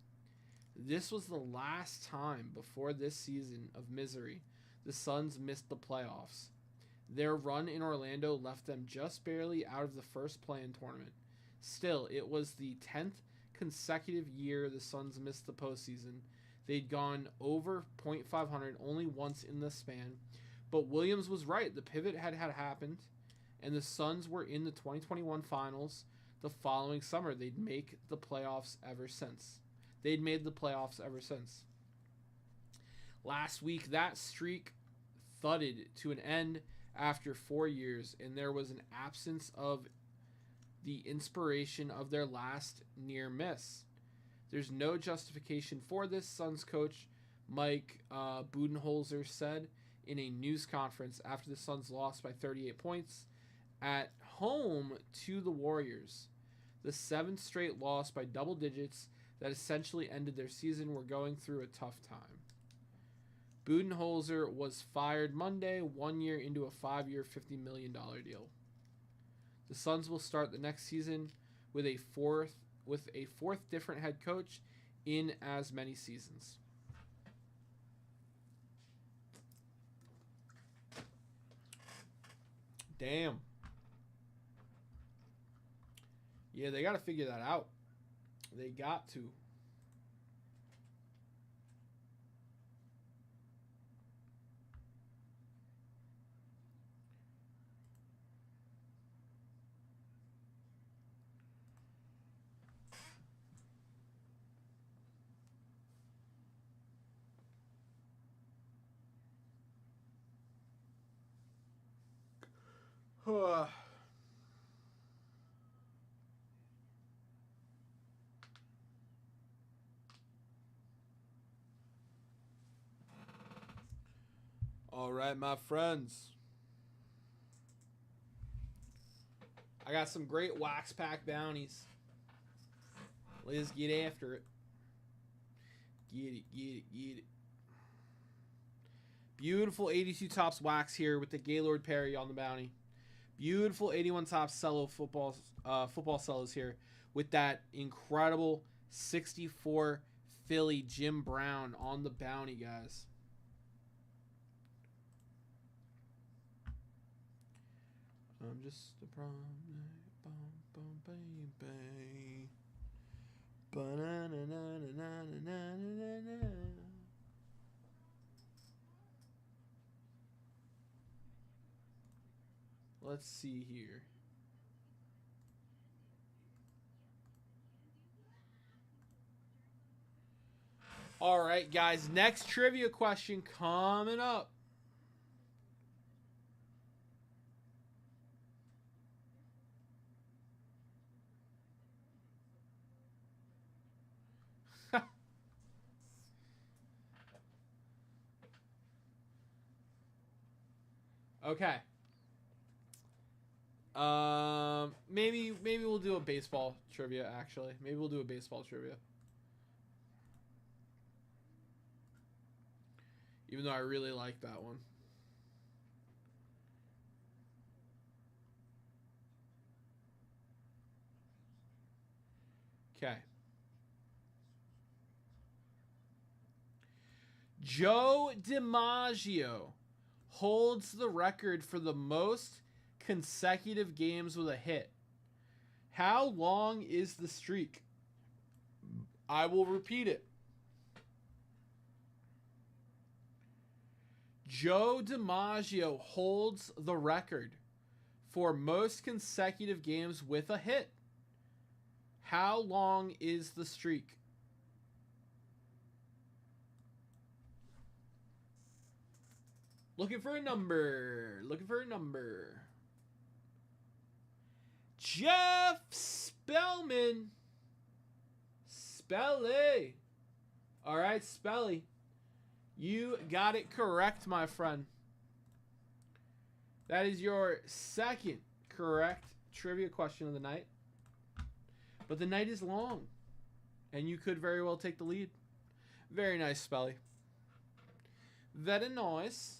This was the last time before this season of misery the Suns missed the playoffs. Their run in Orlando left them just barely out of the first play-in tournament. Still, it was the 10th consecutive year the Suns missed the postseason. They'd gone over .500 only once in the span, but Williams was right. The pivot had happened, and the Suns were in the 2021 finals the following summer. They'd made the playoffs ever since. Last week, that streak thudded to an end after 4 years, and there was an absence of the inspiration of their last near miss. There's no justification for this, Suns coach Mike Budenholzer said in a news conference after the Suns lost by 38 points at home to the Warriors. The 7th straight loss by double digits that essentially ended their season were going through a tough time. Budenholzer was fired Monday, 1 year into a 5-year, $50 million deal. The Suns will start the next season with a fourth different head coach in as many seasons. Damn. Yeah, they got to figure that out. They got to. All right, my friends. I got some great wax pack bounties. Let's get after it. Get it, get it, get it. Beautiful 82 Tops wax here with the Gaylord Perry on the bounty. Beautiful 81 Tops cello football cellos here with that incredible 64 Philly Jim Brown on the bounty, guys. I'm just a baby. Let's see here. All right, guys. Next trivia question coming up. Okay. Maybe we'll do a baseball trivia, actually. Maybe we'll do a baseball trivia. Even though I really like that one. Okay. Joe DiMaggio holds the record for the most consecutive games with a hit. How long is the streak? I will repeat it. Joe DiMaggio holds the record for most consecutive games with a hit. How long is the streak? Looking for a number. Looking for a number. Jeff Spellman. Spelly. All right, Spelly. You got it correct, my friend. That is your second correct trivia question of the night. But the night is long. And you could very well take the lead. Very nice, Spelly. Very nice.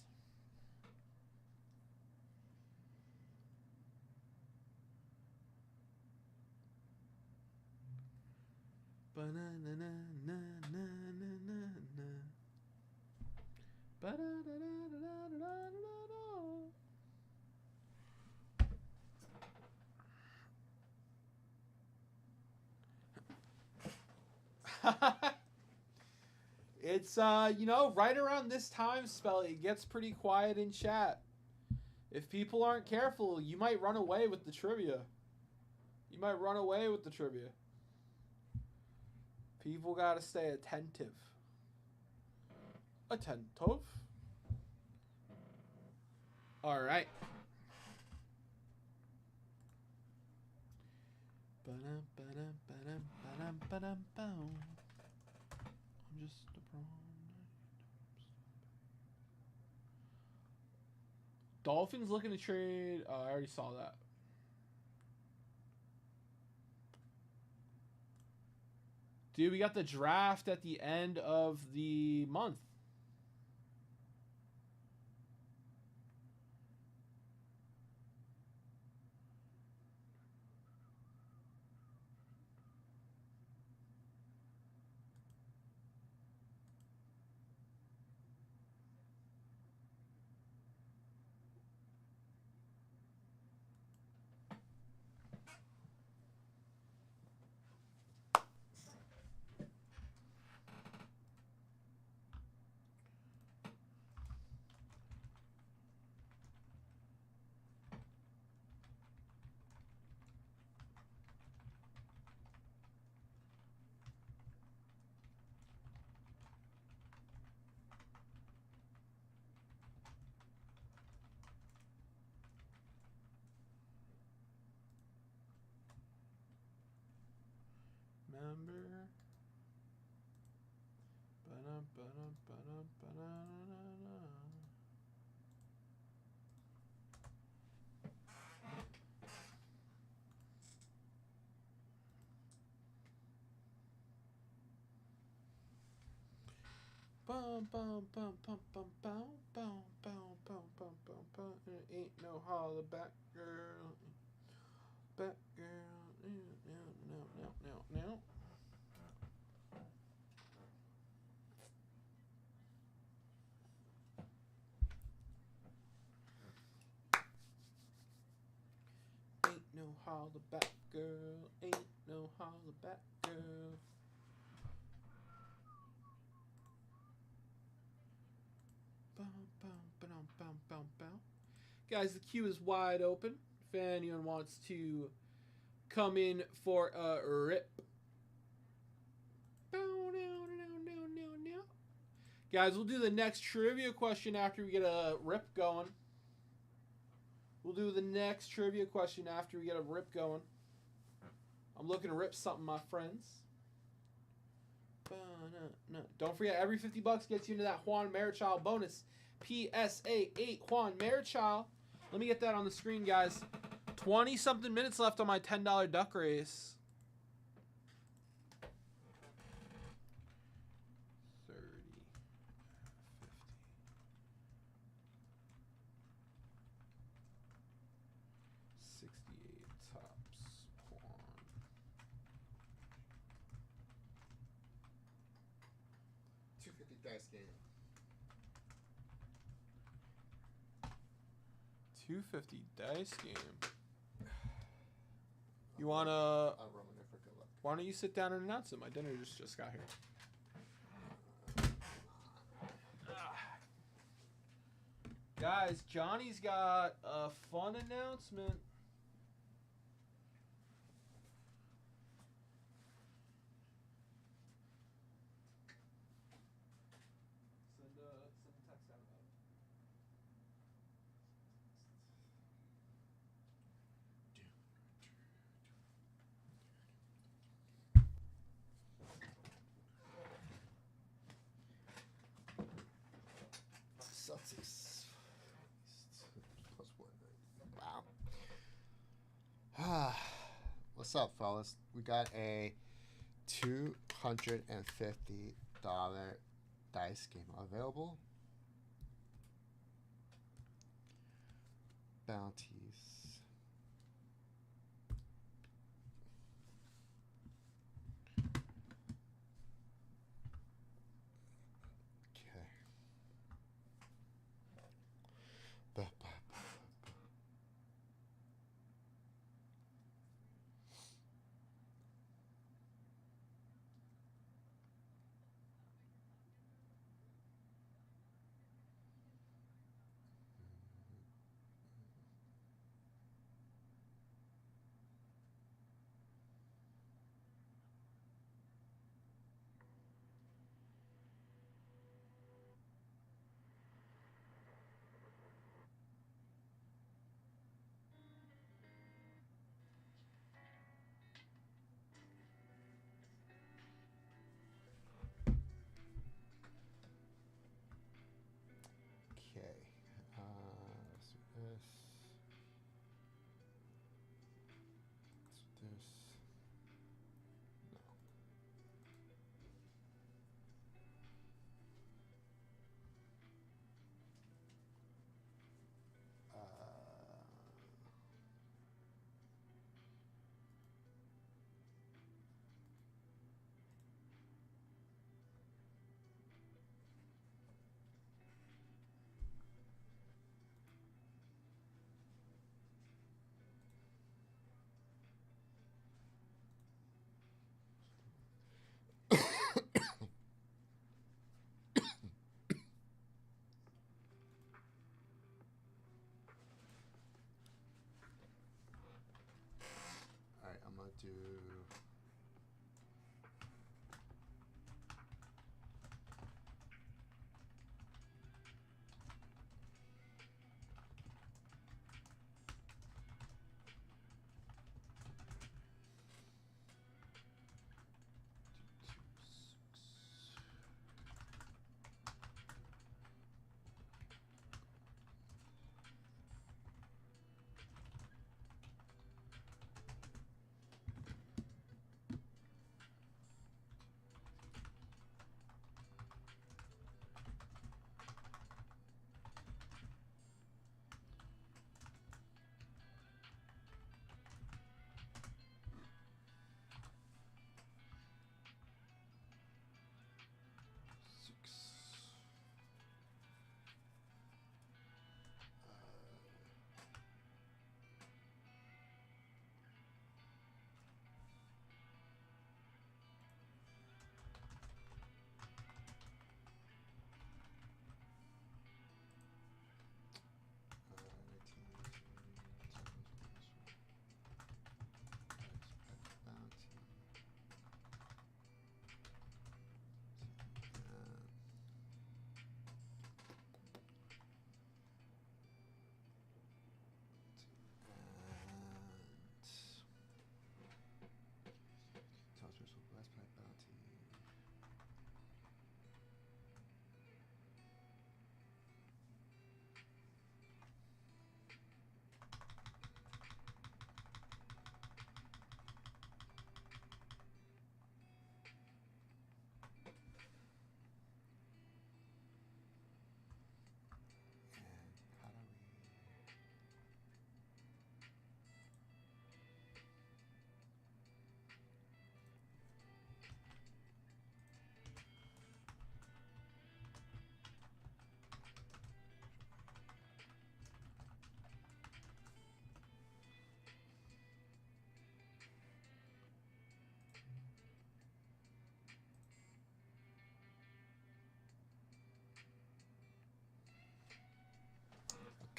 It's right around this time, Spelly, it gets pretty quiet in chat. If people aren't careful, you might run away with the trivia. You might run away with the trivia. People gotta stay attentive. Attentive. All right. I'm just a prawn. Dolphins looking to trade. Oh, I already saw that. Dude, we got the draft at the end of the month. Remember? Bum bum bum bum bum bum bum bum bum bum bum bum. It ain't no holler back girl. Back girl. No. Ain't no holler back girl. Ain't no holler back girl. Guys, the queue is wide open. If anyone wants to come in for a rip. Guys, we'll do the next trivia question after we get a rip going. I'm looking to rip something, my friends. Don't forget, every $50 gets you into that Juan Marichal bonus. PSA 8 Juan Marichal. Let me get that on the screen, guys. 20-something minutes left on my $10 duck race. 30, 50, 68 tops. Juan. $250 dice game. 250 dice game. You wanna? I'll run in there for good luck. Why don't you sit down and announce it? My dinner just got here. Guys, Johnny's got a fun announcement. Send a text out about it. Celtics. Wow. What's up, fellas? We got a $250 dice game available. Bounties.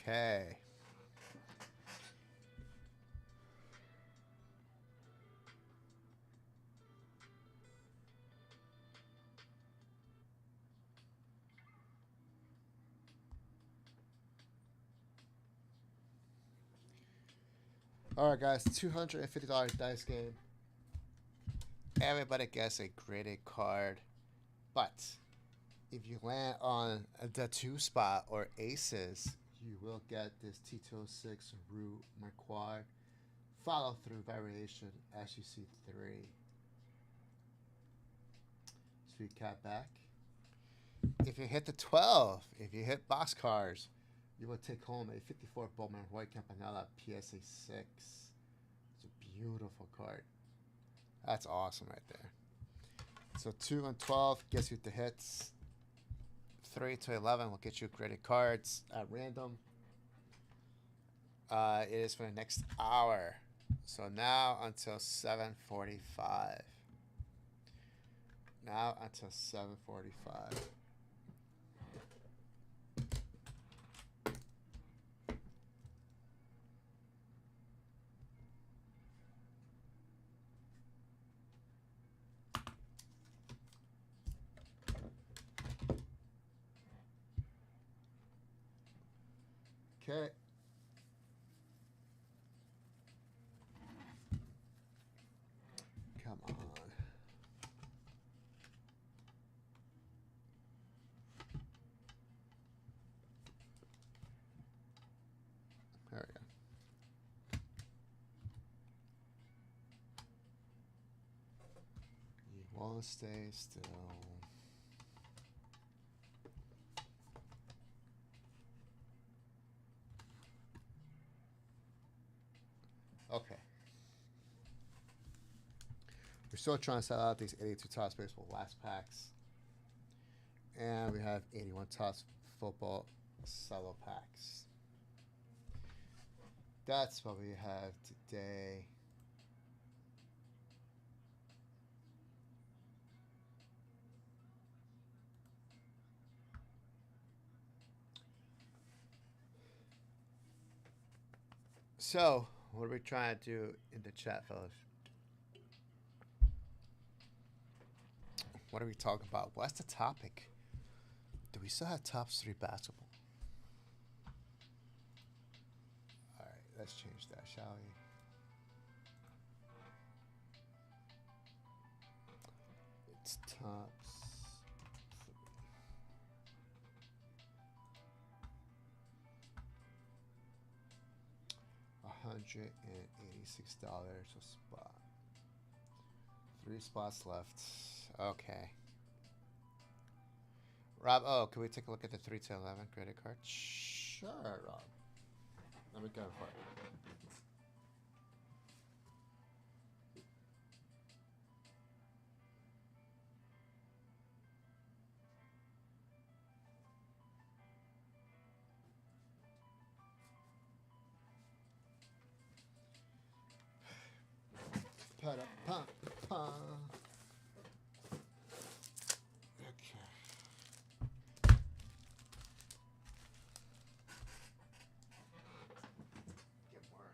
Okay. All right, guys, $250 dice game. Everybody gets a graded card, but if you land on the 2 spot or aces, you will get this T206 Root Marquard follow through variation as you see 3. Sweet cat back. If you hit the 12, if you hit boxcars, you will take home a 54 Bowman Roy Campanella PSA 6. It's a beautiful card. That's awesome right there. So 2 and 12 gets you the hits. 3 to 11 will get you graded cards at random. It is for the next hour. So now until 7:45. Now until 7:45. Okay. Come on. There we go. You won't stay still. Okay. We're still trying to sell out these 82 Topps Baseball last packs. And we have 81 Topps Football solo packs. That's what we have today. So, what are we trying to do in the chat, fellas? What are we talking about? What's the topic? Do we still have Topps 3 basketball? Alright, let's change that, shall we? It's Topps 3. $186 a spot. 3 spots left. Okay. Rob, can we take a look at the 3 to 11 credit card? Sure, Rob. Let me go for it. Pa-da-pa-pa. Okay. Get more.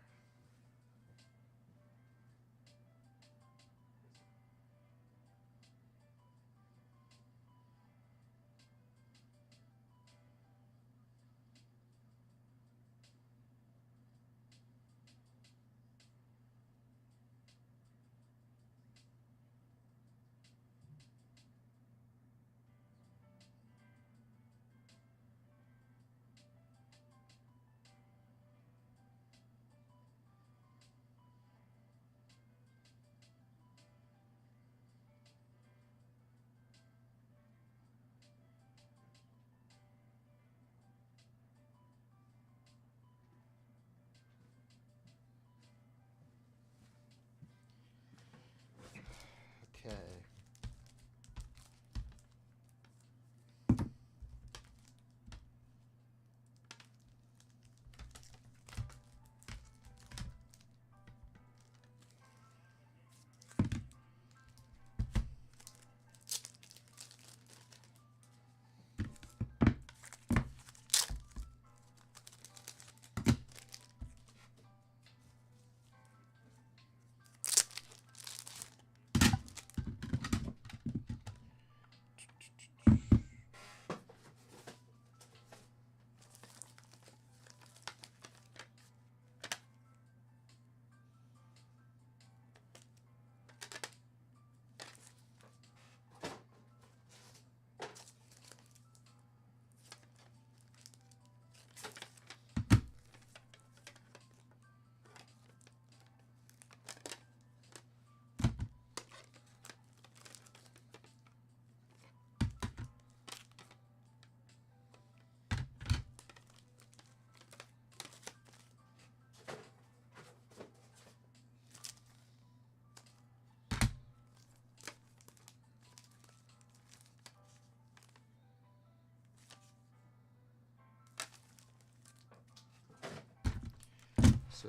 So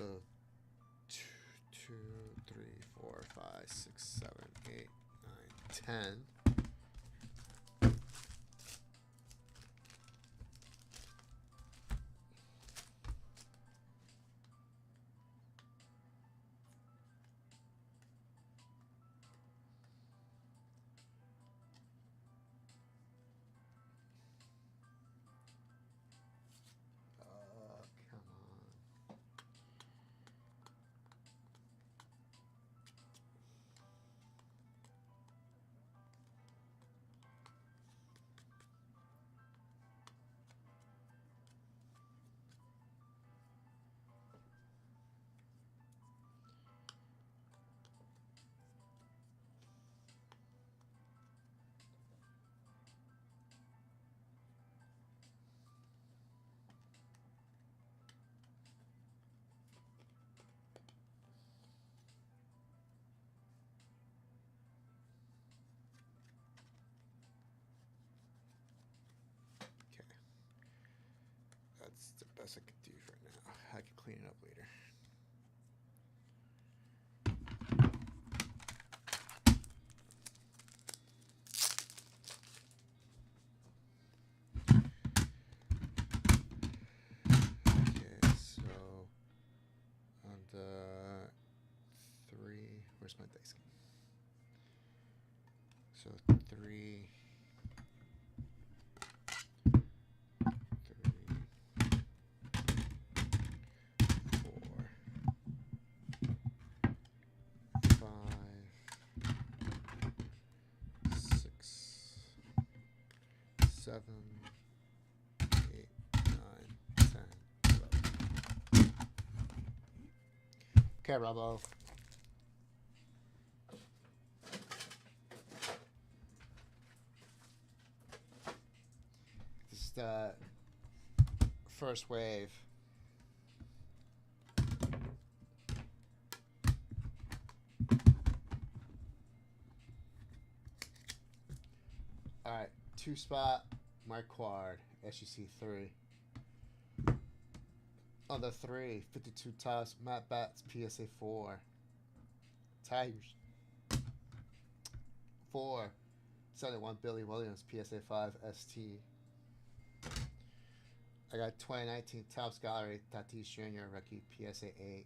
2, 3, 4, 5, 6, 7, 8, 9, 10. Come on. Okay. That's the best I could do for now. I can clean it up later. Okay, so on the 3, where's my dice game? So 3, 4, 5, 6, 7, 8, 9, 10, 11. Okay, Robbo. This is the first wave. Alright, 2 spot, Marquard, SEC 3. On the 3, 52 tops, Matt Batts, PSA 4. Tigers. 4, 71, Billy Williams, PSA 5, ST. I got 2019 Topps Gallery, Tatis Jr., rookie, PSA 8.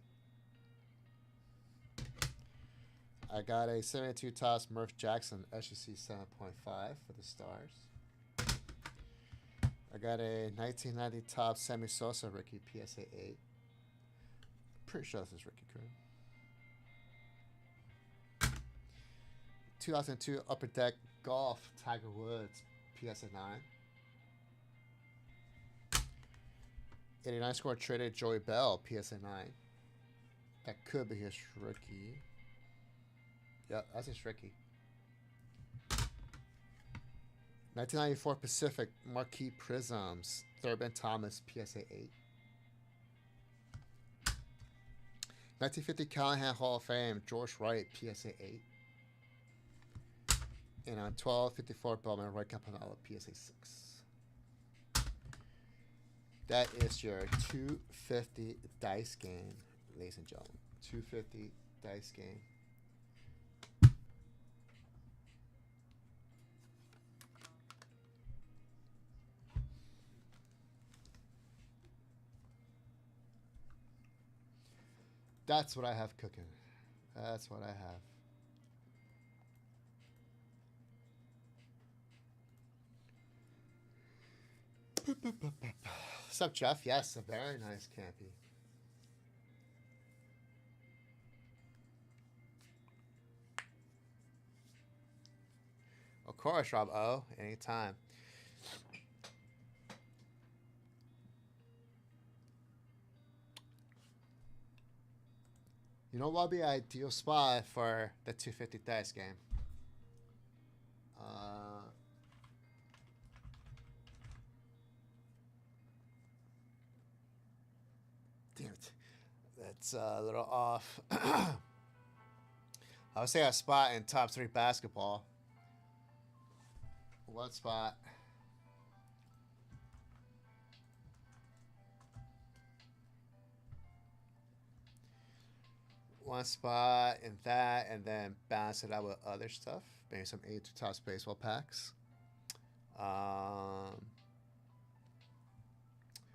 I got a 72 Topps Murph Jackson, SEC 7.5 for the Stars. I got a 1990 Topps Sammy Sosa rookie, PSA 8. Pretty sure this is rookie card. 2002 Upper Deck Golf Tiger Woods, PSA 9. 89 score traded Joey Bell, PSA 9. That could be his rookie. Yep, that's his rookie. 1994 Pacific Marquee Prisms, Thurman Thomas, PSA 8. 1950 Callahan Hall of Fame, George Wright, PSA 8. And on 1254 Bowman, Roy Campanella, PSA 6. That is your 250 dice game, ladies and gentlemen. 250 dice game. That's what I have cooking. That's what I have. What's up, Jeff? Yes, a very nice Campy. Of course, Rob O. Anytime. You know what would be an ideal spot for the 250 dice game? Damn it. That's a little off. I would say a spot in top 3 basketball. What spot? one spot in that, and then balance it out with other stuff. Maybe some 82 Topps baseball packs.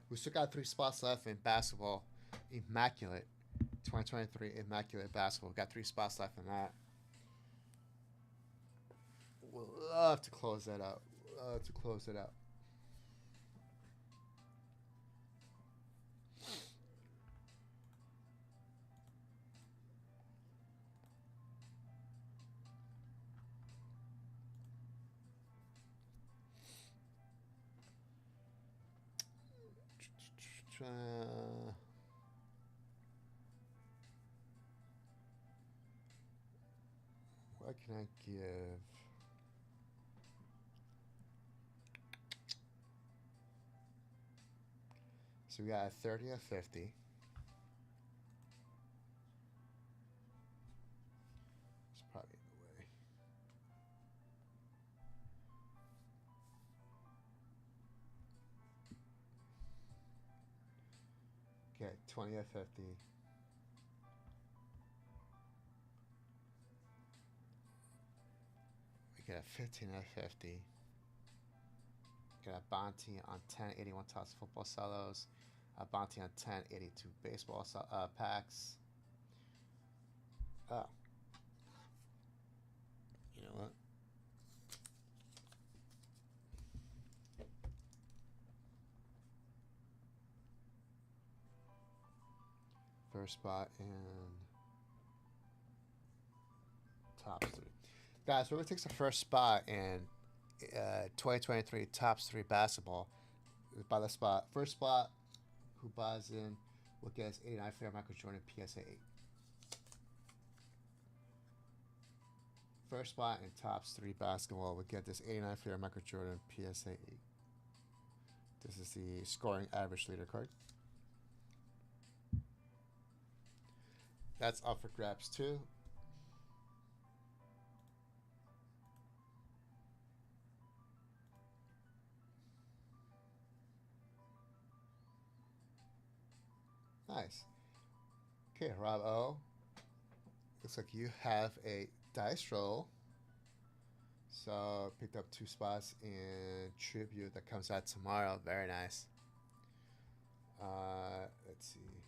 We still got 3 spots left in basketball. Immaculate. 2023 Immaculate Basketball. We got 3 spots left in that. Would love to close that out. Love to close it out. What can I give? So we got a 30 or 50. It's probably in the way. Okay, 20 or 50. We got a 15 or 50. Got a bounty on 1081 Topps football solos. A bounty on 1082 baseball packs. Oh. You know what? First spot in Topps 3. Guys, whoever takes the first spot in 2023 Topps 3 basketball, by the spot. First spot, who buys in, will get his 89 fair Michael Jordan PSA 8. First spot in Topps 3 basketball will get this 89 fair Michael Jordan PSA 8. This is the scoring average leader card. That's up for grabs too. Nice. Okay, Rob O. Looks like you have a dice roll. So picked up 2 spots in Tribute that comes out tomorrow. Very nice. Let's see.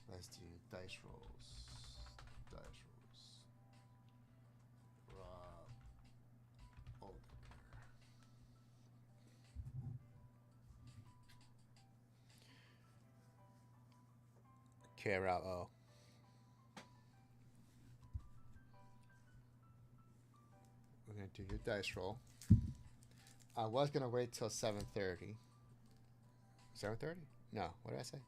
Let's do dice rolls. Dice rolls. Rob Oldenburg. Okay, Rob O. We're gonna do your dice roll. I was gonna wait till 7:30. 7:30? No, what did I say?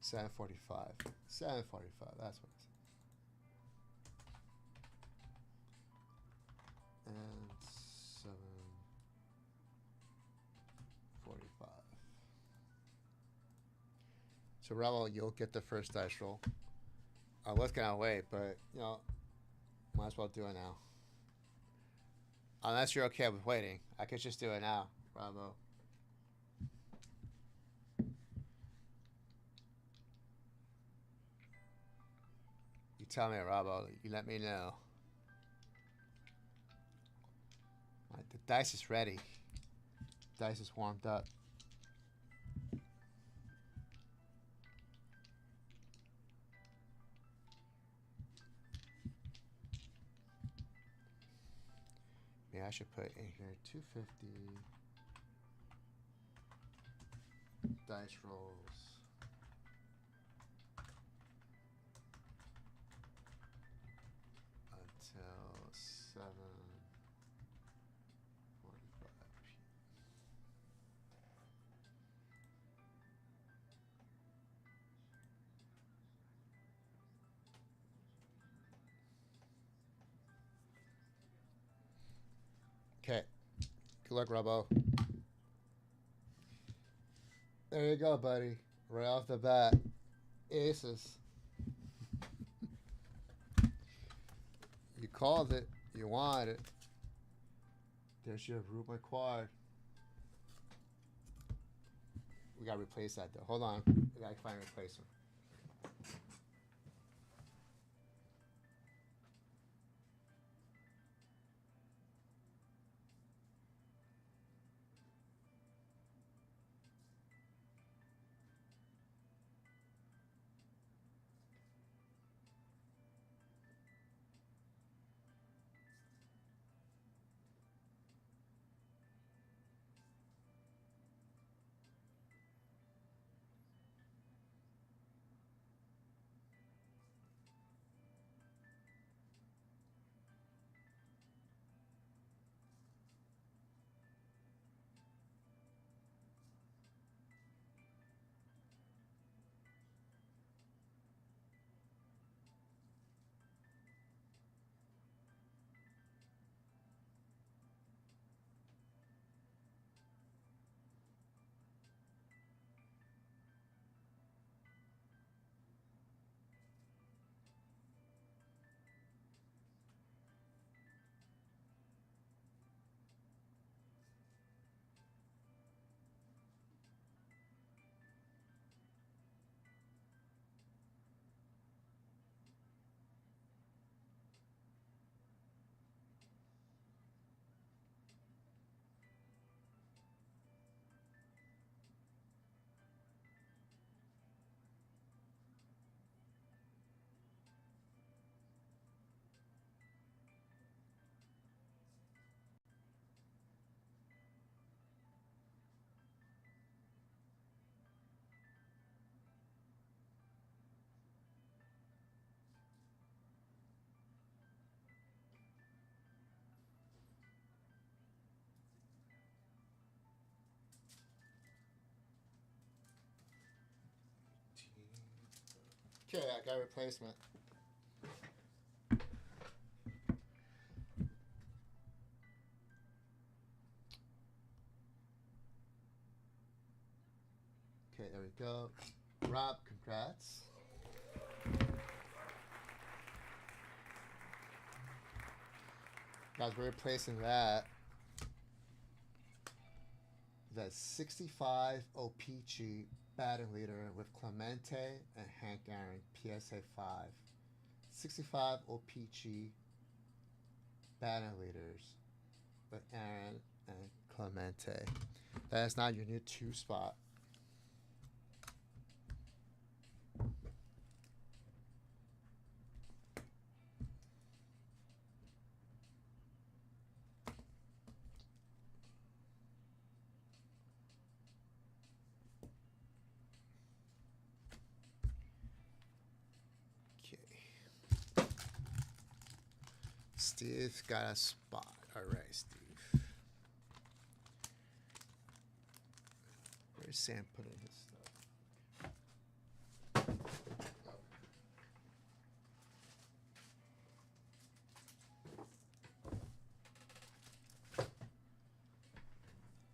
7:45. 7:45. That's what I said. And 7:45. So Rebel, you'll get the first dice roll. I was gonna wait, but you know, might as well do it now. Unless you're okay with waiting, I could just do it now, Bravo. You tell me, Robbo. You let me know. Right, the dice is ready. Dice is warmed up. Maybe I should put in here 250 dice rolls. Until 7:45 p.m. Okay. Good luck, Robbo. There you go, buddy. Right off the bat. Aces. You called it. You wanted it. There's your Rubik quad. We gotta replace that though. Hold on. We gotta find a replacement. Okay, I got a replacement. Okay, there we go. Rob, congrats. Guys, we're replacing that. That's 65 OPG batting leader with Clemente and Hank Aaron, PSA 5. 65 OPG batting leaders with Aaron and Clemente. That is not your new 2 spot. Steve got a spot. All right, Steve. Where's Sam putting his stuff?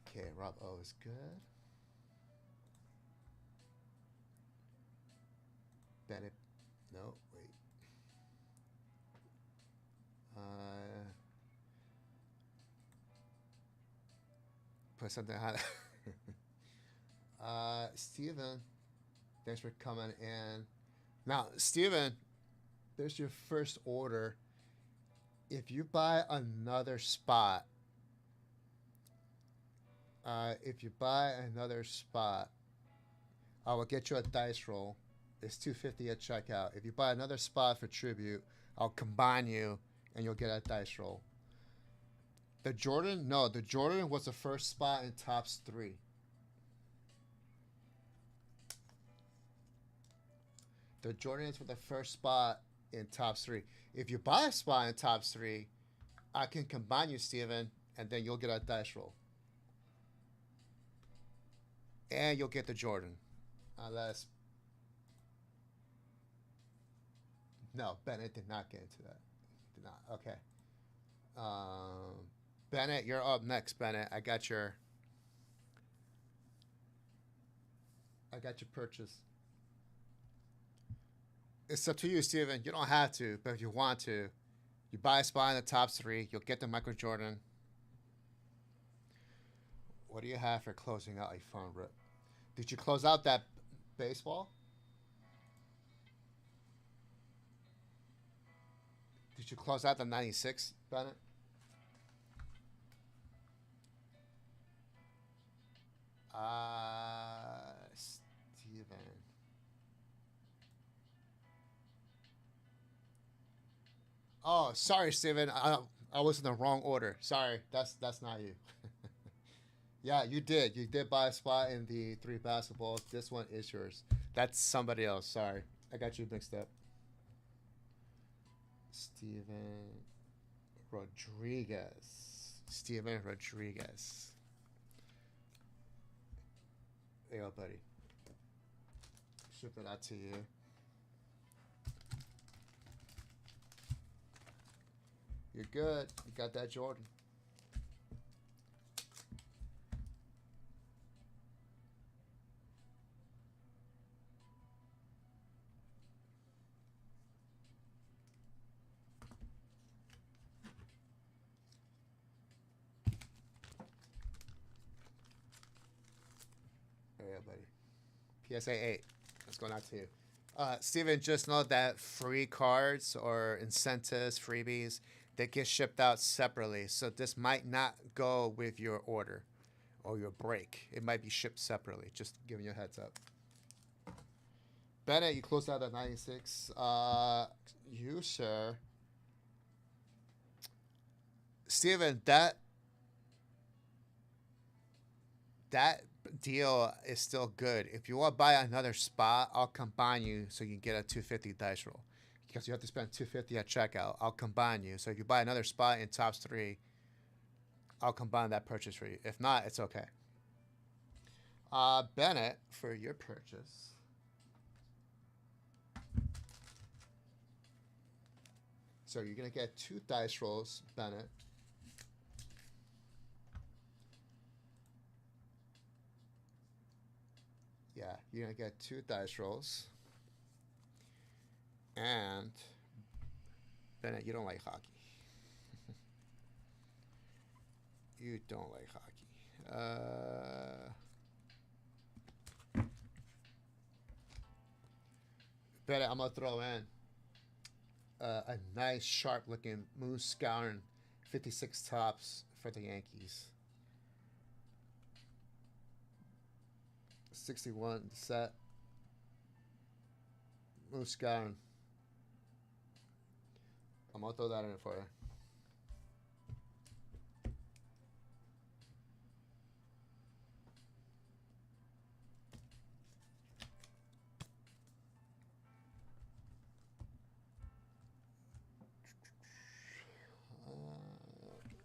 Okay, Rob O is good. Bennett, no, wait. Put something on. Steven, thanks for coming in. Now, Steven, there's your first order. If you buy another spot, I will get you a dice roll. It's $250 at checkout. If you buy another spot for tribute, I'll combine you and you'll get a dice roll. The Jordan was the first spot in Topps 3. The Jordans were the first spot in Topps 3. If you buy a spot in Topps 3, I can combine you, Steven, and then you'll get a dice roll. And you'll get the Jordan. Unless... No, Bennett did not get into that. Did not. Okay. Bennett, you're up next, Bennett. I got your purchase. It's up to you, Steven. You don't have to, but if you want to, you buy a spot in the Topps 3, you'll get the Michael Jordan. What do you have for closing out a fun rip? Did you close out that baseball? Did you close out the 96, Bennett? Steven. Oh, sorry, Steven. I was in the wrong order. Sorry, that's not you. Yeah, you did. You did buy a spot in the 3 basketballs. This one is yours. That's somebody else. Sorry, I got you mixed up. Steven Rodriguez. Steven Rodriguez. There you go, buddy. Ship it out to you. You're good. You got that Jordan. There you go, buddy. PSA 8. That's going out to you. Steven, just know that free cards or incentives, freebies, they get shipped out separately. So this might not go with your order or your break. It might be shipped separately. Just giving you a heads up. Bennett, you closed out at 96. You, sir. Steven, that deal is still good. If you want to buy another spot, I'll combine you so you can get a 250 dice roll. Because you have to spend 250 at checkout. I'll combine you. So if you buy another spot in Tops 3, I'll combine that purchase for you. If not, it's okay. Bennett, for your purchase. So you're going to get 2 dice rolls, Bennett. Yeah, you're going to get 2 dice rolls. And Bennett, you don't like hockey. You don't like hockey. Bennett, I'm going to throw in a nice, sharp-looking Moose Scouring 56 tops for the Yankees. 61 set. Moose Scouring. I'm going to throw that in for you.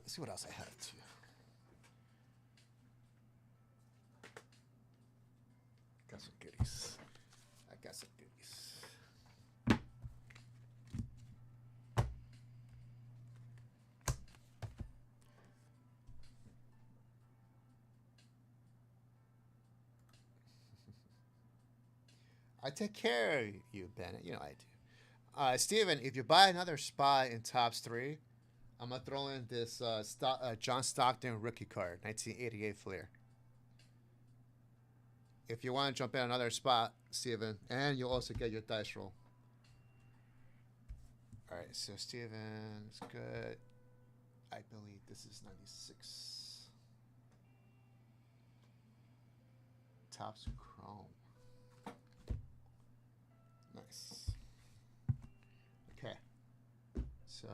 Let's see what else I have too. Got some goodies. I got some goodies. I take care of you, Bennett. You know I do. Steven, if you buy another spot in Tops 3, I'm going to throw in this John Stockton rookie card, 1988 Fleer. If you want to jump in another spot, Steven, and you'll also get your dice roll. All right, so Steven's good. I believe this is 96. Tops Chrome. Nice. Okay. So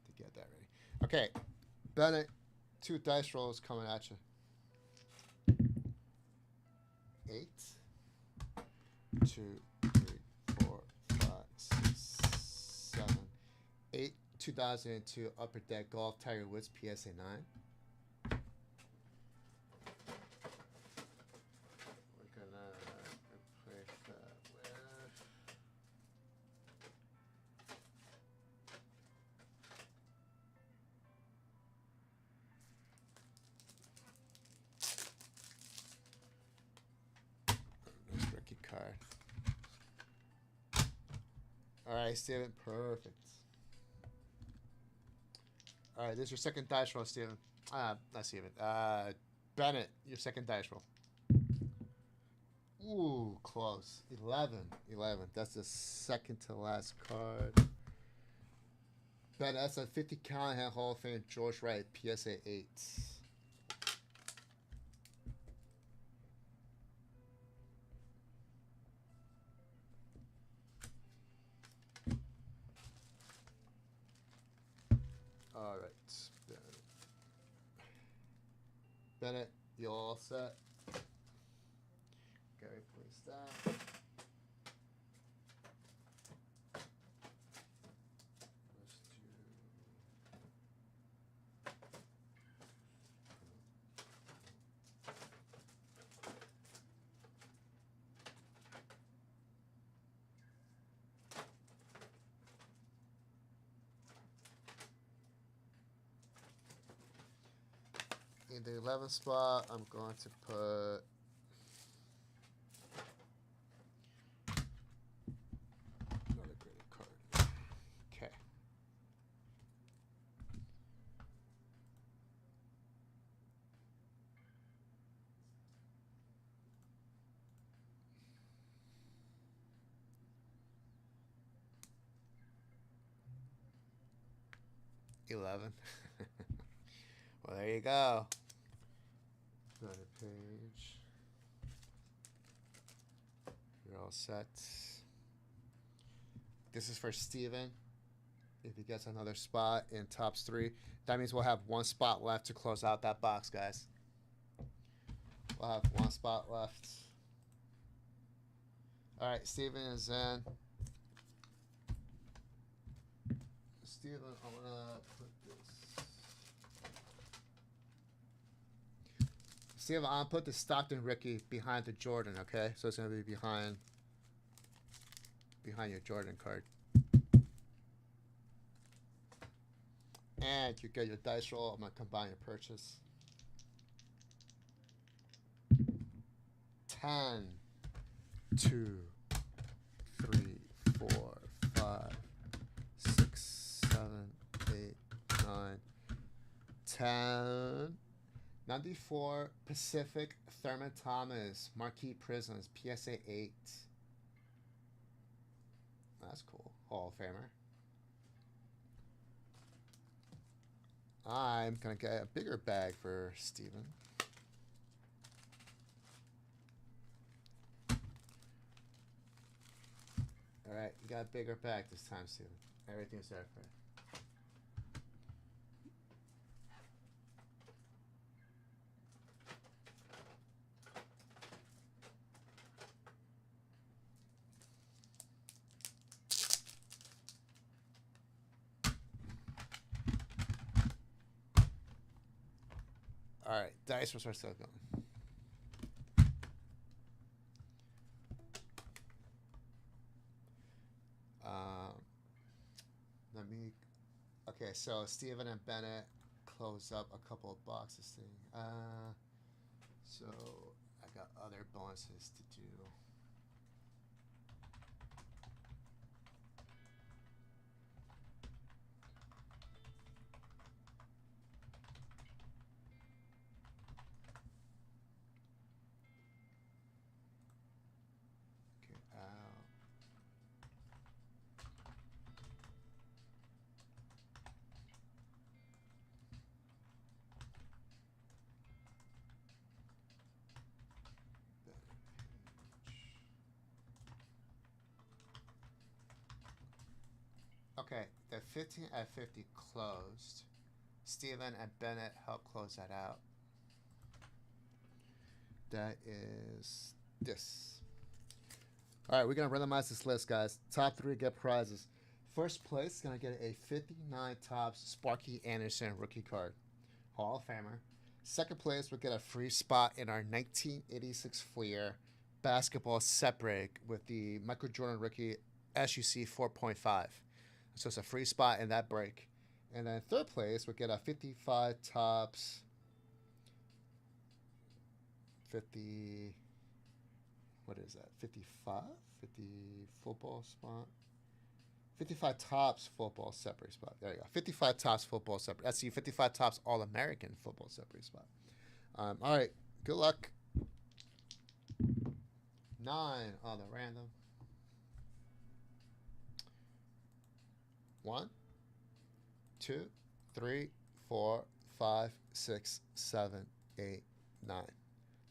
to get that ready. Okay. Bennett, 2 dice rolls coming at you. 8. 2, 3, 4, 5, 6, 7, 8. 2002 Upper Deck Golf Tiger Woods PSA 9. Card. All right, Steven, perfect. All right, this is your second dice roll, Steven. Not Steven. Bennett, your second dice roll. Ooh, close. 11. 11. That's the second to last card. Bennett, that's a 50 Callahan Hall of Fame George Wright PSA 8. All right. Bennett, you all set? Gary, please that. Let's do. In the 11th spot, I'm going to put another graded card. Okay. $11. Well, there you go. Another page. You're all set. This is for Steven. If he gets another spot in tops 3, that means we'll have one spot left to close out that box, guys. We'll have one spot left. All right, Steven is in. Steven, I'm gonna put this. Steven, I'm gonna put the Stockton Ricky behind the Jordan, okay? So it's gonna be behind your Jordan card. And you get your dice roll. I'm gonna combine your purchase. 10, 2, 3, 4, 5, 6, 7, 8, 9, 10. 94 Pacific Thurman Thomas Marquee Prisons PSA 8. That's cool. Hall of Famer. I'm gonna get a bigger bag for Steven. All right, you got a bigger bag this time, Steven. Everything's there for you. All right, dice will start still going. Let me. Okay, so Steven and Bennett close up a couple of boxes thing. So I got other bonuses to do. Okay, the 15 at 50 closed. Steven and Bennett helped close that out. That is this. All right, we're going to randomize this list, guys. Top 3 get prizes. First place is going to get a 59 Topps Sparky Anderson rookie card. Hall of Famer. Second place will get a free spot in our 1986 Fleer basketball set break with the Michael Jordan rookie SUC 4.5. So it's a free spot in that break. And then third place would get a 55 Topps 50, what is that, 55? 50 football spot? 55 tops football separate spot. There you go. 55 tops football separate. That's the 55 tops All American football separate spot. All right. Good luck. 9 on the random. 1, 2, 3, 4, 5, 6, 7, 8, 9.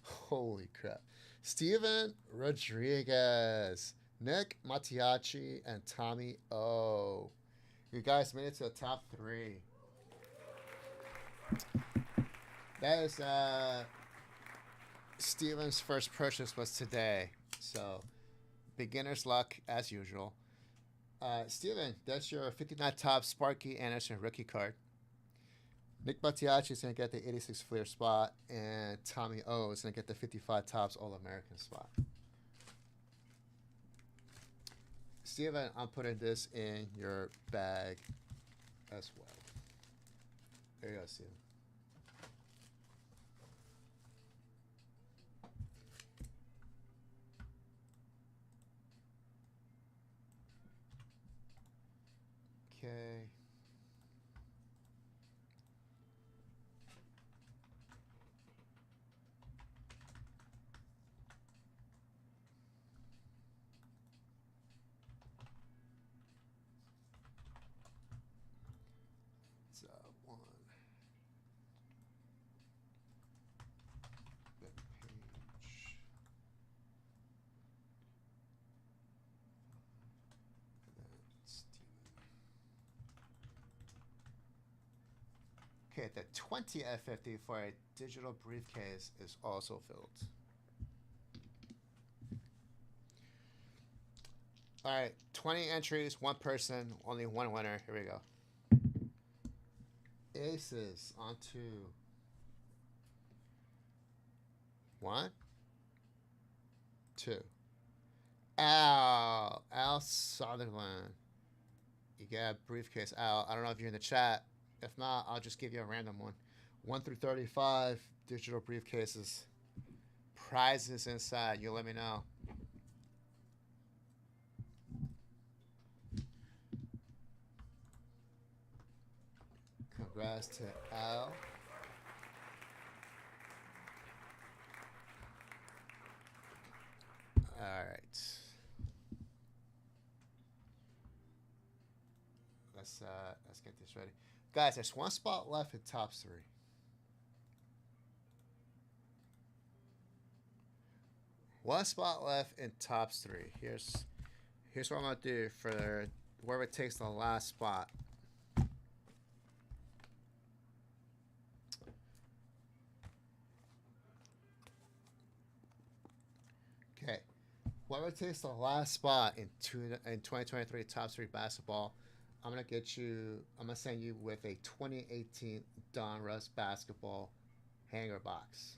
Holy crap. Steven Rodriguez, Nick Mattiacci, and Tommy O. You guys made it to the top 3. That is Steven's first purchase was today. So beginner's luck as usual. Steven, that's your 59 top Sparky Anderson rookie card. Nick Mattiacci is going to get the 86 Fleer spot, and Tommy O is going to get the 55 tops All-American spot. Steven, I'm putting this in your bag as well. There you go, Steven. Okay. It's one. That page. That's okay, the 20 F50 for a digital briefcase is also filled. All right, 20 entries, 1 person, only 1 winner. Here we go. Aces on 2. 1, 2. Al Sutherland. You got a briefcase, Al. I don't know if you're in the chat. If not, I'll just give you a random one. 1 through 35, digital briefcases. Prizes inside. You let me know. Congrats to Al. All right. Let's get this ready. Guys, there's 1 spot left in top 3. One spot left in top 3. Here's what I'm gonna do for whoever takes the last spot. Okay, whoever takes the last spot in 2023 top 3 basketball, I'm gonna send you with a 2018 Donruss basketball hanger box.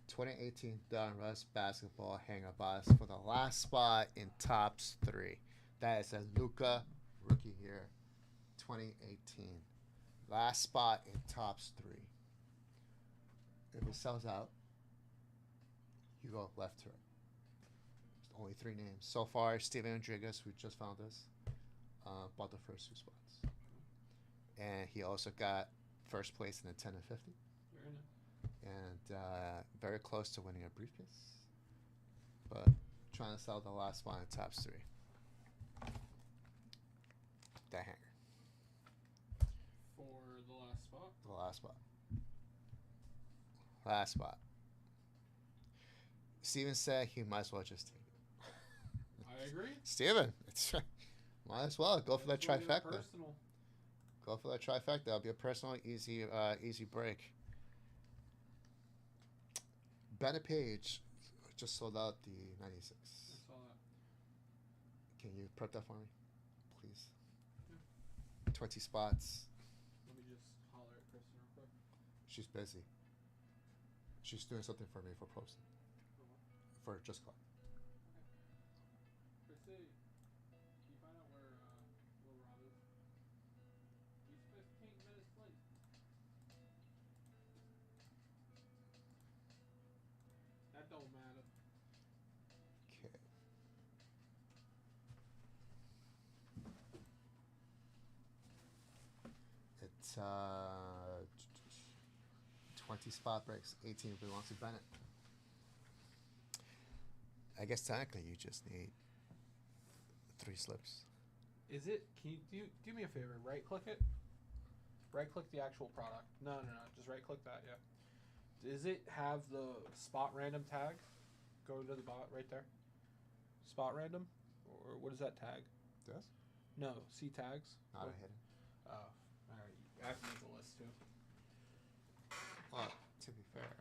2018 Donruss basketball hanger box for the last spot in tops 3. That is a Luka rookie here, 2018. Last spot in tops 3. If it sells out, you go left to right. There's only 3 names. So far, Steven Rodriguez, who just found us, bought the first 2 spots. And he also got first place in the 10 and 50. Very nice. And very close to winning a briefcase. But trying to sell the last spot in tops 3. That hanger. For the last spot? The last spot. Last spot. Steven said he might as well just take it. I agree. Steven, might as well go for that It's really trifecta. personal. Go for that trifecta. That'll be a personal, easy break. Bennett Page just sold out the 96. I saw that. Can you prep that for me, please? Yeah. 20 spots. Let me just holler at Kristen real quick. She's busy. She's doing something for me for posting. For Just Call. Chrissy, can you find out where Will Rob is? He's 15 minutes late. That don't matter. Okay. 20 spot breaks. 18 belongs to Bennett. I guess technically you just need 3 slips. Is it? Can you do me a favor? Right click it. Right click the actual product. No. Just right click that. Yeah. Does it have the spot random tag? Go to the bot right there. Spot random, or what is that tag? Does? No, see tags. Not a hidden. Oh, all right. I have to make a list too. Well, to be fair,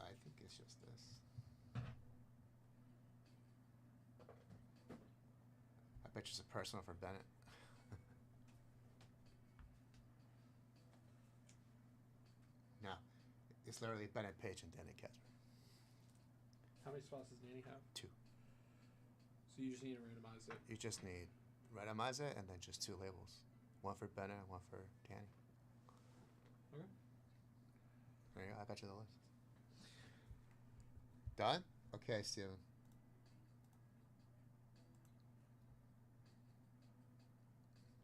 I think it's just this. I bet you it's a personal for Bennett. No, it's literally Bennett Page and Danny Ketchum. How many spots does Nanny have? 2. So you just need to randomize it. You just need randomize it and then just 2 labels. One for Bennett and one for Danny. Okay. There you go. I got you the list. Done? Okay, Steven.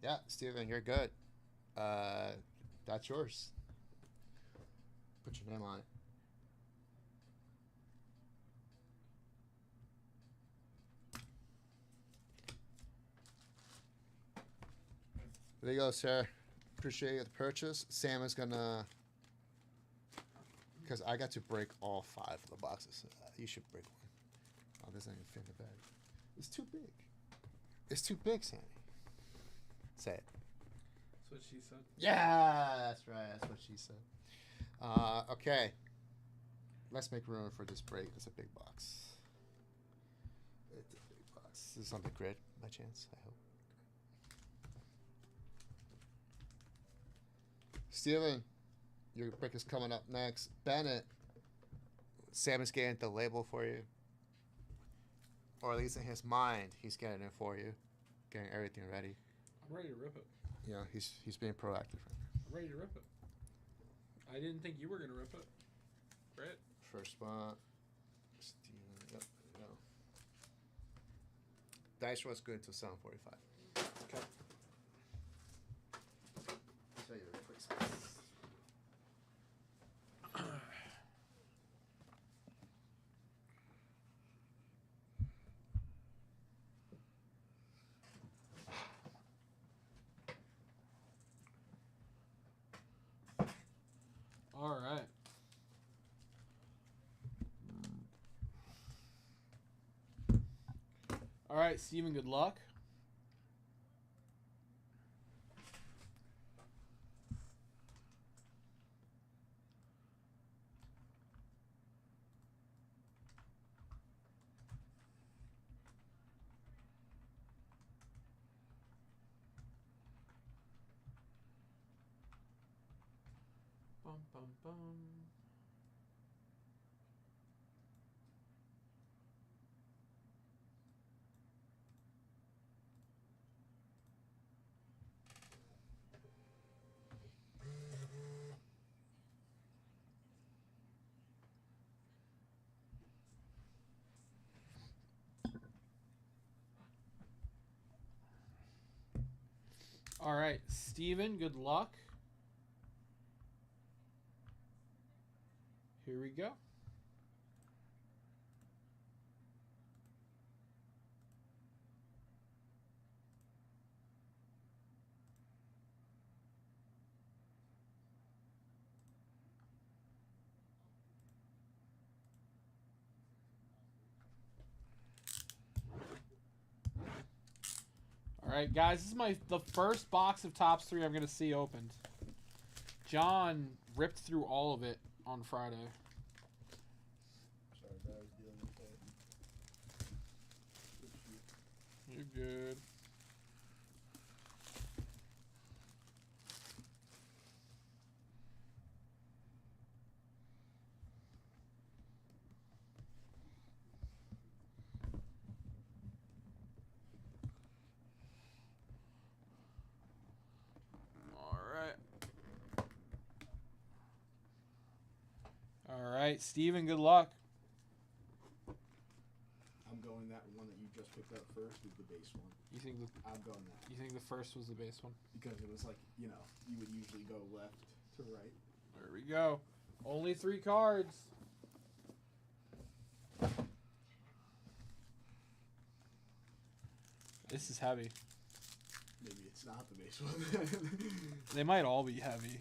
Yeah, Steven, you're good. That's yours. Put your name on it. There you go, sir. Appreciate the purchase. Sam is gonna, because I got to break all 5 of the boxes. You should break one. Oh, this ain't even fit in the bag. It's too big. It's too big, Sandy. Say it. That's what she said. Yeah, that's right. That's what she said. Okay. Let's make room for this break. It's a big box. It's a big box. This is on the grid, by chance, I hope. Steven, your break is coming up next. Bennett, Sam is getting the label for you. Or at least in his mind, he's getting it for you. Getting everything ready. I'm ready to rip it. Yeah, he's being proactive. I'm ready to rip it. I didn't think you were gonna rip it. Right? First spot. Steven, yep, there you go. Dice roll's good until 7:45. Okay. Show you the quick spots. All right. All right, Steven, good luck. Bum, bum, bum. All right, Steven, good luck. Here we go. All right, guys, this is the first box of Topps 3 I'm going to see opened. John ripped through all of it on Friday. Sorry, but I was dealing with that. You're good. All right, Steven, good luck. I'm going that one that you just picked up first is the base one. You think I'm going that. you think the first was the base one? Because it was like, you know, you would usually go left to right. There we go. Only 3 cards. This is heavy. Maybe it's not the base one. They might all be heavy.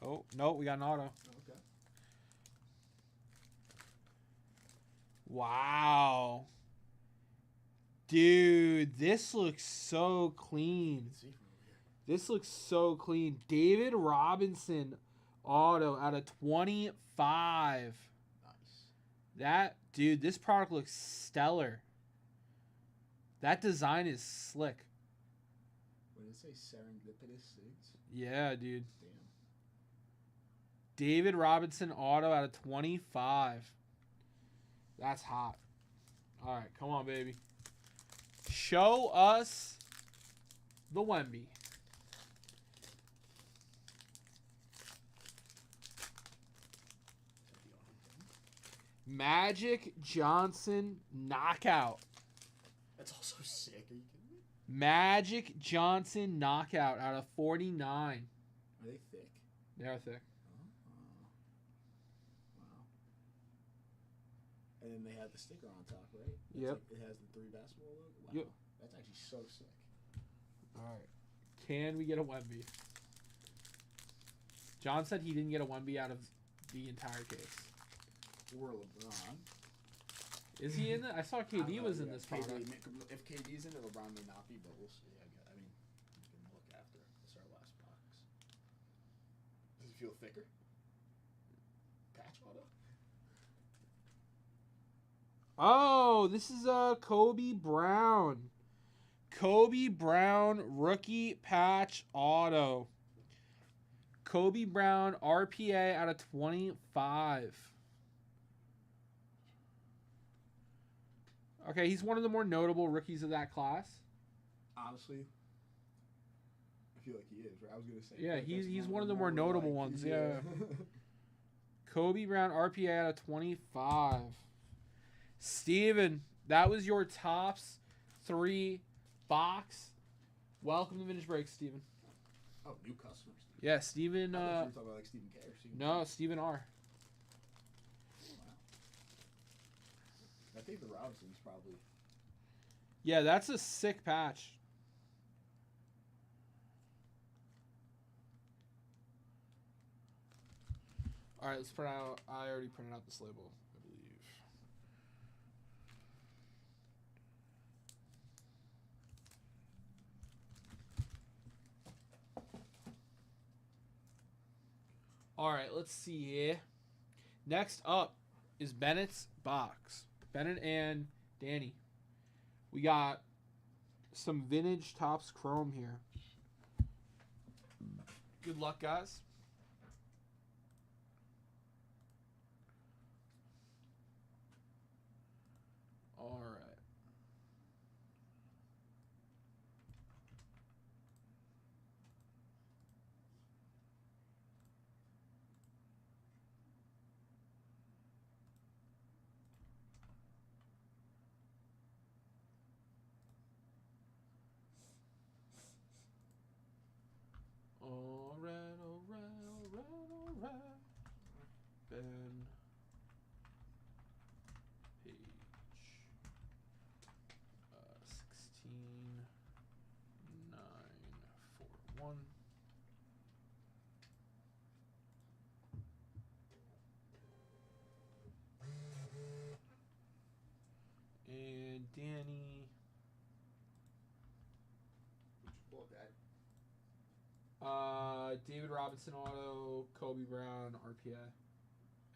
Oh, no, we got an auto. Okay. Wow. Dude, this looks so clean. See from over here. This looks so clean. David Robinson auto out of 25. Nice. That, dude, this product looks stellar. That design is slick. What did it say? Serendipitous Sigs? Yeah, dude. Damn. David Robinson auto out of 25. That's hot. All right, come on, baby. Show us the Wemby. Magic Johnson knockout. That's also sick. Are you kidding me? Magic Johnson knockout out of 49. Are they thick? They are thick. Wow. And then they had the sticker on top, right? It's Yep. Like, it has the 3 basketball logo. Wow. Yep. That's actually so sick. All right. Can we get a Wemby? John said he didn't get a Wemby out of the entire case. Or LeBron. Is he in it? I saw I don't KD know, was in yeah. this product. If KD's in it, LeBron may not be, but we'll see. I mean, you can look after. It's our last box. Does it feel thicker? Patch auto? Oh, this is Kobe Brown. Kobe Brown rookie patch auto. Kobe Brown RPA out of 25. Okay, he's one of the more notable rookies of that class. Honestly, I feel like he is. Right? I was gonna say. I Yeah, feel like that's he's one of the more notable ones. Yeah. Kobe Brown RPA out of 25. Steven, that was your Topps 3 box. Welcome to Vintage Breaks, Steven. Oh, new customers. Yeah, Steven. I thought you were talking about like Stephen K or Stephen. No, Steven R. Wow. I think the Robinson's probably. Yeah, that's a sick patch. All right, let's print out. I already printed out this label, I believe. All right, let's see here. Next up is Bennett's box. Bennett and Danny. We got some vintage Topps Chrome here. Good luck, guys. All right. All right. Ben Page 16941. And Danny. What'd you pull, Dad? David Robinson auto, Kobe Brown RPA,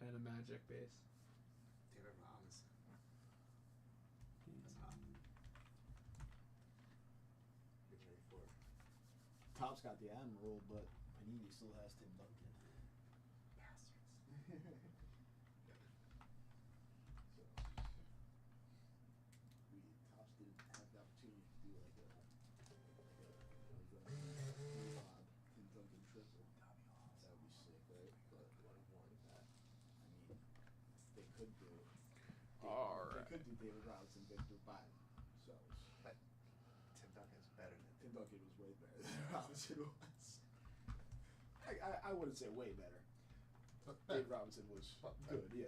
and a Magic base. David Robinson. That's hot. Get ready for it. Top's got the Admiral, but Panini still has Tim Duncan. Bastards. Topps didn't have the opportunity to do like a Tim Duncan triple. That would be sick, right? But what a one that. I mean, they could do it. All They right. could do David Robinson, Victor Biden. So But Tim Duncan's better than Tim Duncan was way better than Robinson was. I wouldn't say way better. David Robinson was good, yeah.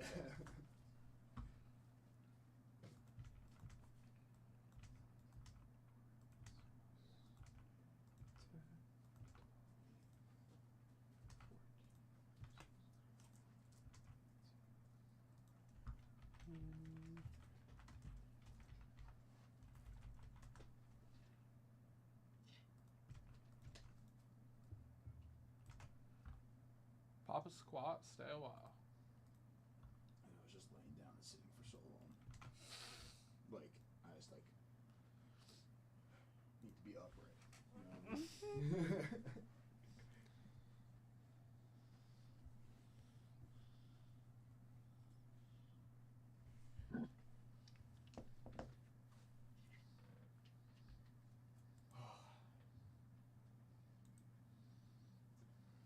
Pop a squat, stay a while. And I was just laying down and sitting for so long. Like, I just like need to be upright. You know what I mean?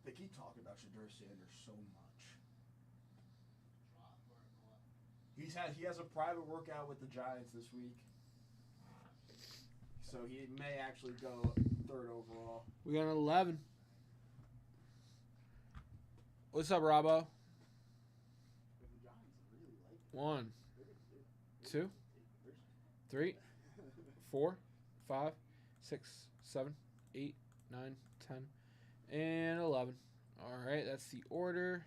They keep talking about Shadur Sanders so much. He has a private workout with the Giants this week. So he may actually go 3rd overall. We got an 11. What's up, Robbo? But the Giants really like it. 1, They're gonna do it. 2, 3, 4, 5, 6, 7, 8, 9, 10, and 11. All right, that's the order.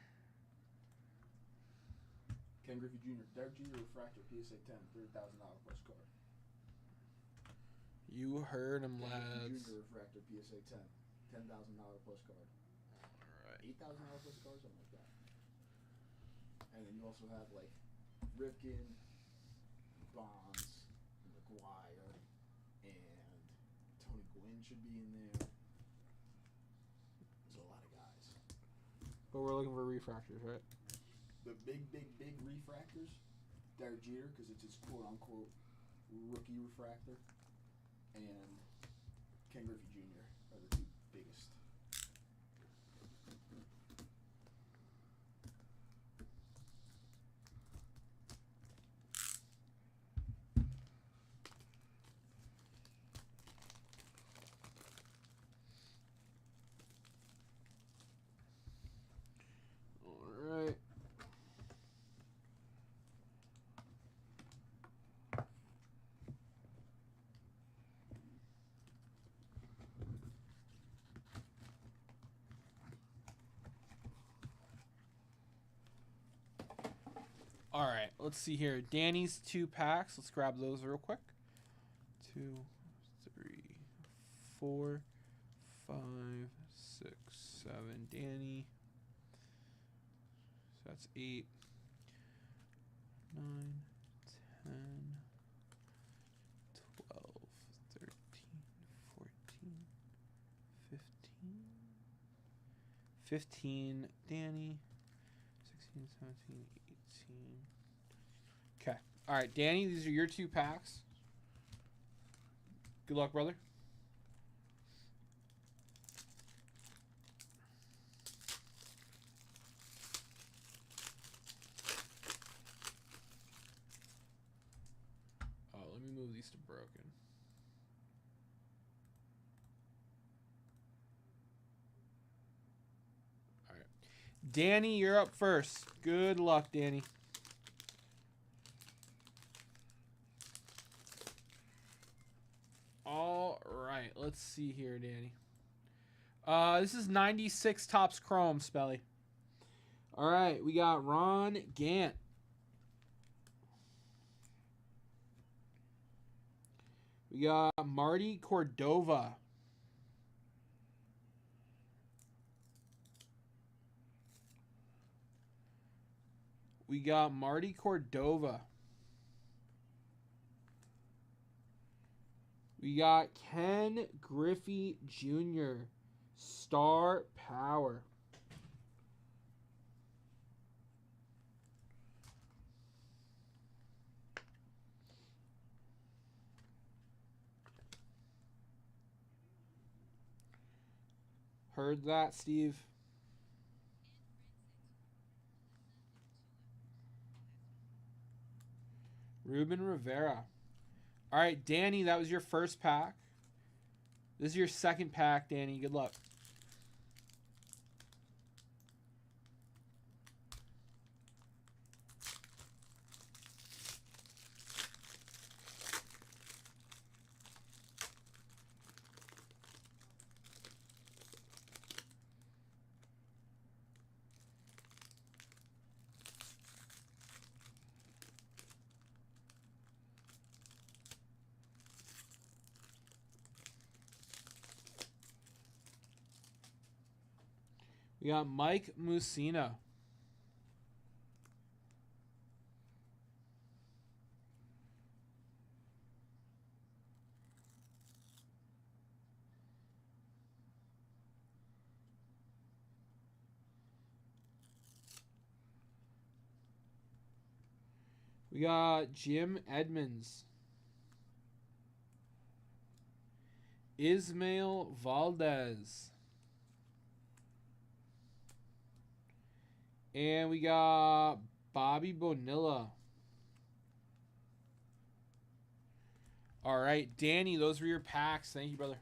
Ken Griffey Jr. Derek Jeter Refractor PSA 10 $30,000 plus card. You heard him, Ken Griffey lads. Jr. Refractor PSA 10 $10,000 plus card. All right. $8,000 plus card, something like that. And then you also have like Rifkin, Bonds, McGuire, and Tony Gwynn should be in there. There's a lot of guys. But we're looking for refractors, right? The big refractors, Derek Jeter, because it's his quote-unquote rookie refractor, and Ken Griffey Jr. are the 2 biggest. All right. All right, let's see here. Danny's 2 packs. Let's grab those real quick. 2, 3, 4, 5, 6, 7. Danny. So that's 8, 9, 10, 12, 13, 14, 15. 15, Danny. 16, 17, 18. Okay. All right, Danny, these are your 2 packs. Good luck, brother. Oh, let me move these to broken. All right. Danny, you're up first. Good luck, Danny. All right, let's see here, Danny. This is 96 Topps Chrome, Spelly. All right, we got Ron Gant. We got Marty Cordova. We got Marty Cordova. We got Ken Griffey Jr. Star Power. Heard that, Steve? Ruben Rivera. All right, Danny, that was your first pack. This is your second pack, Danny. Good luck. We got Mike Mussina. We got Jim Edmonds. Ismail Valdez. And we got Bobby Bonilla. All right, Danny, those were your packs. Thank you, brother.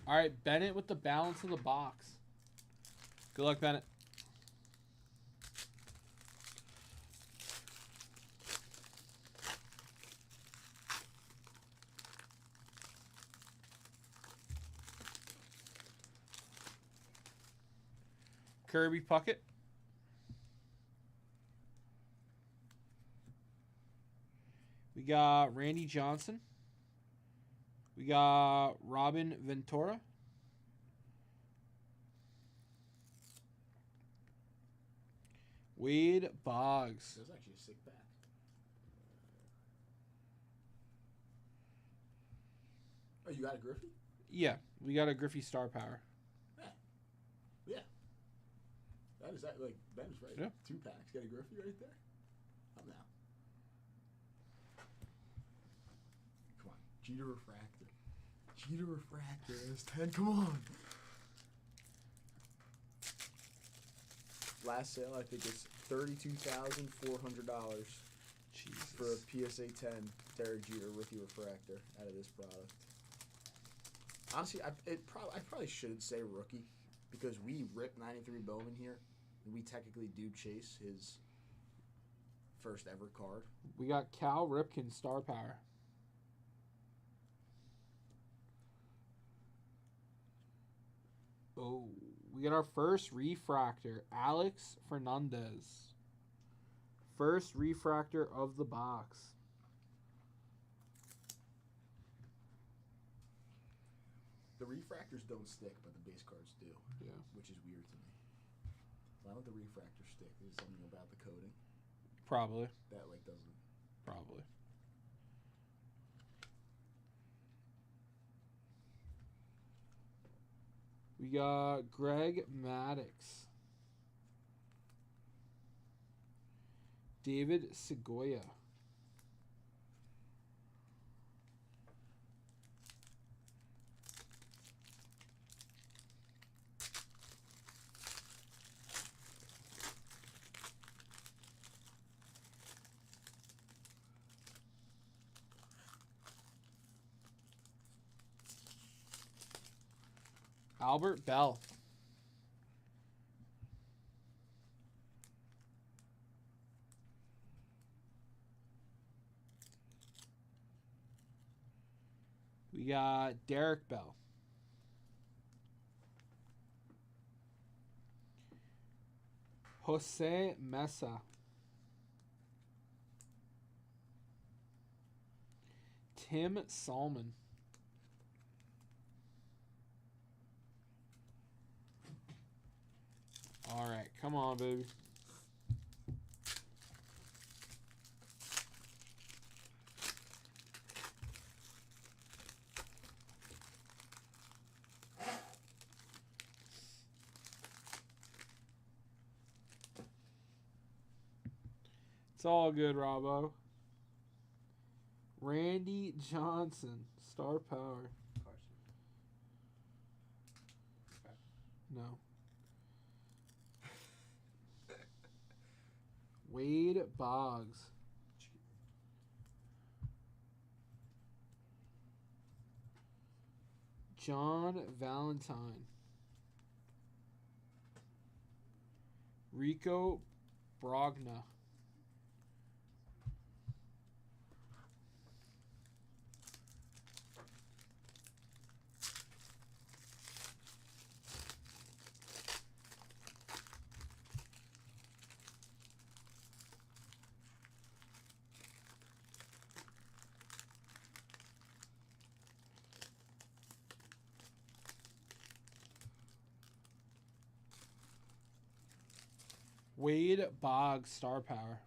All right, Bennett with the balance of the box. Good luck, Bennett. Kirby Puckett. We got Randy Johnson. We got Robin Ventura. Wade Boggs. That was actually a sick pack. Oh, you got a Griffey? Yeah, we got a Griffey Star Power. Yeah. That is that, like, Ben is right. Yeah. 2 packs. Got a Griffey right there? Come now. Come on. Jeter Refractor. Jeter Refractor. That's 10. Come on. Last sale, I think it's $32,400 Jesus. for a PSA 10 Derek Jeter Rookie Refractor out of this product. Honestly, I probably shouldn't say rookie because we ripped 93 Bowman here, and we technically do chase his first ever card. We got Cal Ripken Star Power. Oh, we got our first refractor, Alex Fernandez. First refractor of the box. The refractors don't stick, but the base cards do. Yeah. Which is weird to me. Why don't the refractors stick? There's something about the coating Probably. that like doesn't. Probably. We got Greg Maddux. David Segoya. Albert Bell. We got Derek Bell. Jose Mesa. Tim Salmon. All right, come on, baby. all good, Robbo. Randy Johnson, star power. Carson. Okay. No. Wade Boggs. John Valentine. Rico Brogna. Wade Boggs, star power.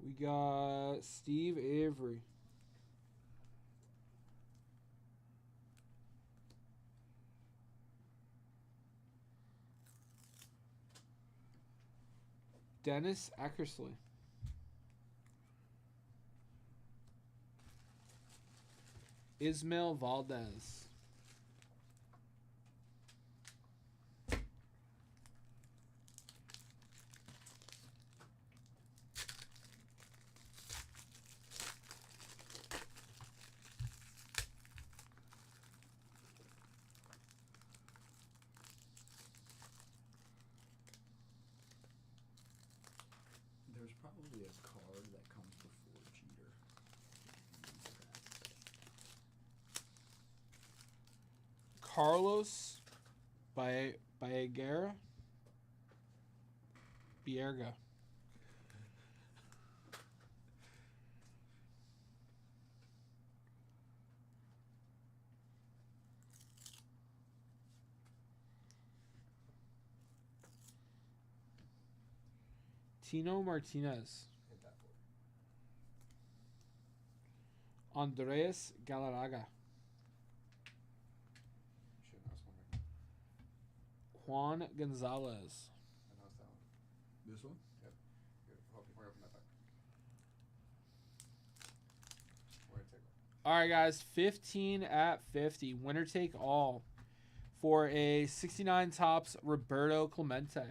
We got Steve Avery. Dennis Eckersley. Ismail Valdez. There's probably a card that comes before Jeter. Carlos Baerga. Bierga. Tino Martinez. Hit that board. Andres Galarraga. Should have announced one right now. Juan Gonzalez. Announce that one. This one? Good. Hope you open that back. We're gonna take one. All right, guys. 15 at 50. Winner take all for a 69 tops Roberto Clemente.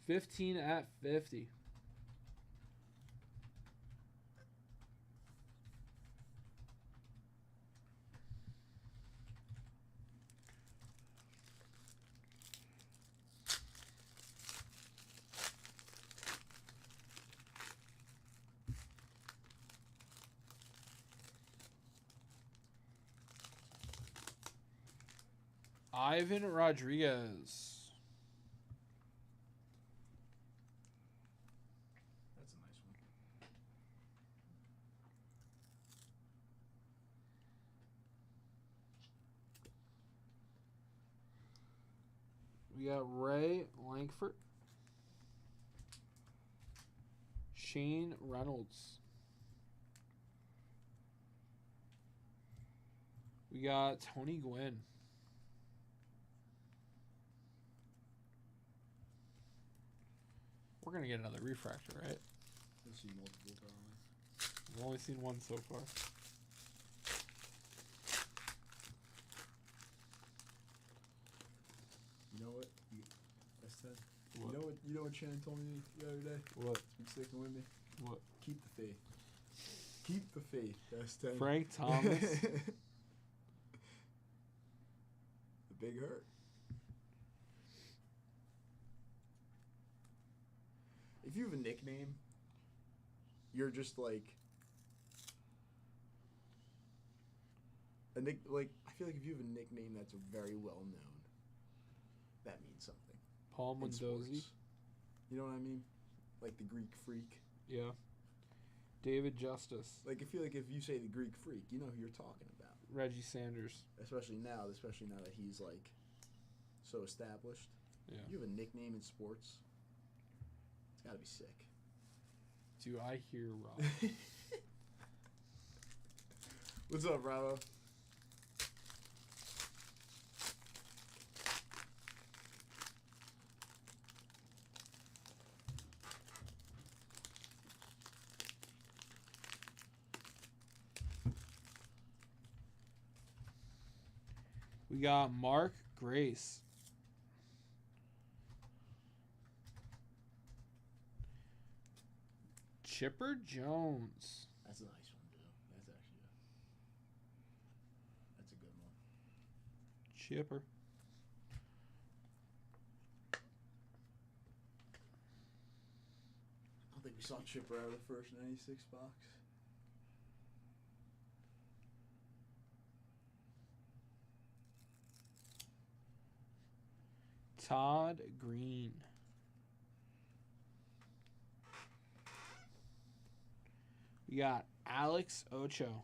15 at 50. Ivan Rodriguez. That's a nice one. We got Ray Langford. Shane Reynolds. We got Tony Gwynn. We're going to get another refractor, right? You'll see multiple probably. I've only seen one so far. You know what? S10. What? You know what Shannon told me the other day? What? It's been sticking with me. What? Keep the faith. Keep the faith. S10. Frank Thomas. The big hurt. If you have a nickname, you're just like I feel like if you have a nickname that's very well known, that means something. Paul in Mendoza. sports. You know what I mean? Like the Greek freak. Yeah. David Justice. Like I feel like if you say the Greek freak, you know who you're talking about. Reggie Sanders. Especially now that he's like so established. Yeah. You have a nickname in sports. It's gotta be sick. Do I hear Rob? What's up, Bravo? We got Mark Grace. Chipper Jones. That's a nice one, dude. That's actually that's a good one. Chipper. I don't think we saw Chipper out of the first 96 box. Todd Green. We got Alex Ocho.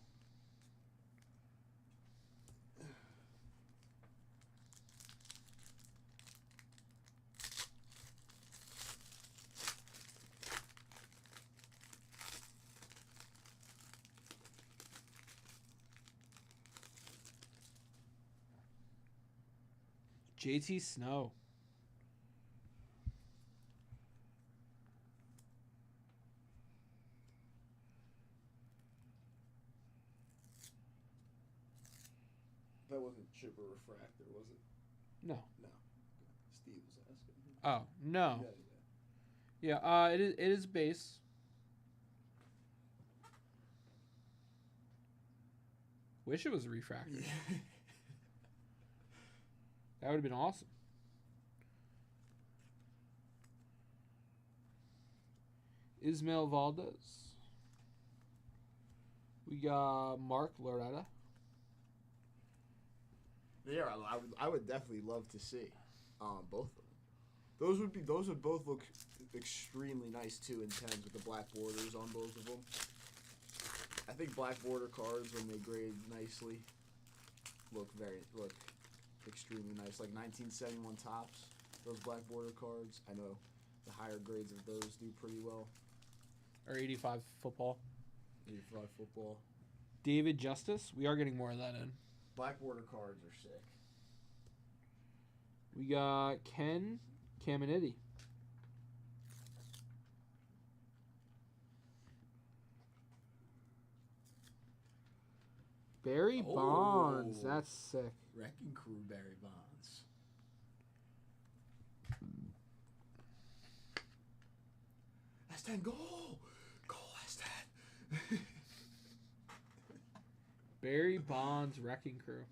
JT Snow. That wasn't Chipper Refractor, was it? No. No. Steve was asking. Oh, no. Yeah. Yeah, it is base. Wish it was a refractor. Yeah. That would have been awesome. Ismail Valdez. We got Mark Loretta. Yeah, I would definitely love to see both of them. Those would both look extremely nice 2 and 10s with the black borders on both of them. I think black border cards when they grade nicely look extremely nice. Like 1971 tops, those black border cards. I know the higher grades of those do pretty well. Or 85 football. 85 football. David Justice. We are getting more of that in. Black border cards are sick. We got Ken Caminiti. Barry Bonds. Oh. That's sick. Wrecking Crew Barry Bonds. That's 10 goal. Goal, that's 10. Barry Bonds Wrecking Crew.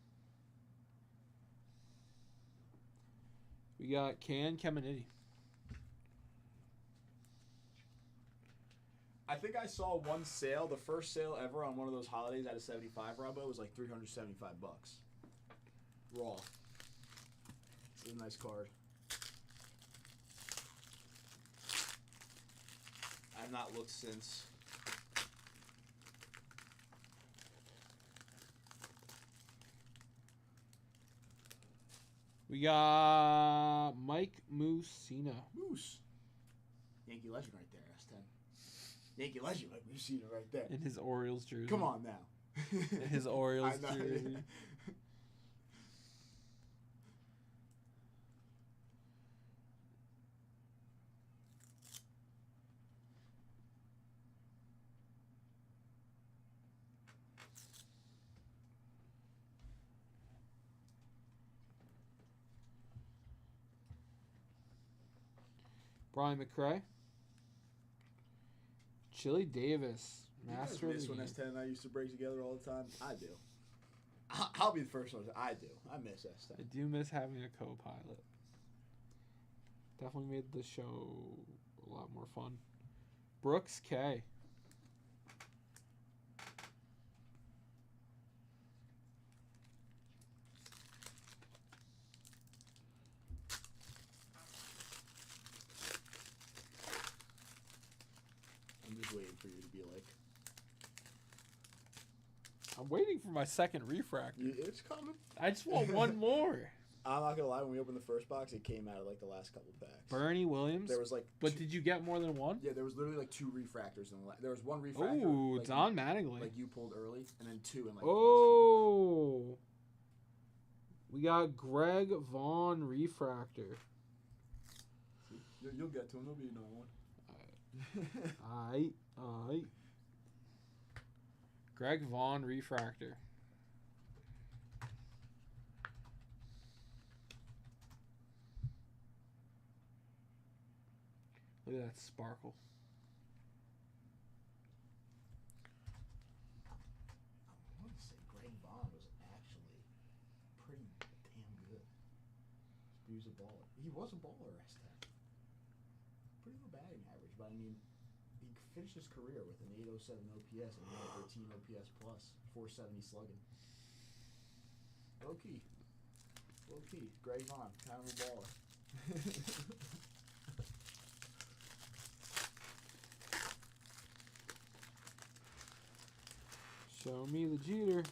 We got Can Caminiti. I think I saw one sale, the first sale ever on one of those holidays out of 75 Robo was like $375. Raw. It's a nice card. I've not looked since. We got Mike Musina. Moose. Yankee legend right there, S10. Yankee legend, like we've seen it right there. In his Orioles jersey. Come on now. In his Orioles I know, jersey. yeah. Brian McCray. Chili Davis. You guys Master of miss the when game. S10 and I used to break together all the time? I do. I'll be the first one to say I do. I miss S10. I do miss having a co-pilot. Definitely made the show a lot more fun. Brooks K. I'm just waiting for you to be like, I'm waiting for my second refractor. It's coming. I just want one more. I'm not gonna lie. When we opened the first box, it came out of like the last couple packs. Bernie Williams. There was like. But did you get more than one? Yeah, there was literally like 2 refractors in the. There was 1 refractor. Ooh, like, Don Mattingly. Like you pulled early, and then 2 in like. Oh. We got Greg Vaughn refractor. You'll get to him. There'll be another one. Aight. Greg Vaughn refractor. Look at that sparkle. I want to say Greg Vaughn was actually pretty damn good. He was a baller. He was a baller, S10. Pretty low batting average, but I mean, he finished his career with an 807 OPS and 13 OPS plus, 470 slugging. Low key. Greg Vaughn, kind of a baller. Show me the Jeter.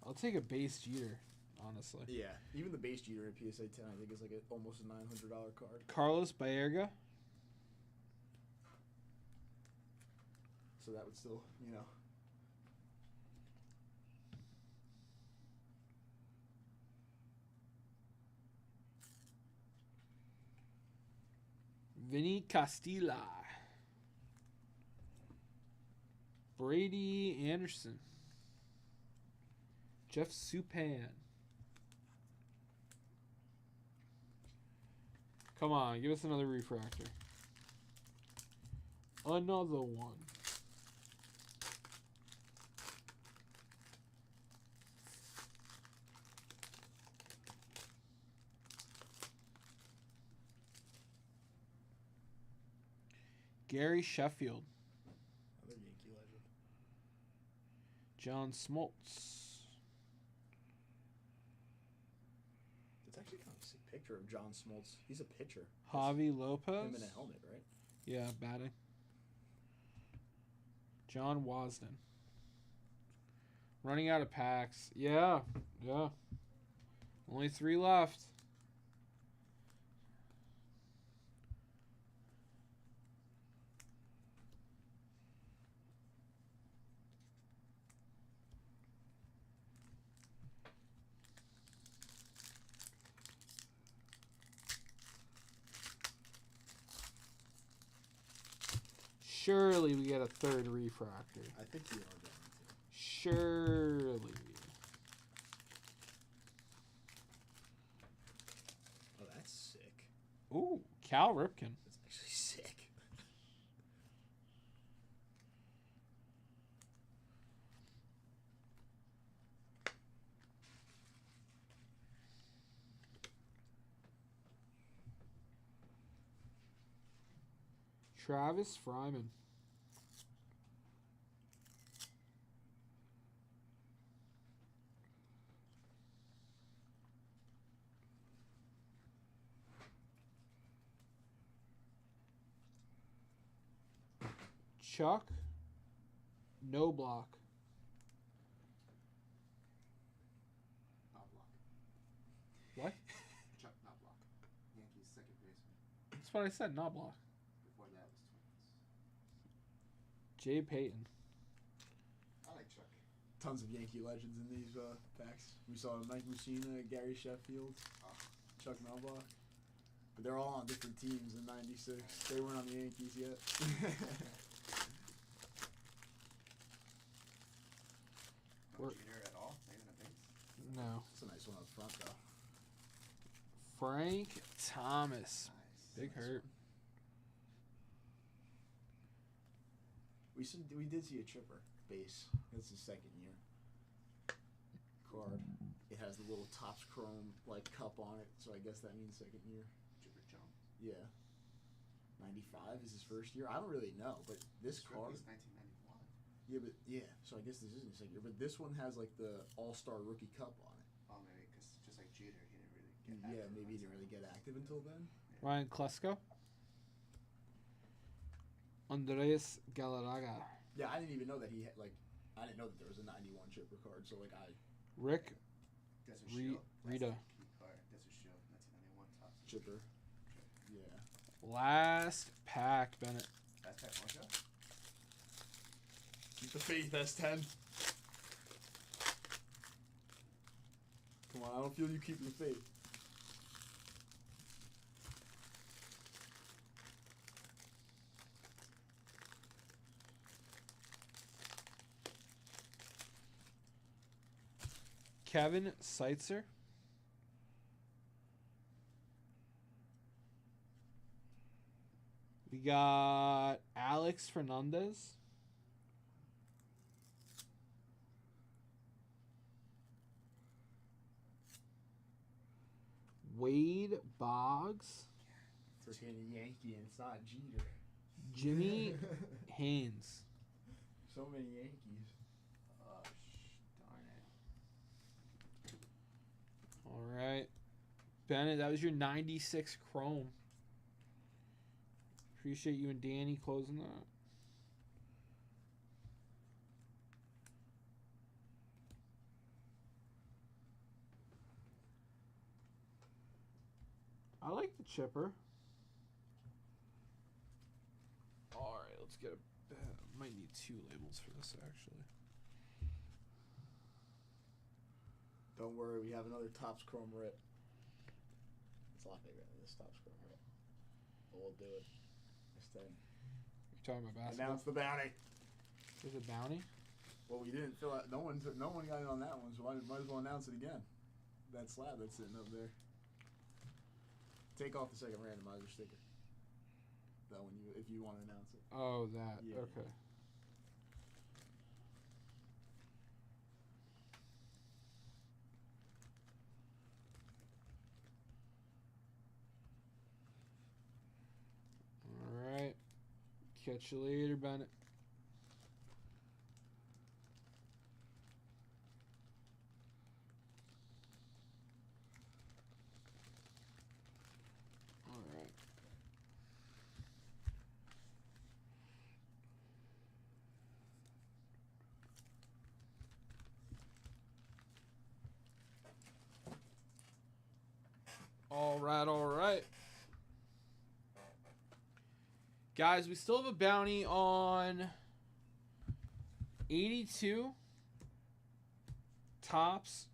I'll take a base Jeter, honestly. Yeah, even the base Jeter at PSA 10, I think is like almost a $900 card. Carlos Baerga. So that would still, you know. Vinny Castilla. Brady Anderson. Jeff Supan. Come on, give us another refractor. Another one. Gary Sheffield. Another Yankee legend. John Smoltz. It's actually kind of a sick picture of John Smoltz. He's a pitcher. Javi Him Lopez. in a helmet, right? Yeah, batting. John Wasden. Running out of packs. Yeah. Only 3 left. Surely we get a 3rd refractor. I think you are going to. Surely. Oh, that's sick. Ooh, Cal Ripken. That's actually sick. Travis Fryman. Chuck. No block. Not block. What? Chuck, not block. Yankees second baseman. That's what I said, not block. Before that was Twins. Jay Payton. I like Chuck. Tons of Yankee legends in these packs. We saw Mike Mussina, Gary Sheffield, Chuck Melbach. But they're all on different teams in '96. They weren't on the Yankees yet. No Jeter at all? Not even a base? No. It's a nice one up front, though. Frank Thomas. Nice. Big Nice hurt. one. We did see a chipper base. That's his second year. Card. It has the little Topps Chrome like cup on it, so I guess that means second year. Chipper jump. Yeah. 95 is his first year. I don't really know, but this card. Is 1991. Yeah. So I guess this isn't his second year, but this one has like the All-Star Rookie Cup on it. Oh, maybe because just like Jeter, he didn't really get Yeah, active maybe he didn't until- really get active until then. Ryan Klesko. Andres Galarraga. Yeah, I didn't even know that he had like. I didn't know that there was a 91 chipper card. So like Rick That's a Re- shield. Rita. That's a shield. 1991 tops. Chipper. Yeah. Last pack, Bennett. That's pack one shot. Keep the faith, S10. Come on, I don't feel you keeping the faith. Kevin Seitzer. We got Alex Fernandez. Wade Boggs. Freaking Yankee, and it's not Jeter. Jimmy Haynes. So many Yankees. Darn it. All right. Bennett, that was your 96 Chrome. Appreciate you and Danny closing that. I like the chipper. All right, let's get a. Might need 2 labels for this actually. Don't worry, we have another Topps Chrome rip. It's a lot bigger than this Topps Chrome rip. But we'll do it. S10. You're talking about basketball. Announce the bounty. There's a bounty. Well, we didn't fill out. No one got in on that one, so I might as well announce it again. That slab that's sitting up there. Take off the second randomizer sticker. That one, if you want to announce it. Oh, that. Yeah. Okay. All right. Catch you later, Bennett. All right. All right, all right. Guys, we still have a bounty on 82 Topps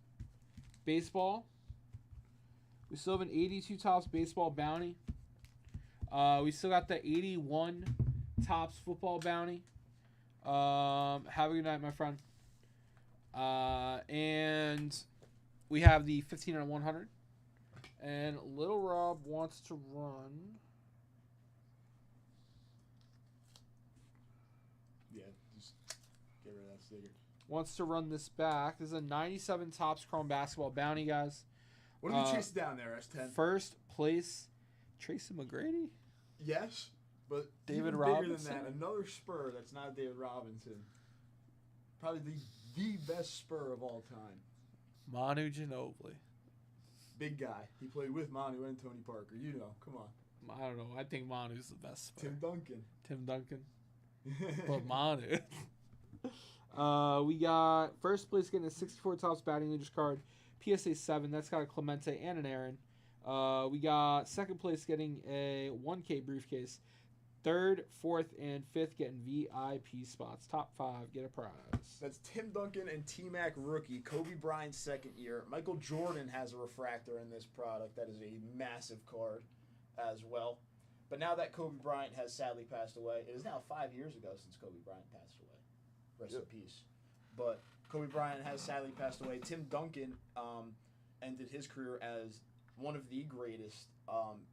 baseball. We still have an 82 Topps baseball bounty. We still got the 81 Topps football bounty. Have a good night, my friend. And we have the 15 and 100. And Little Rob wants to run. Yeah, just get rid of that sticker. Wants to run this back. This is a 97 Topps Chrome basketball bounty, guys. What did we chase down there, S10? First place, Tracy McGrady. Yes, but David even Robinson? bigger than that, another Spur that's not David Robinson. Probably the best Spur of all time. Manu Ginobili. Big guy. He played with Manu and Tony Parker. You know, come on. I don't know. I think Manu's the best. Tim Duncan. Tim Duncan. But Manu. We got first place getting a 64 Topps batting leaders card. PSA 7. That's got a Clemente and an Aaron. We got second place getting a 1K briefcase. Third, fourth, and fifth getting VIP spots. Top 5 get a prize. That's Tim Duncan and T-Mac rookie. Kobe Bryant's second year. Michael Jordan has a refractor in this product. That is a massive card as well. But now that Kobe Bryant has sadly passed away, it is now 5 years ago since Kobe Bryant passed away. Rest in peace. But Kobe Bryant has sadly passed away. Tim Duncan ended his career as one of the greatest,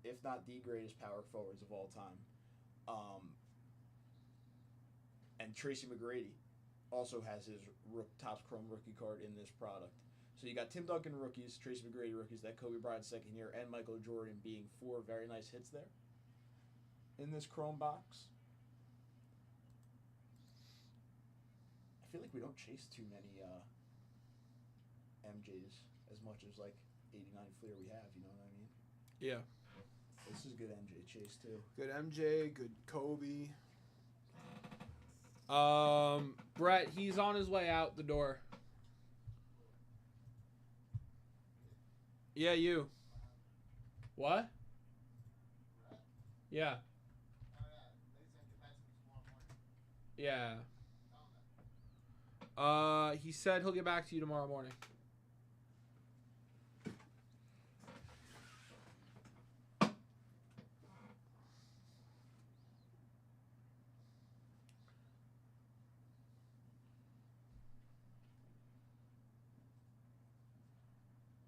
if not the greatest, power forwards of all time. And Tracy McGrady also has his Topps Chrome rookie card in this product. So you got Tim Duncan rookies, Tracy McGrady rookies, that Kobe Bryant second year, and Michael Jordan being 4 very nice hits there in this Chrome box. I feel like we don't chase too many MJs as much as like 89 Fleer we have, you know what I mean? Yeah. This is good MJ chase too. Good MJ, good Kobe. Brett, he's on his way out the door. Yeah, you. What? Yeah. Yeah. He said he'll get back to you tomorrow morning.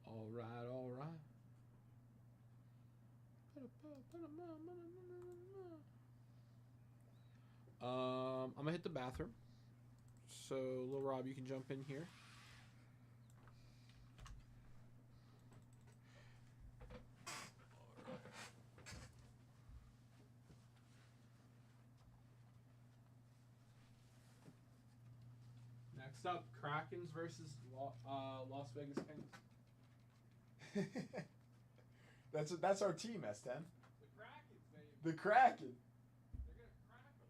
All right, all right. I'm gonna hit the bathroom. So, Lil Rob, you can jump in here. Next up, Krakens versus Las Vegas Kings. That's our team, S10. The Krakens, baby. The Kraken. They're gonna crack them.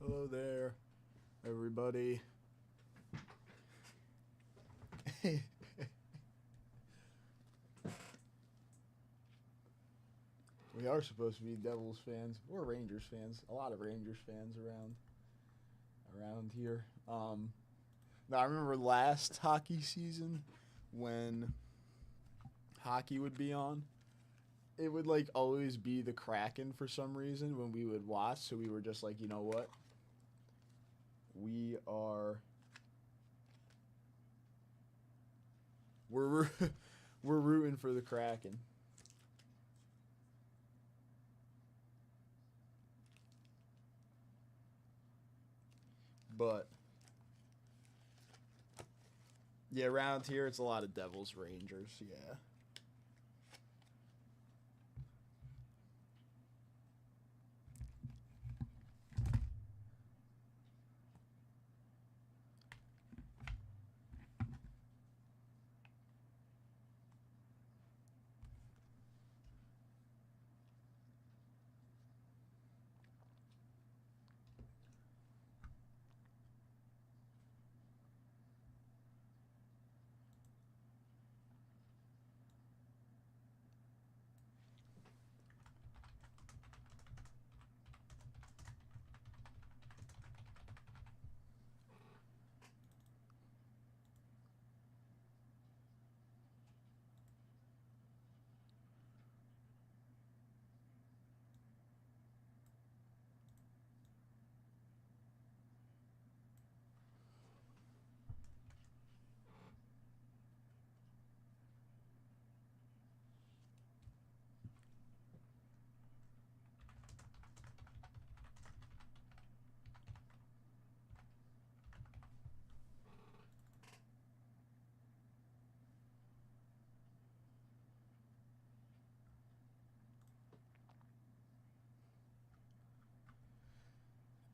Hello there, everybody. We are supposed to be Devils fans. We're Rangers fans. A lot of Rangers fans around here. Now I remember last hockey season when hockey would be on. It would like always be the Kraken for some reason when we would watch. So we were just like, you know what? We're we're rooting for the Kraken. But yeah, around here it's a lot of Devils, Rangers. Yeah.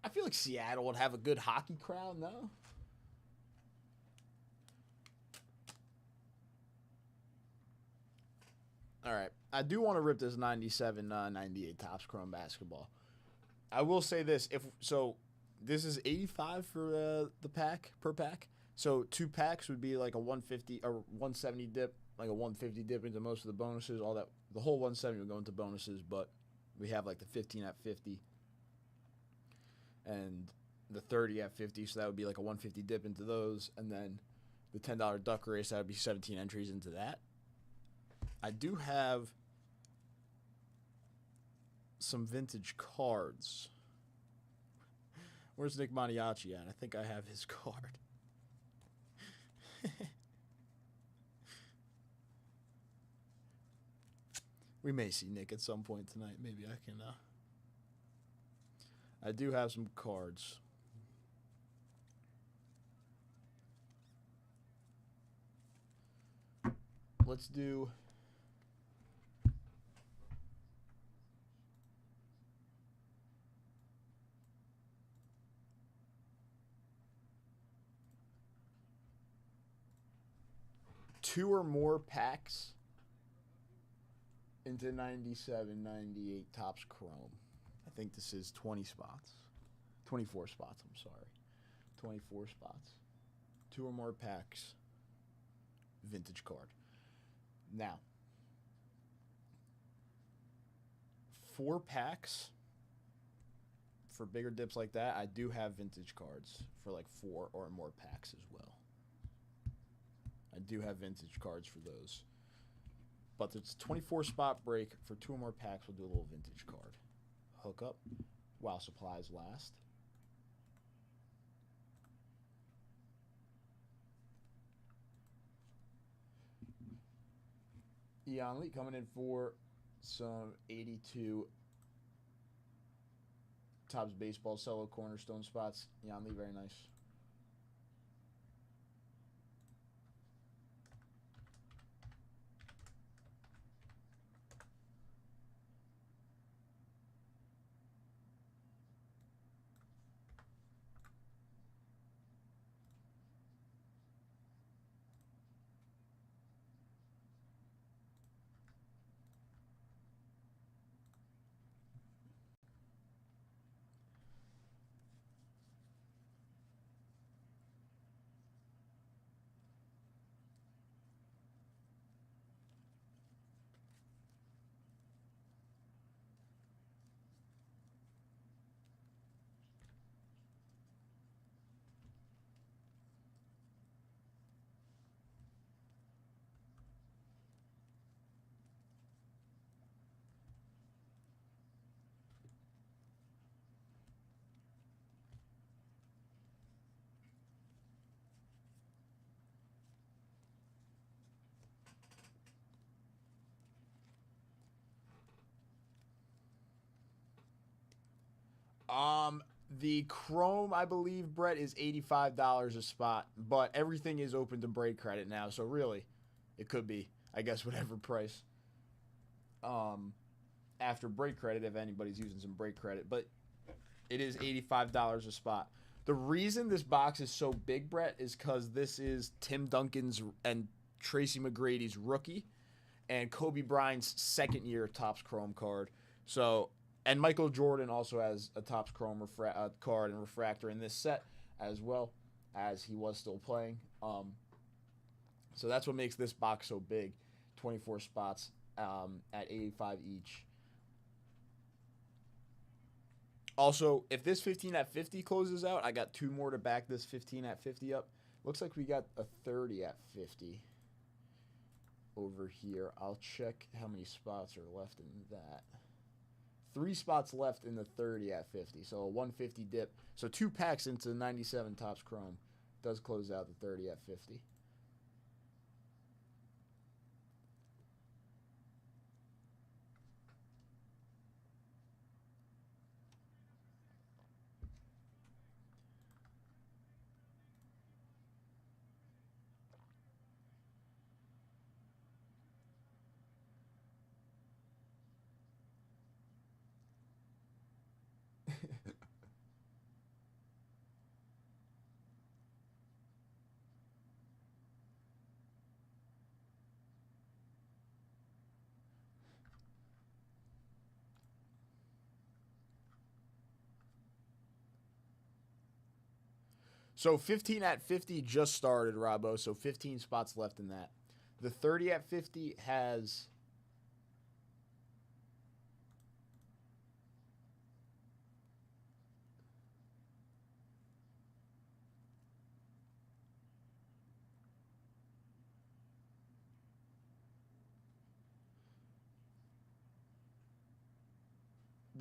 I feel like Seattle would have a good hockey crowd, no? All right. I do want to rip this 97 98 Topps Chrome basketball. I will say this, this is 85 for the pack per pack. So 2 packs would be like a 150 or 170 dip, like a 150 dip into most of the bonuses, all that. The whole 170 would go into bonuses, but we have like the 15 at 50 and the 30 at 50, so that would be like a 150 dip into those, and then the $10 duck race, that would be 17 entries into that. I do have some vintage cards. Where's Nick Maniaci at? I think I have his card. We may see Nick at some point tonight. Maybe I can. I do have some cards. Let's do. Two or more packs into 97, 98 Topps Chrome. I think this is 20 spots. 24 spots, I'm sorry. 24 spots. Two or more packs. Vintage card. Now, 4 packs for bigger dips like that. I do have vintage cards for like 4 or more packs as well. I do have vintage cards for those. But it's 24 spot break for 2 or more packs. We'll do a little vintage card. Hook up while supplies last. Ian Lee coming in for some 82 Topps Baseball Cello Cornerstone spots. Ian Lee, very nice. The Chrome, I believe, Brett, is $85 a spot, but everything is open to break credit now, so really, it could be, I guess, whatever price. After break credit, if anybody's using some break credit, but it is $85 a spot. The reason this box is so big, Brett, is because this is Tim Duncan's and Tracy McGrady's rookie, and Kobe Bryant's second year Topps Chrome card. So. And Michael Jordan also has a Topps Chrome card and refractor in this set as well, as he was still playing. So that's what makes this box so big. 24 spots at 85 each. Also, if this 15 at 50 closes out, I got 2 more to back this 15 at 50 up. Looks like we got a 30 at 50 over here. I'll check how many spots are left in that. 3 spots left in the 30 at 50, so a 150 dip. So 2 packs into 97 Topps Chrome does close out the 30 at 50. So 15 at 50 just started, Robbo, so 15 spots left in that. The 30 at 50 has...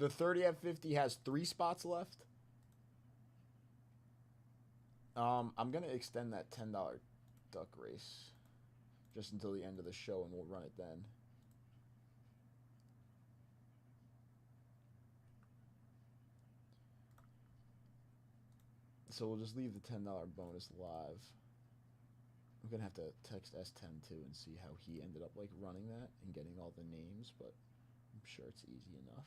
The 30 at 50 has 3 spots left. I'm gonna extend that $10 duck race just until the end of the show, and we'll run it then. So we'll just leave the $10 bonus live. I'm gonna have to text S10 too and see how he ended up like running that and getting all the names, but I'm sure it's easy enough.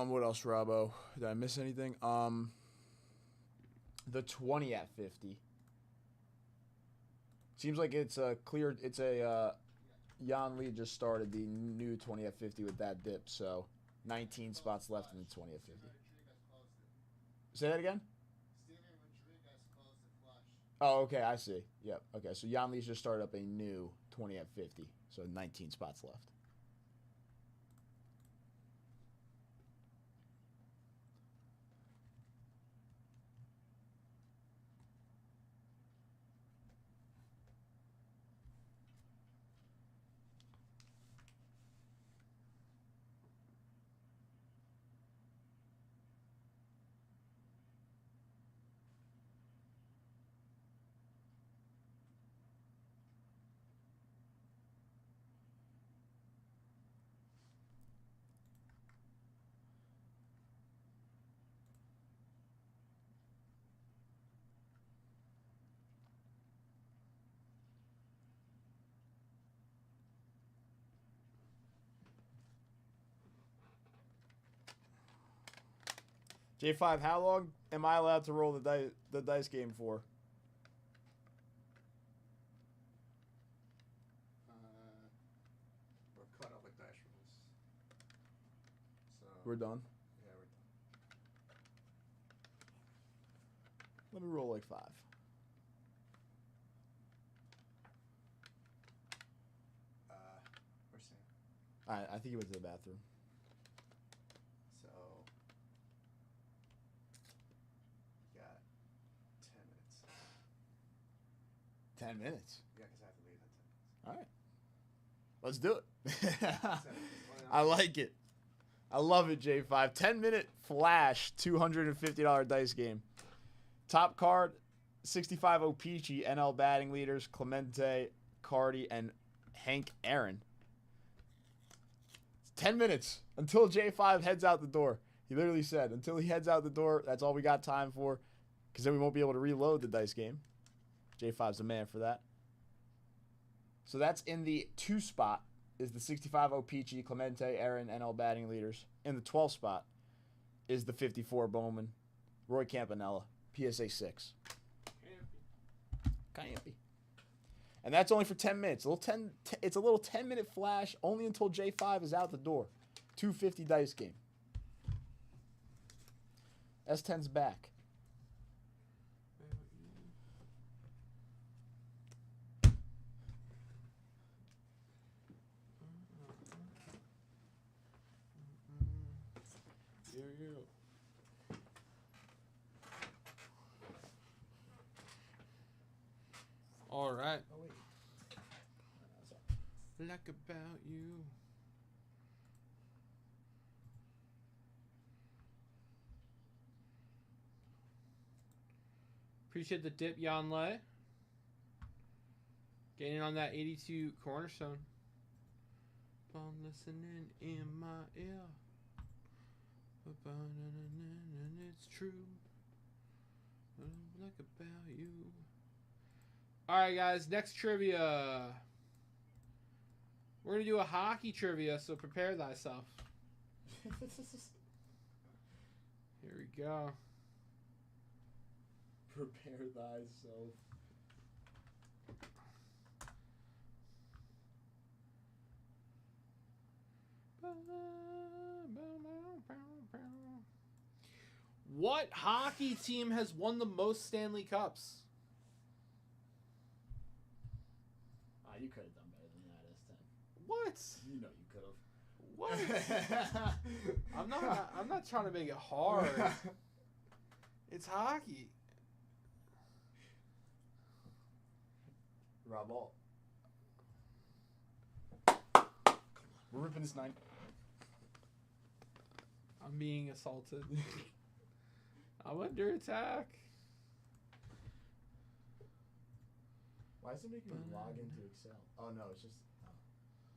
What else, Robbo? Did I miss anything? The 20 at 50. Seems like it's a clear. It's a Jan Lee just started the new 20 at 50 with that dip, so 19 spots left in the 20 at 50. Say that again. Oh, okay, I see. Yep. Okay, so Jan Lee's just started up a new 20 at 50, so 19 spots left. J5, how long am I allowed to roll the dice game for? We're caught up with dice rolls. So We're done. Yeah, we're done. Let me roll like 5. Where's Sam? I think he went to the bathroom. So you got 10 minutes. 10 minutes. Yeah, because I have to leave in 10 minutes. All right. Let's do it. 7 I like it. I love it, J5. 10-minute flash, $250 dice game. Top card, 65 O-Pee-Chee, NL batting leaders, Clemente, Cardi, and Hank Aaron. 10 minutes until J5 heads out the door. He literally said, until he heads out the door, that's all we got time for, because then we won't be able to reload the dice game. J5's the man for that. So that's in the 2 spot is the 65 O-Pee-Chee, Clemente, Aaron, NL batting leaders. In the 12 spot is the 54 Bowman, Roy Campanella, PSA 6. Campy. And that's only for 10 minutes. It's a little 10-minute flash only until J5 is out the door. 250 dice game. S10's back. All right. Oh, wait. Like about you. Appreciate the dip, Yanlei. Getting on that 82 cornerstone. Phone listening in my ear. And it's true. Like about you. All right, guys. Next trivia. We're going to do a hockey trivia, so prepare thyself. Here we go. Prepare thyself. What hockey team has won the most Stanley Cups? You could have done better than that, S10. What? You know you could have. What? I'm not trying to make it hard. It's hockey. Rob Alt. We're ripping this 9. I'm being assaulted. I'm under attack. Why is it making me log into Excel? Oh no, it's just. Oh,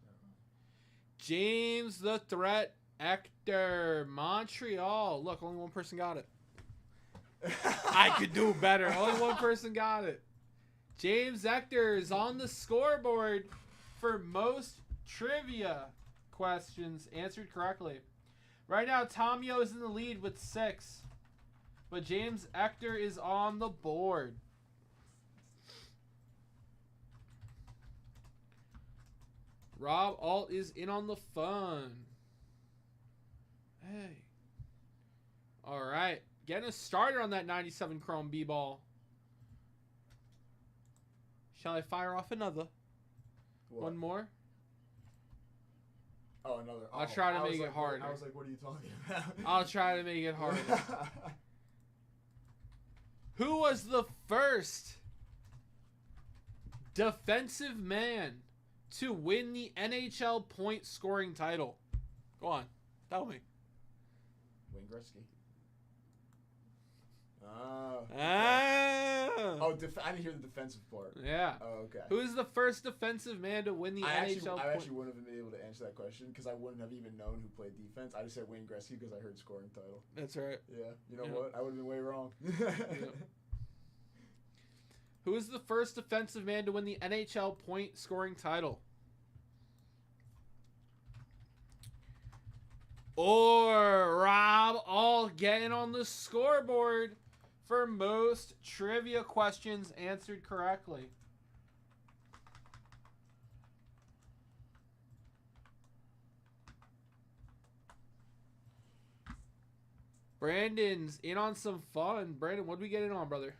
never mind. James the Threat Ector, Montreal. Look, only one person got it. I could do better. Only one person got it. James Ector is on the scoreboard for most trivia questions answered correctly. Right now, Tomio is in the lead with 6. But James Ector is on the board. Rob Alt is in on the fun. Hey. All right. Getting us started on that 97 Chrome B-Ball. Shall I fire off another? What? One more? Oh, another. I'll try to make it harder. I was like, what are you talking about? I'll try to make it harder. Who was the first defensive man to win the NHL point scoring title? Go on. Tell me. Wayne Gretzky. Ah. Oh, I didn't hear the defensive part. Yeah. Oh, okay. Who is the first defensive man to win the I NHL actually wouldn't have been able to answer that question because I wouldn't have even known who played defense. I just said Wayne Gretzky because I heard scoring title. That's right. Yeah. You know Yeah. what? I would have been way wrong. Who is the first defensive man to win the NHL point scoring title? Or Rob All getting on the scoreboard for most trivia questions answered correctly. Brandon's in on some fun. Brandon, what did we get in on, brother?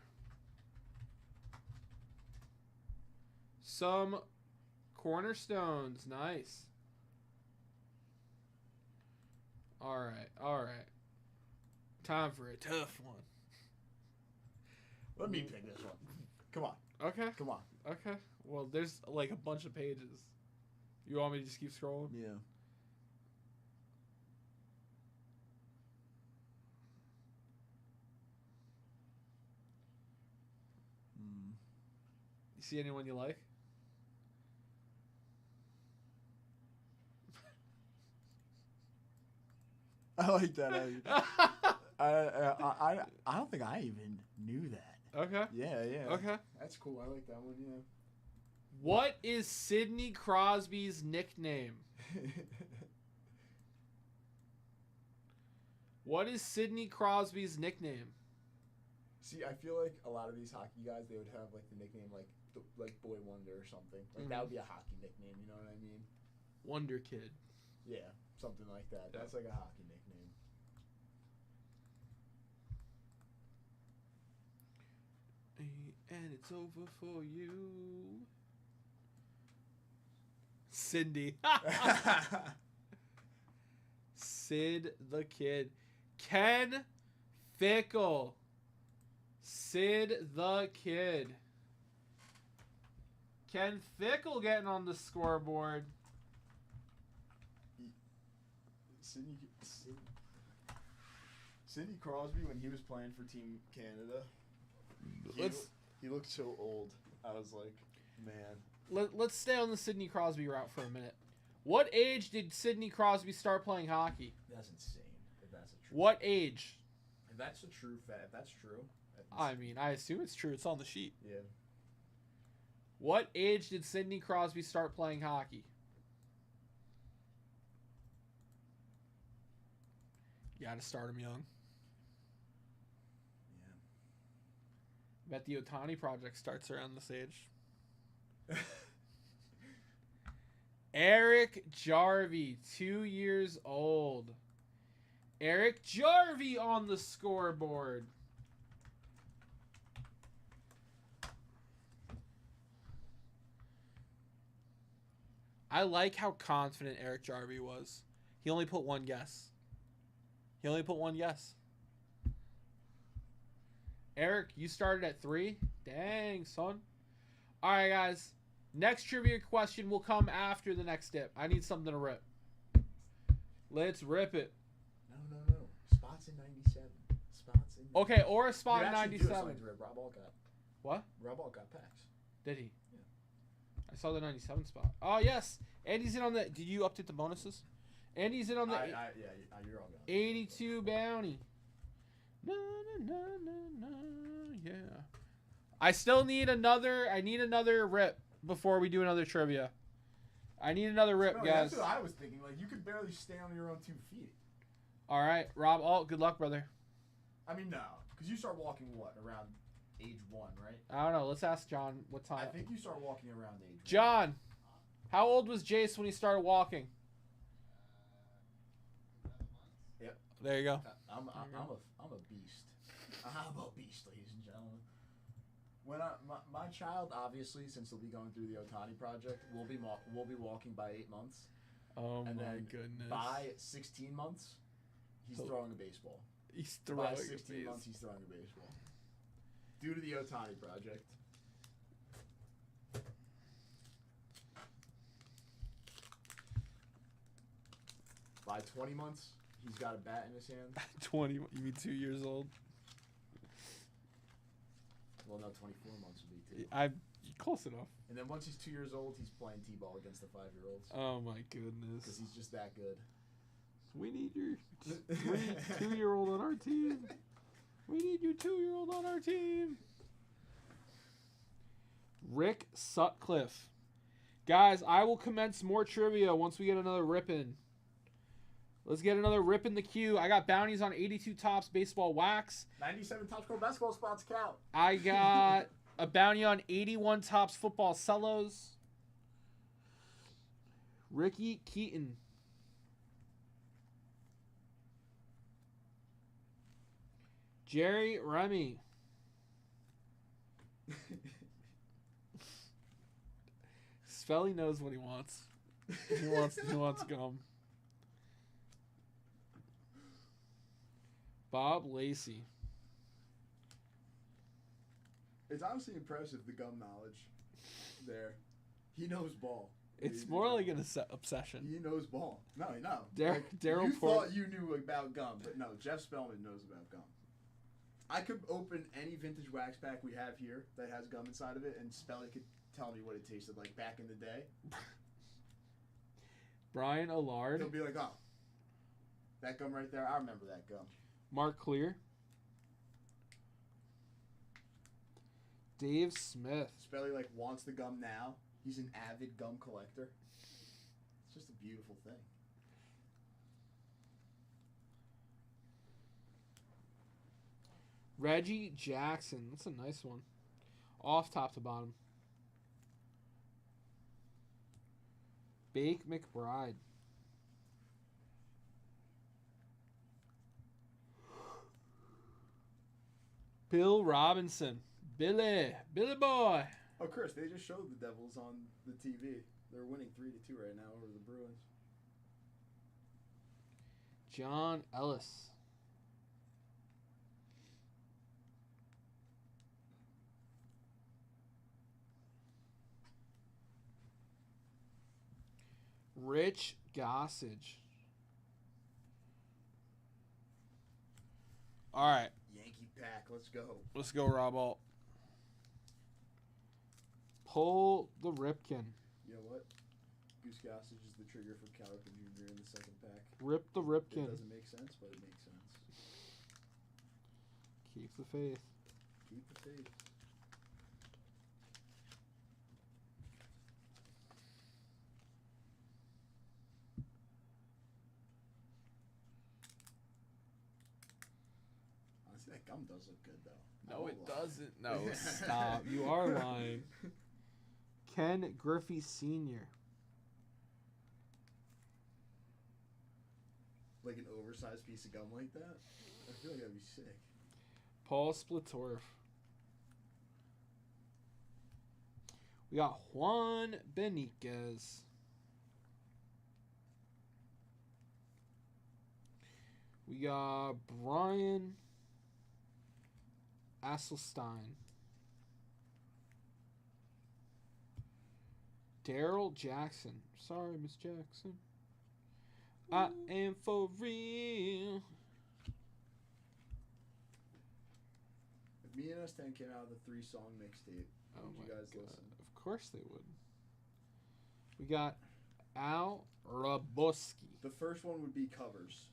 Some cornerstones. Nice. All right. Time for a tough one. Let me pick this one. Come on. Okay. Come on. Okay. Well, there's like a bunch of pages. You want me to just keep scrolling? Yeah. You see anyone you like? I like that. I don't think I even knew that. Okay. Yeah. Okay. That's cool. I like that one. Yeah. What is Sidney Crosby's nickname? What is Sidney Crosby's nickname? See, I feel like a lot of these hockey guys, they would have like the nickname like Boy Wonder or something. Like that would be a hockey nickname. You know what I mean? Wonder Kid. Yeah, something like that. Yeah. That's like a hockey nickname. And it's over for you. Cindy. Sid the Kid. Ken Fickle. Sid the Kid. Ken Fickle getting on the scoreboard. Sidney Crosby, when he was playing for Team Canada, he looked so old. I was like, man. Let's stay on the Sidney Crosby route for a minute. What age did Sidney Crosby start playing hockey? That's insane. If that's a true. What age? If that's a true fact, if that's true. I mean, I assume it's true. It's on the sheet. Yeah. What age did Sidney Crosby start playing hockey? You gotta start him young. Yeah. Bet the Otani project starts around this age. Eric Jarvie, 2 years old. Eric Jarvie on the scoreboard. I like how confident Eric Jarvie was. He only put one guess. Eric, you started at 3. Dang, son. All right, guys. Next trivia question will come after the next dip. I need something to rip. Let's rip it. No. Spots in 97. Spots in. Okay, or a spot You in actually do have 97. something to rip. Rob All got. What? Rob All got packs. Did he? Yeah. I saw the 97 spot. Oh, yes. Andy's in on the... Did you update the bonuses? Andy's in on the Yeah, you're all gone. 82 bounty. Na, na, na, na, na, yeah. I still need another... I need another rip before we do another trivia. I need another rip, No, guys. that's what I was thinking. Like, you could barely stand on your own 2 feet. All right, Rob Alt, good luck, brother. I mean, no. Because you start walking, what, around age 1, right? I don't know. Let's ask John what time. I think you start walking around age 1. John, how old was Jace when he started walking? Yep. There you go. I'm a beast. I'm a beast, ladies and gentlemen. When my child, obviously, since he'll be going through the Otani project, will be walking by 8 months. Oh And my then goodness. By 16 months, he's throwing a baseball. He's throwing By 16 months, he's throwing a baseball. Due to the Otani project. By 20 months, he's got a bat in his hand. 20. You mean 2 years old? Well, no, 24 months would be 2. I'm close enough. And then once he's 2 years old, he's playing t-ball against the 5-year-olds. Oh my goodness. Because he's just that good. We need your 2-year-old on our team. We need your 2-year-old on our team. Rick Sutcliffe. Guys, I will commence more trivia once we get another rip in. Let's get another rip in the queue. I got bounties on 82 Tops baseball wax. 97 top score basketball spots count. I got a bounty on 81 Tops football cellos. Ricky Keaton. Jerry Remy. Spelly knows what he wants. He wants gum. Bob Lacey. It's honestly impressive, the gum knowledge there. He knows ball. It's more like an obsession. He knows ball. No. Daryl You Port. thought you knew about gum, but no, Jeff Spellman knows about gum. I could open any vintage wax pack we have here that has gum inside of it, and Spelly could tell me what it tasted like back in the day. Brian Allard. He'll be like, oh, that gum right there, I remember that gum. Mark Clear. Dave Smith. Spelly like wants the gum now. He's an avid gum collector. It's just a beautiful thing. Reggie Jackson. That's a nice one. Off top to bottom. Bake McBride. Bill Robinson. Billy boy. Oh, Chris, they just showed the Devils on the TV. They're winning 3-2 right now over the Bruins. John Ellis. Rich Gossage. All right. Yankee pack, let's go. Let's go, Rob Alt. Pull the Ripken. You know what? Goose Gossage is the trigger for Cal Ripken Jr. in the second pack. Rip the It Ripken. doesn't make sense, but it makes sense. Keep the faith. Keep the faith. Honestly, that gum does look good, though. No, it doesn't. No, stop. You are lying. Ken Griffey Sr. Like an oversized piece of gum like that? I feel like that'd be sick. Paul Splitorf. We got Juan Beniquez. We got Brian Asselstein. Daryl Jackson. Sorry, Miss Jackson. I am for real. If me and S10 came out with a 3-song mixtape, Oh would my you guys God. listen? Of course they would. We got Al Raboski. The first one would be covers,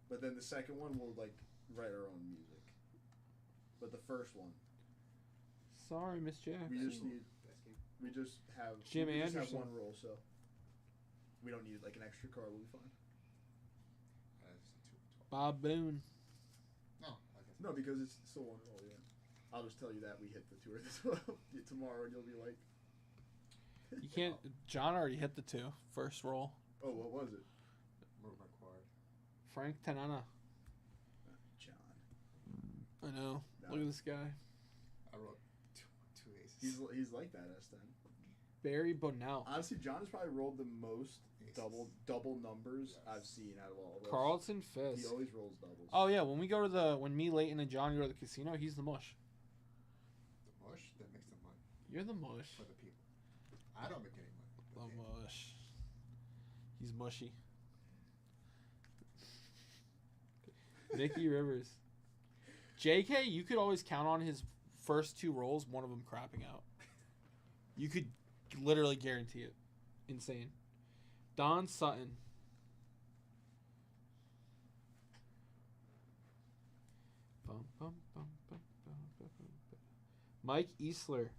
but then the second one we'll like write our own music. But the first one, Sorry, Miss Jackson. we just need. We just have Jim we just have Anderson. one roll, so we don't need like an extra card. We'll be fine. Bob Boone. No, I guess No, because it's still one roll. Yeah, I'll just tell you that we hit the 2 or the 12 tomorrow, and you'll be like, You can't. John already hit the 2. First roll. "Oh, what was it?" move my card. Frank Tanana. John. I know. No. Look at this guy. I wrote two aces. He's like that, S10. Barry Bonnell. Honestly, John has probably rolled the most Aces. double numbers Yes. I've seen out of all of us. Carlton He Fisk. always rolls doubles. Oh yeah, when we go to when me, Leighton, and John go to the casino, he's the mush. The mush that makes the money You're the mush. for the people. I don't make any money. The but they- mush. He's mushy. Nicky Rivers. JK, you could always count on his first 2 rolls, one of them crapping out. You could literally guarantee it. Insane. Don Sutton. Bum, bum, bum, bum, bum, bum, bum. Mike Easler.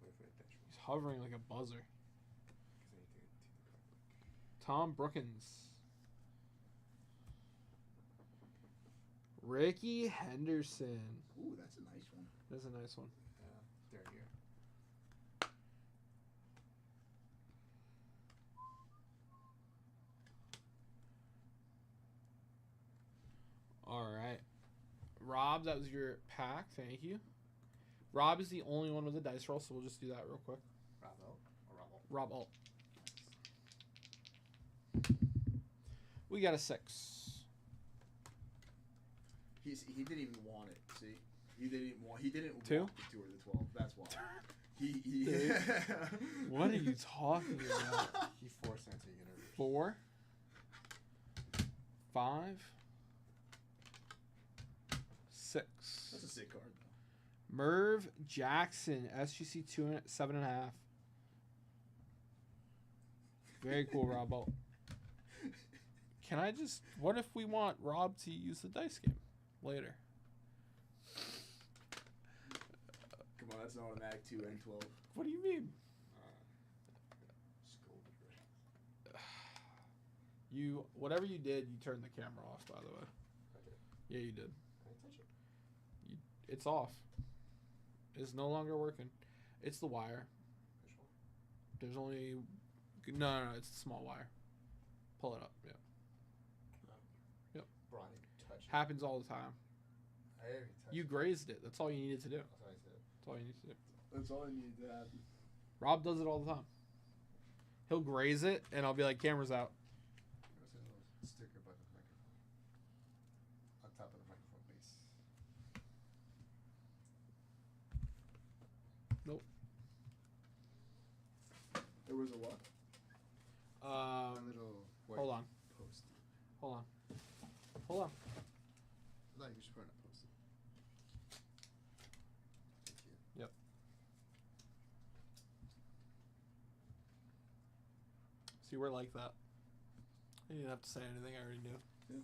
Wait for attention. He's hovering like a buzzer. 'Cause I need to take the card. Tom Brookins. Ricky Henderson. Ooh, that's a nice one. That's a nice one. They're here. All right. Rob, that was your pack. Thank you. Rob is the only one with a dice roll, so we'll just do that real quick. Bravo or Bravo. Rob alt. We got a 6. He didn't even want it. See, he didn't want 2? the 2 or the 12. That's why. He. Dude. What are you talking about? He forced into the universe. 4, 5, 6. That's a sick card though. Merv Jackson, SGC 7.5. Very cool, Rob. Alt. Can I just? What if we want Rob to use the dice game later? Come on, that's an automatic 2 and 12. What do you mean? Scolded right. You whatever you did, you turned the camera off. By the way, I did. yeah, you did. I didn't touch it. It's off. It's no longer working. It's the wire. Which one? There's only no. It's a small wire. Pull it up. Yeah, Bro, I didn't touch it. happens all the time. I didn't even touch You it. grazed it. That's all you needed to do. That's what I said. That's all you need to do. That's all I needed to happen. Rob does it all the time. He'll graze it, and I'll be like, "Camera's out." There's a little sticker by the microphone. On top of the microphone base. There was a what? A little white Hold on. post. Hold on. Hold on. No, you should put it on a post. Thank you. Yep. See, we're like that. You didn't have to say anything. I already knew. Yeah.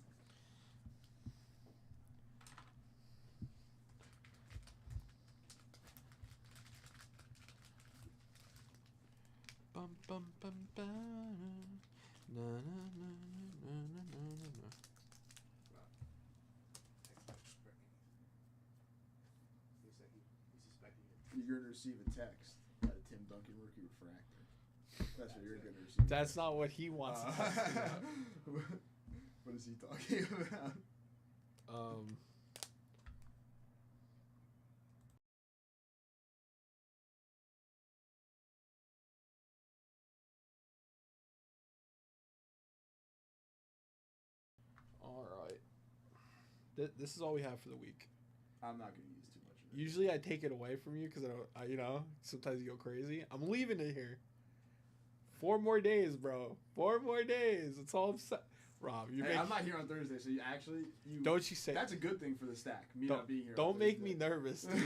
Bum bum bum ba na na na na na na na na. He said he's suspecting it. You're going to receive a text out of Tim Duncan, rookie refractor. That's what you're going to receive. That's not what he wants. to text me about. What is he talking about? Um. This is all we have for the week. I'm not gonna use too much of it. Usually I take it away from you because you know, sometimes you go crazy. I'm leaving it here. 4 more days, bro. 4 more days. It's all set. Rob, I'm not here on Thursday, so you actually don't you say that's a good thing for the stack. Me don't, not being here. Don't on make me Thursday. nervous, dude.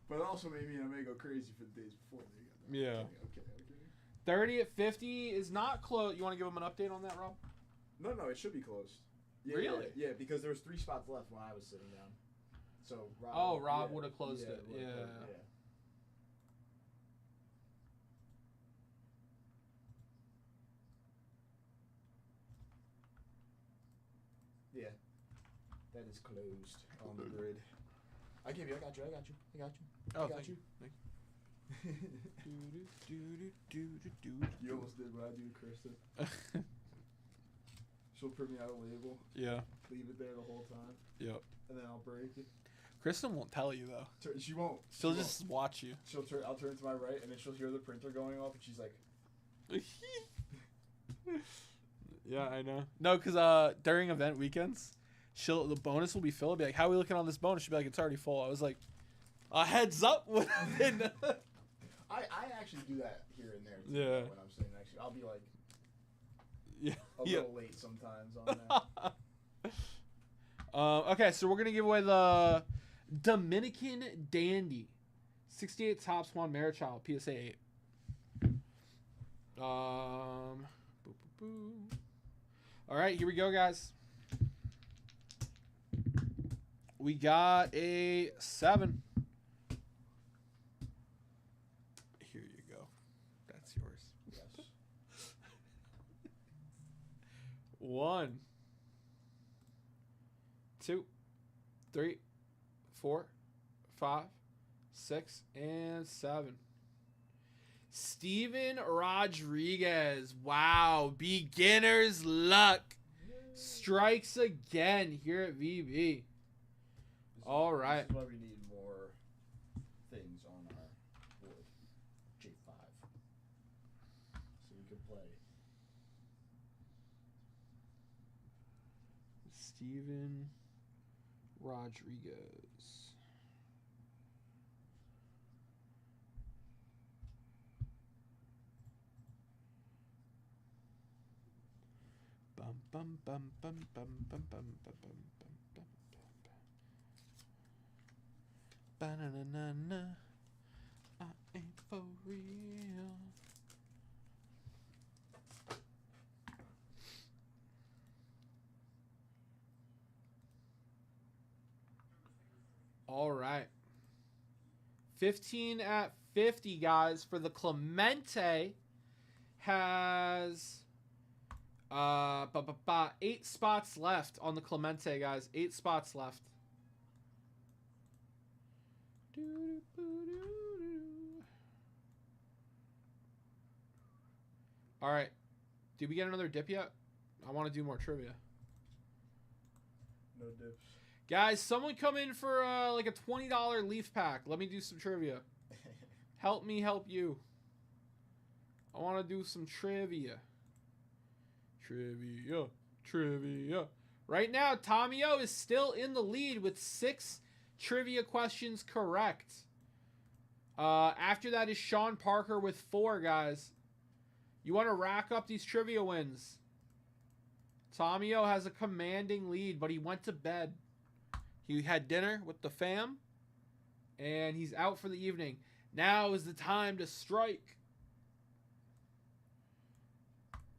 But it also made me go crazy for the days before. There you go. Yeah. Okay. 30 at 50 is not close. You want to give them an update on that, Rob? No, it should be closed. Yeah, Really? Yeah, because there was 3 spots left when I was sitting down. So Rob. Rob would have closed it. would've Yeah. closed it, yeah. That is closed on the grid. I got you. Oh, got thank you. Thank You almost did what I do to Kristen. She'll print me out a label, Yeah. leave it there the whole time, Yep. and then I'll break it. Kristen won't tell you though. She won't. She'll She just won't. watch you. I'll turn to my right, and then she'll hear the printer going off, and she's like, Yeah, I know. No, because during event weekends, the bonus will be full. I'll be like, "How are we looking on this bonus?" She'll be like, "It's already full." I was like, "Heads up!" I actually do that here and there. Too, Yeah. When I'm sitting next to you, I'll be like Yeah. a Yeah. little late sometimes on that. Okay, so we're gonna give away the Dominican Dandy, 68 Tops Juan Marichal PSA 8. Boo, boo, boo. All right, here we go, guys. We got a 7. Here you go. That's yours. Yes. 1, 2, 3, 4, 5, 6, and 7. Steven Rodriguez. Wow. Beginner's luck. Strikes again here at VB. All right. This is why we need more things on our board. J5. So we can play. Steven Rodriguez. Bum bum bum bum bum bum bum bum bum bum bum. Ba-na-na-na-na. I ain't for real. All right. 15 at 50, guys, for the Clemente has 8 spots left on the Clemente, guys. 8 spots left. All right. Did we get another dip yet? I want to do more trivia. No dips. Guys, someone come in for like a $20 leaf pack. Let me do some trivia. Help me help you. I want to do some trivia. Trivia. Right now, Tommy O is still in the lead with 6 trivia questions correct. After that is Sean Parker with 4, guys. You want to rack up these trivia wins. Tommy O has a commanding lead, but he went to bed. He had dinner with the fam, and he's out for the evening. Now is the time to strike.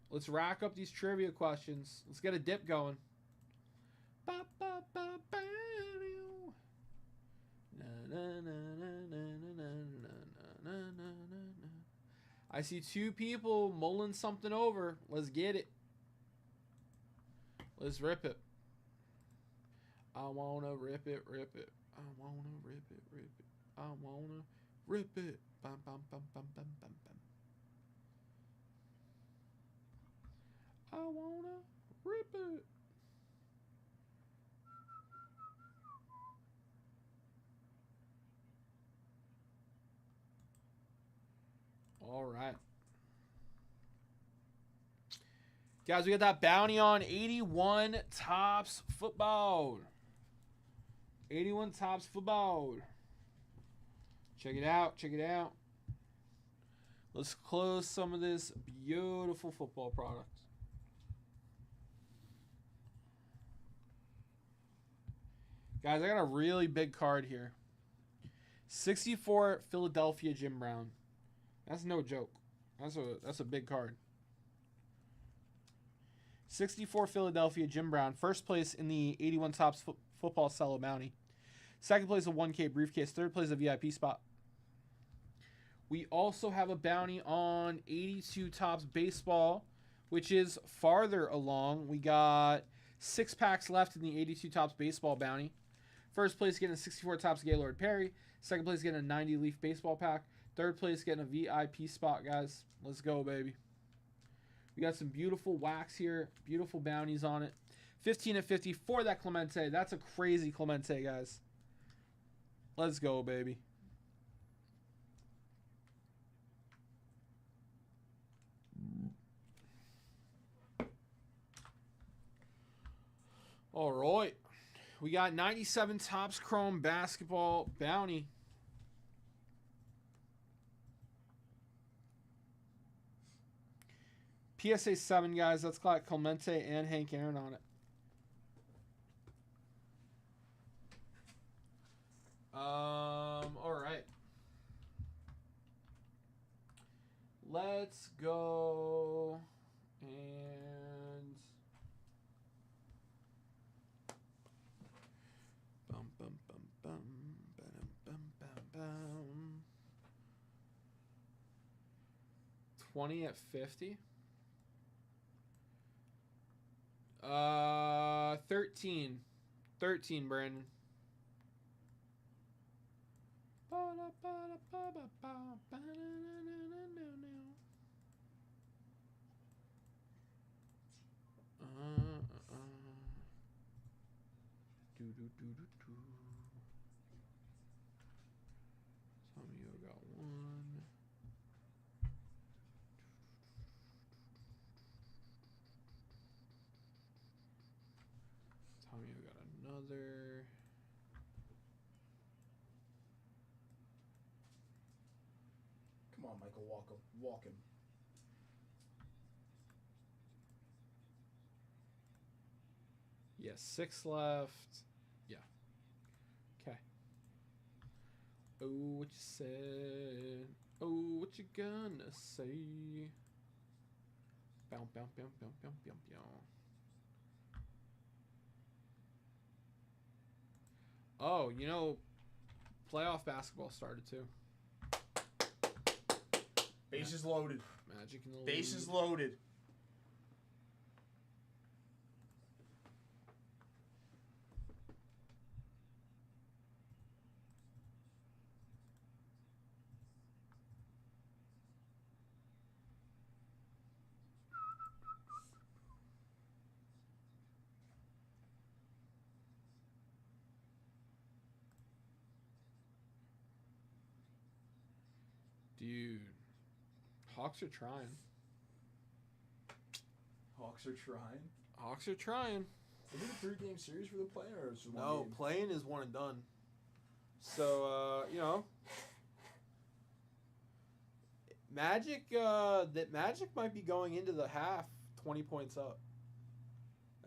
Let's rack up these trivia questions. Let's get a dip going. I see 2 people mulling something over. Let's get it. Let's rip it. I wanna rip it. I wanna rip it. I wanna rip it. Bum, bum, bum, bum, bum, bum, bum. I wanna rip it. All right. Guys, we got that bounty on 81 Tops Football. 81 Tops Football. Check it out. Check it out. Let's close some of this beautiful football product. Guys, I got a really big card here. 64 Philadelphia Jim Brown. That's no joke. That's a big card. 64 Philadelphia Jim Brown. First place in the 81 Tops Football Cello Bounty. Second place a 1K briefcase. Third place a VIP spot. We also have a bounty on 82 Tops Baseball, which is farther along. We got 6 packs left in the 82 Tops Baseball bounty. First place getting a 64 Tops Gaylord Perry. Second place getting a 90 Leaf Baseball pack. Third place getting a VIP spot, guys. Let's go, baby. We got some beautiful wax here. Beautiful bounties on it. 15 of 50 for that Clemente. That's a crazy Clemente, guys. Let's go, baby. All right. We got 97 Tops Chrome Basketball Bounty. PSA 7, guys. That's got Clemente and Hank Aaron on it. All right. Let's go and bum bum bum bum bum bum bum bum. 20 at 50. 13. 13, Brandon. Tomio got one. Tomio got another. Come on, Michael, walk him. Yeah, 6 left. Yeah. Okay. Oh, what you said? Oh, what you gonna say? Bow, bow, bow, bow, bow, bow, bow. Oh, you know, playoff basketball started too. Bases loaded. Magic in the lead. Bases loaded. Dude, Hawks are trying. Hawks are trying. Hawks are trying. Is it a 3-game series for the play, or is it one No, game? playing is one and done. So, you know, Magic might be going into the half 20 points up.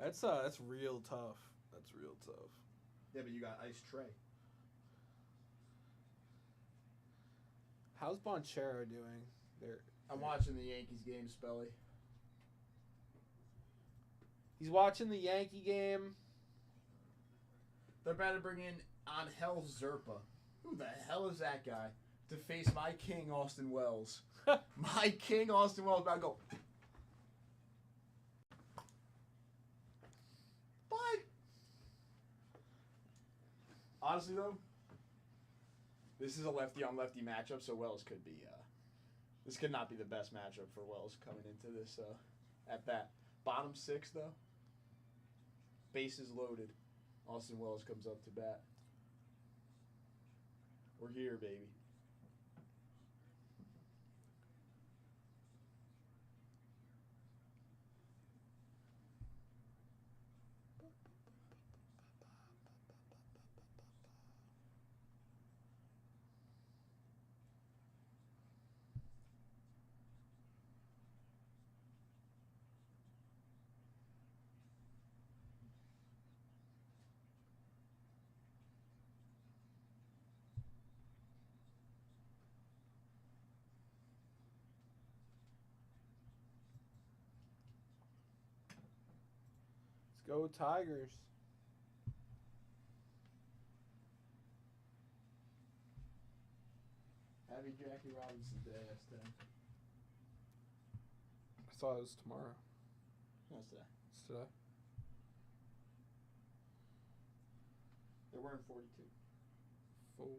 That's real tough. That's real tough. Yeah, but you got Ice Trey. How's Bonchero doing? I'm watching the Yankees game, Spelly. He's watching the Yankee game. They're about to bring in Angel Zerpa. Who the hell is that guy? To face my king, Austin Wells. My king, Austin Wells, about to go. But honestly, though, this is a lefty-on-lefty matchup, so Wells could be. This could not be the best matchup for Wells coming into this at bat. Bottom 6, though. Bases loaded. Austin Wells comes up to bat. We're here, baby. go Tigers. Happy Jackie Robinson Day, S10. I thought it was tomorrow. What's that? It's today. They're wearing 42. 42.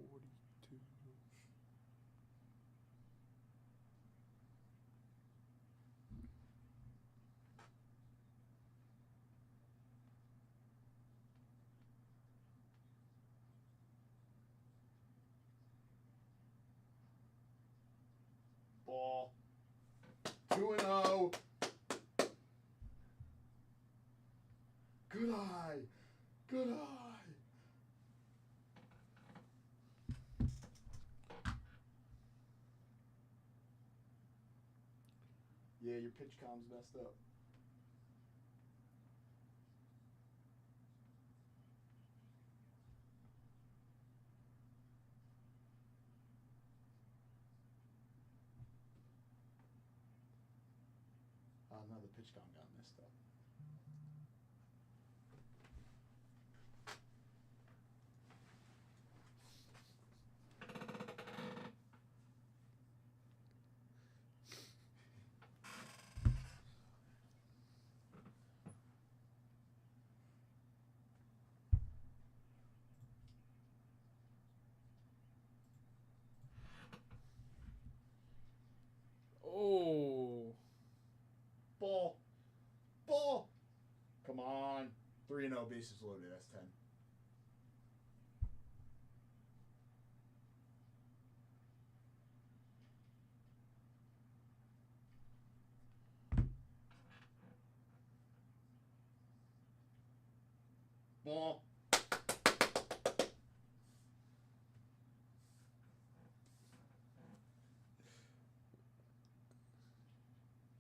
Ball. 2-0. Good eye. Good eye. Yeah, your pitch com's messed up. Oh no, the pitch com got messed up. Oh. Ball. Ball. Come on. 3-0, bases loaded. That's 10. Ball.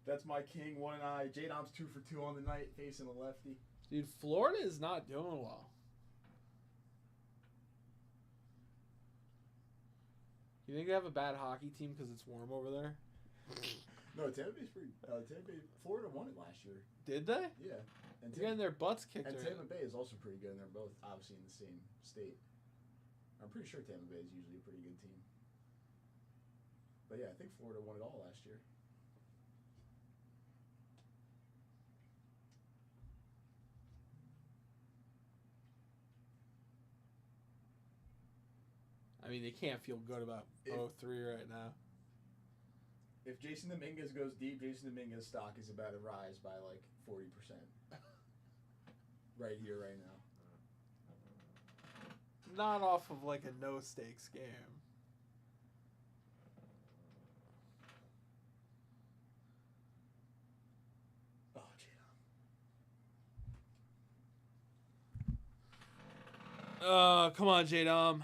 That's my king, 1-eye. J-Dom's 2 for 2 on the night, facing a lefty. Dude, Florida is not doing well. You think they have a bad hockey team because it's warm over there? No, Tampa Bay's pretty. Florida won it last year. Did they? Yeah. And They're getting their butts kicked. And right Tampa Bay is also pretty good, and they're both obviously in the same state. I'm pretty sure Tampa Bay is usually a pretty good team. But yeah, I think Florida won it all last year. I mean, they can't feel good about 0-3 right now. If Jason Dominguez goes deep, Jason Dominguez stock is about to rise by like 40%. Right here, right now. Not off of like a no stakes game. Oh, J-Dom. Come on, J-Dom.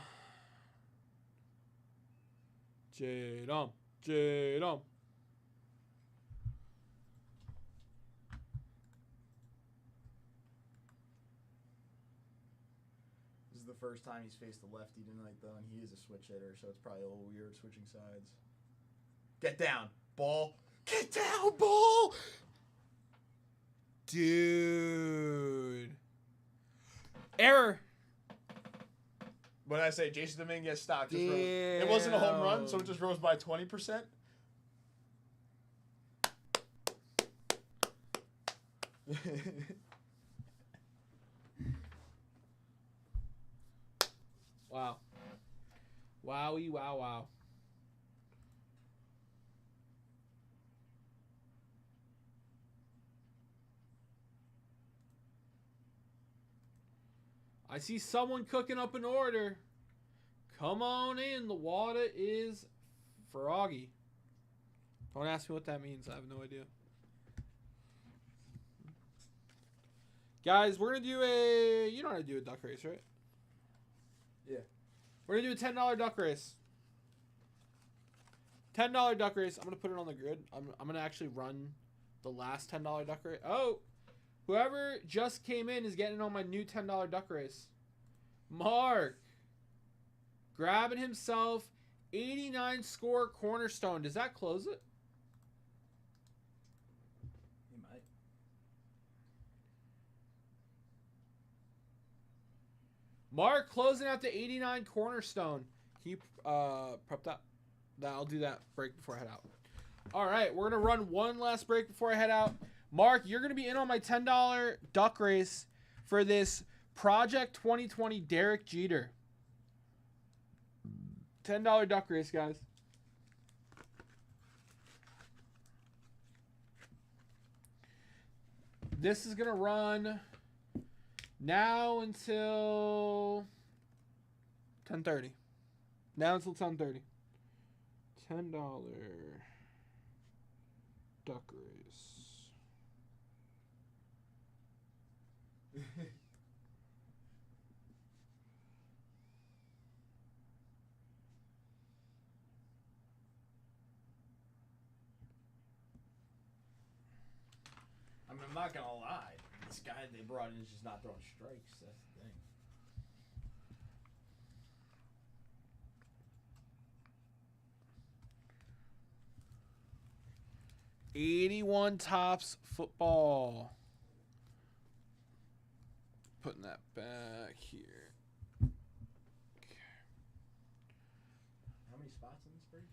J-Dom. J-Dom. This is the first time he's faced a lefty tonight, though, and he is a switch hitter, so it's probably a little weird switching sides. Get down, ball. Get down, ball. Dude. Error. What did I say? Jason Dominguez stock just rose. It wasn't a home run, so it just rose by 20%. Wow. Wowie, wow, wow. I see someone cooking up an order. Come on in. The water is froggy. Don't ask me what that means. I have no idea. Guys, we're going to do a... You know how to do a duck race, right? Yeah. We're going to do a $10 duck race. $10 duck race. I'm going to put it on the grid. I'm going to actually run the last $10 duck race. Oh! Whoever just came in is getting on my new $10 duck race. Mark. Grabbing himself 89 score cornerstone. Does that close it? He might. Mark closing out the 89 cornerstone. Can you prep that? I'll do that break before I head out. All right, we're going to run one last break before I head out. Mark, you're going to be in on my $10 duck race for this Project 2020 Derek Jeter. $10 duck race, guys. This is going to run now until 10:30. Now until 10:30. $10 duck race. I mean, I'm not gonna lie. This guy they brought in is just not throwing strikes. That's the thing. '81 Topps football. Putting that back here. How many spots in this break?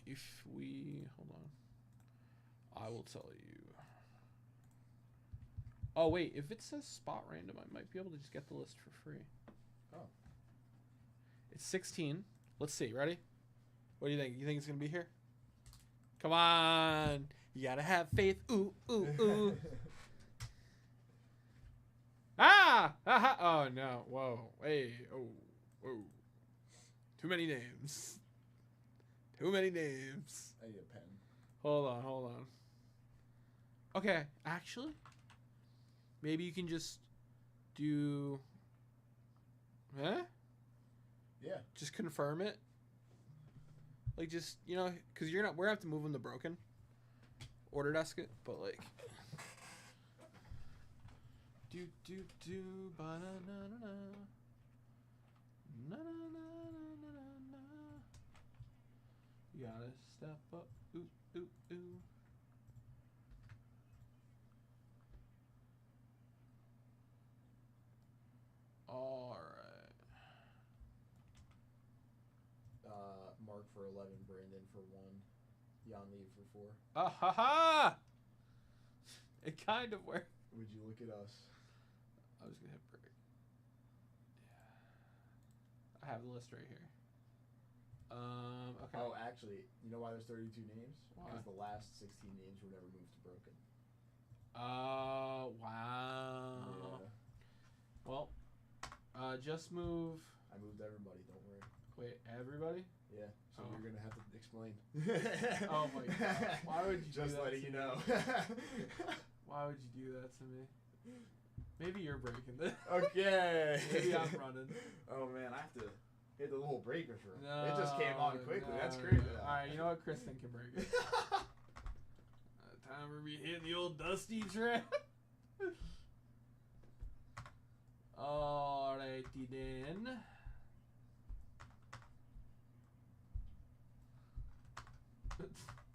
If we hold on, I will tell you. Oh wait, if it says spot random, I might be able to just get the list for free. Oh. It's 16. Let's see. Ready? What do you think? You think it's gonna be here? Come on! You gotta have faith. Ooh, ooh, ooh. Ah! Aha! Oh no! Whoa! Hey! Oh! Whoa! Too many names. Too many names. I need a pen. Hold on, hold on. Okay, actually, maybe you can just do. Huh? Yeah. Just confirm it. Like, just, you know, because we're gonna have to move them to broken. Order desk it, but like. Do ba na na na na na na na na na. You gotta step up, ooh ooh ooh. All right. Mark for 11, Brandon for 1, Jan Lee for 4. Ah ha ha! It kind of worked. Would you look at us? I was gonna hit break. Yeah. I have the list right here. Okay. Oh, actually, you know why there's 32 names? Why? Because the last 16 names were never moved to broken. Wow. Yeah. Well, just move. I moved everybody, don't worry. Wait, everybody? Yeah, so Oh. you're going to have to explain. Oh my God. Why would you do Just that letting to you me? know. Why would you do that to me? Maybe you're breaking this. Okay. Maybe I'm running. Oh, man, I have to hit the little breakers room. No, It just came on quickly. That's no, crazy. no. All right, you know what? Kristen can break it. Time for me hitting the old dusty trap. Alrighty then.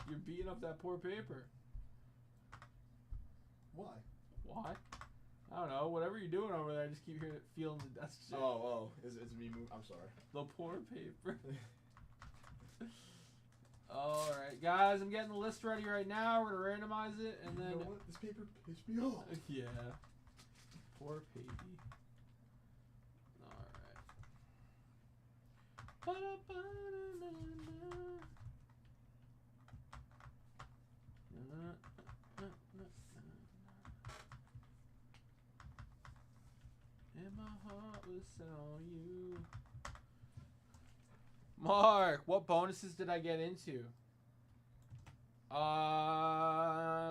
You're beating up that poor paper. Why? Why? I don't know. Whatever you're doing over there, I just keep hearing it, feeling the dust. Shit. Oh, it's me moving. I'm sorry. The poor paper. Alright, guys, I'm getting the list ready right now. We're going to randomize it, and then... You know what? This paper pissed me off. Yeah. Poor baby. Alright. And my heart was set on you. Mark, what bonuses did I get into?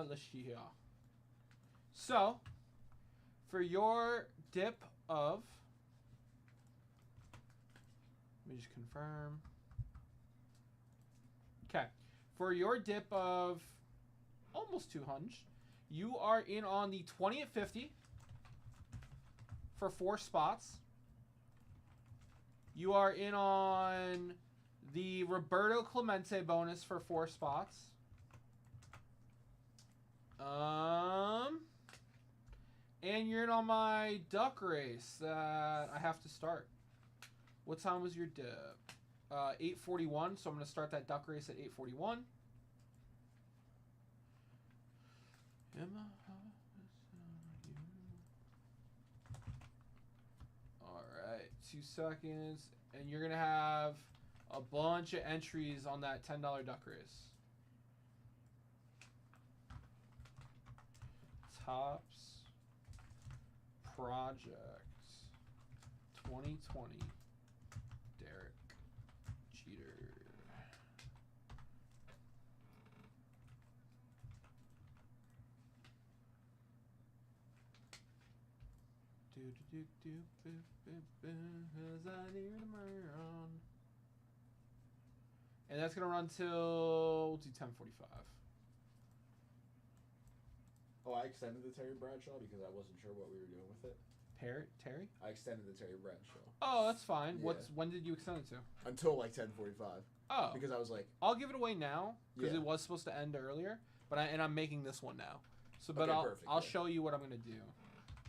Let's see here. So, for your dip of, let me just confirm. Okay, for your dip of almost 200, you are in on the 20 at 50 for 4 spots. You are in on the Roberto Clemente bonus for 4 spots. And you're in on my duck race that I have to start. What time was your dip? 8:41, so I'm going to start that duck race at 8:41. Alright, 2 seconds. And you're going to have a bunch of entries on that $10 duck race. Tops Project 2020 Derek Jeter. And that's gonna run till we'll do 10:45. Oh, I extended the Terry Bradshaw because I wasn't sure what we were doing with it. Terry? I extended the Terry Bradshaw Oh, that's fine. Yeah. When did you extend it to? until like 10:45 Oh, because I was like, I'll give it away now because Yeah. it was supposed to end earlier. But I'm making this one now. So, but Okay, I'll perfect, I'll yeah. show you what I'm gonna do.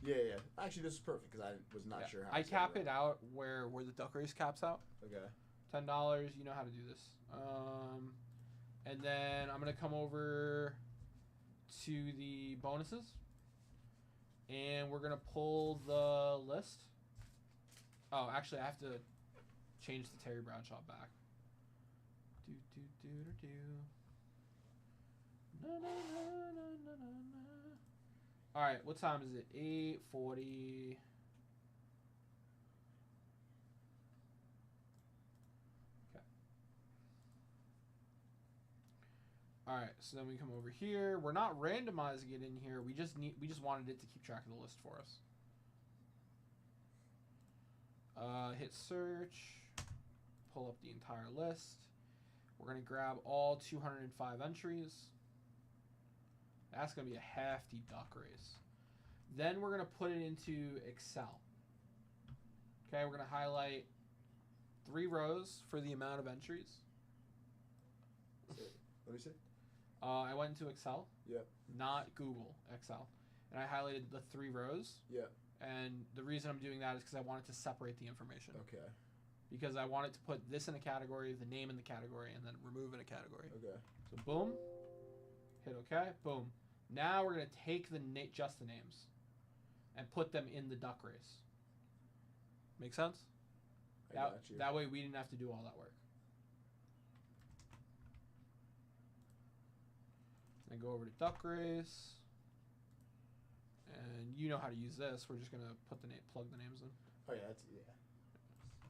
yeah. Actually, this is perfect because I was not Yeah. sure how. I to set cap up. it out where the duck race caps out. Okay. $10. You know how to do this. And then I'm gonna come over to the bonuses, and we're gonna pull the list. Oh, actually, I have to change the Terry Bradshaw back. Do do do do do. Na, na, na, na, na, na, na. All right, what time is it? 8:40. All right, so then we come over here. We're not randomizing it in here. We just wanted it to keep track of the list for us. Hit search, pull up the entire list. We're gonna grab all 205 entries. That's gonna be a hefty duck race. Then we're gonna put it into Excel. Okay, we're gonna highlight 3 rows for the amount of entries. Let me see. I went into Excel. Yep. Not Google, Excel. And I highlighted the 3 rows. Yep. And the reason I'm doing that is because I wanted to separate the information. Okay. Because I wanted to put this in a category, the name in the category, and then remove in a category. Okay. So boom, hit OK, boom. Now we're going to take just the names and put them in the duck race. Make sense? I got you. That way we didn't have to do all that work. And go over to duck race. And you know how to use this. We're just going to plug the names in. Oh yeah, that's the easy part.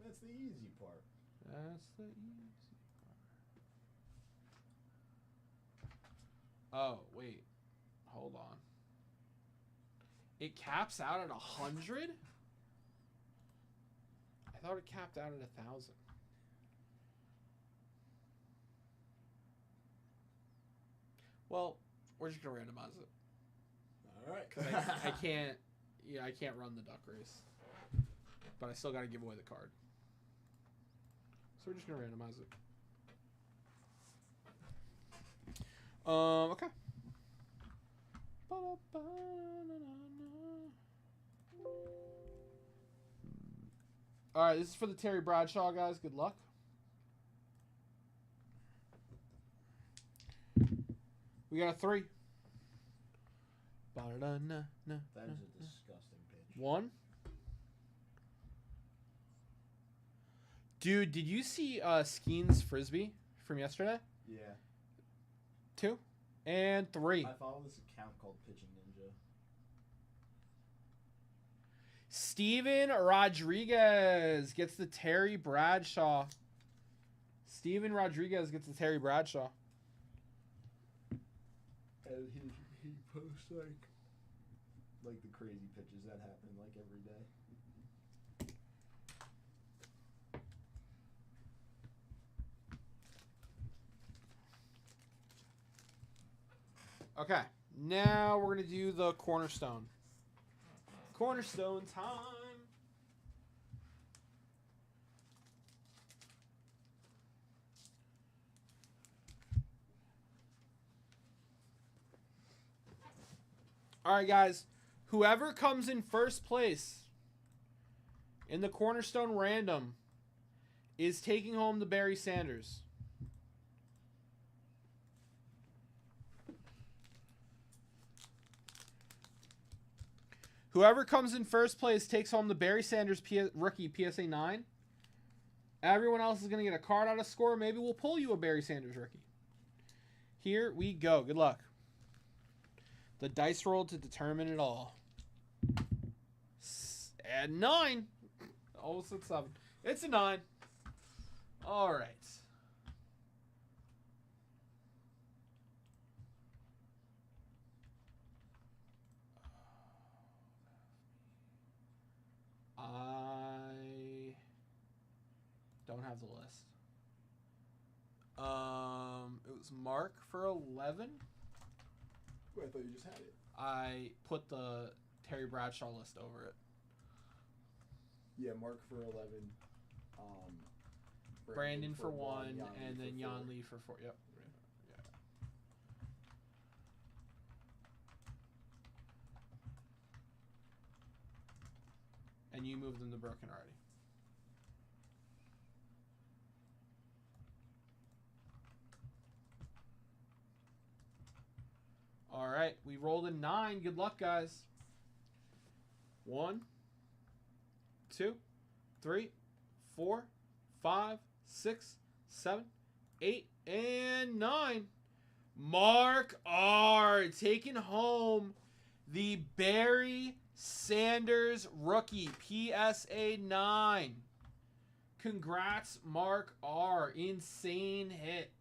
That's the easy part. Oh, wait. Hold on. It caps out at 100? I thought it capped out at 1,000. Well, we're just gonna randomize it. All right. 'Cause I can't. Yeah, I can't run the duck race. But I still gotta give away the card. So we're just gonna randomize it. Okay. All right, this is for the Terry Bradshaw guys. Good luck. We got a 3. That is a disgusting pitch. 1. Dude, did you see Skeen's frisbee from yesterday? Yeah. 2 and 3. I follow this account called Pitching Ninja. Steven Rodriguez gets the Terry Bradshaw. Steven Rodriguez gets the Terry Bradshaw. And he posts like the crazy pitches that happen like every day. Okay, now we're going to do the cornerstone. Cornerstone time. All right, guys. Whoever comes in first place in the Cornerstone Random is taking home the Barry Sanders. Whoever comes in first place takes home the Barry Sanders rookie PSA 9. Everyone else is going to get a card out of score. Maybe we'll pull you a Barry Sanders rookie. Here we go. Good luck. The dice roll to determine it all. Add 9. Almost at 7. It's a 9. All right. I don't have the list. It was Mark for 11. Wait, I thought you just had it. I put the Terry Bradshaw list over it. Yeah, Mark for 11. Brandon for 1, Jan and Lee then for Jan 4. Lee for 4. Yep. Yeah. And you moved them to broken already. All right, we rolled a 9. Good luck, guys. 1, 2, 3, 4, 5, 6, 7, 8, and 9. Mark R. taking home the Barry Sanders rookie PSA 9. Congrats, Mark R. Insane hit.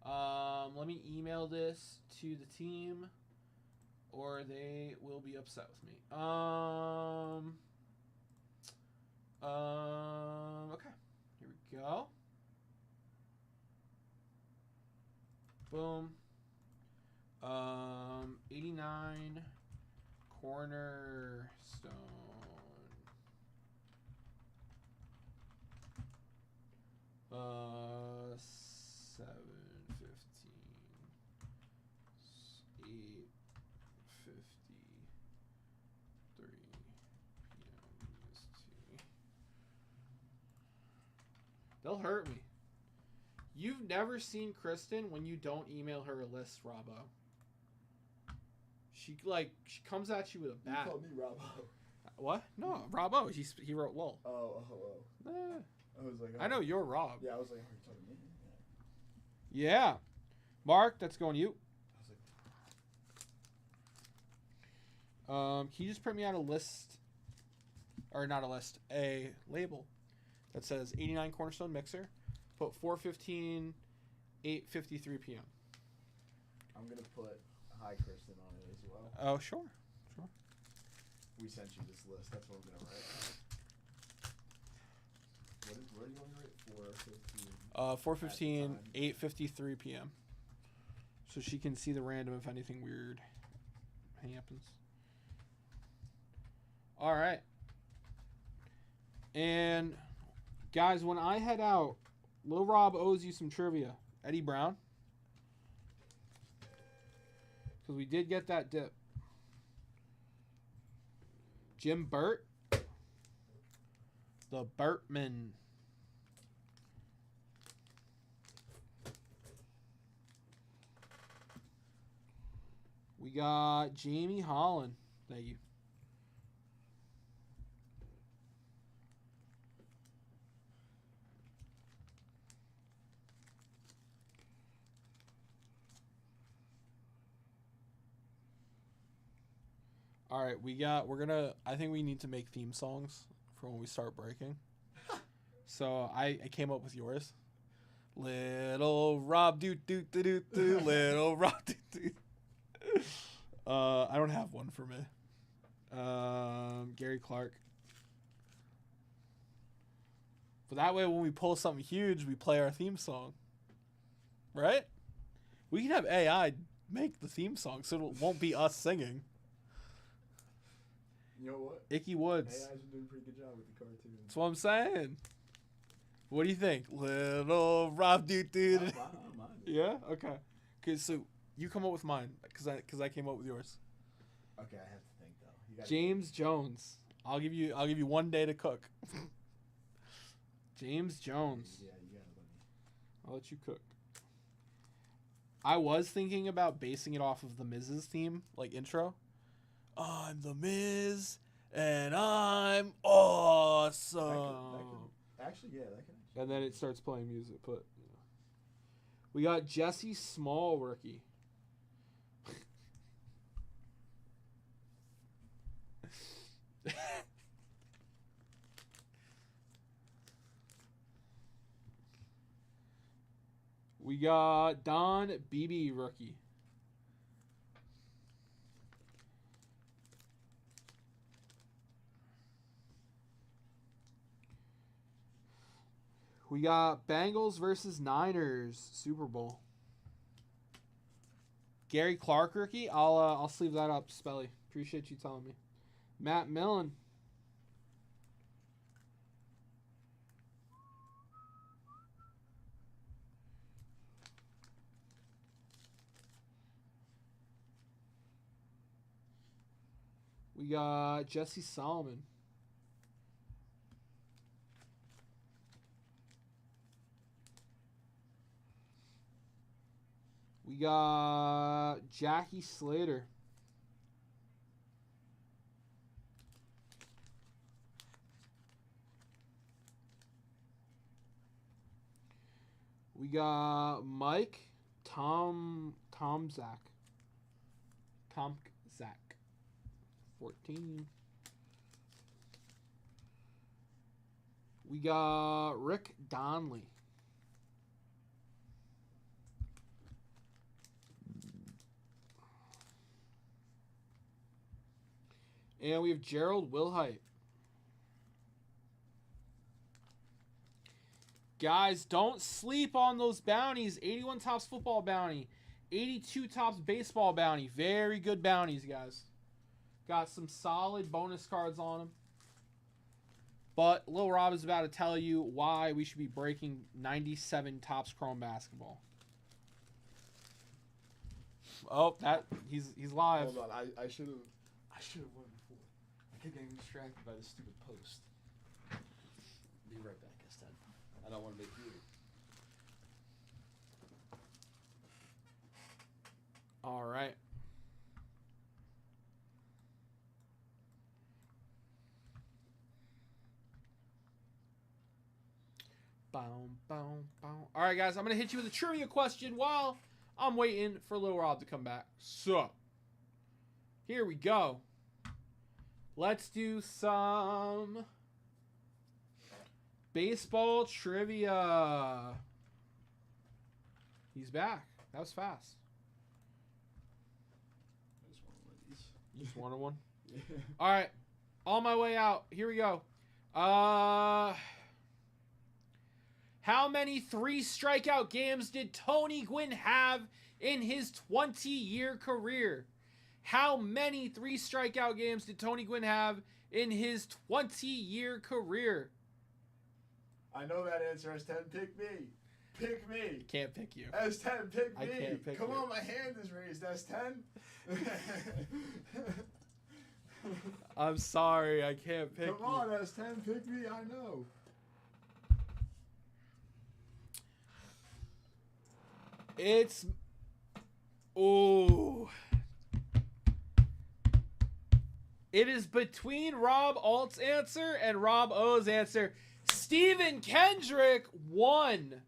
Let me email this to the team, or they will be upset with me. Okay, here we go. Boom. 89 Cornerstone. Uh, 7:15, 8:53 p.m. EST. They'll hurt me. You've never seen Kristen when you don't email her a list, Robbo. She comes at you with a You bat. called me Robbo. What? No, Robbo. He wrote lol. Oh. I was like, oh. I know you're Rob. Yeah, I was like, oh, you're talking to me? Yeah. Mark, that's going to you. I was like, Can you just print me out a list, or not a list, a label that says 89 Cornerstone Mixer, put 4:15, 8:53 p.m. I'm going to put hi, Kristen, on it as well. Oh, sure. We sent you this list. That's what I'm going to write. What do you want to write? 4:15, 8:53 p.m. So she can see the random if anything weird happens. All right. And guys, when I head out, Lil Rob owes you some trivia. Eddie Brown. Because we did get that dip. Jim Burt. The Burtman. We got Jamie Holland. Thank you. All right, I think we need to make theme songs for when we start breaking. So I came up with yours. Little Rob do do do do do little Rob do do. I don't have one for me. Gary Clark. But that way when we pull something huge, we play our theme song. Right? We can have AI make the theme song so it won't be us singing. You know what? Icky Woods. AI's been doing a pretty good job with the cartoons. That's what I'm saying. What do you think? Little Rob dude. Mine. Yeah? Okay. Okay, so you come up with mine because I came up with yours. Okay, I have to think though. You gotta- James Jones. I'll give you 1 day to cook. James Jones. Yeah, you gotta let me. I'll let you cook. I was thinking about basing it off of the Miz's theme, like intro. I'm the Miz, and I'm awesome. Actually, yeah, that can. And then it starts playing music. But you know. We got Jesse Small rookie. We got Don Beebe rookie. We got Bengals versus Niners Super Bowl. Gary Clark rookie. I'll sleeve that up, Spelly. Appreciate you telling me. Matt Millen. We got Jesse Solomon. We got Jackie Slater. We got Mike Tomzak. 14. We got Rick Donnelly. And we have Gerald Wilhite. Guys, don't sleep on those bounties. 81 Tops football bounty. 82 Tops baseball bounty. Very good bounties, guys. Got some solid bonus cards on them. But Lil Rob is about to tell you why we should be breaking 97 Tops Chrome basketball. Oh, he's live. Hold on, I should have won before. I kept getting distracted by this stupid post. Be right back, S10. I don't want to make you. All right. Boom, boom, boom. All right, guys, I'm going to hit you with a trivia question while I'm waiting for Lil Rob to come back. So, here we go. Let's do some baseball trivia. He's back. That was fast. I just want one of these. You just wanted one? Yeah. All right. On my way out. Here we go. How many 3 strikeout games did Tony Gwynn have in his 20-year career? How many 3 strikeout games did Tony Gwynn have in his 20-year career? I know that answer, S10. Pick me. Pick me. Can't pick you. S10, pick me. I can't pick Come you. on, my hand is raised, S10. I'm sorry. I can't pick Come on, S10, pick me. I know. It's... Ooh. It is between Rob Alt's answer and Rob O's answer. Stephen Kendrick won.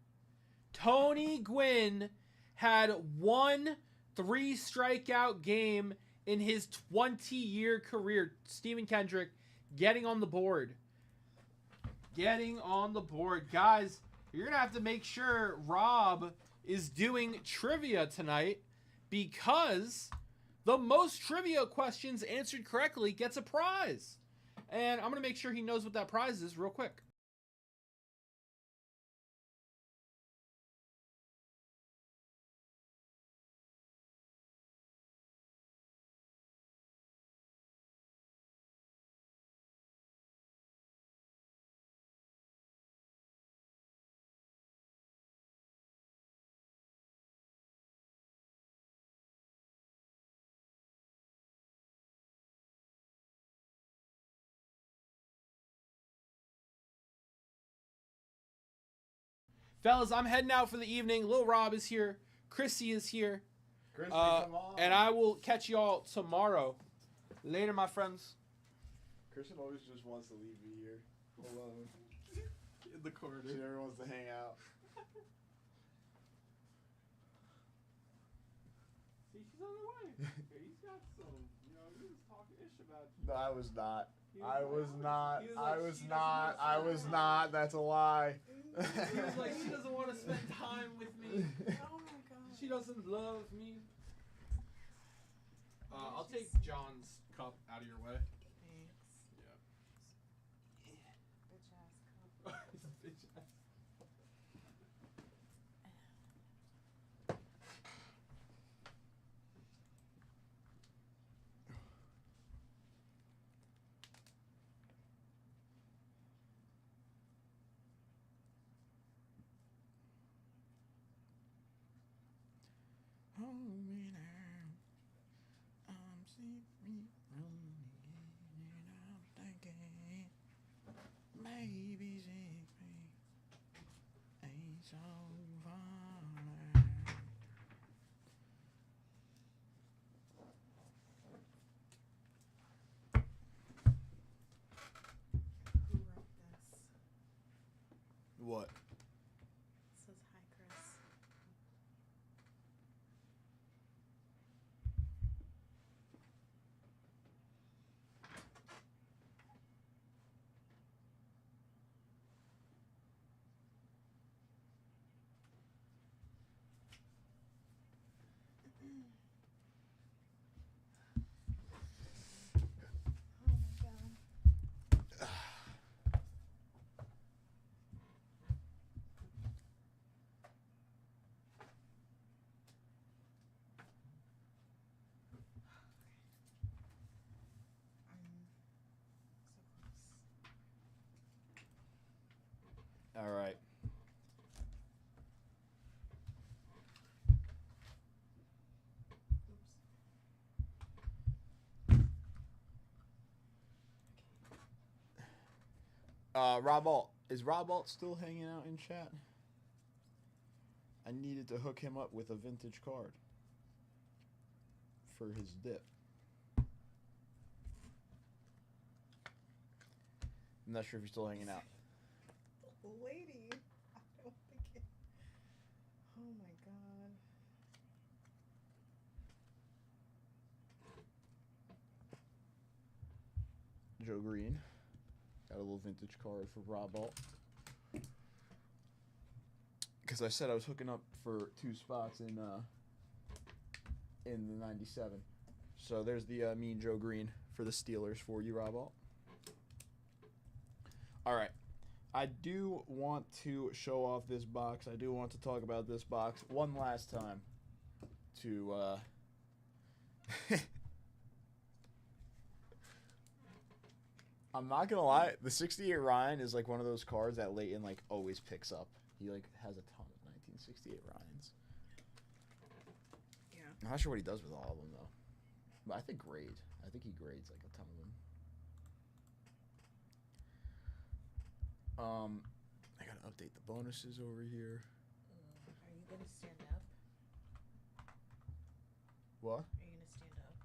Tony Gwynn had 1 3-strikeout game in his 20-year career. Stephen Kendrick getting on the board. Getting on the board. Guys, you're going to have to make sure Rob is doing trivia tonight because the most trivia questions answered correctly gets a prize. And I'm going to make sure he knows what that prize is real quick. Fellas, I'm heading out for the evening. Lil Rob is here. Chrissy is here. Chrissy, come on. And I will catch y'all tomorrow. Later, my friends. Christian always just wants to leave me here alone. In the corner. She never wants to hang out. See, she's on the way. He's got some, he was talking ish about you. No, I was not. He I like, was not. he was I like, was she doesn't not. wanna I spend was time. not. That's a lie. He was like, she doesn't want to spend time with me. Oh my god. She doesn't love me. I'll take John's cup out of your way. Thanks. Yeah. Bitch ass cup. He's a bitch ass. Who wrote this? What? It says hi, Chris. Oh my god. So close. All right. Rob Alt. Is Rob Alt still hanging out in chat? I needed to hook him up with a vintage card for his dip. I'm not sure if he's still hanging out. Lady, I don't think it. Oh my god. Joe Green. Got a little vintage card for Rob Alt. Because I said I was hooking up for 2 spots in the 97. So there's the Mean Joe Green for the Steelers for you, Rob Alt. All right. I do want to show off this box. I do want to talk about this box one last time to I'm not gonna lie, the 68 Ryan is like one of those cards that Leighton like always picks up. He like has a ton of 1968 Ryans. Yeah. I'm not sure what he does with all of them though. But I think he grades like a ton of them. I gotta update the bonuses over here. Are you gonna stand up? What? Are you gonna stand up?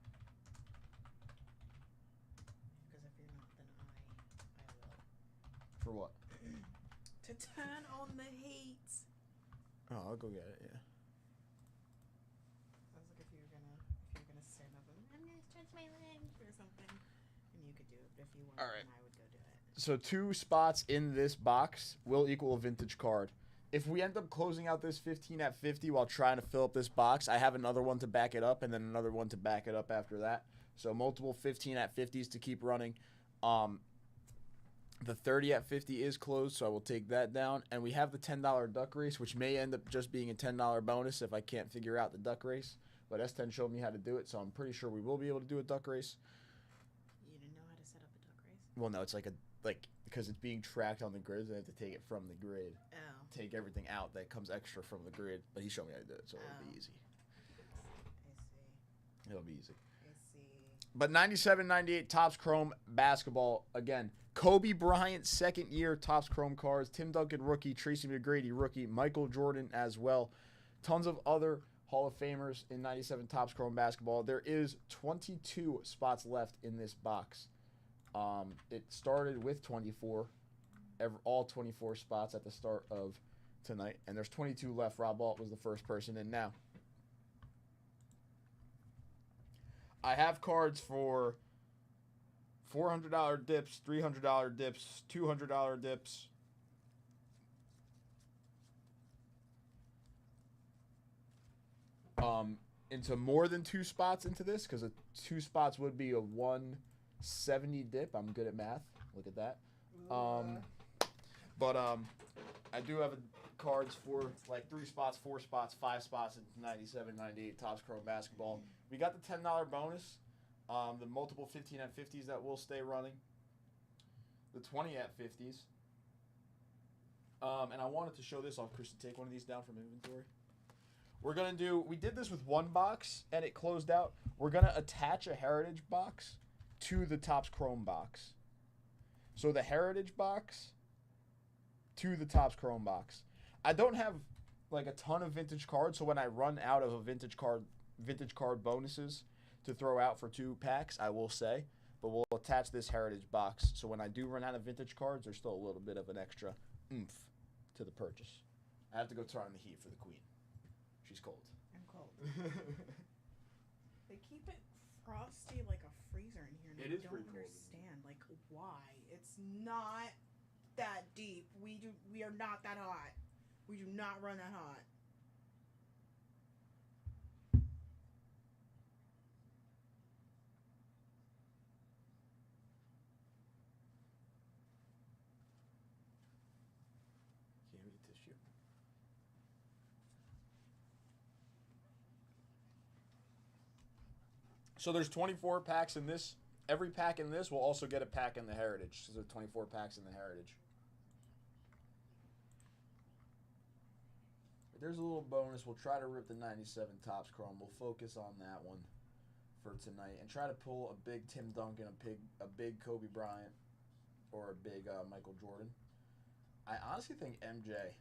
Because if you're not, then I will. For what? To turn on the heat. Oh, I'll go get it. Yeah. I was like, if you're gonna stand up, and I'm gonna stretch my legs or something, and you could do it. But if you weren't, All right. then I would go do it. So 2 spots in this box will equal a vintage card. If we end up closing out this 15 at 50 while trying to fill up this box, I have another one to back it up and then another one to back it up after that. So multiple 15 at 50s to keep running. The 30 at 50 is closed, so I will take that down. And we have the $10 duck race, which may end up just being a $10 bonus if I can't figure out the duck race. But S10 showed me how to do it, so I'm pretty sure we will be able to do a duck race. You didn't know how to set up a duck race? Well, no, it's because it's being tracked on the grid, so I have to take it from the grid. Oh. Take everything out that comes extra from the grid. But he showed me how to do it, so it'll be easy. I see. It'll be easy. I see. But 97, 98 Topps Chrome basketball again. Kobe Bryant, second year Topps Chrome cards. Tim Duncan rookie. Tracy McGrady rookie. Michael Jordan as well. Tons of other Hall of Famers in 97 Topps Chrome basketball. There is 22 spots left in this box. It started with 24. All 24 spots at the start of tonight. And there's 22 left. Rob Alt was the first person in now. I have cards for $400 dips, $300 dips, $200 dips. Into more than 2 spots into this, because 2 spots would be a 170 dip. I'm good at math. Look at that. But I do have cards for like 3 spots, 4 spots, 5 spots in 97, 98 Topps Chrome basketball. We got the $10 bonus, the multiple 15 at 50s that will stay running, the 20 at 50s. And I wanted to show this off, Chris, to take one of these down from inventory. We're going to do, we did this with one box and it closed out. We're going to attach a Heritage box to the Topps Chrome box. So the Heritage box to the Topps Chrome box. I don't have like a ton of vintage cards, so when I run out of a vintage card bonuses to throw out for 2 packs, I will say, but we'll attach this Heritage box. So when I do run out of vintage cards, there's still a little bit of an extra oomph to the purchase. I have to go turn on the heat for the queen. She's cold. I'm cold. They keep it frosty like a freezer in here, and It is I pretty don't cold. understand like why. It's not that deep. We are not that hot. We do not run that hot. Give me the tissue. So there's 24 packs in this. Every pack in this will also get a pack in the Heritage. So there's 24 packs in the Heritage. There's a little bonus. We'll try to rip the 97 Topps Chrome. We'll focus on that one for tonight and try to pull a big Tim Duncan, a big Kobe Bryant, or a big Michael Jordan. I honestly think MJ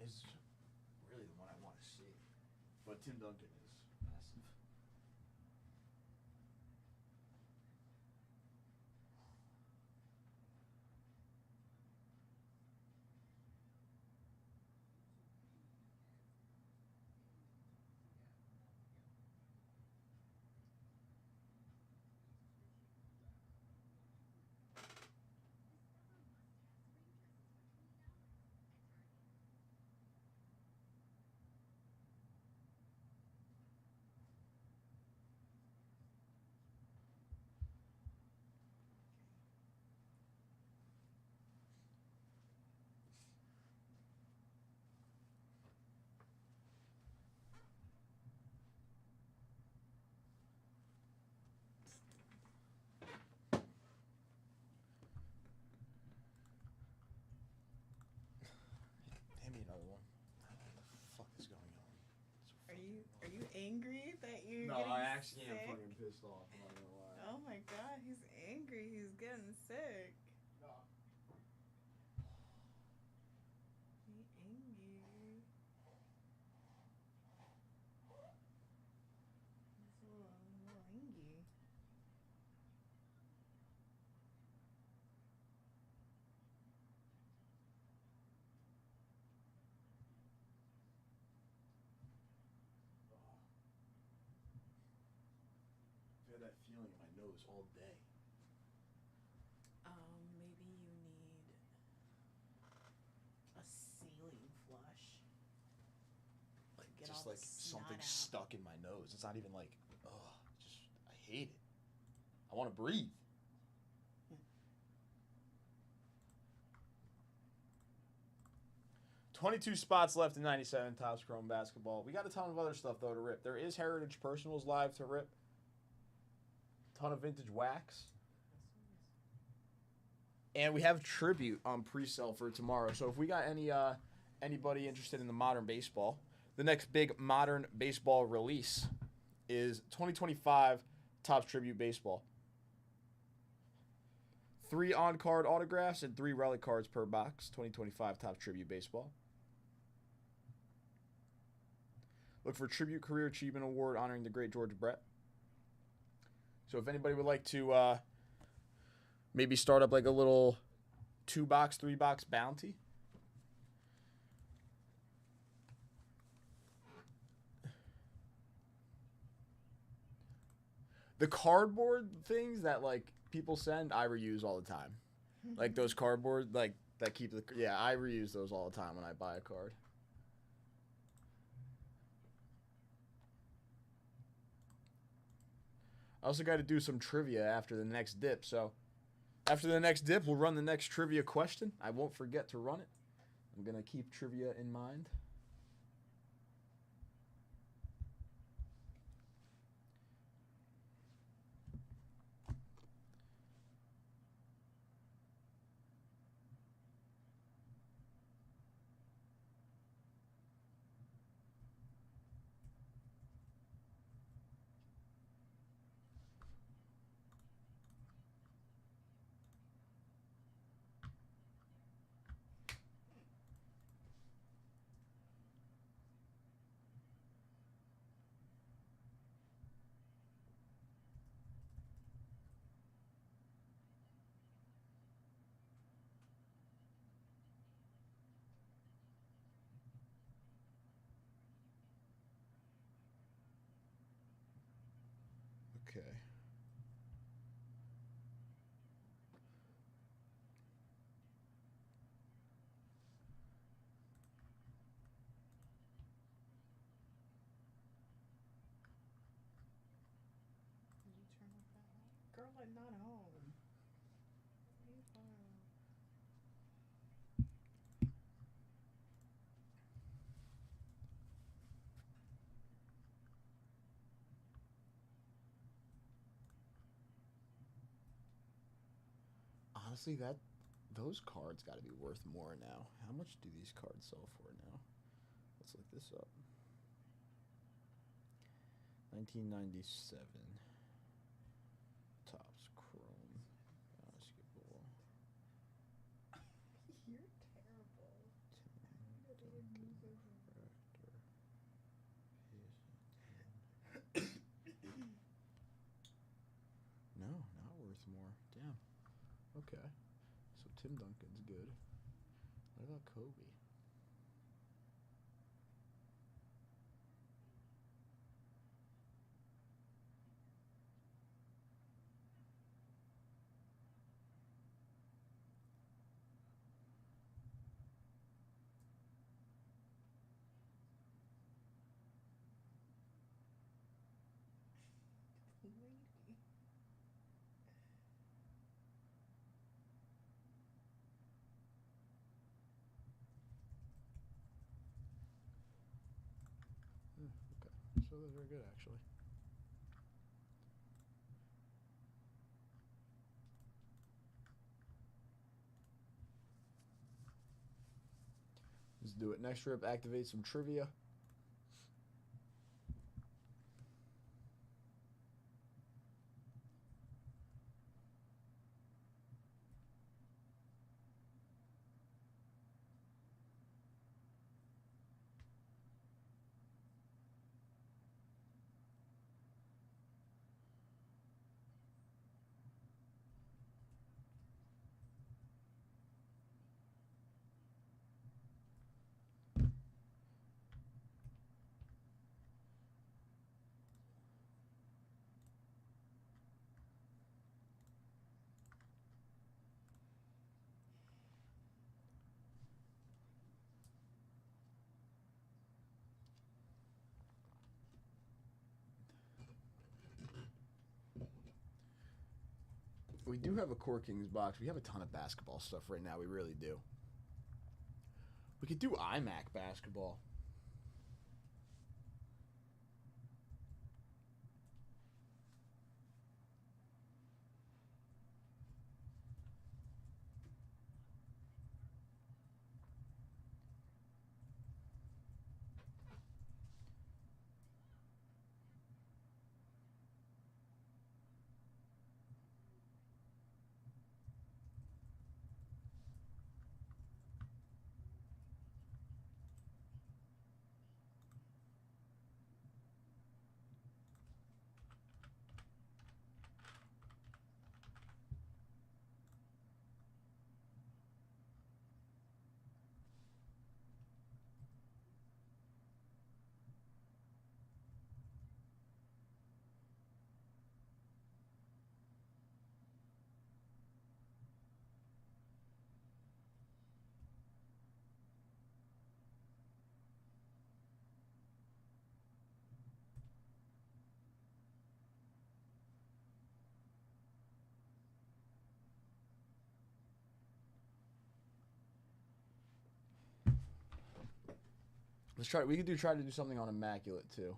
is really the one I want to see, but Tim Duncan is massive. Hand me another one. What the fuck is going on? Are you angry that you're No, getting I actually sick? am fucking pissed off. I'm not gonna lie. Oh my god, he's angry. He's getting sick. He angry. He's a little angry. I've had that feeling in my nose all day. Maybe you need a saline flush. Like Get just all like the snot something out. stuck in my nose. It's not even like, just I hate it. I want to breathe. Yeah. 22 spots left in 97 Topps Chrome basketball. We got a ton of other stuff though to rip. There is Heritage Personals live to rip. Ton of vintage wax. And we have Tribute on pre-sale for tomorrow. So if we got anybody interested in the modern baseball, the next big modern baseball release is 2025 Topps Tribute Baseball. 3 on-card autographs and 3 relic cards per box. 2025 Topps Tribute Baseball. Look for Tribute Career Achievement Award honoring the great George Brett. So if anybody would like to maybe start up like a little 2-box, 3-box bounty. The cardboard things that like people send, I reuse all the time. Like those cardboard, like that keep the I reuse those all the time when I buy a card. I also got to do some trivia after the next dip. So after the next dip, we'll run the next trivia question. I won't forget to run it. I'm going to keep trivia in mind. Okay. Did you turn off that light? Girl, I'm not home. Leave home. Honestly, those cards got to be worth more now. How much do these cards sell for now? Let's look this up. 1997. Topps Chrome. Basketball. You're terrible. No, not worth more. Damn. Okay. So Tim Duncan's good. What about Kobe? Lady. Okay. So those are good, actually. Let's do it. Next rip, activate some trivia. We do have a Core Kings box. We have a ton of basketball stuff right now. We really do. We could do iMac basketball. Let's try. We could try to do something on Immaculate too.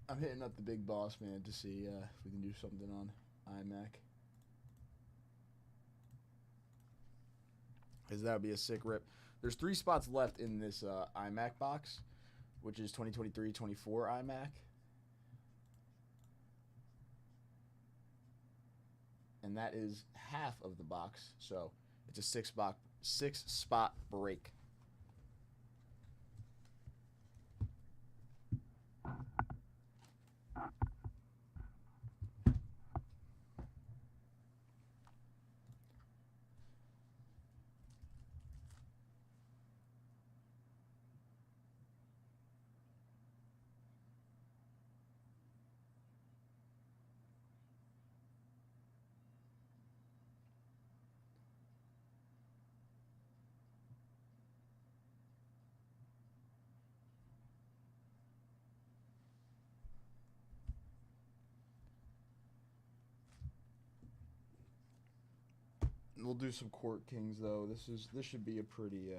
I'm hitting up the big boss man to see if we can do something on iMac. Because that would be a sick rip. There's 3 spots left in this iMac box, which is 2023-24 iMac. And that is half of the box, so it's a 6-spot break. We'll do some Court Kings though. This should be a pretty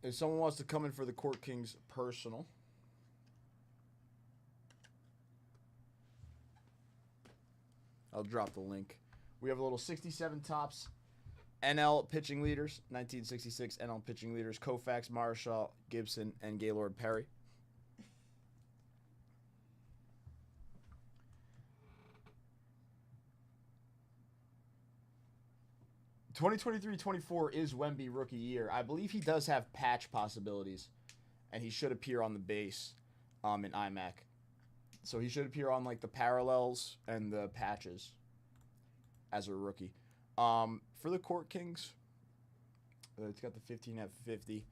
if someone wants to come in for the Court Kings personal, I'll drop the link. We have a little 67 tops NL pitching leaders, 1966 NL pitching leaders, Koufax, Marshall, Gibson, and Gaylord Perry. (2023-24) is Wemby rookie year. I believe he does have patch possibilities, and he should appear on the base in iMac. So he should appear on like the parallels and the patches as a rookie. For the Court Kings, it's got the 15 at 50.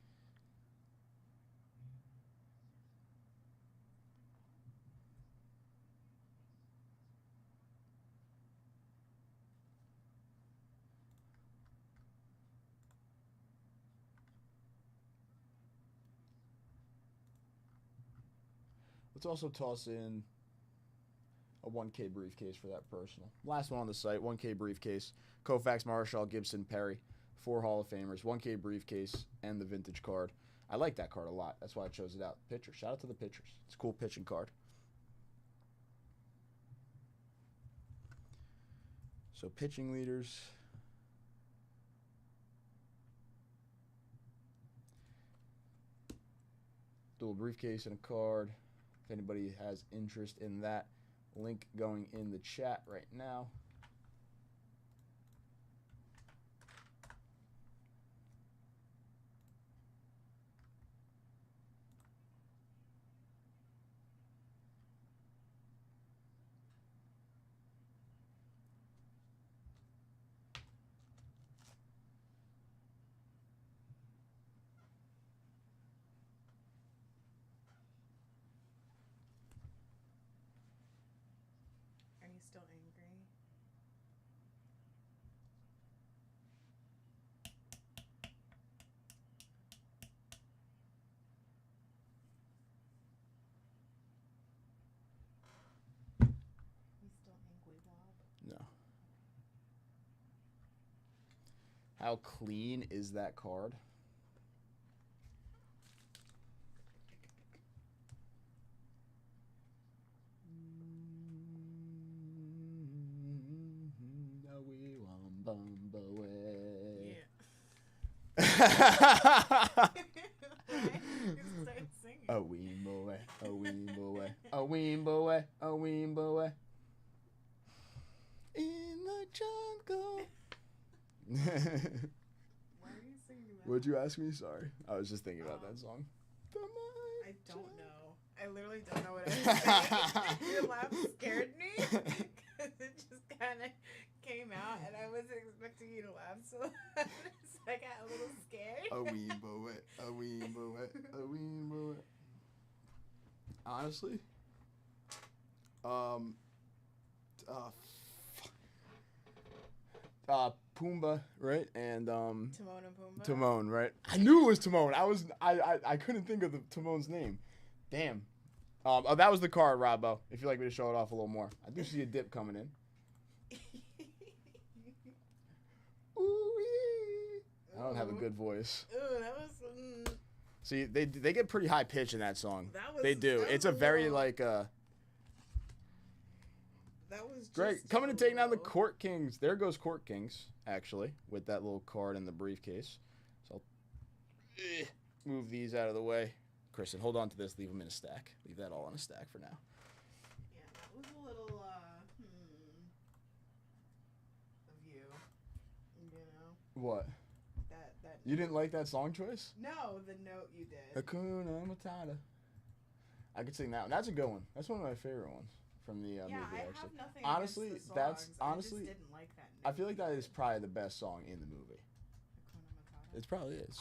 Let's also toss in a 1K briefcase for that personal. Last one on the site, 1K briefcase. Koufax, Marshall, Gibson, Perry. 4 Hall of Famers, 1K briefcase, and the vintage card. I like that card a lot. That's why I chose it out. Pitcher. Shout out to the pitchers. It's a cool pitching card. So pitching leaders. Dual briefcase and a card. If anybody has interest in that, link going in the chat right now. Are you still angry? How clean is that card? Start singing. A weembo way, a weembo way, a weembo way, a weembo way. In the jungle. Why are you singing that? Would you ask me? Sorry. I was just thinking about that song. I don't know. I literally don't know what I was saying. Your laugh scared me because it just kind of came out, and I wasn't expecting you to laugh, so I got a little scared. A weembo way, a weembo way, a weembo way. Honestly, Pumbaa, right? And Timon and Pumbaa. Timon, right? I knew it was Timon. I couldn't think of the Timon's name. Damn. Oh, that was the card, Robbo. If you'd like me to show it off a little more. I do see a dip coming in. Ooh-wee. I don't have a good voice. Ooh, that was. See, they get pretty high pitch in that song. That was, They do. that It's was a very little- like That was just Greg coming and taking down the little- Court Kings. There goes Court Kings, actually, with that little card in the briefcase. So I'll move these out of the way. Kristen, hold on to this. Leave them in a stack. Leave that all in a stack for now. Yeah, that was a little, of you. You know? What? That. You didn't like that song choice? No, the note you did. Hakuna Matata. I could sing that one. That's a good one. That's one of my favorite ones from the Yeah, movie, I actually. have nothing Honestly, against the that's- songs. honestly, I just didn't like that I note. feel like that is probably the best song in the movie. Hakuna Matata. It probably is.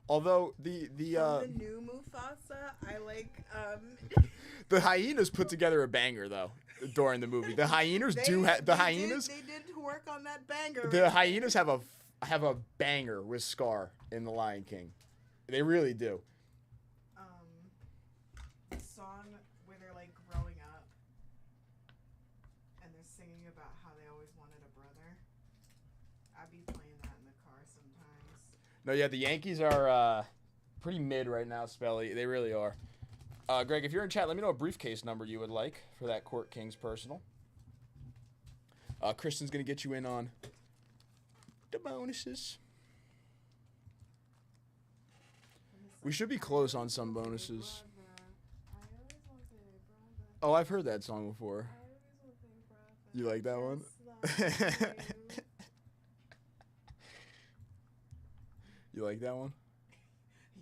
Although the From the new Mufasa, I like the hyenas put together a banger though during the movie. The hyenas hyenas. They did work on that banger. The hyenas have a banger with Scar in The Lion King. They really do. The song where they're like growing up and they're singing about how they always wanted a brother. I'd be playing that in the car sometimes. No, yeah, the Yankees are pretty mid right now, Spelly. They really are. Greg, if you're in chat, let me know a briefcase number you would like for that Court Kings personal. Kristen's going to get you in on the bonuses. We should be close on some bonuses. Oh, I've heard that song before. You like that one? You like that one?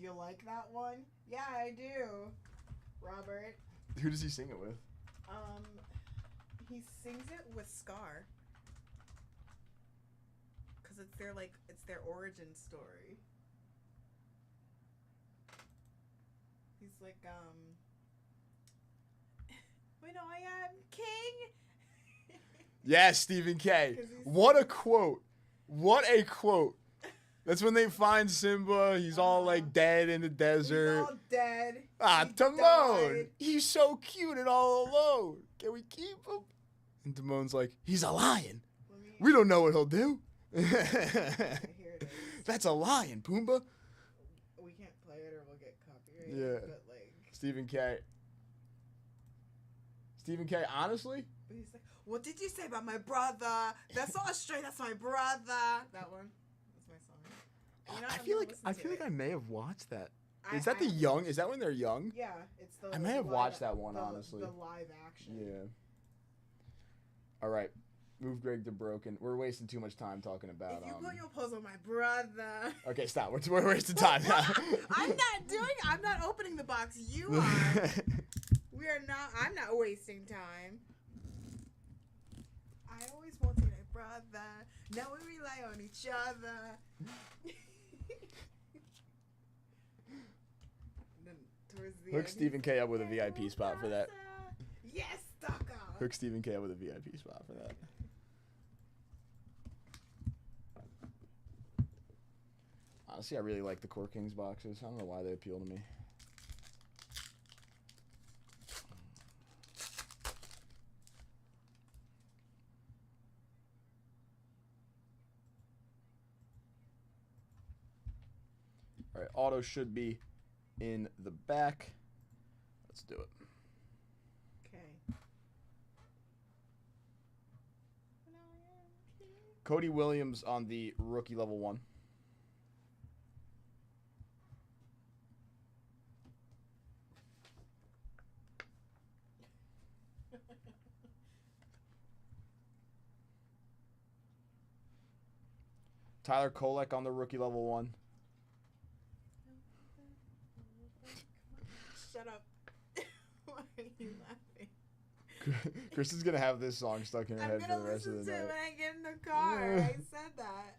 You like that one? Yeah, I do. Robert. Who does he sing it with? He sings it with Scar. Cause it's their origin story. He's like, when I am king. Yes, Stephen K. 'Cause he's- What a quote. What a quote. That's when they find Simba. He's all like dead in the He's desert. all dead. Ah, He Timon. died. He's so cute and all alone. Can we keep him? And Timon's like, he's a lion. Let me- We don't know what he'll do. Here it is. That's a lion, Pumbaa. We can't play it or we'll get copyrighted. Yeah. But like, Stephen K. Stephen K. Honestly, he's like, what did you say about my brother? That's not straight. That's my brother. That one. That's my song. You know, I I've feel never like listened to it. I may have watched that. I- Is that I the haven't young? watched Is that when they're young? Yeah, it's the. I may have live- watched that one, the- honestly. The live action. Yeah. All right. Move Greg to broken. We're wasting too much time talking about. If you put your pose on my brother. Okay, stop. We're wasting time now. I'm not opening the box. You are. We are not. I'm not wasting time. I always wanted a brother. Now we rely on each other. Then towards the Hook end, Stephen K up with a VIP spot for that. Yes, Tucker. Hook Stephen K up with a VIP spot for that. Honestly, I really like the Court Kings boxes. I don't know why they appeal to me. All right, auto should be in the back. Let's do it. Okay. Cody Williams on the rookie level 1. Tyler Kolek on the rookie level 1. Shut up. Why are you laughing? Kristen's gonna have this song stuck in her I'm head for gonna the rest of listen the to it night. when I get in the car. I said that.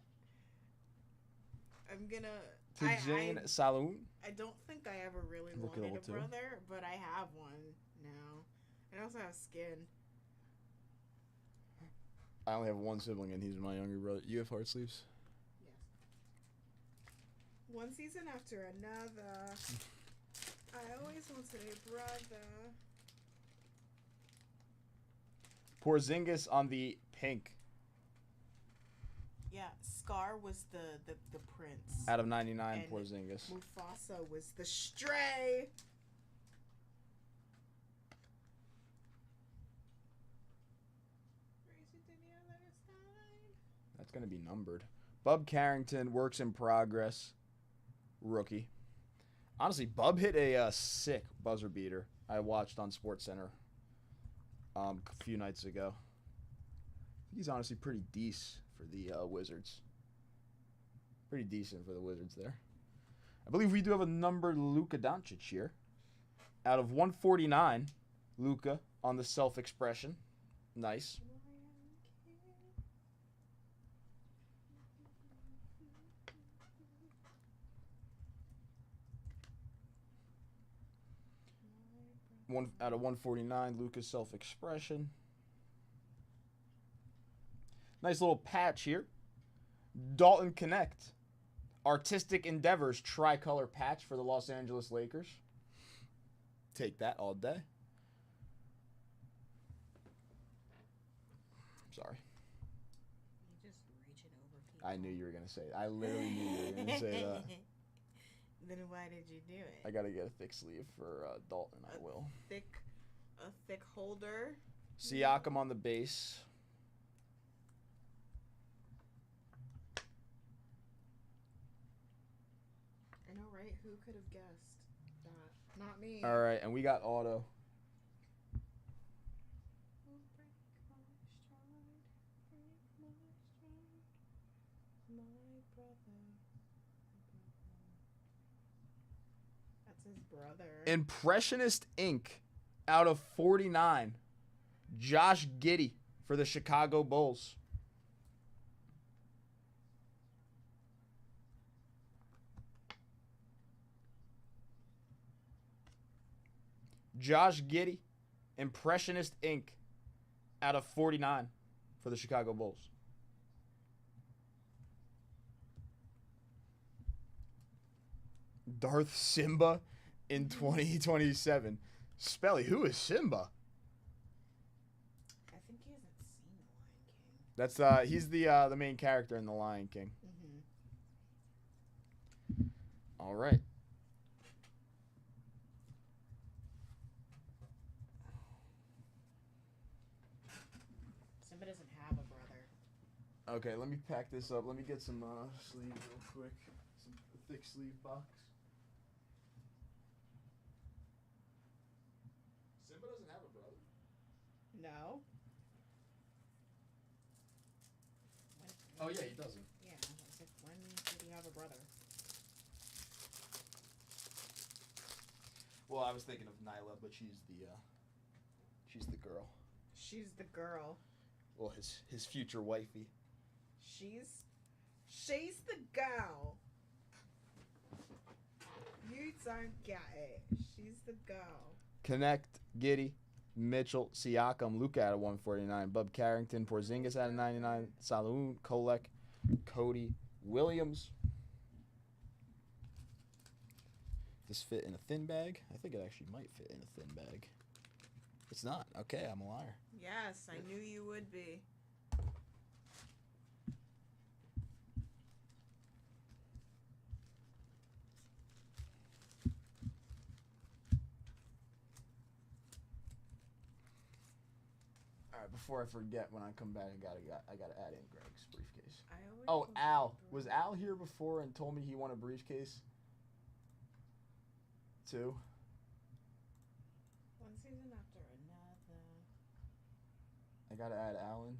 I'm gonna. To Jane Saloon. I don't think I ever really Rookie wanted level a 2. brother, but I have one now. I also have skin. I only have one sibling, and he's my younger brother. You have heart sleeves? Yes. One season after another. I always wanted a brother. Porzingis on the pink. Yeah, Scar was the prince. Out of 99, And Porzingis. Mufasa was the stray. That's going to be numbered. Bub Carrington, works in progress. Rookie. Honestly, Bub hit a sick buzzer beater I watched on SportsCenter a few nights ago. He's honestly pretty decent for the Wizards. Pretty decent for the Wizards there. I believe we do have a numbered Luka Doncic here. Out of 149, Luka on the self-expression. Nice. Out of 149, Luka's self-expression. Nice little patch here. Dalton Connect. Artistic Endeavors tricolor patch for the Los Angeles Lakers. Take that all day. Sorry. You're just reaching over people. I knew you were going to say it. I literally knew you were going to say that. Then why did you do it? I got to get a thick sleeve for Dalton. I will. A thick holder. Siakam on the base. I know, right? Who could have guessed that? Not me. All right, and we got auto. That's his brother. Impressionist Ink out of 49. Josh Giddey for the Chicago Bulls. Josh Giddey, Impressionist Ink out of 49 for the Chicago Bulls. Darth Simba in 2027. Spelly, who is Simba? I think he hasn't seen The Lion King. That's he's the main character in The Lion King. Mm-hmm. All right. Simba doesn't have a brother. Okay, let me pack this up. Let me get some sleeves real quick. Some thick sleeve box. Simba doesn't have a brother. No. Oh yeah, he doesn't. Yeah. I was like, when did he have a brother? Well, I was thinking of Nyla, but she's the girl. She's the girl. Well, his future wifey. She's the girl. You don't get it. She's the girl. Connect, Giddey, Mitchell, Siakam, Luka out of 149, Bub Carrington, Porzingis out of 99, Saloon, Kolek, Cody, Williams. Does this fit in a thin bag? I think it actually might fit in a thin bag. It's not. Okay, I'm a liar. Yes, I knew you would be. right, before I forget, when I come back, I gotta add in Greg's briefcase. I always Oh, close Al. the Was door. Al here before and told me he won a briefcase? Too? One season after another. I gotta add Alan.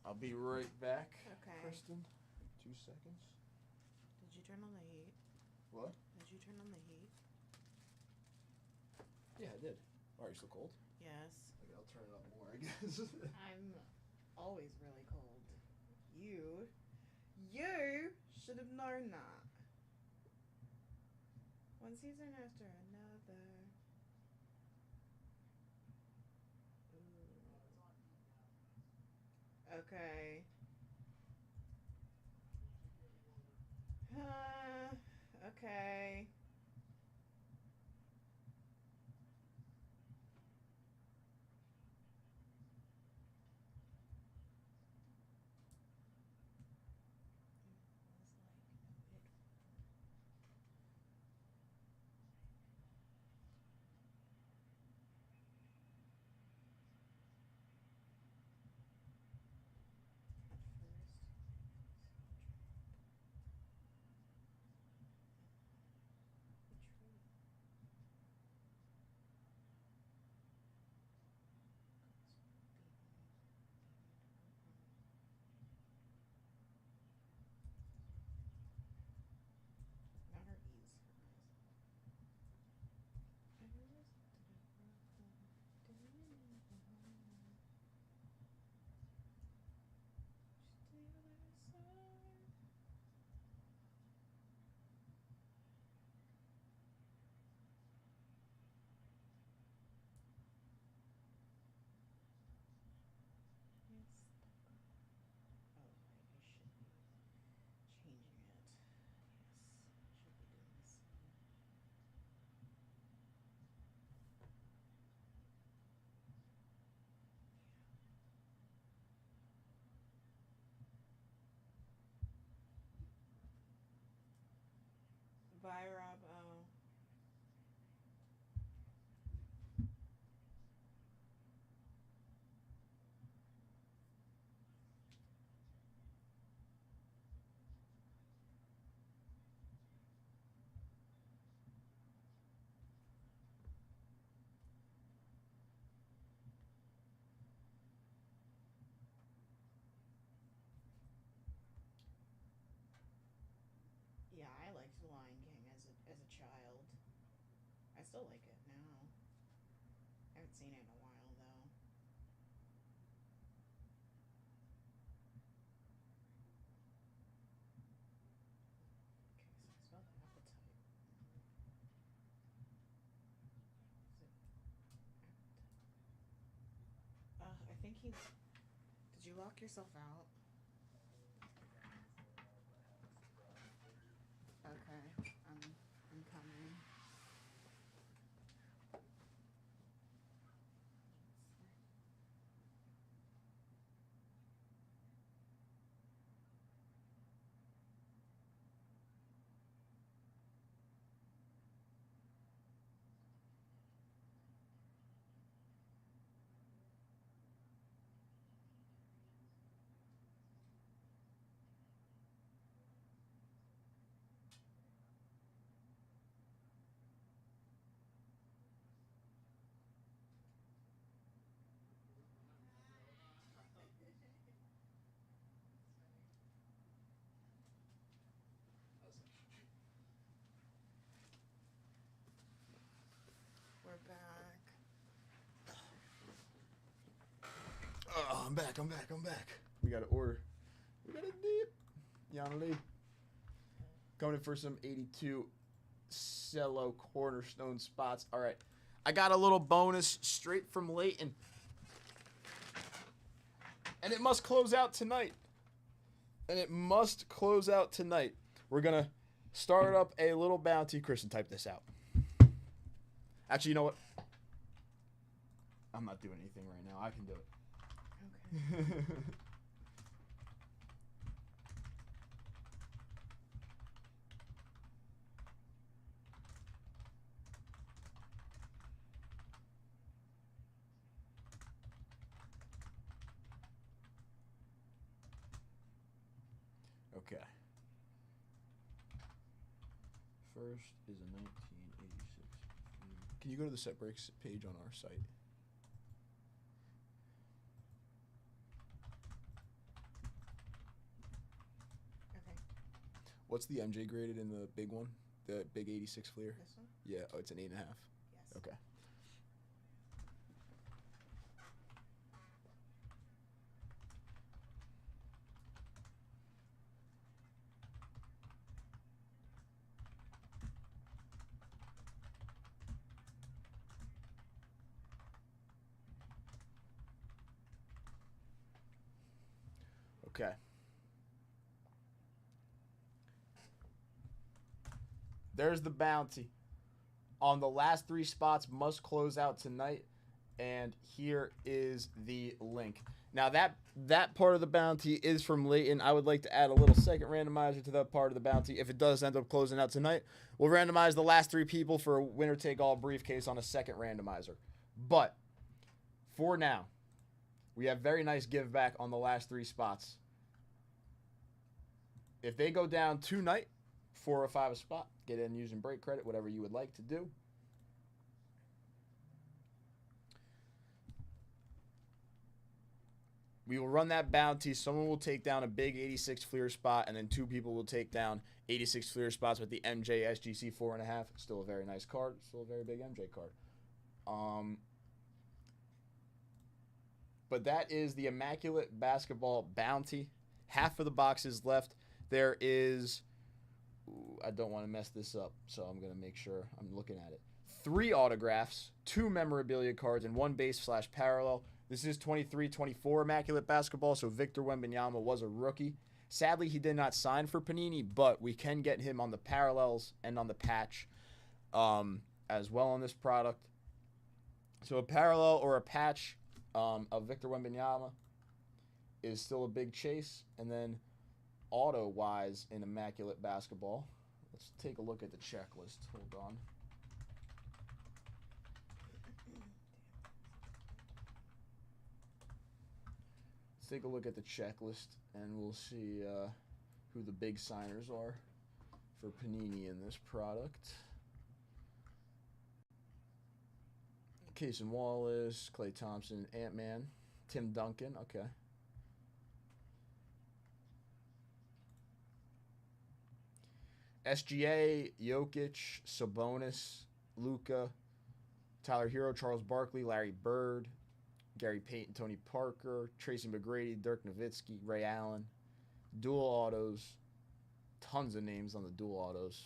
I'll be right back. Okay. Kristen, 2 seconds. Did you turn on the heat? What? Did you turn on the heat? Yeah, I did. Oh, are you still cold? Yes. Okay, I'll turn it up more, I guess. I'm always really cold. You should have known that. One season after another. Ooh. Okay. Okay. Not her E's, her I's. Oh, right, I should be changing it. Yes, I should be doing this. Bye, Rob. Oh. Yeah, I liked The Lion King as a child. I still like it now. I haven't seen it in a while though. Okay, so I spelled appetite. Is it appetite? I think he's. Did you lock yourself out? Okay, I'm coming. We're back. Oh, I'm back. We got to order. We got a dip. Yana Lee. Coming in for some 82 cello cornerstone spots. All right. I got a little bonus straight from Leighton. And it must close out tonight. We're going to start up a little bounty. Kristen, type this out. Actually, you know what? I'm not doing anything right now. I can do it. Okay. Okay. First is a 1986. Can you go to the set breaks page on our site? Okay. What's the MJ graded in the big one? The big 86 Fleer? This one? Yeah. Oh, it's an 8.5. Yes. Okay. Okay. There's the bounty. On the last 3 spots must close out tonight, and here is the link. Now that part of the bounty is from Leighton. I would like to add a little second randomizer to that part of the bounty. If it does end up closing out tonight, we'll randomize the last 3 people for a winner-take-all briefcase on a second randomizer. But for now, we have very nice give back on the last 3 spots. If they go down tonight, 4 or 5 a spot, get in using break credit, whatever you would like to do. We will run that bounty. Someone will take down a big 86 Fleer spot, and then 2 people will take down 86 Fleer spots with the MJ SGC 4.5. Still a very nice card. Still a very big MJ card. But that is the Immaculate Basketball Bounty. Half of the boxes left. There is... I don't want to mess this up, so I'm going to make sure I'm looking at it. 3 autographs, 2 memorabilia cards, and 1 base/parallel. This is 23-24 Immaculate Basketball, so Victor Wembanyama was a rookie. Sadly, he did not sign for Panini, but we can get him on the parallels and on the patch as well on this product. So a parallel or a patch of Victor Wembanyama is still a big chase. And then auto-wise in Immaculate Basketball, let's take a look at the checklist. Hold on. Let's take a look at the checklist, and we'll see who the big signers are for Panini in this product. Cason Wallace, Klay Thompson, Ant-Man, Tim Duncan, okay. SGA, Jokic, Sabonis, Luka, Tyler Hero, Charles Barkley, Larry Bird, Gary Payton, Tony Parker, Tracy McGrady, Dirk Nowitzki, Ray Allen. Dual autos. Tons of names on the dual autos.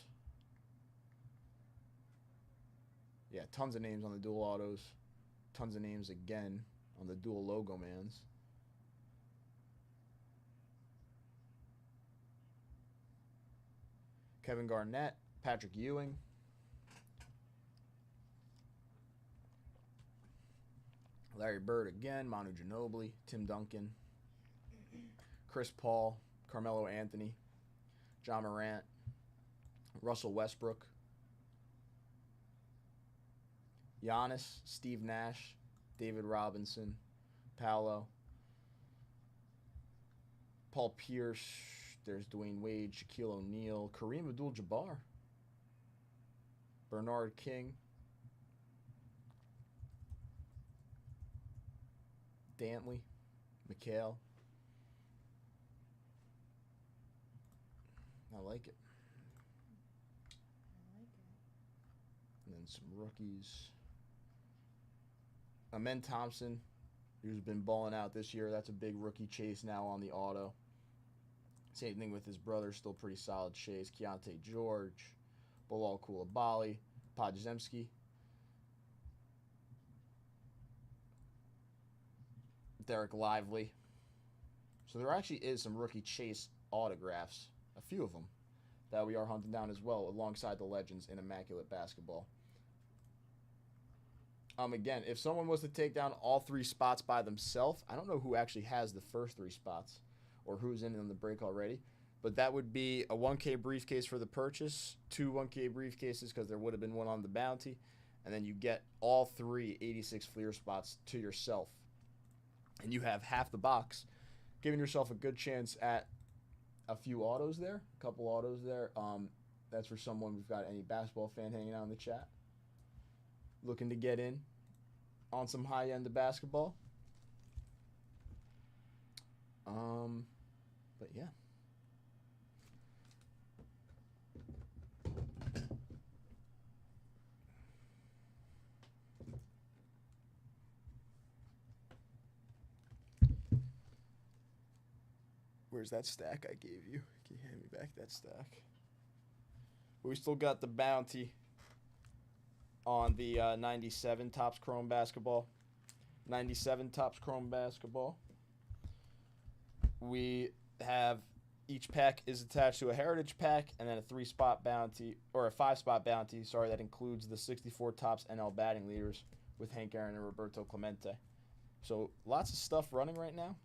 Yeah, tons of names on the dual autos. Tons of names again on the dual logo mans. Kevin Garnett, Patrick Ewing. Larry Bird again, Manu Ginobili, Tim Duncan, Chris Paul, Carmelo Anthony, John Morant, Russell Westbrook, Giannis, Steve Nash, David Robinson, Paolo, Paul Pierce, there's Dwayne Wade, Shaquille O'Neal, Kareem Abdul-Jabbar, Bernard King, Dantley, McHale. I like it. And then some rookies. Amen Thompson, who's been balling out this year. That's a big rookie chase now on the auto. Same thing with his brother, still pretty solid chase. Keontae George, Bilal Coulibaly, Podziemski. Derek Lively. So there actually is some rookie chase autographs, a few of them, that we are hunting down as well alongside the legends in Immaculate Basketball. Again, if someone was to take down all 3 spots by themselves, I don't know who actually has the first 3 spots or who's in on the break already, but that would be a 1K briefcase for the purchase, 2 1K briefcases because there would have been one on the bounty, and then you get all 3 86 Fleer spots to yourself. And you have half the box, giving yourself a good chance at a few autos there, a couple autos there. That's for someone. We've got any basketball fan hanging out in the chat, looking to get in on some high end of basketball. But yeah. Where's that stack I gave you? Can you hand me back that stack? We still got the bounty on the 97 Topps Chrome basketball. 97 Topps Chrome basketball. We have each pack is attached to a heritage pack and then a 3-spot bounty, or a 5-spot bounty, sorry, that includes the 64 Topps NL batting leaders with Hank Aaron and Roberto Clemente. So lots of stuff running right now.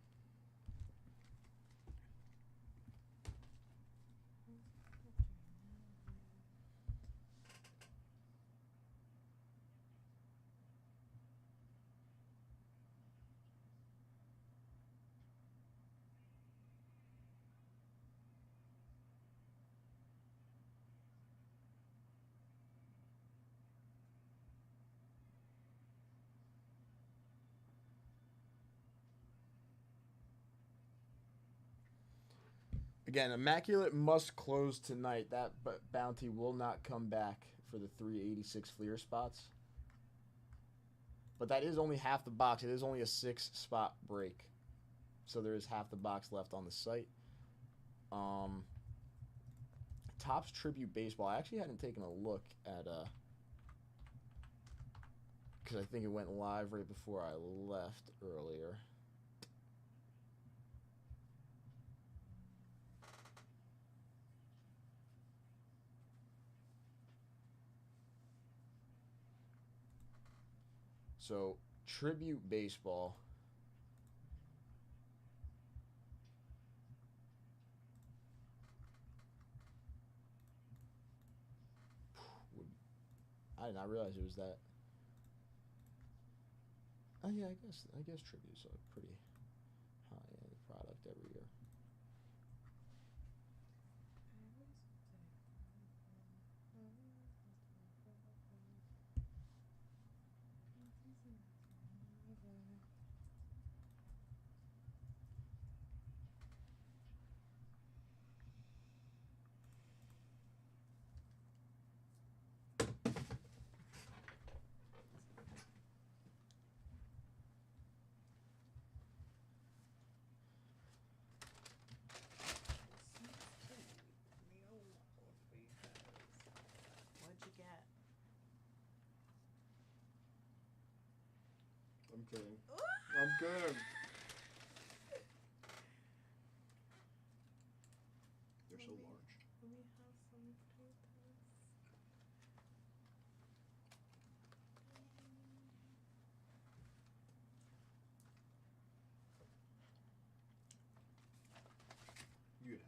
Again, Immaculate must close tonight. That bounty will not come back for the 386 Fleer spots. But that is only half the box. It is only a 6-spot break. So there is half the box left on the site. Topps Tribute Baseball. I actually hadn't taken a look at... because I think it went live right before I left earlier. So, Tribute Baseball. I did not realize it was that. Oh yeah, I guess Tribute's a pretty high-end product every year. What'd you get? I'm kidding. I'm kidding. They're so large. Let me have some potatoes. You could have them. Yay.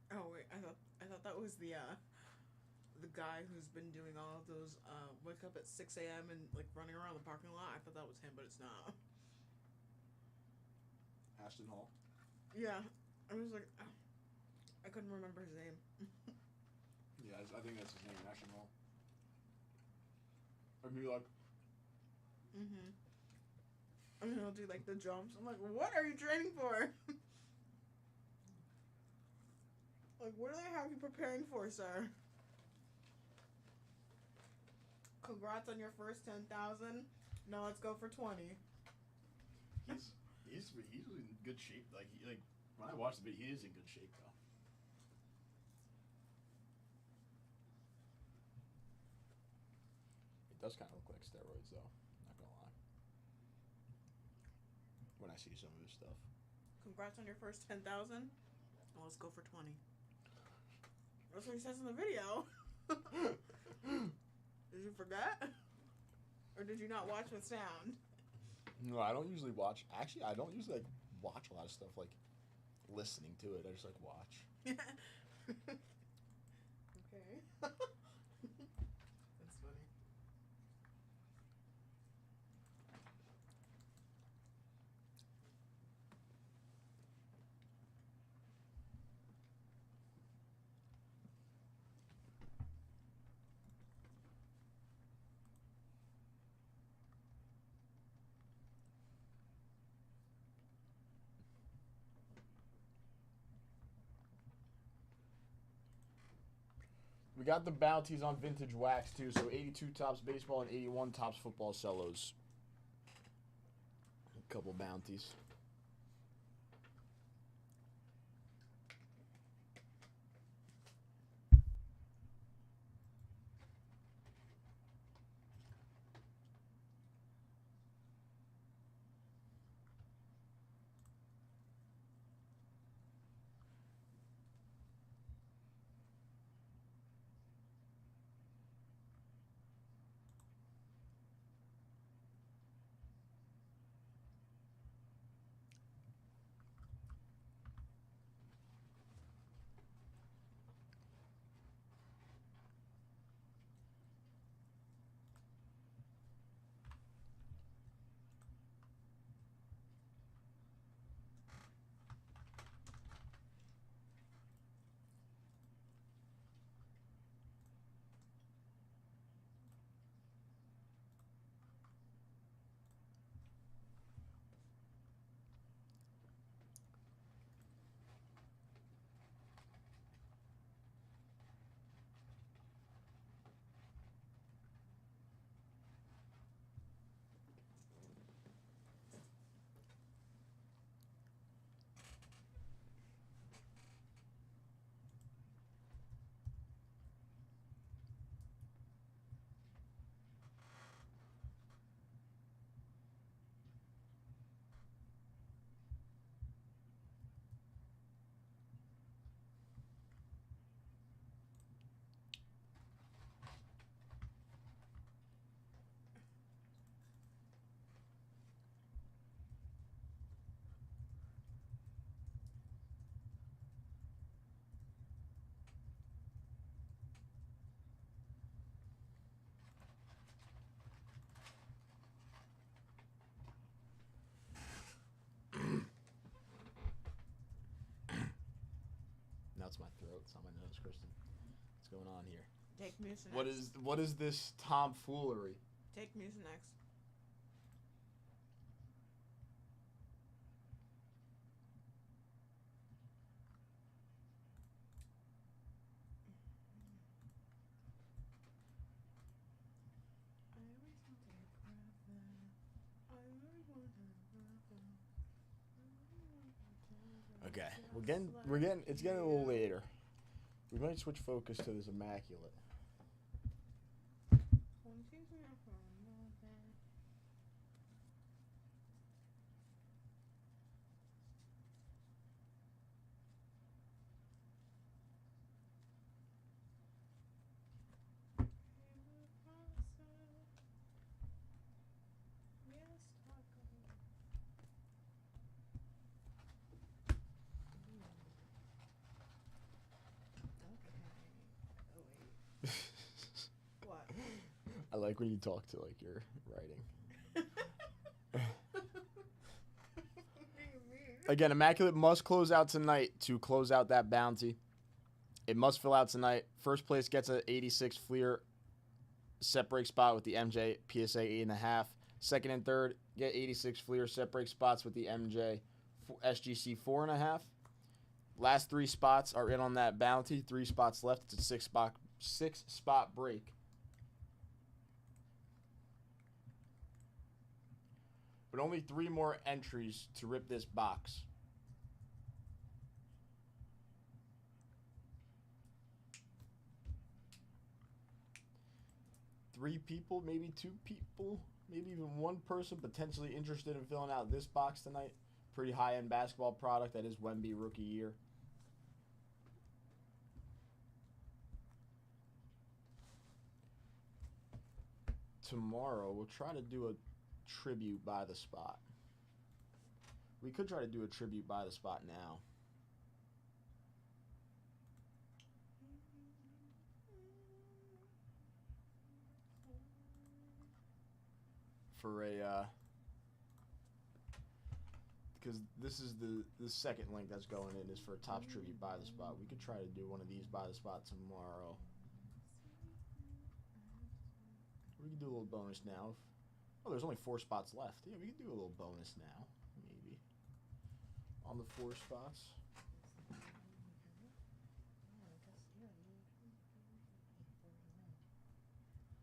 Oh wait, I thought that was the guy who's been doing all of those wake up at 6 a.m. and like running around the parking lot. I thought that was him, but it's not. Ashton Hall. Yeah, I was like, I couldn't remember his name. Yeah, I think that's his name, Ashton Hall. I'd be like, Mm-hmm. And he'll do like the jumps. I'm like, what are you training for? Like, what do they have you preparing for, sir? Congrats on your first 10,000. Now let's go for 20. he's in good shape. Like when I watched the video, he is in good shape though. It does kind of look like steroids, though. Not gonna lie. When I see some of his stuff. Congrats on your first 10,000. Now let's go for 20. That's what he says in the video. Did you forget? Or did you not watch with sound? No, I don't usually watch. Actually, I don't usually watch a lot of stuff. Like, listening to it. I just like watch. Okay. That's funny. We got the bounties on vintage wax too. So 82 tops baseball and 81 tops football cellos. A couple bounties. Now it's my throat. It's not my nose, Kristen. What's going on here? Take Mucinex. What is this tomfoolery? Take Mucinex. Okay, it's getting a little later. We might switch focus to this immaculate. What? I like when you talk to like you're writing. What do you mean? Again, Immaculate must close out tonight to close out that bounty. It must fill out tonight. First place gets a 86 Fleer set break spot with the MJ PSA 8.5. Second and third get 86 Fleer set break spots with the MJ SGC 4.5. Last 3 spots are in on that bounty. 3 spots left. It's a 6 spot break. But only 3 more entries to rip this box. Three people, maybe 2 people, maybe even 1 person potentially interested in filling out this box tonight. Pretty high-end basketball product. That is Wemby rookie year. Tomorrow, we'll try to do a tribute by the spot. We could try to do a tribute by the spot now. for a because this is the second link that's going in is for Topps Tribute Buy the Spot. We could try to do one of these Buy the Spot tomorrow. We can do a little bonus now. Oh, there's only 4 spots left. Yeah, we can do a little bonus now, maybe. On the 4 spots.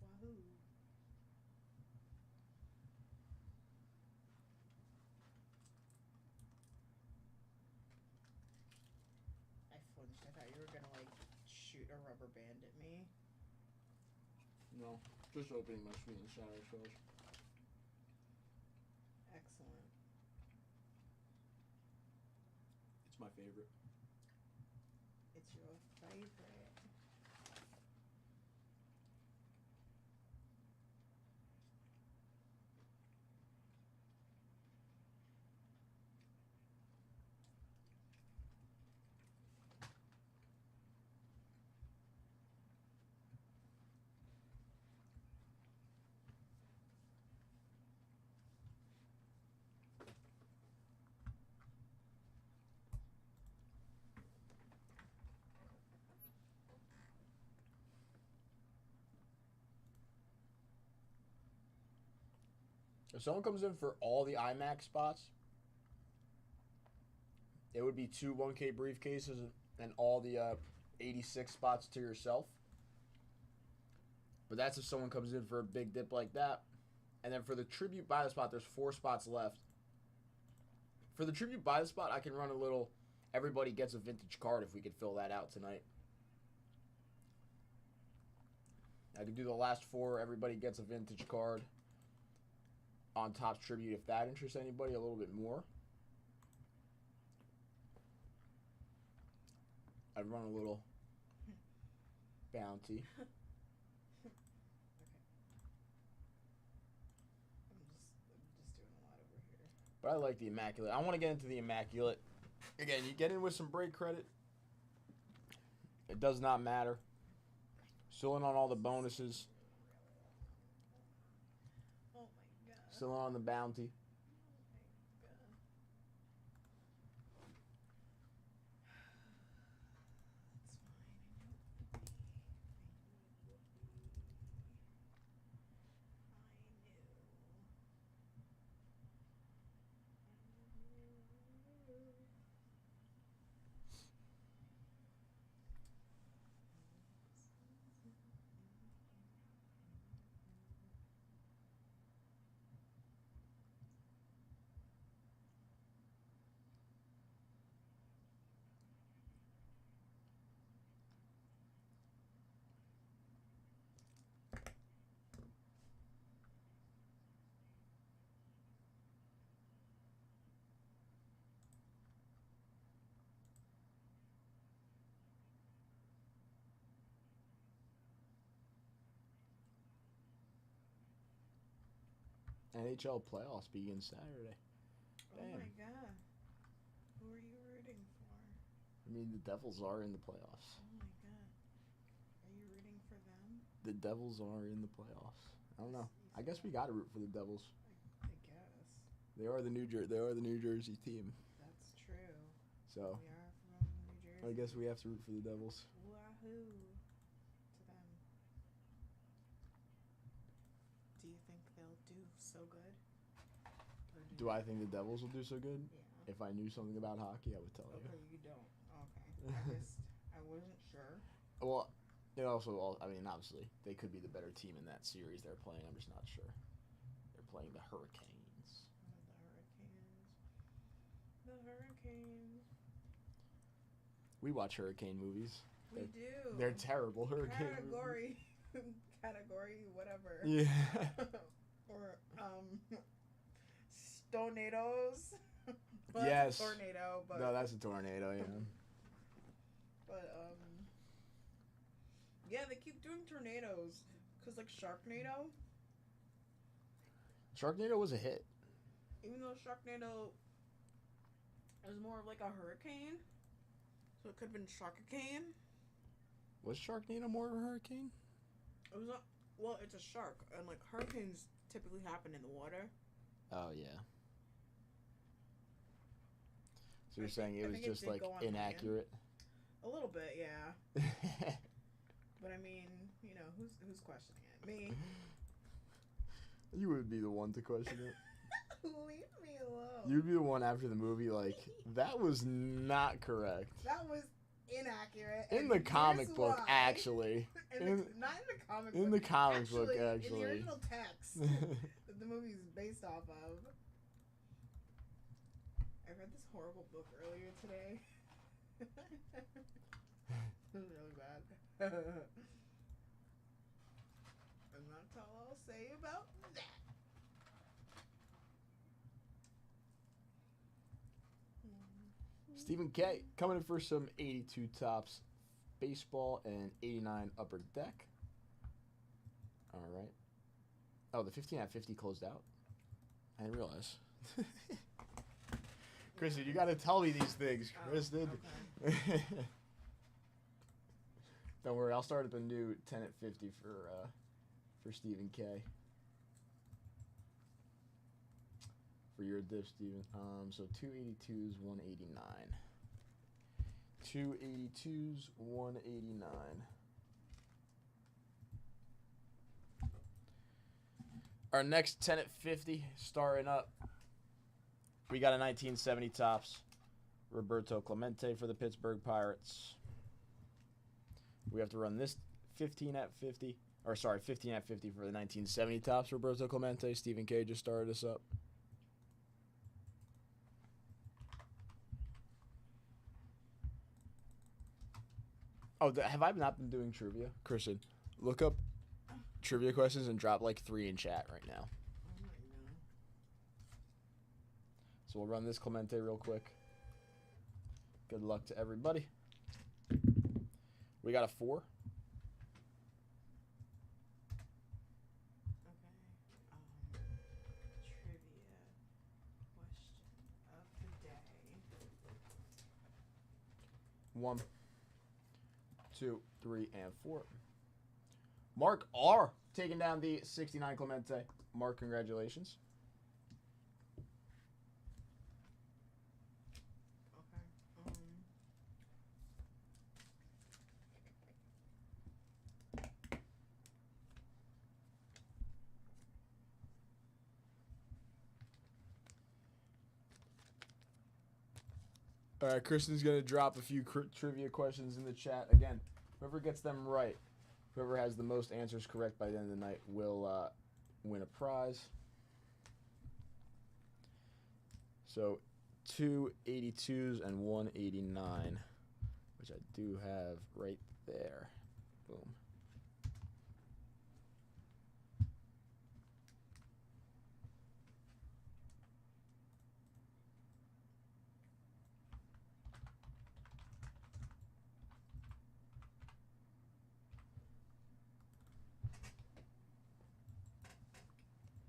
Wahoo. I flinched. I thought you were gonna like shoot a rubber band at me. No, just opening my sweet and sour sauce. Excellent. It's my favorite. It's your favorite. If someone comes in for all the IMAX spots, it would be 2 1K briefcases and all the 86 spots to yourself. But that's if someone comes in for a big dip like that. And then for the Tribute Buy the Spot, there's 4 spots left. For the Tribute Buy the Spot, I can run a little everybody gets a vintage card if we could fill that out tonight. I could do the last 4, everybody gets a vintage card on Topps Tribute if that interests anybody a little bit more. I'd run a little bounty. Okay. I'm just doing a lot over here. But I like the Immaculate. I want to get into the Immaculate. Again, you get in with some break credit. It does not matter. Still in on all the bonuses. Oh my god. Still in on the bounty. NHL playoffs begin Saturday. Oh Damn. my god. Who are you rooting for? I mean, the Devils are in the playoffs. Oh my god. Are you rooting for them? The Devils are in the playoffs. I don't know. I guess we got to root for the Devils. I guess. They are the New Jersey team. That's true. So We are from New Jersey. I guess we have to root for the Devils. Wahoo to them. Do you think they'll do so good? Or Do I think the Devils will do so good? Yeah. If I knew something about hockey, I would tell you. Okay, you don't. Okay. I wasn't sure. Well, it also, I mean, obviously, they could be the better team in that series they're playing. I'm just not sure. They're playing the Hurricanes. The Hurricanes. We watch hurricane movies. We do. They're terrible hurricane movies. Category, whatever. Yeah. Or, tornadoes. Well, that's Yes. a tornado, but. No, that's a tornado, yeah. But, yeah, they keep doing tornadoes. Because, like, Sharknado, Sharknado was a hit. even though Sharknado is more of like a hurricane, so it could have been Sharkicane. Was Sharknado more of a hurricane? It was not. Well, it's a shark, and like hurricanes typically happen in the water. Oh yeah. So you're I saying think- it I was think it just did like go on land. inaccurate? A little bit, yeah. But I mean, you know, who's questioning it? Me. You would be the one to question it. Leave me alone. You'd be the one after the movie, like, that was not correct. That was inaccurate. In and the comic here's book, why. actually. Not in the comic book. In the comic book, In the actually. original text that the movie is based off of. I read this horrible book earlier today. It was really bad. And that's all I'll say about that. Stephen K. coming in for some 82 tops baseball and 89 upper deck. All right. Oh, the 15 at 50 closed out. I didn't realize. Kristen, you got to tell me these things, Kristen. Okay. Don't worry, I'll start at the new 10 at 50 for Stephen K. For your diff, Steven. So 282s, 189. 282s, 189. Our next 10 at 50, starting up. We got a 1970 tops. Roberto Clemente for the Pittsburgh Pirates. We have to run this 15 at 50. Or sorry, 15 at 50 for the 1970 tops. Roberto Clemente. Stephen K just started us up. Oh, have I not been doing trivia? Christian, look up trivia questions and drop like 3 in chat right now. Oh my god. So we'll run this Clemente real quick. Good luck to everybody. We got a 4. Okay. Trivia question of the day. 1, 2, 3, and 4. Mark R. taking down the 69 Clemente. Mark, congratulations. Okay. All right, Kristen's going to drop a few trivia questions in the chat. Again, whoever gets them right, whoever has the most answers correct by the end of the night will win a prize. So 2 82s and 189, which I do have right there. Boom.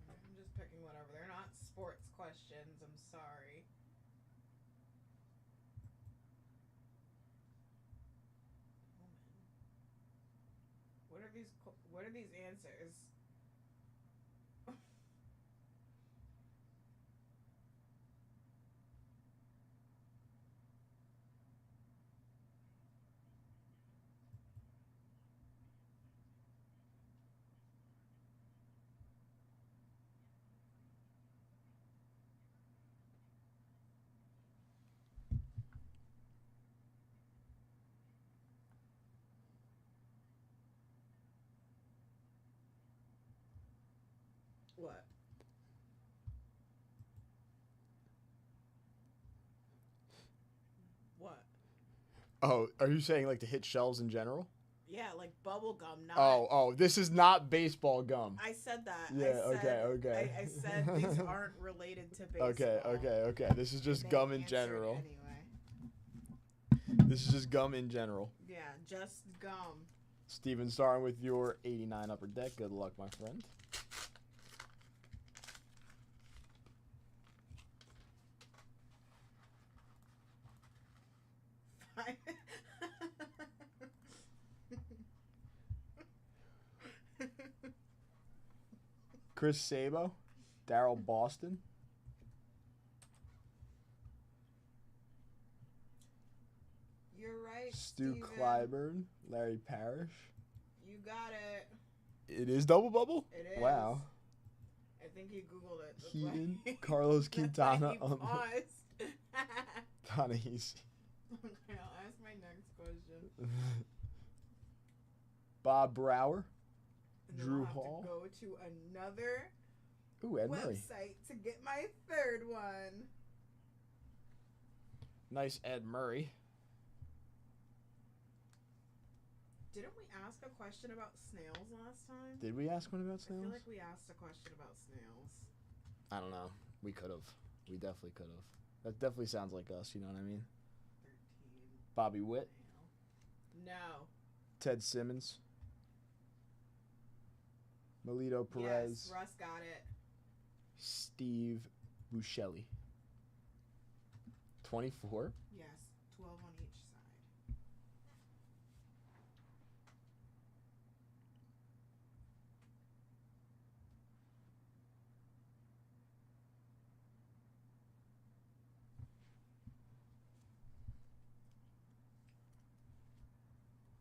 I'm just picking whatever. They're not sports questions. I'm sorry. What are these answers? What? What? Oh, are you saying like to hit shelves in general? Yeah, like bubble gum. Not. Oh, this is not baseball gum. I said that. Yeah, I said, okay. I said these aren't related to baseball. Okay. This is just And gum they in answered general. Anyway. This is just gum in general. Yeah, just gum. Steven, starting with your 89 upper deck. Good luck, my friend. Chris Sabo, Daryl Boston, You're right, Stu Steven. Clyburn, Larry Parrish. You got it. It is double bubble? It is. Wow. I think he Googled it. That's Keaton, why- Carlos that's why Quintana he on the paused. Ta-Nehisi. Okay, I'll ask my next question. Bob Brower, And then Drew I'll have Hall. to go to another Ooh, Ed Murray. website to get my third one. Nice Ed Murray. Didn't we ask a question about snails last time? Did we ask one about I feel snails? like we asked a question about snails. I don't know. We could have. We definitely could have. That definitely sounds like us, you know what I mean? 13. Bobby Witt, No. Ted Simmons, Melito Perez, Yes, Russ got it. Steve Buscemi. 24. Yes, 12 on each side.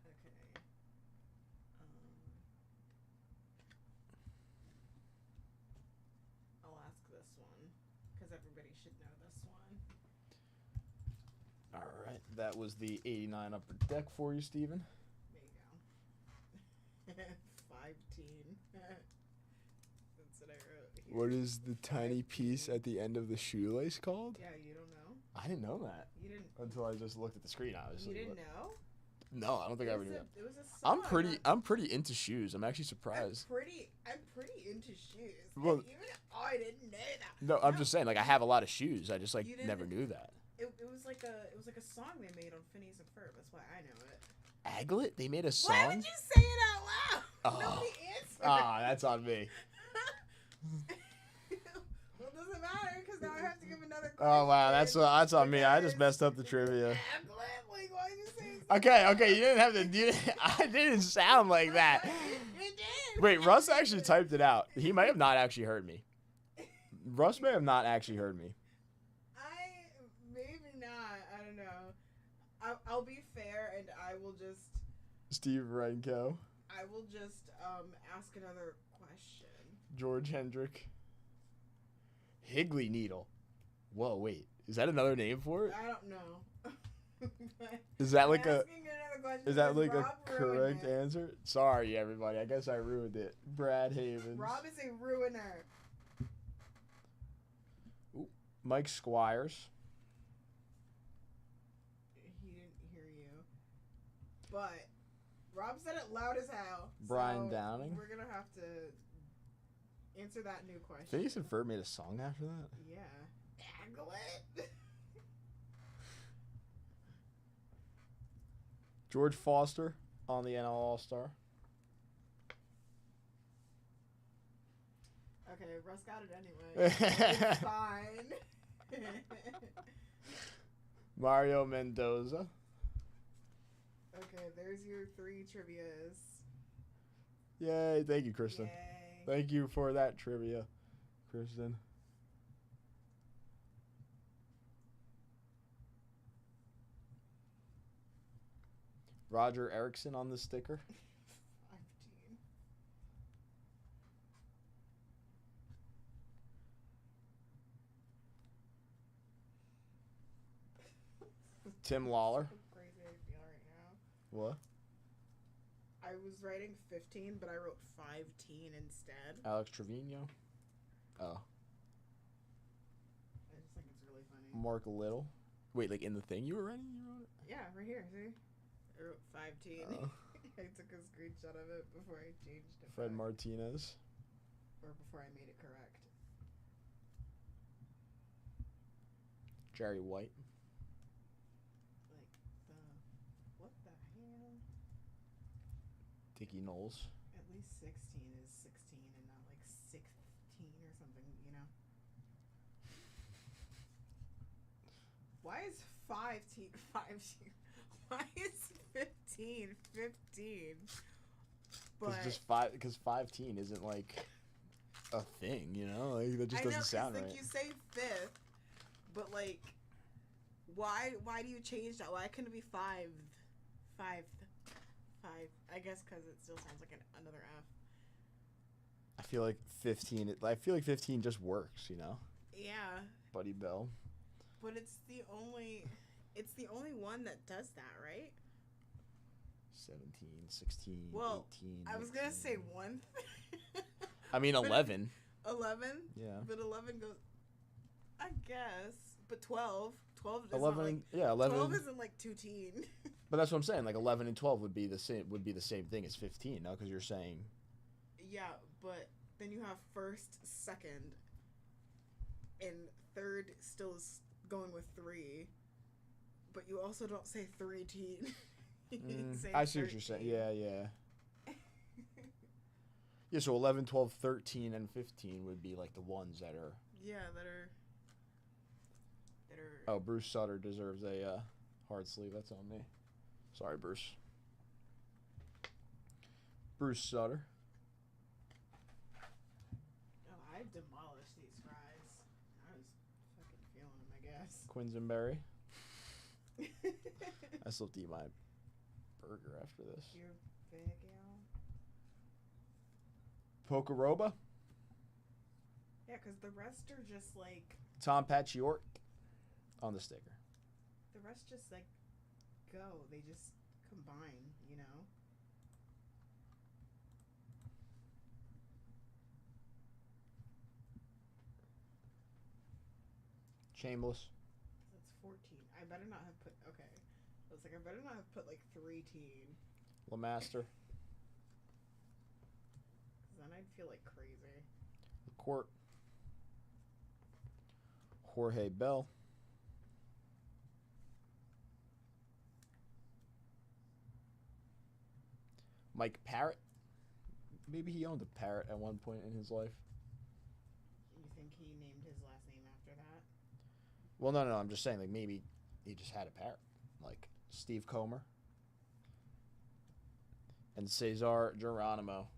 Okay. I'll ask this one because everybody should know this one. All right. That was the 89 upper deck for you, Steven. There you go. 15. That's what I wrote here. What is the tiny piece at the end of the shoelace called? Yeah, you don't know? I didn't know that You didn't. until I just looked at the screen, obviously. You didn't but- know? No, I don't think I ever knew that. It was a song. I'm pretty into shoes. I'm actually surprised. I'm pretty into shoes. Well- And even I didn't know that. No, I'm just saying, like, I have a lot of shoes. I just, like, You didn't- never knew that. It was like a song they made on Phineas and Ferb. That's why I know it. Aglet? They made a song? Why would you say it out loud? Oh. Nobody answered. Ah, that's on me. Well, it doesn't matter because now I have to give another question. Oh, wow, that's on me. I just messed up the trivia. Aglet? Like, why did you say it? Okay, you didn't have to. I didn't sound like that. You did. Wait, Russ actually typed it out. He might have not actually heard me. Russ may have not actually heard me. Maybe not. I don't know. I'll be fair and I will just Steve Renko, ask another question. George Hendrick, Higley Needle. Whoa, wait, is that another name for it? I don't know. But Is that like I'm a? asking another question Is that because like a Rob ruined correct it. answer? Sorry, everybody. I guess I ruined it. Brad Havens, Rob is a ruiner. Mike Squires, He didn't hear you. But Rob said it loud as hell. Brian so Downing. We're gonna have to answer that new question. Phineas and Ferb made a song after that. Yeah. Aglet. George Foster on the NL All-Star. Okay, Russ got it anyway. It's fine. Mario Mendoza. Okay, there's your 3 trivias. Yay, thank you, Kristen. Yay. Thank you for that trivia, Kristen. Roger Erickson on the sticker. 15. Tim Lawler. So crazy I feel right now. What? I was writing 15, but I wrote 15 instead. Alex Trevino. Oh. I just think it's really funny. Mark Little. Wait, like in the thing you were writing? You wrote it? Yeah, right here, see? I wrote 15. Oh. I took a screenshot of it before I changed it. Fred back. Martinez. Or before I made it correct. Jerry White. Like, what the hell? Dickie Knowles. At least 16 is 16 and not like 16 or something, you know? Why is 15? Why is 15 15? But Because 15 isn't like a thing, you know? Like, that just I know, doesn't 'cause, sound like, right. you say fifth, but like, why do you change that? Why couldn't it be five? Five. I guess because it still sounds like another F. I feel like 15. I feel like 15 just works, you know. Yeah, Buddy Bell. but it's the only one that does that, right? 17, 16, Well, 18. I was gonna 19. say one. I mean, 11. 11. Yeah. But 11 goes. I guess, but 12. 12 is 11. not like. Yeah, 11. 12 isn't like two teen. But that's what I'm saying. Like 11 and 12 would be the same thing as 15, no? Because you're saying. Yeah, but then you have first, second, and third still is going with 3. But you also don't say 3 teen. I see what you're saying. Yeah. Yeah, so 11, 12, 13, and 15 would be like the ones that are. Yeah, that are. Oh, Bruce Sutter deserves a hard sleeve. That's on me. Sorry, Bruce. Bruce Sutter. Oh, I demolished these fries. I was fucking feeling them, I guess. Quinsonberry. I still have to eat my burger after this. You're big, yo. Pocoroba. Yeah, because the rest are just like. Tom Patch York on the sticker. The rest just like go. They just combine, you know? Shameless. That's 14. I better not have put. Okay. I was like, I better not have put like 3 teen. LeMaster. Because then I'd feel like crazy. Court. Jorge Bell. Mike Parrott. Maybe he owned a parrot at one point in his life. You think he named his last name after that? Well, no. I'm just saying, like, maybe he just had a parrot. Like Steve Comer. And Cesar Geronimo.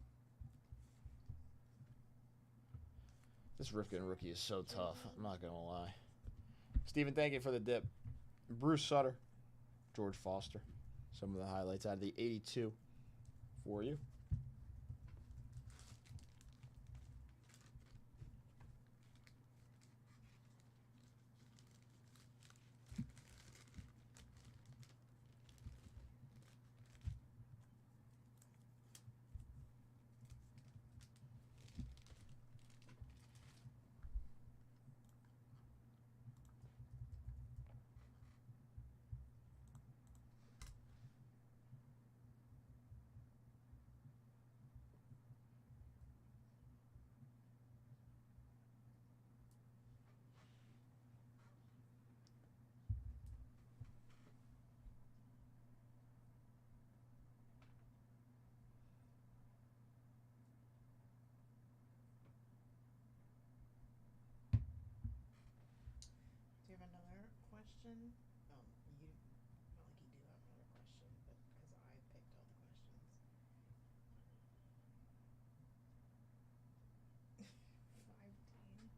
This Rifkin rookie is so tough. I'm not going to lie. Steven, thank you for the dip. Bruce Sutter. George Foster. Some of the highlights out of the 82 for you. Do you have another question? Oh, you. Not like you do have another question, but because I picked all the questions.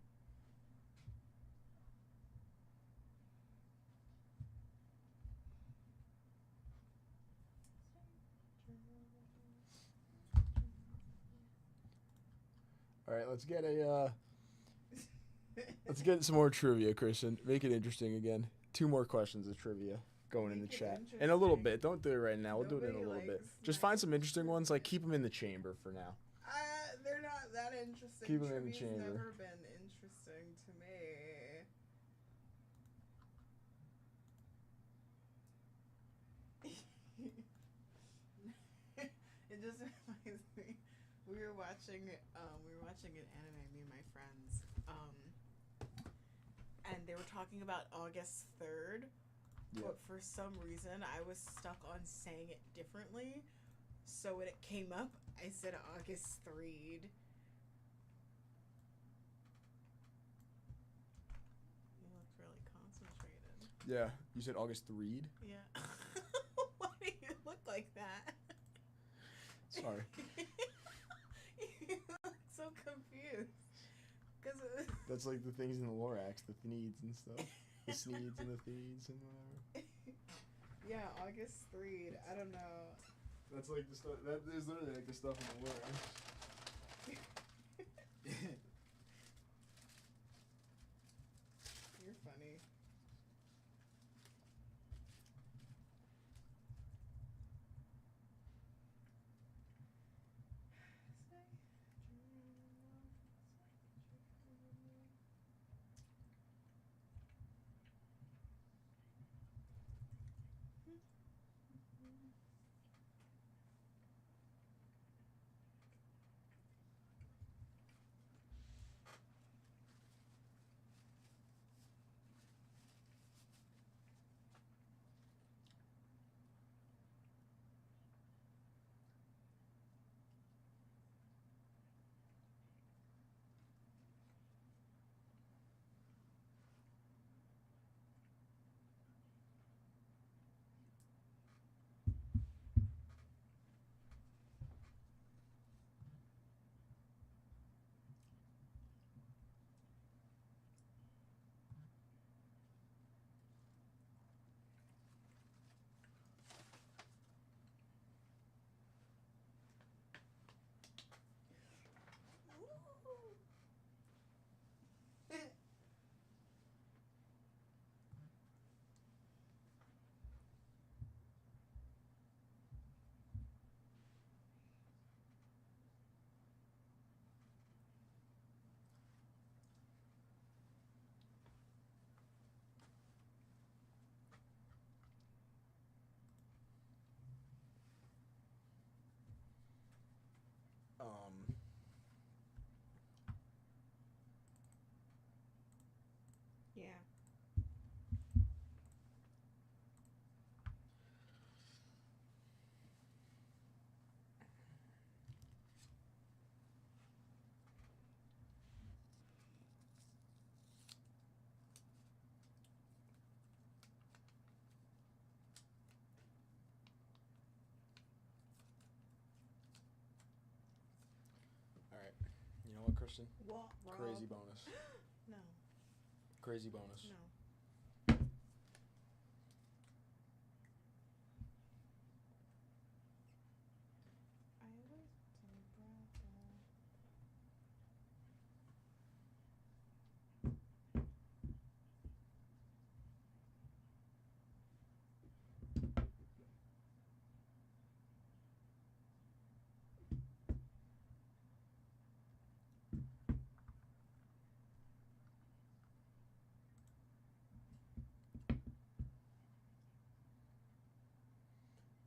5 teen. All right, let's get some more trivia, Christian. Make it interesting again. 2 more questions of trivia going in the Make it chat. In a little interesting. bit. Don't do it right now. We'll do it in a Nobody little bit. likes Just my find some interesting ones. Like, keep them in the chamber for now. They're not that interesting. Keep 'em in the Trivia's chamber. never been interesting to me. It just reminds me. We were watching an anime, me and my friends, and they were talking about August 3rd, Yeah. but for some reason I was stuck on saying it differently. So when it came up, I said August 3rd. You looked really concentrated. Yeah. You said August Reed? Yeah. Why do you look like that? Sorry. You look so confused. Cause That's like the things in the Lorax, the Thneeds and stuff. The Sneeds and the Thneeds and whatever. yeah, August 3. I don't know. That's like the stuff. That is literally like the stuff in the Lorax. You're funny. Yeah. All right. You know what, Kristen? What? Rob? Crazy bonus. No. Crazy bonus. No. I always tell Brad that.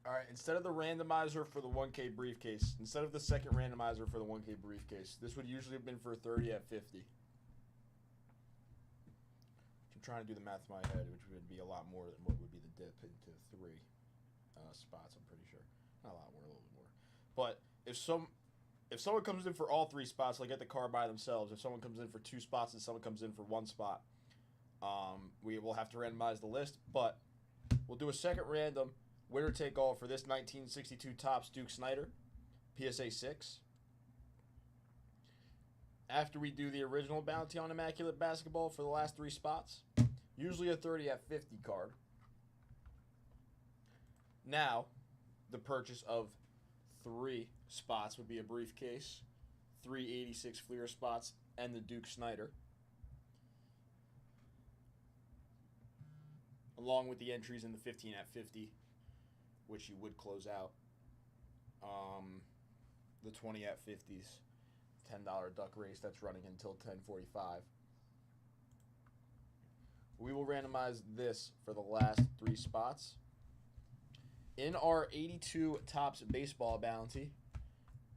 All right. Instead of the randomizer for the 1K briefcase, instead of the second randomizer for the 1K briefcase, this would usually have been for 30 at 50. I'm trying to do the math in my head, which would be a lot more than what would be the dip into 3 spots. I'm pretty sure, not a lot more, a little bit more. But if someone comes in for all 3 spots, like at the car by themselves, if someone comes in for 2 spots and someone comes in for 1 spot, we will have to randomize the list. But we'll do a second random winner take all for this 1962 Topps Duke Snyder, PSA 6. After we do the original bounty on Immaculate Basketball for the last 3 spots, usually a 30 at 50 card. Now, the purchase of 3 spots would be a briefcase, 386 Fleer spots, and the Duke Snyder, along with the entries in the 15 at 50, which you would close out. The 20 at 50s, $10 duck race that's running until 10:45. We will randomize this for the last 3 spots. In our 82 Topps baseball bounty,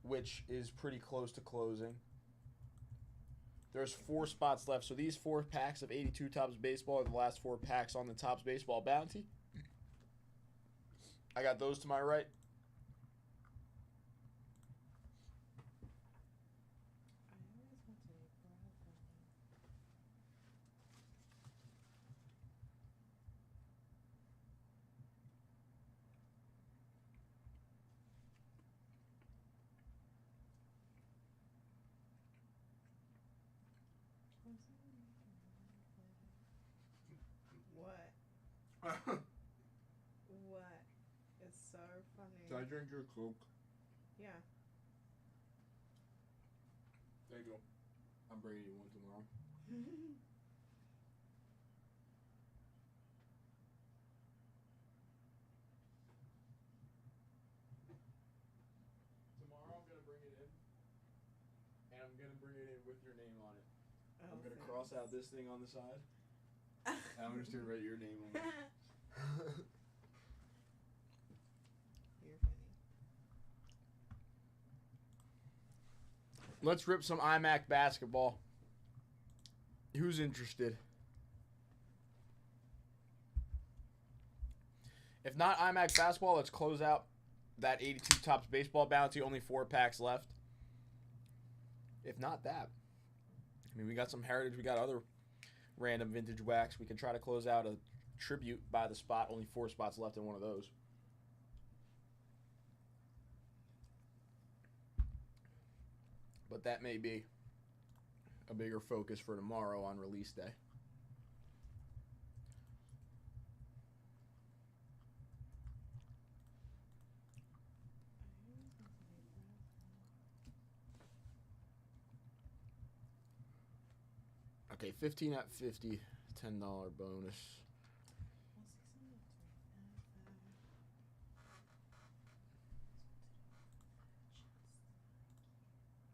which is pretty close to closing, there's 4 spots left. So these 4 packs of 82 Topps baseball are the last 4 packs on the Topps baseball bounty. I got those to my right. I always want to make Brad that. funny. Can I drink your Coke? Yeah. There you go. I'm bringing you one tomorrow. Tomorrow I'm gonna bring it in, and I'm gonna bring it in with your name on it. Oh, I'm gonna thanks. cross out this thing on the side, and I'm just gonna write your name on it. You're funny. Let's rip some iMac basketball. Who's interested? If not iMac basketball, let's close out that 82 Topps baseball bounty. Only 4 packs left. If not that, I mean, we got some Heritage. We got other random vintage wax. We can try to close out a tribute by the spot. Only 4 spots left in one of those. But that may be a bigger focus for tomorrow on release day. Okay, 15 at 50, $10 bonus.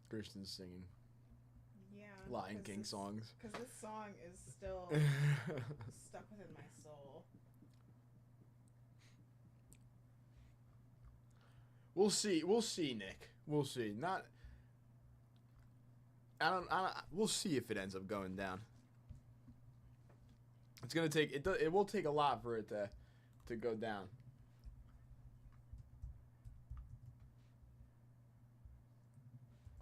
Kristen's singing Yeah. Lion King songs. Because this song is still stuck within my soul. We'll see. We'll see, Nick. We'll see. Not. I don't. We'll see if it ends up going down. It's gonna take. It will take a lot for it to go down.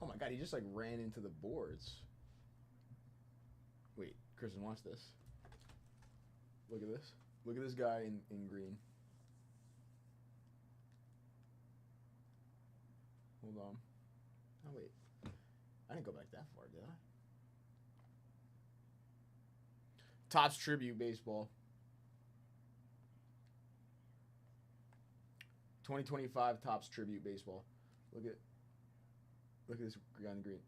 Oh my God! He just like ran into the boards. Wait, Kristen, watch this. Look at this. Look at this guy in green. Hold on. Oh wait. I didn't go back that far, did I? Topps Tribute Baseball. 2025 Topps Tribute Baseball. Look at this guy in green.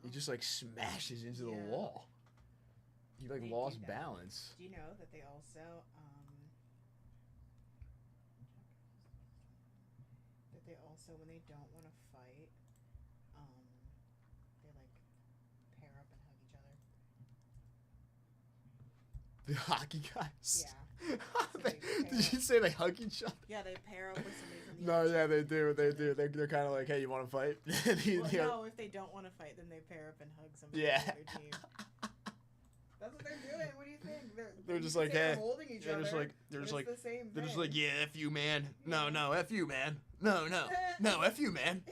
He just like smashes into the wall. He like They lost do that. balance. Do you know that they also when they don't want to fight, they like pair up and hug each other. The hockey guys. Yeah. Did you say they hug each other? Yeah, they pair up with somebody from the No, other yeah, team. they do. They do. They're kind of like, hey, you want to fight? Well, no, if they don't want to fight, then they pair up and hug somebody Yeah. from their team. That's what they're doing. What do you think? They're you just can like, say they're hey. holding each They're other. just like, but it's the same they're just thing. like, yeah, F you, man. No, F you, man. No, F you, man.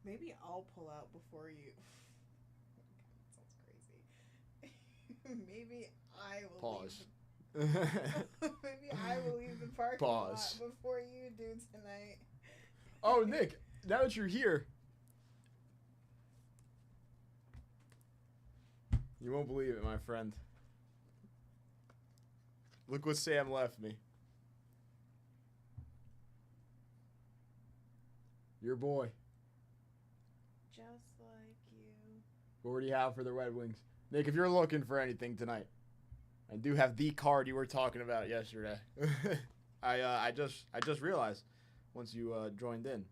Maybe I'll pull out before you. That sounds crazy. Maybe I will. Pause. Maybe I will leave the parking Pause. lot before you do tonight. Oh, Nick, now that you're here, you won't believe it, my friend. Look what Sam left me. Your boy. Just like you. What do you have for the Red Wings? Nick, if you're looking for anything tonight, I do have the card you were talking about yesterday. I just realized once you joined in.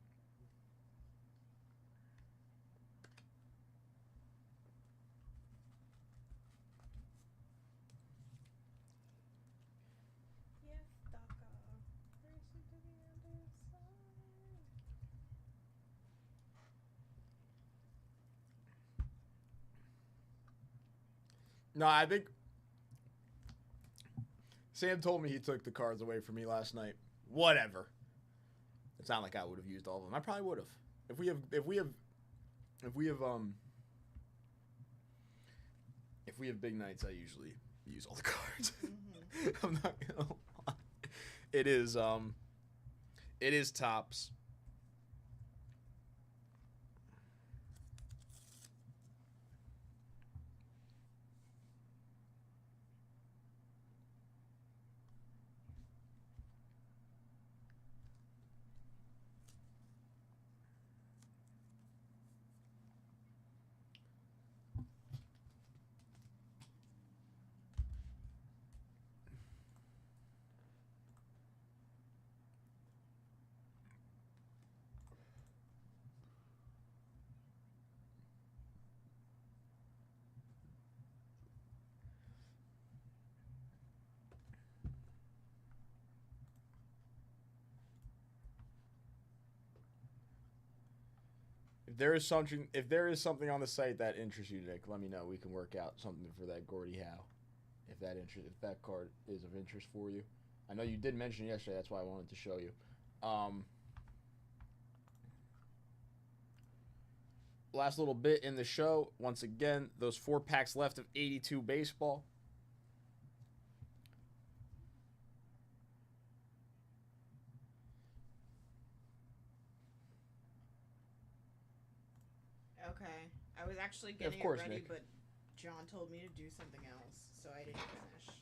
Yes, Daka. Racing to the other side. No, I think Sam told me he took the cards away from me last night. Whatever. It's not like I would have used all of them. I probably would have. If we have big nights, I usually use all the cards. Mm-hmm. I'm not gonna lie. It is tops. If there is something on the site that interests you, Nick, let me know. We can work out something for that Gordie Howe. If that card is of interest for you. I know you did mention it yesterday, that's why I wanted to show you. Last little bit in the show. Once again, those 4 packs left of 82 baseball. Okay. I was actually getting course, it ready, Nick. but John told me to do something else, so I didn't finish.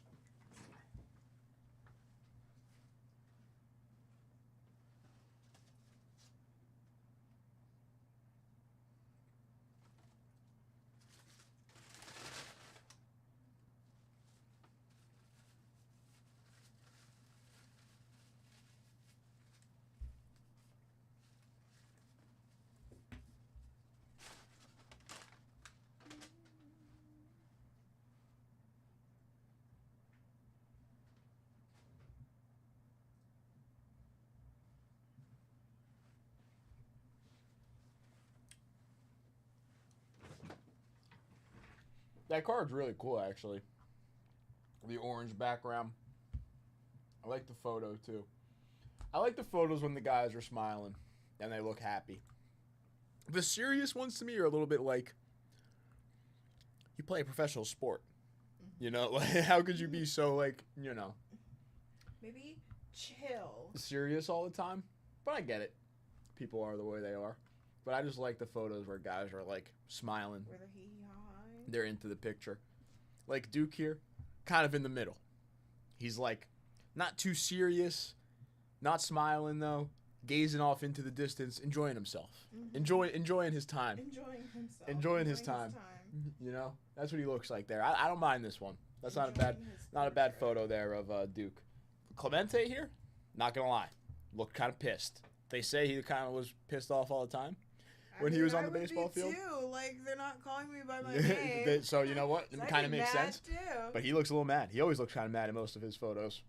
That card's really cool, actually. The orange background. I like the photo, too. I like the photos when the guys are smiling and they look happy. The serious ones to me are a little bit like you play a professional sport. You know, like how could you be so like, you know, Maybe chill. serious all the time? But I get it. People are the way they are. But I just like the photos where guys are like smiling. Where the hee-haw. They're into the picture. Like Duke here, kind of in the middle. He's like not too serious, not smiling though, gazing off into the distance, enjoying himself. Mhm. Enjoying his time. Enjoying himself. Enjoying his time. You know? That's what he looks like there. I don't mind this one. That's not a bad photo there of Duke. Clemente here, not gonna lie, looked kind of pissed. They say he kind of was pissed off all the time when he was on the baseball field. Too. Like they're not calling me by my name. So you know what? So It I'd kind of be makes mad sense. Too. But he looks a little mad. He always looks kind of mad in most of his photos.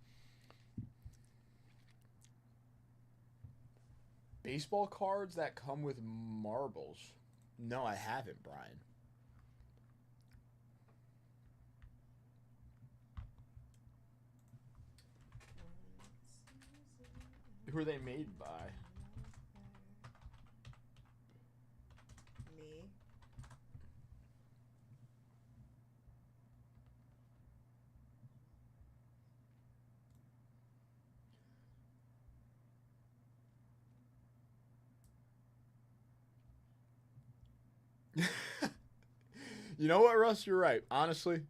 Baseball cards that come with marbles. No, I haven't, Brian. Who are they made by? Me. You know what, Russ? You're right. Honestly,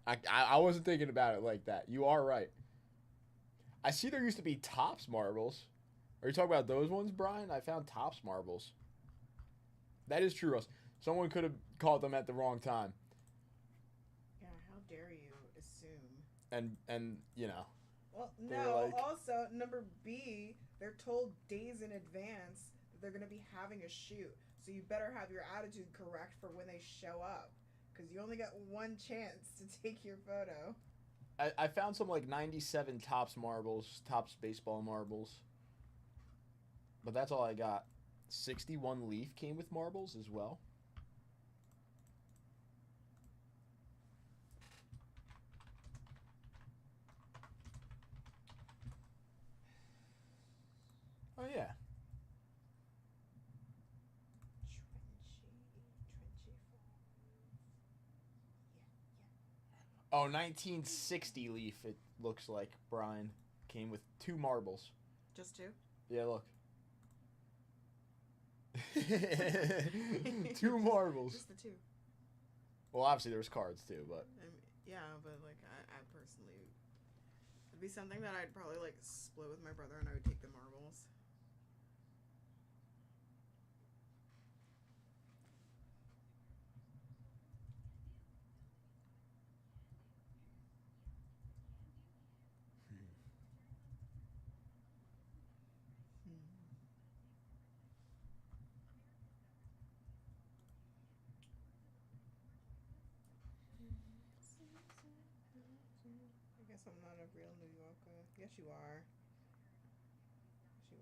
I wasn't thinking about it like that. You are right. I see there used to be Topps marbles. Are you talking about those ones, Brian? I found Topps marbles. That is true, Russ. Someone could have caught them at the wrong time. Yeah, how dare you assume? And you know. Well, They were no. like- Also, number B, they're told days in advance that they're going to be having a shoot. So you better have your attitude correct for when they show up, because you only got one chance to take your photo. I found some like 97 Topps marbles, Topps baseball marbles. But that's all I got. 61 Leaf came with marbles as well. Oh yeah. Trenchy Falls. Oh, 1960 Leaf, it looks like, Brian. Came with 2 marbles. Just 2? Yeah, look. 2 marbles. Just the 2. Well, obviously there's cards too, but I mean, yeah, but like I personally, it'd be something that I'd probably like split with my brother, and I would take the marbles. I guess I'm not a real New Yorker. Yes, you are. Yes, you are.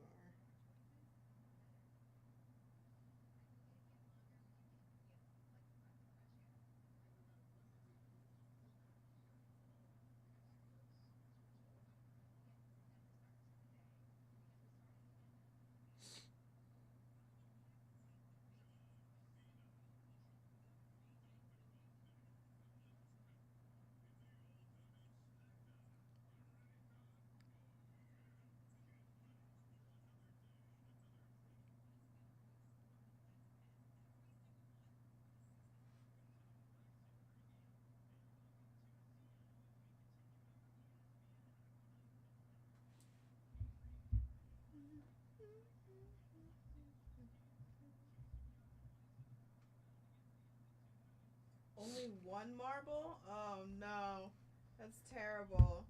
Only 1 marble? Oh no, that's terrible.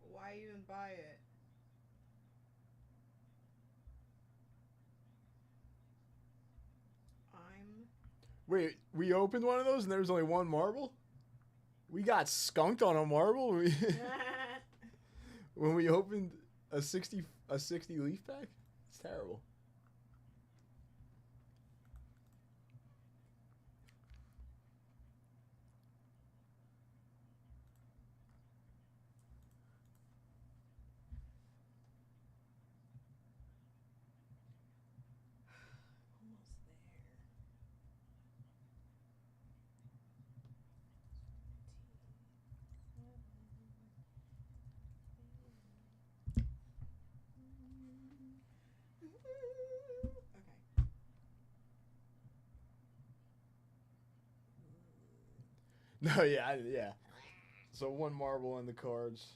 Why even buy it? I'm. wait, we opened one of those and there was only 1 marble? We got skunked on a marble when we opened a 60 Leaf pack? It's terrible. Almost there. Okay. No, yeah. So 1 marble in the cards.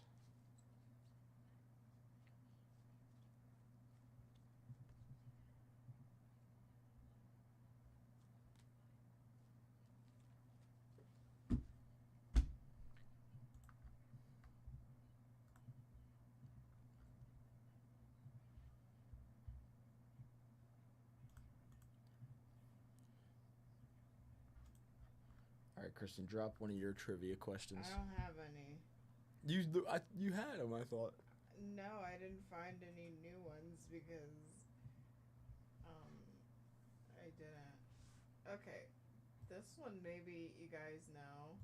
All right, Kristen, drop one of your trivia questions. I don't have any. You had them, I thought. No, I didn't find any new ones because I didn't. Okay. This one maybe you guys know.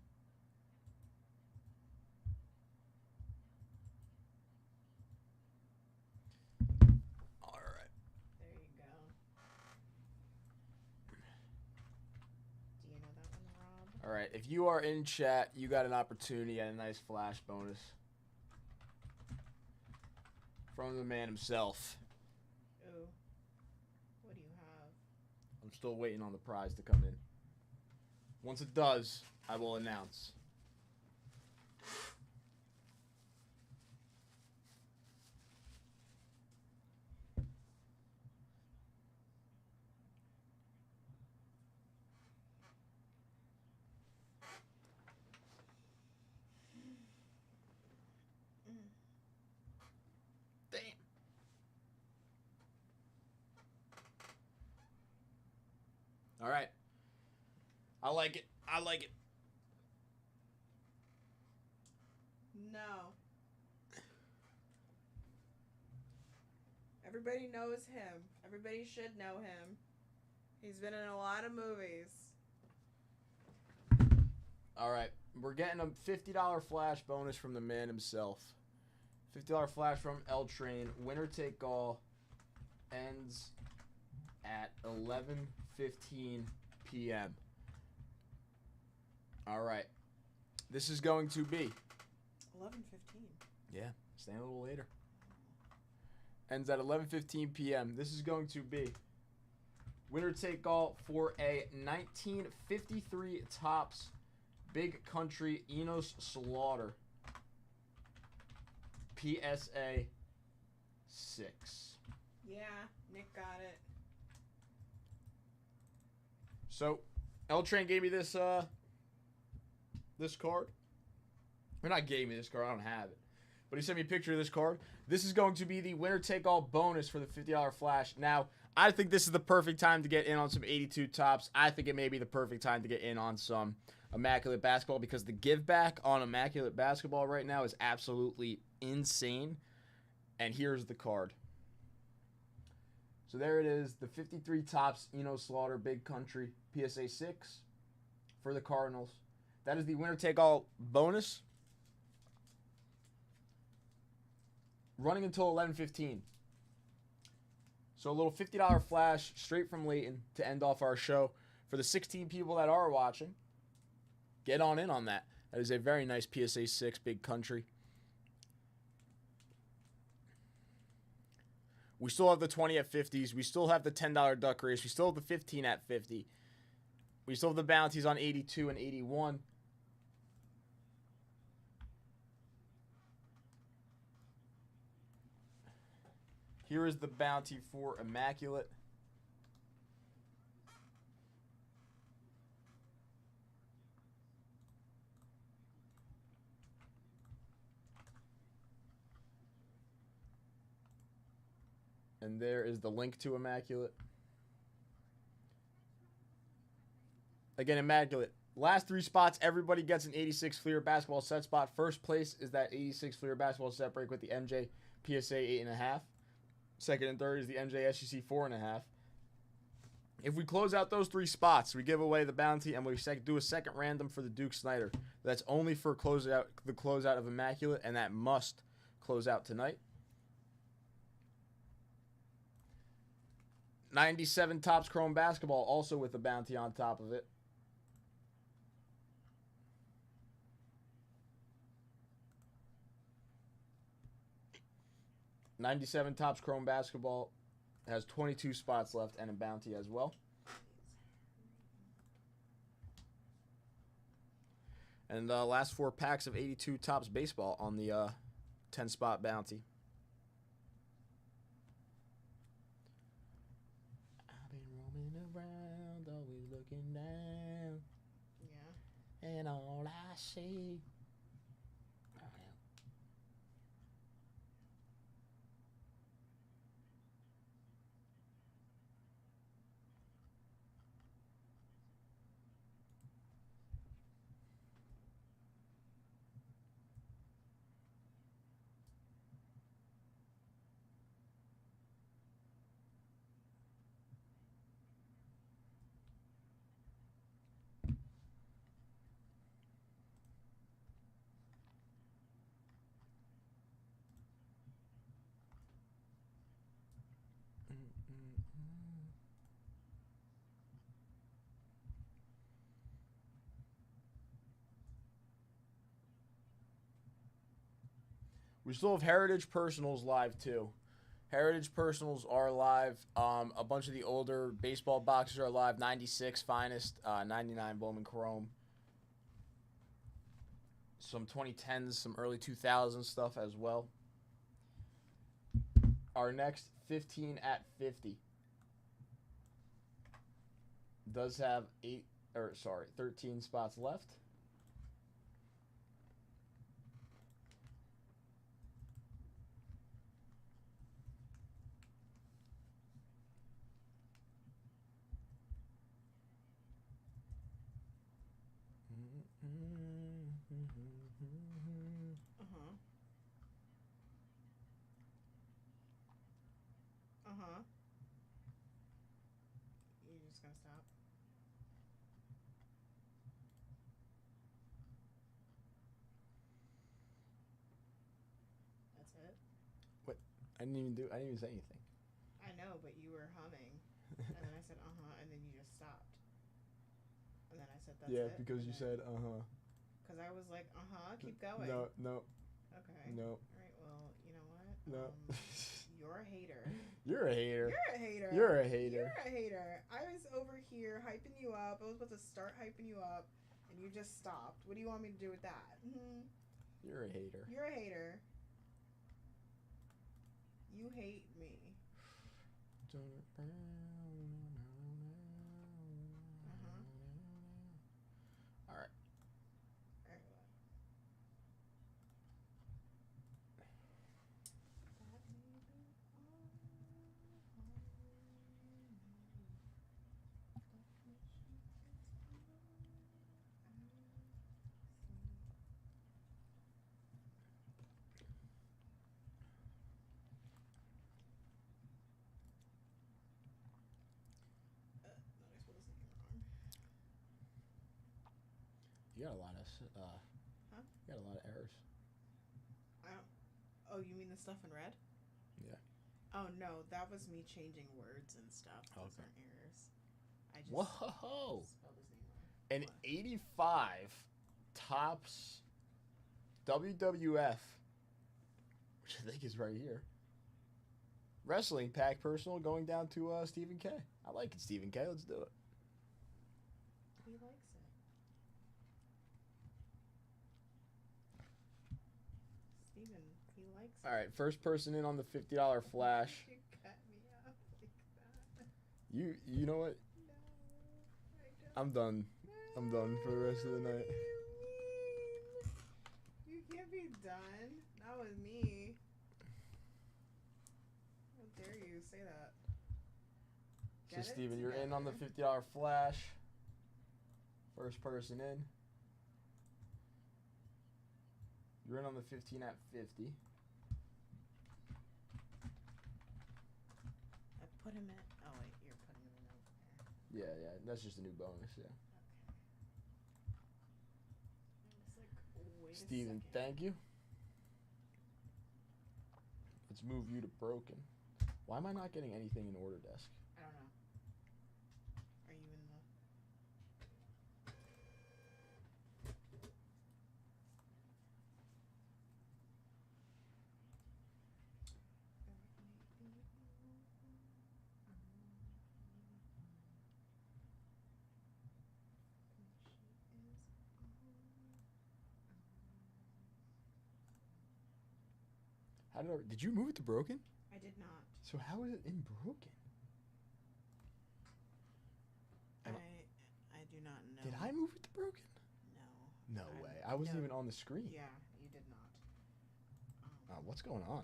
All right. There you go. Do you know that one, Rob? All right. If you are in chat, you got an opportunity at a nice flash bonus from the man himself. Ooh. What do you have? I'm still waiting on the prize to come in. Once it does, I will announce. Damn. All right. I like it. I like it. No. Everybody knows him. Everybody should know him. He's been in a lot of movies. All right. We're getting a $50 flash bonus from the man himself. $50 flash from L Train. Winner take all ends at 11:15 p.m. All right. This is going to be 11:15. staying a little later. Ends at 11:15 p.m. This is going to be winner take all for a 1953 Topps Big Country Enos Slaughter PSA 6. Yeah, Nick got it. So, L Train gave me this this card. Or not gave me this card, I don't have it. But he sent me a picture of this card. This is going to be the winner take all bonus for the $50 flash. Now, I think this is the perfect time to get in on some 82 Topps. I think it may be the perfect time to get in on some Immaculate Basketball because the give back on Immaculate Basketball right now is absolutely insane. And here's the card. So there it is, the 53 Topps Enos Slaughter Big Country PSA 6 for the Cardinals. That is the winner take all bonus. Running until 11:15. So a little $50 flash straight from Leighton to end off our show. For the 16 people that are watching, get on in on that. That is a very nice PSA 6 Big Country. We still have the 20 at 50s. We still have the $10 duck race. We still have the 15 at 50. We still have the bounties on 82 and 81. Here is the bounty for Immaculate. And there is the link to Immaculate. Again, Immaculate. Last 3 spots, everybody gets an 86 Fleer basketball set spot. First place is that 86 Fleer basketball set break with the MJ PSA 8.5. Second and third is the MJ SGC 4.5. If we close out those 3 spots, we give away the bounty and we do a second random for the Duke Snyder. That's only for the closeout of Immaculate, and that must close out tonight. 97 Topps Chrome Basketball, also with a bounty on top of it. '97 Topps Chrome Basketball has 22 spots left and a bounty as well. And last 4 packs of 82 Topps Baseball on the 10-spot bounty. I've been roaming around, always looking down. Yeah. And all I see. We still have Heritage Personals live too. Heritage Personals are live. A bunch of the older baseball boxes are live. 96 Finest, 99 Bowman Chrome. Some 2010s, some early 2000s stuff as well. Our next 15 at 50 does have 13 spots left. You're just gonna stop? That's it? I didn't even say anything. I know, but you were humming. And then I said, and then you just stopped. And then I said, that's it. Yeah, because you said, because I was like, keep going. No. Okay. No. All right. Well, you know what? No. You're a hater. You're a hater. You're a hater. You're a hater. You're a hater. I was over here hyping you up. I was about to start hyping you up, and you just stopped. What do you want me to do with that? You're a hater. You're a hater. You hate me. All right. You got a lot of You got a lot of errors. Oh, you mean the stuff in red? Yeah. Oh no, that was me changing words and stuff. Those Okay. aren't errors. I just Whoa! spelled his name wrong. An 85 tops WWF, which I think is right here. Wrestling pack personal going down to Stephen K. I like it, Stephen K. Let's do it. He likes it. Steven, he likes it. All right, first person in on the $50 flash. You cut me off like that. You know what? No, I don't. I'm done. I'm done for the rest of the night. What do you mean? You can't be done. Not with me. How dare you say that? So Get it Steven, you're in on the together. $50 flash. First person in. You're in on the 15 at 50. I put him in. Oh wait, you're putting him in over there. Yeah, that's just a new bonus, yeah. Okay. I was like, wait a Steven, second. thank you. Let's move you to broken. Why am I not getting anything in order desk? I don't know. Are you in the? How did you move it to broken? I did not. So how is it in broken? Am I do not know. Did I move it to broken? No. No way. I wasn't no. even on the screen. Yeah, you did not. What's going on?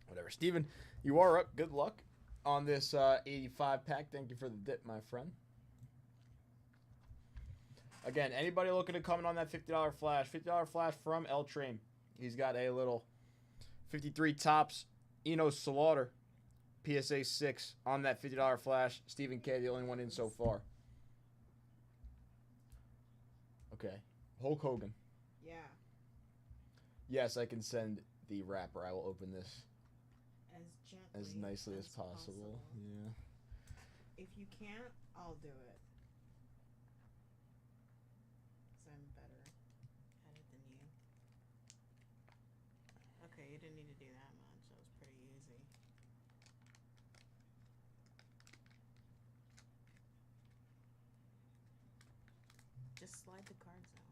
Whatever. Steven, you are up. Good luck on this 85 pack. Thank you for the dip, my friend. Again, anybody looking to come in on that $50 flash, $50 flash from L Train. He's got a little 53 tops Eno Slaughter PSA 6 on that $50 flash. Stephen K, the only one in so far. Okay. Hulk Hogan. Yeah. Yes, I can send the wrapper. I will open this As gently. as nicely as possible. Yeah. If you can't, I'll do it. 'Cause I'm better at it than you. Okay, you didn't need to do that much. That was pretty easy. Just slide the cards out.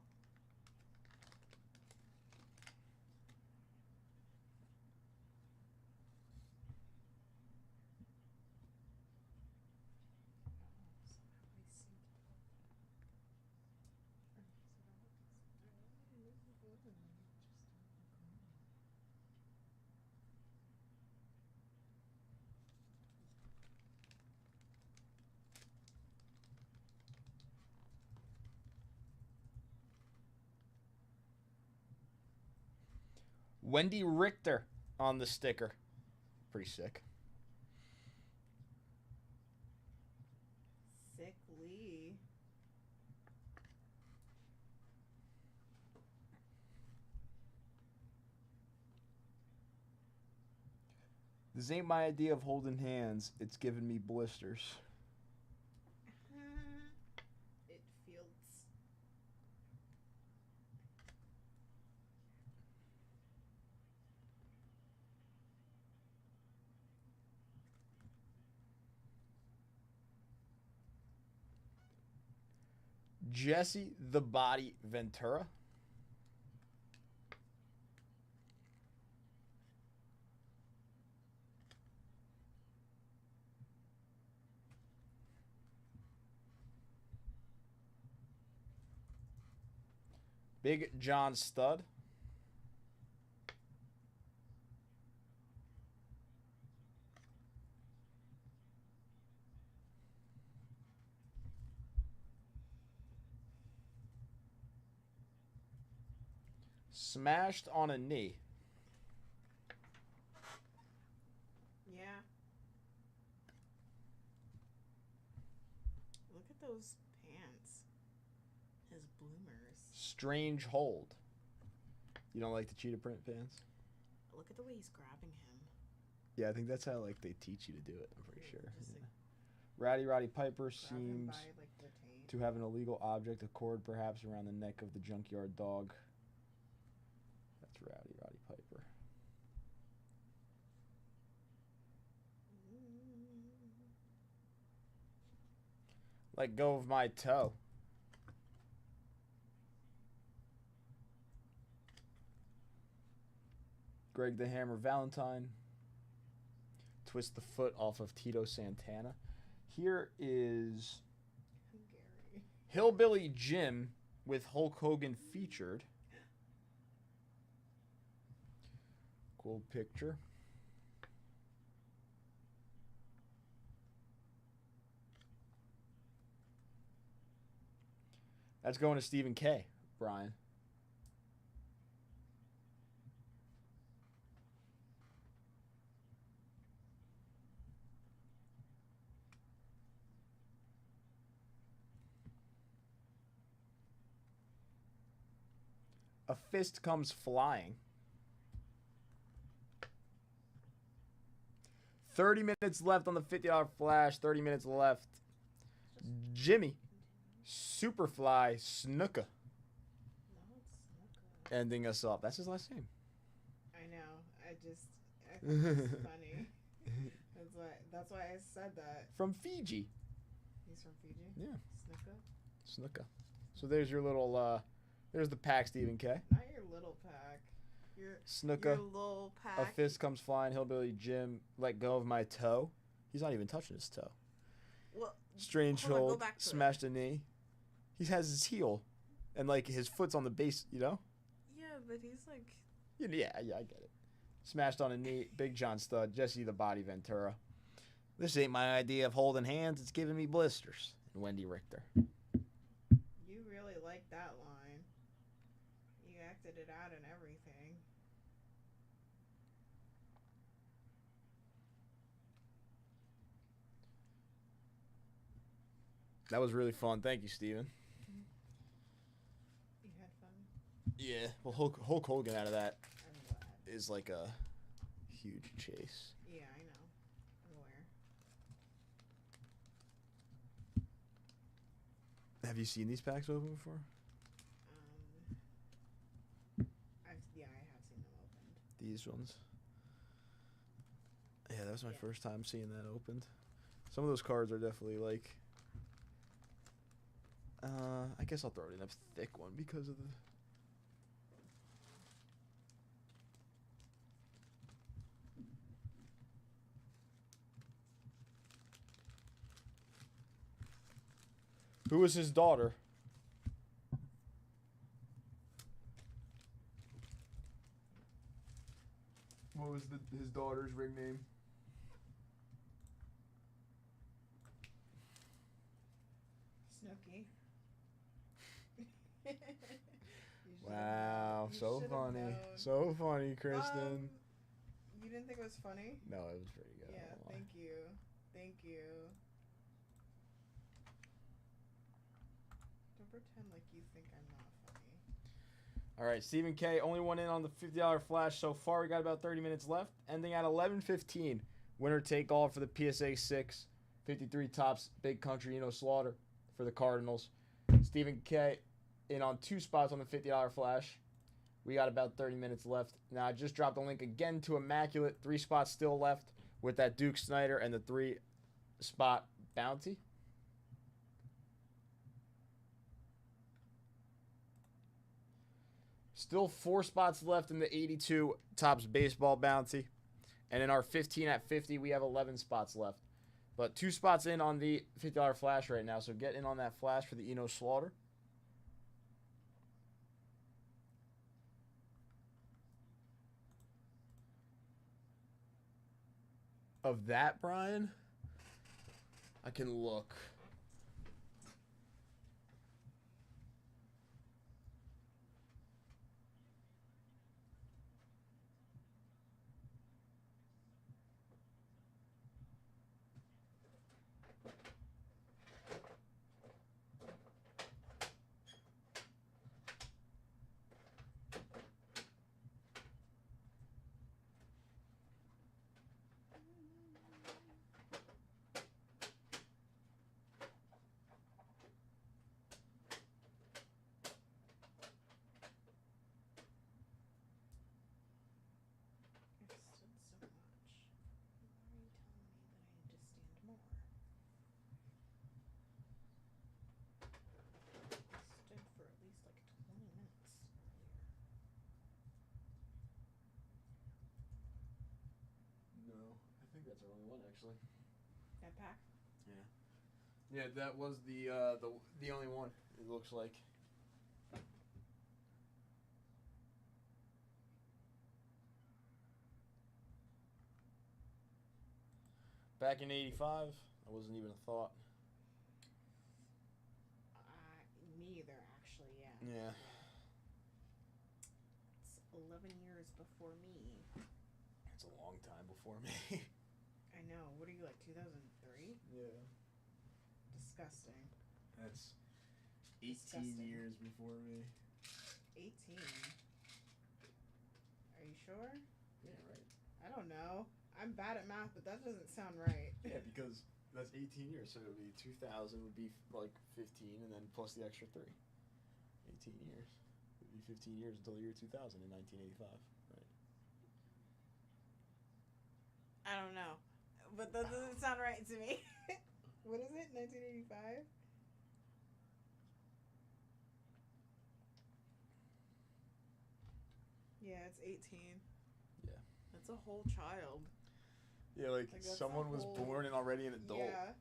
Wendy Richter on the sticker. Pretty sick. Sick Lee. This ain't my idea of holding hands. It's giving me blisters. It feels. Jesse the Body Ventura. Big John Stud. Smashed on a knee. Yeah. Look at those pants. His bloomers. Strange hold. You don't like the cheetah print pants? Look at the way he's grabbing him. Yeah, I think that's how like they teach you to do it. I'm pretty Yeah, sure. just, Yeah. like, Roddy Piper Grab him seems by, like, the taint. to have an illegal object, a cord perhaps around the neck of the junkyard dog. That's Roddy Piper. Let go of my toe. Greg the Hammer Valentine. Twist the foot off of Tito Santana. Here is Gary. Hillbilly Jim with Hulk Hogan featured. Cool picture. That's going to Stephen K. Brian. A fist comes flying. 30 minutes left on the $50 flash. 30 minutes left. Jimmy. Superfly Snuka. No, it's not good. Ending us off. That's his last name. I know. I think it's funny. That's why I said that. From Fiji. He's from Fiji? Yeah. Snuka? Snuka. So there's your little, there's the pack, Stephen K. Not your little pack. Your Snuka. little pack. A fist comes flying. Hillbilly Jim. Let go of my toe. He's not even touching his toe. Well, Strange hold on, go hold. back to Smashed a knee. He has his heel. And, like, his foot's on the base, you know? yeah, but he's like... Yeah, I get it. Smashed on a knee. Big John Stud. Jesse the Body Ventura. This ain't my idea of holding hands. It's giving me blisters. And Wendy Richter. You really like that line. You acted it out and everything. That was really fun. Thank you, Steven. You had fun. Yeah. Well, Hulk Hogan out of that I'm glad. is like a huge chase. Yeah, I know. I'm aware. Have you seen these packs open before? I have seen them opened. These ones? Yeah, that was my Yeah. first time seeing that opened. Some of those cards are definitely like... I guess I'll throw it in a thick one because of the... Who was his daughter? What was his daughter's ring name? Snooki. Wow, You so should've funny. known. So funny, Kristen. You didn't think it was funny? No, it was pretty good. I Yeah, won't lie. thank you. Thank you. Don't pretend like you think I'm not funny. All right, Stephen K. only one in on the $50 flash so far. We got about 30 minutes left. Ending at 11:15. Winner take all for the PSA 6. 53 tops. Big Country, Slaughter for the Cardinals. Stephen K. in on 2 spots on the $50 flash. We got about 30 minutes left. Now, I just dropped a link again to Immaculate. 3 spots still left with that Duke Snyder and the 3-spot bounty. Still 4 spots left in the 82 Topps baseball bounty. And in our 15 at 50, we have 11 spots left. But 2 spots in on the $50 flash right now. So get in on that flash for the Eno Slaughter. Of that, Brian, I can look. That's our only one, actually. That pack? Yeah. Yeah, that was the only one, it looks like. Back in 85, that wasn't even a thought. Me either, actually, yeah. Yeah. It's 11 years before me. It's a long time before me. I know. What are you, like, 2003? Yeah. Disgusting. That's 18 Disgusting. years before me. 18? Are you sure? Yeah, right. I don't know. I'm bad at math, but that doesn't sound right. Yeah, because that's 18 years, so it would be 2000 would be like 15, and then plus the extra 3. 18 years. It would be 15 years until the year 2000 in 1985, right? I don't know. But that doesn't sound right to me. What is it? 1985? Yeah, it's 18. Yeah. That's a whole child. Yeah, like that's someone a was whole- born and already an adult. Yeah.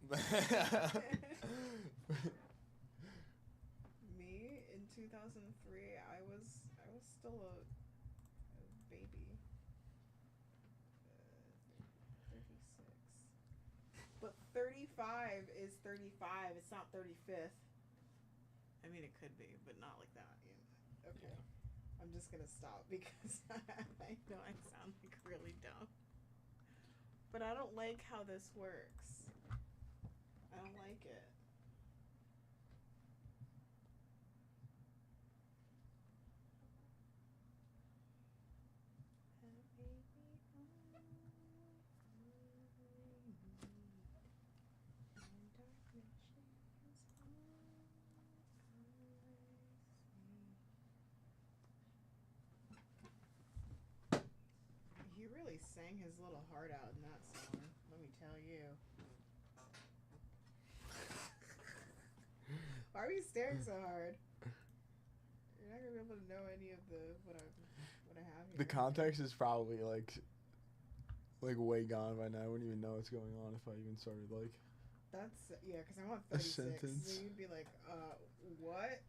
Me in 2003, I was still a baby. 36. But 35 is 35. It's not 35th. I mean, it could be, but not like that. You know? Okay. Yeah. I'm just gonna stop because I know I sound like really dumb. But I don't like how this works. I don't like it. He really sang his little heart out in that song, let me tell you. Why are you staring so hard? You're not gonna be able to know any of what I have here. The context is probably like way gone by now. I wouldn't even know what's going on if I even started like. That's yeah, because I'm on A 36. sentence. So you'd be like, what?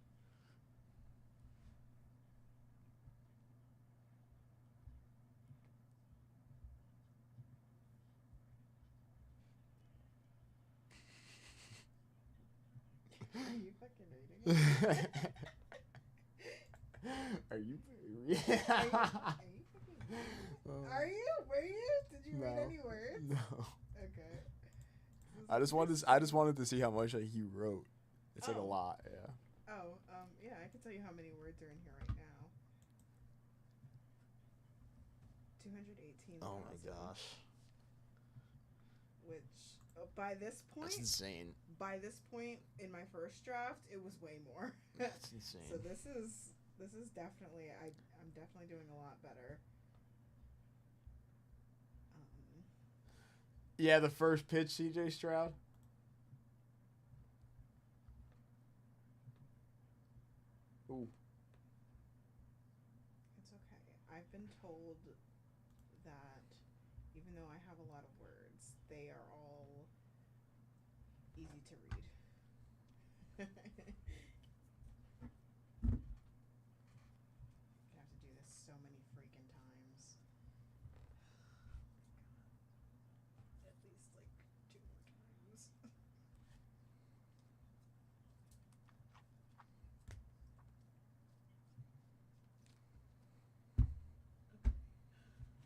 Are you fucking reading it? Are you? Are you fucking Are you? Were you? Did you read No. any words? No. Okay. I just wanted to see how much he wrote. It's like a Oh. lot, yeah. Oh, yeah, I can tell you how many words are in here right now. 218. Oh my gosh. Which, by this point, That's insane. in my first draft, it was way more. That's insane. So this is definitely I'm definitely doing a lot better. Yeah, the first pitch, CJ Stroud. Ooh. I've been told that even though I have a lot of words, they are all easy to read. I have to do this so many freaking times. At least like 2 more times.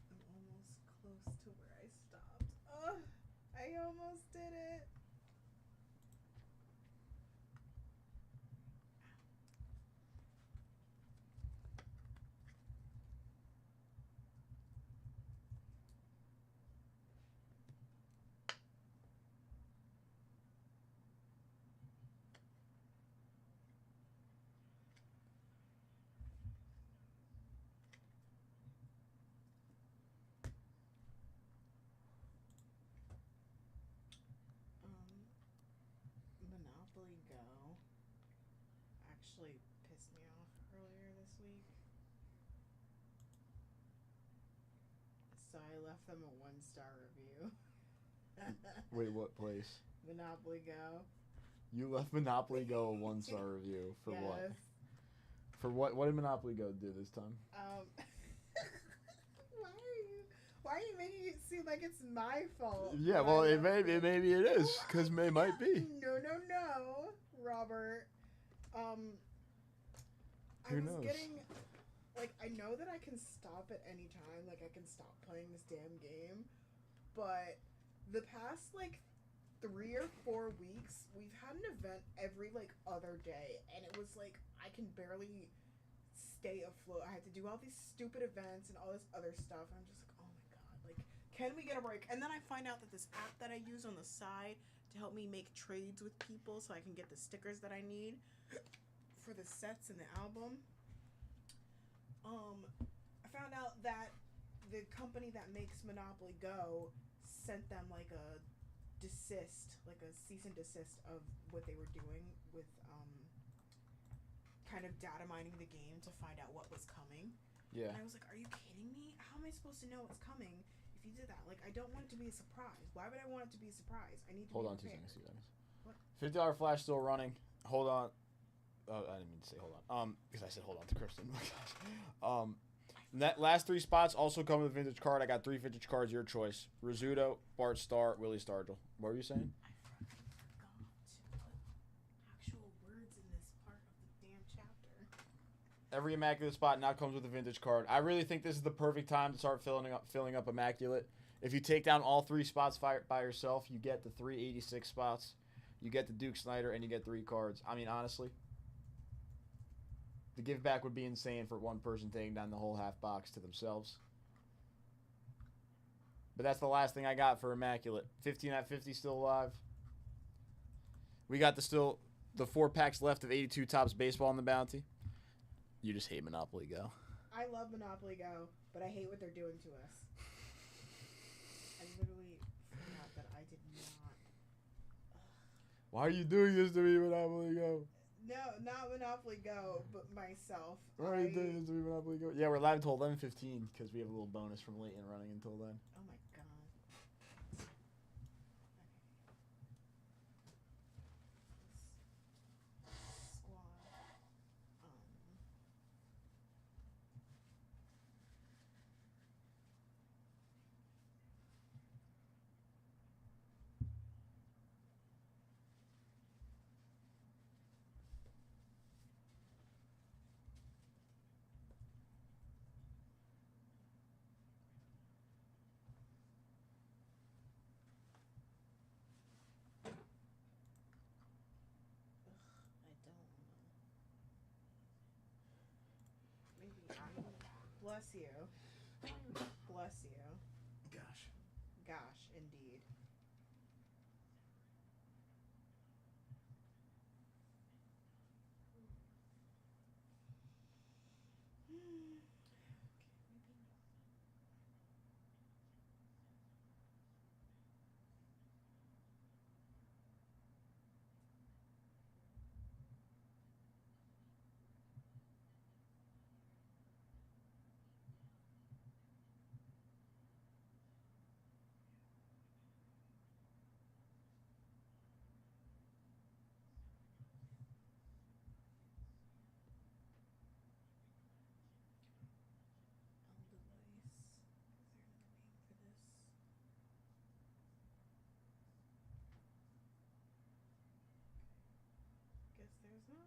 I'm almost close to where I stopped. Ugh, I almost did it. Monopoly Go actually pissed me off earlier this week. So I left them a 1-star review. Wait, what place? Monopoly Go. You left Monopoly Go a 1-star review for what? Yes. For what? What did Monopoly Go do this time? Why are you making it seem like it's my fault? Yeah, well, maybe it is, because it might be. No, Robert. Who knows? Getting, like, I know that I can stop at any time. Like, I can stop playing this damn game. But the past, like, 3 or 4 weeks, we've had an event every, like, other day. And it was, like, I can barely stay afloat. I had to do all these stupid events and all this other stuff. And I'm just like, oh my god, like, can we get a break? And then I find out that this app that I use on the side to help me make trades with people so I can get the stickers that I need for the sets and the album. I found out that the company that makes Monopoly Go sent them like a cease and desist of what they were doing with kind of data mining the game to find out what was coming. Yeah. And I was like, are you kidding me? How am I supposed to know what's coming if you did that? Like, I don't want it to be a surprise. Why would I want it to be a surprise? I need to Hold be on prepared. 2 seconds. What? $50 flash still running. Hold on. I didn't mean to say hold on. Because I said hold on to Kristen. Oh my gosh. That last 3 spots also come with a vintage card. I got 3 vintage cards, your choice. Rizzuto, Bart Starr, Willie Stargell. What were you saying? I forgot to put actual words in this part of the damn chapter. Every Immaculate spot now comes with a vintage card. I really think this is the perfect time to start filling up Immaculate. If you take down all 3 spots by yourself, you get the 386 spots. You get the Duke Snyder, and you get 3 cards. I mean, honestly, the give back would be insane for one person taking down the whole half box to themselves. But that's the last thing I got for Immaculate. 15 at 50 still alive. We got the 4 packs left of 82 Topps Baseball on the bounty. You just hate Monopoly Go. I love Monopoly Go, but I hate what they're doing to us. I literally forgot that I did not. Why are you doing this to me, Monopoly Go? No, not Monopoly Go, but myself. Why are you doing this to me, Monopoly Go? Yeah, we're live until 11:15 because we have a little bonus from Leighton running until then. Oh my god. Squad. Bless you. Bless you. Gosh. Gosh, indeed. there's not.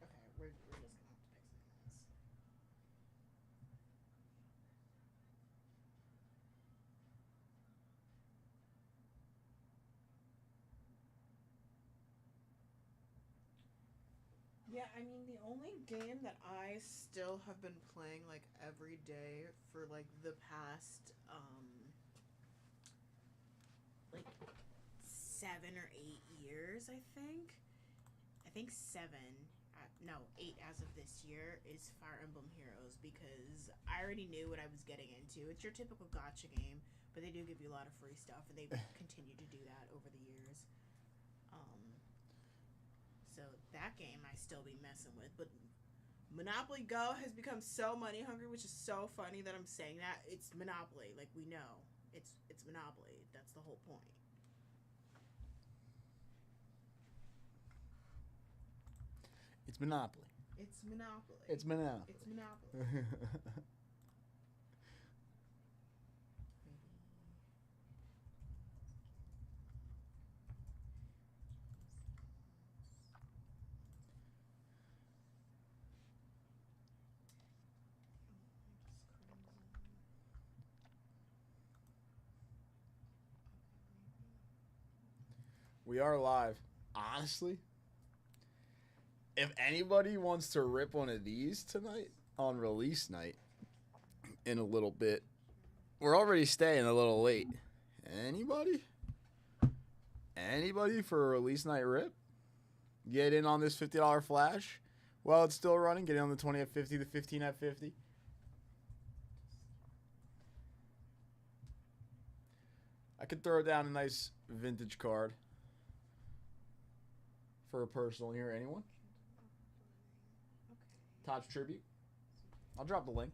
Okay, we're just gonna have to pick something else. Yeah, I mean, the only game that I still have been playing like every day for like the past like 7 or 8 years, I think. I think 7. No, 8 as of this year is Fire Emblem Heroes, because I already knew what I was getting into. It's your typical gacha game, but they do give you a lot of free stuff, and they continue to do that over the years. So that game I still be messing with, but Monopoly Go has become so money hungry, which is so funny that I'm saying that. It's Monopoly, like we know. It's Monopoly. That's the whole point. It's Monopoly. It's Monopoly. It's Monopoly. It's Monopoly. We are live. Honestly, if anybody wants to rip one of these tonight on release night in a little bit, we're already staying a little late. Anybody? Anybody for a release night rip? Get in on this $50 flash while it's still running. Get in on the 20 at 50, the 15 at 50. I could throw down a nice vintage card for a personal here. Anyone? Topps Tribute. I'll drop the link.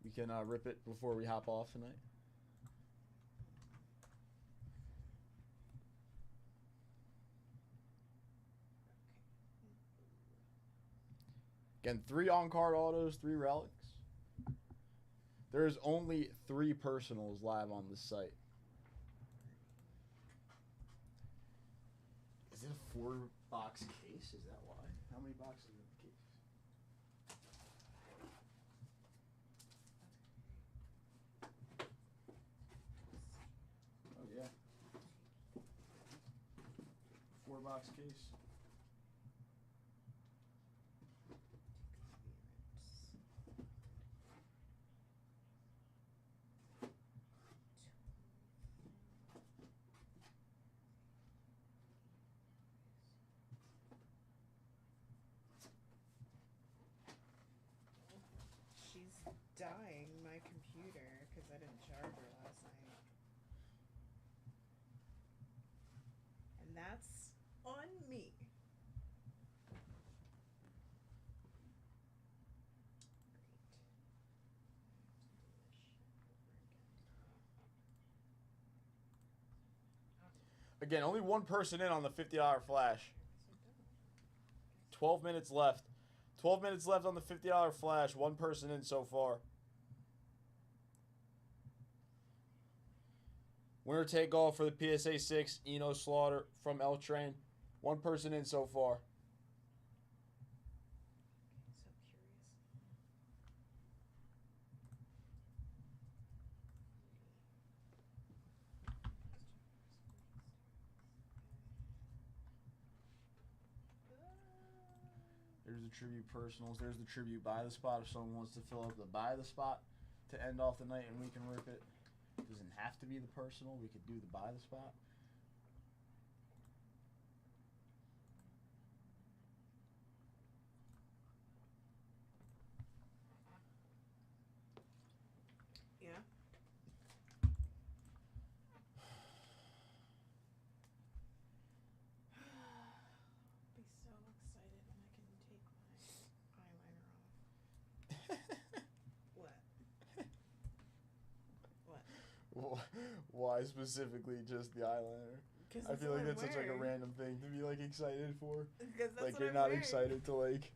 We can rip it before we hop off tonight. Again, 3 on-card autos, 3 relics. There's only 3 personals live on the site. Is it a 4-box case? Is that why? How many boxes in the case? Oh, yeah. 4-box case. She's dying, my computer, because I didn't charge her last night. And that's on me. Again, only one person in on the $50 flash. 12 minutes left. 12 minutes left on the $50 flash. One person in so far. Winner take all for the PSA 6. Eno Slaughter from L Train. One person in so far. So curious. There's the tribute personals. There's the tribute by the spot. If someone wants to fill up the by the spot to end off the night and we can rip it. Doesn't have to be the personal. We could do the by the spot. Yeah. Be so excited when I can take my eyeliner off. What? Why specifically just the eyeliner? I feel like that's such like a random thing to be like excited for. Because that's Like what you're I'm not wearing. excited to like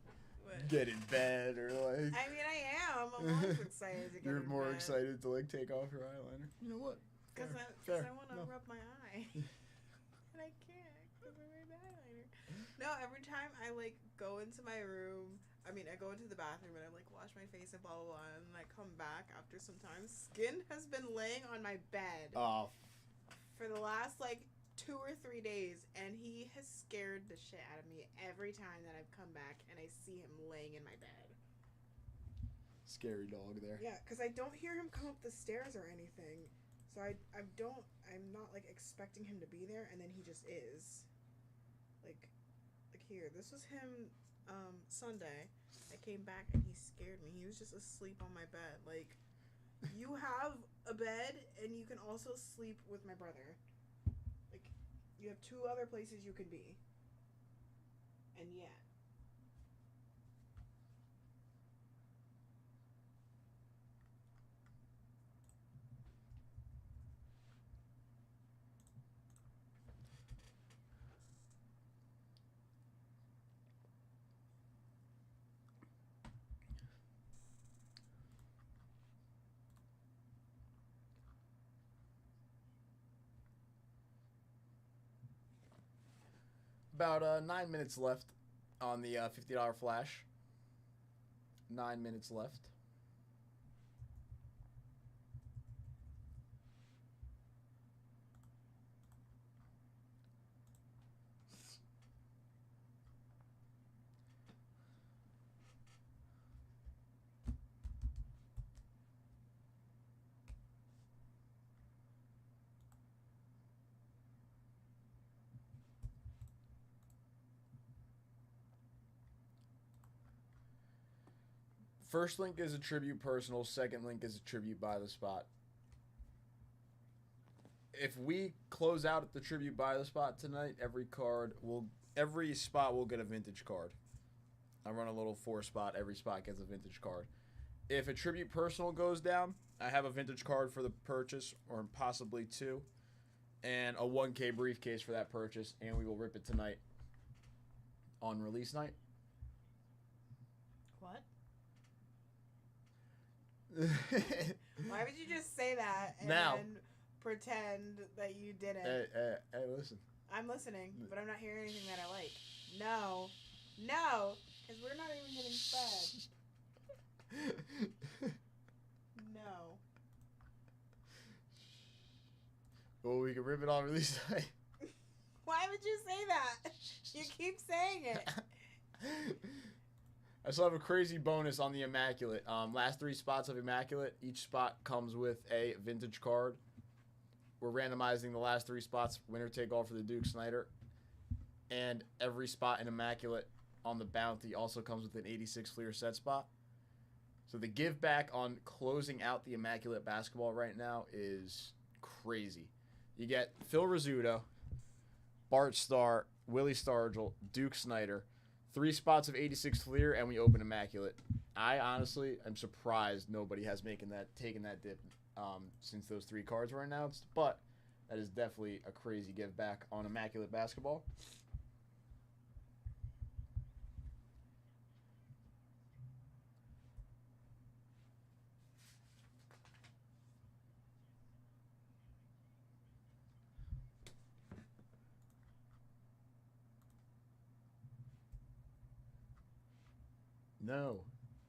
What? get in bed or like. I mean, I am. I'm always excited to get You're in more bed. excited to like take off your eyeliner. You know what? Because Fair. I want to No. rub my eye. And I can't because I'm wearing the eyeliner. No, every time I like go into my room, I mean, I go into the bathroom and I like wash my face and blah blah blah, and I come back after some time. Skin has been laying on my bed Oh, for the last like 2 or 3 days, and he has scared the shit out of me every time that I've come back and I see him laying in my bed. scary dog there. Yeah, because I don't hear him come up the stairs or anything. So I'm not like expecting him to be there, and then he just is. Like here, this was him Sunday. I came back and he scared me. He was just asleep on my bed. Like, you have a bed and you can also sleep with my brother. Like, you have 2 other places you can be. And yet. About 9 minutes left on the $50 flash. 9 minutes left. First link is a tribute personal. Second link is a tribute by the spot. If we close out at the tribute by the spot tonight, every spot will get a vintage card. I run a little 4 spot. Every spot gets a vintage card. If a tribute personal goes down, I have a vintage card for the purchase, or possibly 2, and a 1K briefcase for that purchase, and we will rip it tonight on release night. What? Why would you just say that and Now. then pretend that you didn't? Hey, listen. I'm listening, but I'm not hearing anything that I like. No, because we're not even getting fed. No. Well, we can rip it on release night. Why would you say that? You keep saying it. I still have a crazy bonus on the Immaculate. Last 3 spots of Immaculate. Each spot comes with a vintage card. We're randomizing the last 3 spots. Winner take all for the Duke Snyder. And every spot in Immaculate on the bounty also comes with an 86 Fleer set spot. So the give back on closing out the Immaculate basketball right now is crazy. You get Phil Rizzuto, Bart Starr, Willie Stargell, Duke Snyder, 3 spots of 86 Fleer, and we open Immaculate. I honestly am surprised nobody has taken that dip since those 3 cards were announced, but that is definitely a crazy give back on Immaculate basketball. No,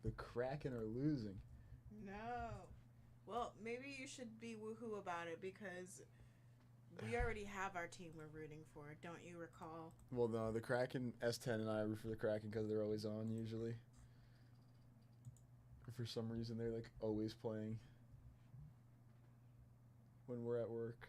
the Kraken are losing. No. Well, maybe you should be woohoo about it because We already have our team we're rooting for. Don't you recall? Well, no, the Kraken, S10 and I root for the Kraken because they're always on usually. For some reason, they're like always playing when we're at work.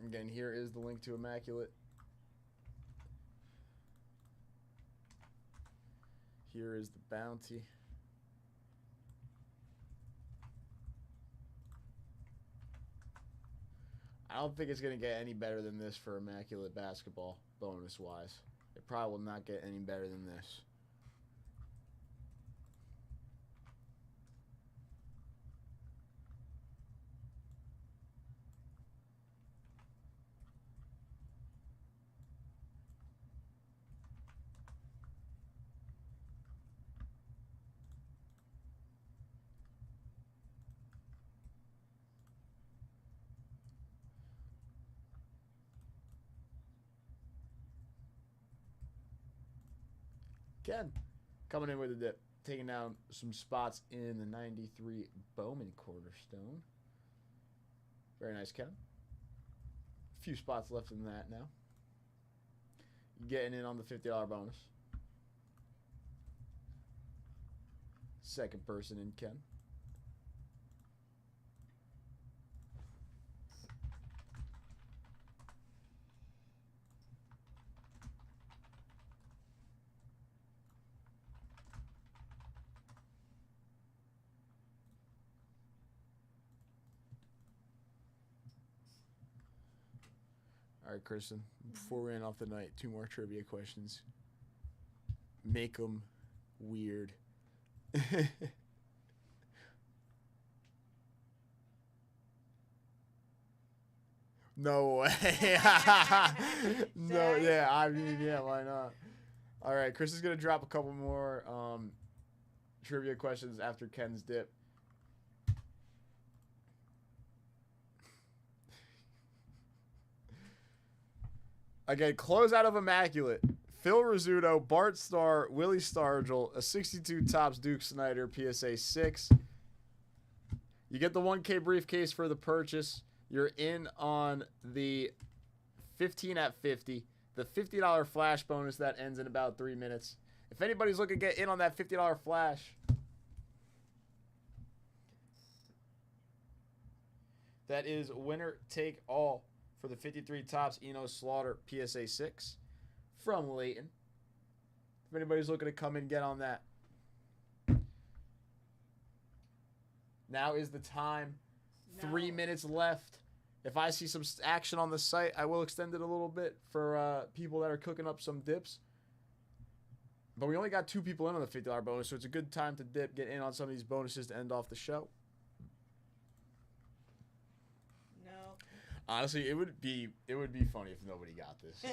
Again, here is the link to Immaculate. Here is the bounty. I don't think it's going to get any better than this for Immaculate Basketball, bonus-wise. It probably will not get any better than this. Ken coming in with a dip, taking down some spots in the 93 Bowman Cornerstone. Very nice, Ken. A few spots left in that now. Getting in on the $50 bonus. Second person in, Ken. All right, Kristen, before we end off the night, 2 more trivia questions. Make them weird. No way. No, yeah, I mean, yeah, why not? All right, Chris is going to drop a couple more trivia questions after Ken's dip. Again, close out of Immaculate. Phil Rizzuto, Bart Starr, Willie Stargell, a 62 Topps Duke Snyder, PSA 6. You get the 1K briefcase for the purchase. You're in on the 15 at 50. The $50 flash bonus that ends in about 3 minutes. If anybody's looking to get in on that $50 flash, that is winner take all for the 53 Topps Eno Slaughter PSA 6 from Layton. If anybody's looking to come and get on that. Now is the time. No. 3 minutes left. If I see some action on the site, I will extend it a little bit for people that are cooking up some dips. But we only got 2 people in on the $50 bonus, so it's a good time to dip, get in on some of these bonuses to end off the show. No. Honestly, it would be funny if nobody got this.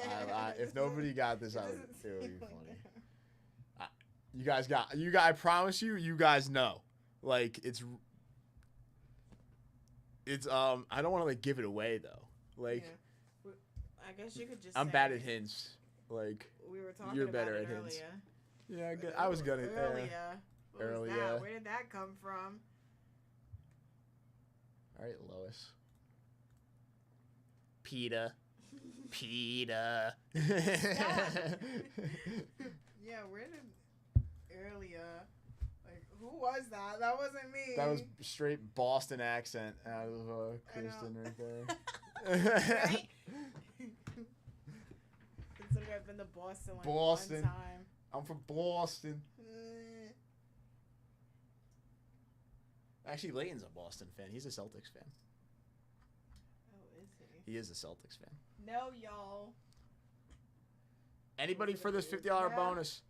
If nobody got this, it would be funny. I promise you guys know. Like it's I don't want to like give it away though. Like yeah. I guess you could just I'm say bad at hints. Like we were talking you're about better it at hints. earlier. Yeah, I was gonna Earlier. What was Earlier. that? Where did that come from? All right, Lois. PETA. PETA. Yeah, where did earlier? Like, who was that? That wasn't me. That was straight Boston accent out of Kristen right there. Right? Considering I've been to Boston like Boston. one time. I'm from Boston. Actually, Layton's a Boston fan. He's a Celtics fan. Oh, is he? He is a Celtics fan. No, y'all. Anybody for this $50 bonus?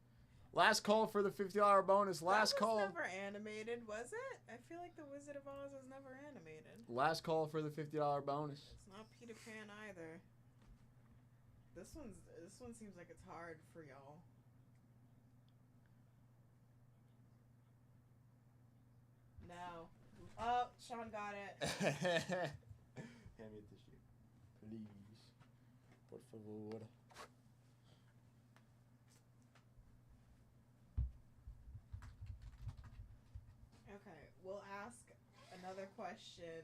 Last call for the $50 bonus. Last that call. was never animated, was it? I feel like The Wizard of Oz was never animated. Last call for the $50 bonus. It's not Peter Pan either. This one seems like it's hard for y'all. No. Oh, Sean got it. Hand me get this shit. Please. Por favor. Okay, we'll ask another question.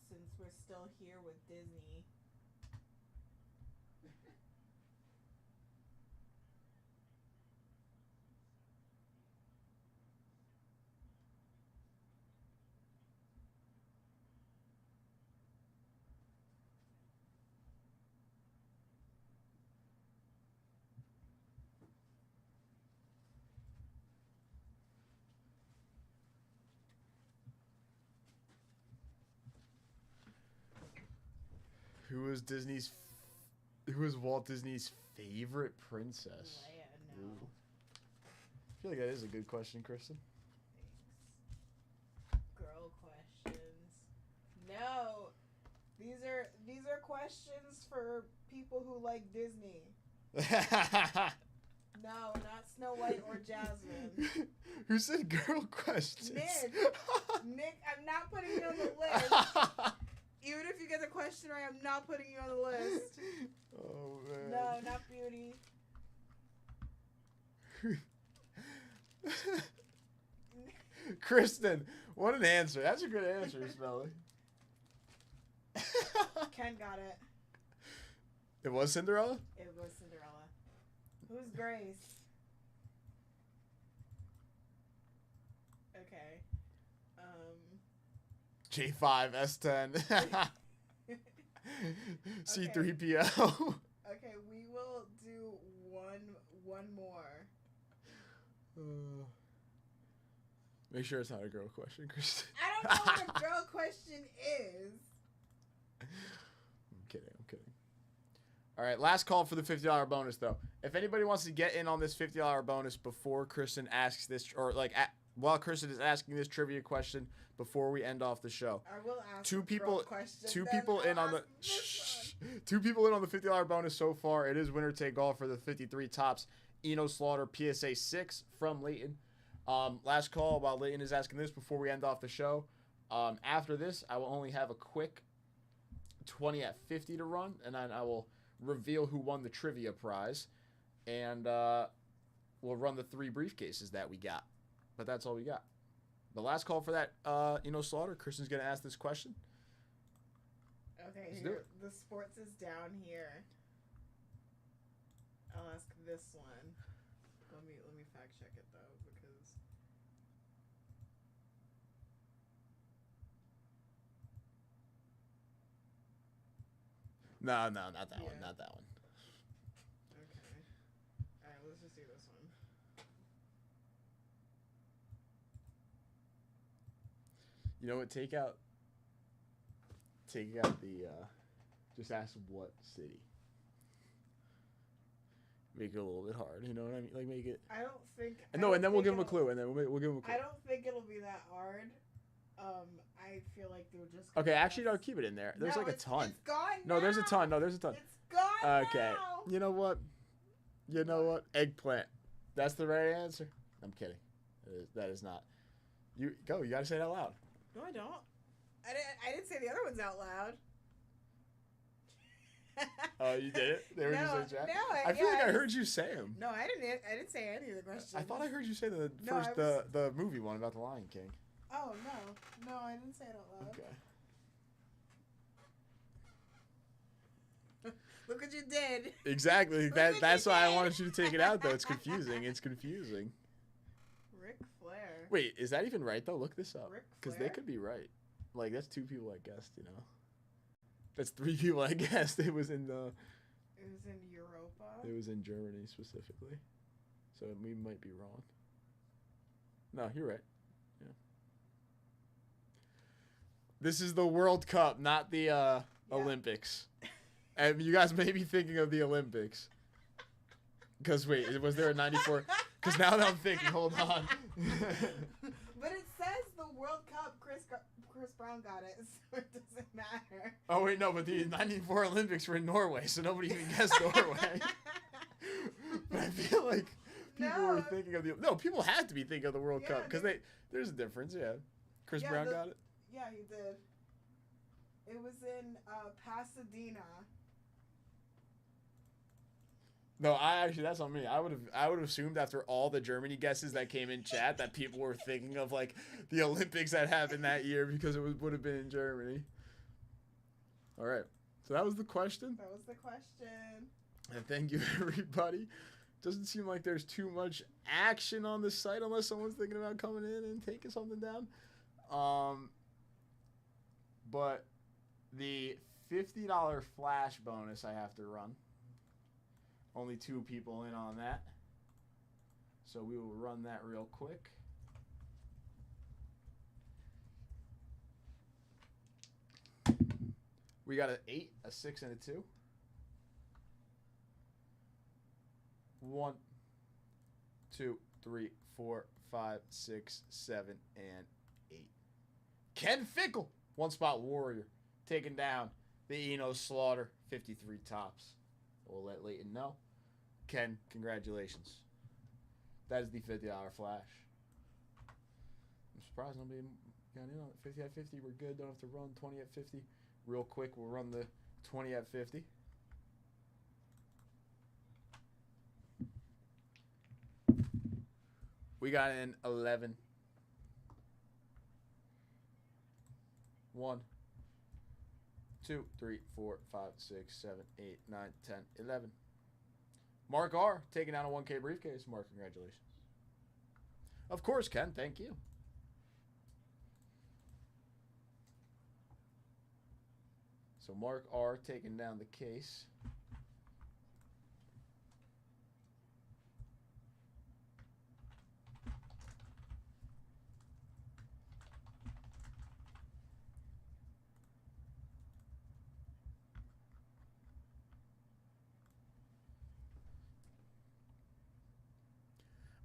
Since we're still here with Disney. Who was Walt Disney's favorite princess? Leia, no. Ooh. I feel like that is a good question, Kristen. Thanks. Girl questions. No. These are questions for people who like Disney. No, not Snow White or Jasmine. Who said girl questions? Nick. Nick, I'm not putting you on the list. Even if you get the question right, I'm not putting you on the list. Oh man. No, not Beauty. Kristen, what an answer. That's a good answer, Smelly. Ken got it. It was Cinderella? It was Cinderella. Who's Grace? Okay. J5, S10. C3PO. Okay, we will do one more. Make sure it's not a girl question, Kristen. I don't know what a girl question is. I'm kidding. All right, last call for the $50 bonus, though. If anybody wants to get in on this $50 bonus before Kristen asks this, or while Kristen is asking this trivia question before we end off the show, I will ask two a people girl question, two then people I'll in on the ask this one. two people in on the $50 bonus so far. It is winner take all for the 53 tops. Eno Slaughter PSA 6 from Leighton. Last call while Leighton is asking this before we end off the show. After this, I will only have a quick 20 at 50 to run, and then I will reveal who won the trivia prize, and we'll run the 3 briefcases that we got. But that's all we got. The last call for that, Slaughter. Kristen's gonna ask this question. Okay, Let's do here, it. the sports is down here. I'll ask this one. Let me fact check it though, because No, not that one. Yeah. Not that one. okay. All right, let's just do this one. You know what? Take out the. Just ask what city. Make it a little bit hard. You know what I mean? Like make it. I don't think. No, and then we'll give him a clue, and then we'll give him a clue. I don't think it'll be that hard. I feel like they'll just. Okay, actually, no, keep it in there. There's No, like a it's- ton. It's gone. No, there's a now. ton. No, there's a ton. It's gone. Okay. now. You know what? Eggplant. That's the right answer. I'm kidding. That is not. You go. You gotta say it out loud. No, I don't. I didn't say the other ones out loud. Oh, you did it. They were No, just like, no, I feel yeah, like I I heard you say them. No, I didn't say any of the questions. I thought I heard you say the No, first I was- the movie one about the Lion King. Oh no, I didn't say it out loud. Okay. Look what you did. Exactly. Look what That's you why I did. wanted you to take it out though. It's confusing. It's confusing. Ric Flair. Wait, is that even right though? Look this up. Ric Because they Flair? could be right. Like that's 2 people I guessed. You know. That's 3 people I guessed. It was in the. It was in Europa. It was in Germany specifically, so we might be wrong. No, you're right. Yeah. This is the World Cup, not the Olympics. And you guys may be thinking of the Olympics. Because wait, was there a '94? Because now that I'm thinking, hold on. But it says the World Cup. Chris Brown got it, so it doesn't matter. Oh wait, no, but the '94 Olympics were in Norway, so nobody even guessed Norway. But I feel like people were No. thinking of the people had to be thinking of the World Cup Yeah, because there's a difference. Yeah, Chris Yeah, Brown the- got it. Yeah, he did. It was in Pasadena. No, that's on me. I would have assumed after all the Germany guesses that came in chat that people were thinking of like the Olympics that happened that year because it would have been in Germany. All right, so that was the question, That was the question. and thank you everybody. Doesn't seem like there's too much action on the site unless someone's thinking about coming in and taking something down. But the $50 flash bonus I have to run. Only 2 people in on that. So we will run that real quick. We got an 8, a 6, and a 2. 1, 2, 3, 4, 5, 6, 7, and 8. Ken Fickle, 1 spot warrior, taking down the Eno Slaughter, 53 tops. We'll let Leighton know. Ken, congratulations. That is the $50 flash. I'm surprised nobody got in on it. 50 at 50, we're good. Don't have to run 20 at 50. Real quick, we'll run the 20 at 50. We got an 11. 1, 2, 3, 4, 5, 6, 7, 8, 9, 10, 11. Mark R. taking down a 1K briefcase. Mark, congratulations. Of course, Ken. Thank you. So Mark R. taking down the case.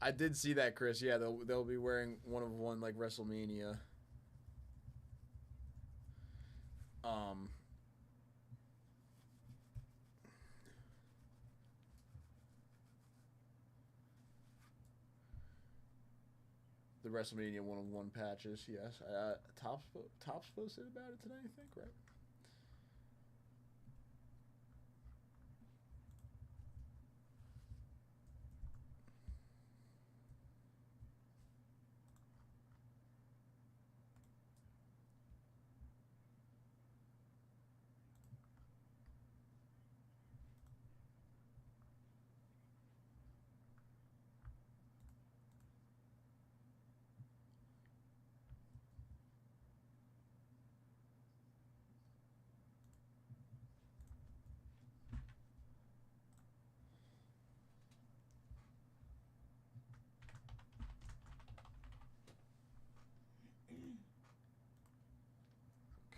I did see that, Chris. Yeah, they'll be wearing one like WrestleMania. The WrestleMania 1-on-1 patches. Yes, Topps posted about it today. I think, right?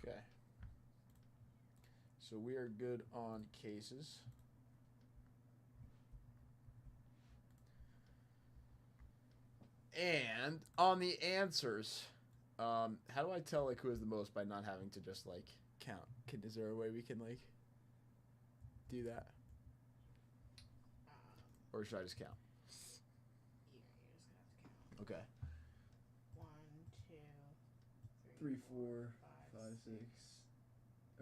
Okay. So we are good on cases. And on the answers, how do I tell like who is the most by not having to just like count? Is there a way we can like do that, or should I just count? Yeah, you're just gonna have to count. Okay. 1, 2, 3, 3, 4, 5, 5, 6.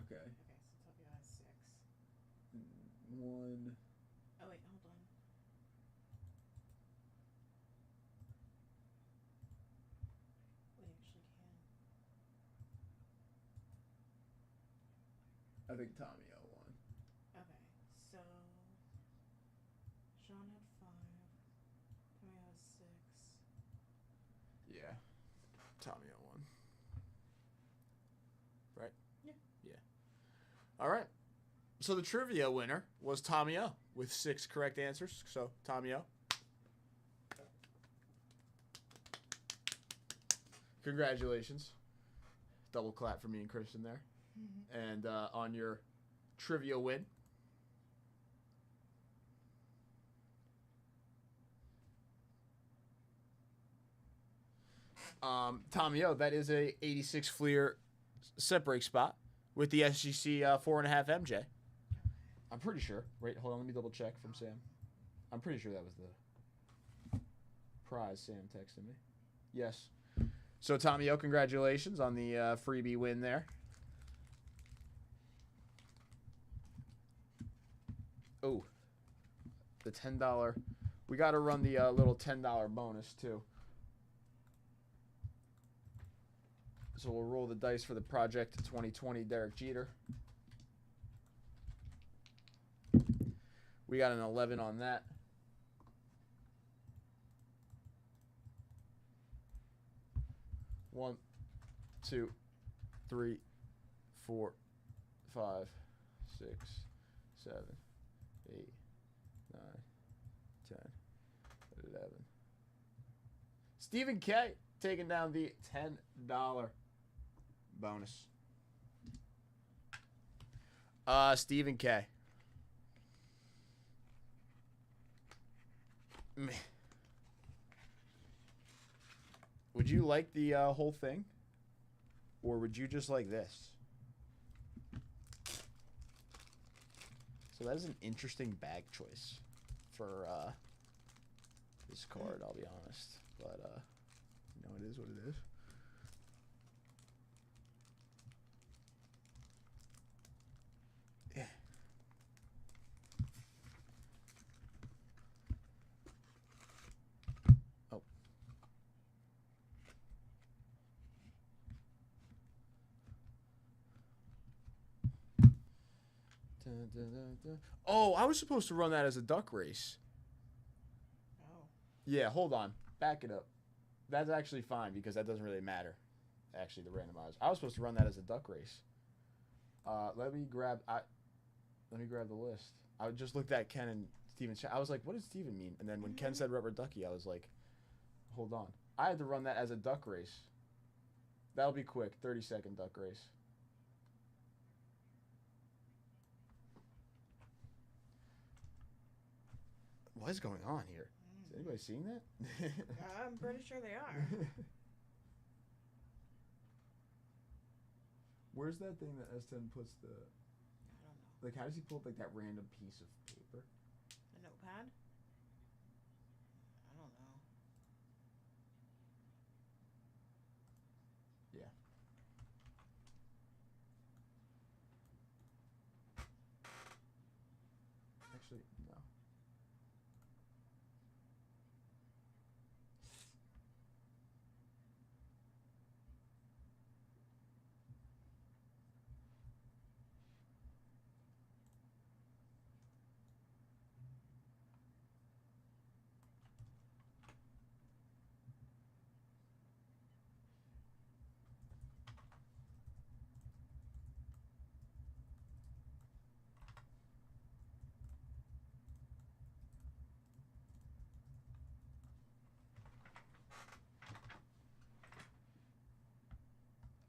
Okay. Okay, so Tokyo has 6. 1. Oh wait, hold on. We actually can. I think Tommy O won. Okay, so Sean had 5. Tommy has 6. Yeah. Tommy O won. Right? Yeah. Yeah. All right. So the trivia winner was Tommy O with 6 correct answers. So, Tommy O. Congratulations. Double clap for me and Christian there. And on your trivia win. Tommy O, that is a 86 Fleer set break spot with the SGC 4.5 MJ. I'm pretty sure. Wait, hold on. Let me double check from Sam. I'm pretty sure that was the prize, Sam texted me. Yes. So, Tommy O, congratulations on the freebie win there. Oh, the $10. We got to run the little $10 bonus, too. So we'll roll the dice for the Project 2020 Derek Jeter. We got an 11 on that. One, 2, 3, 4, 5, 6, 7, 8, 9, 10, 11. Stephen K taking down the $10 bonus. Stephen K. Meh. Would you like the whole thing? Or would you just like this? So that is an interesting bag choice for this card, I'll be honest. But, you know, it is what it is. Yeah. Oh. Dun, dun, dun, dun. Oh, I was supposed to run that as a duck race. Oh. Yeah, hold on. Back it up. That's actually fine because that doesn't really matter. Actually, the randomizer. I was supposed to run that as a duck race. Let me grab the list. I just looked at Ken and Steven's chat. I was like, what does Steven mean? And then when Ken said rubber ducky, I was like, hold on. I had to run that as a duck race. That'll be quick. 30-second duck race. What is going on here? Is anybody seeing that? I'm pretty sure they are. Where's that thing that S10 puts the... I don't know. Like, how does he pull up, like, that random piece of paper? A notepad? I don't know. Yeah. Actually, no.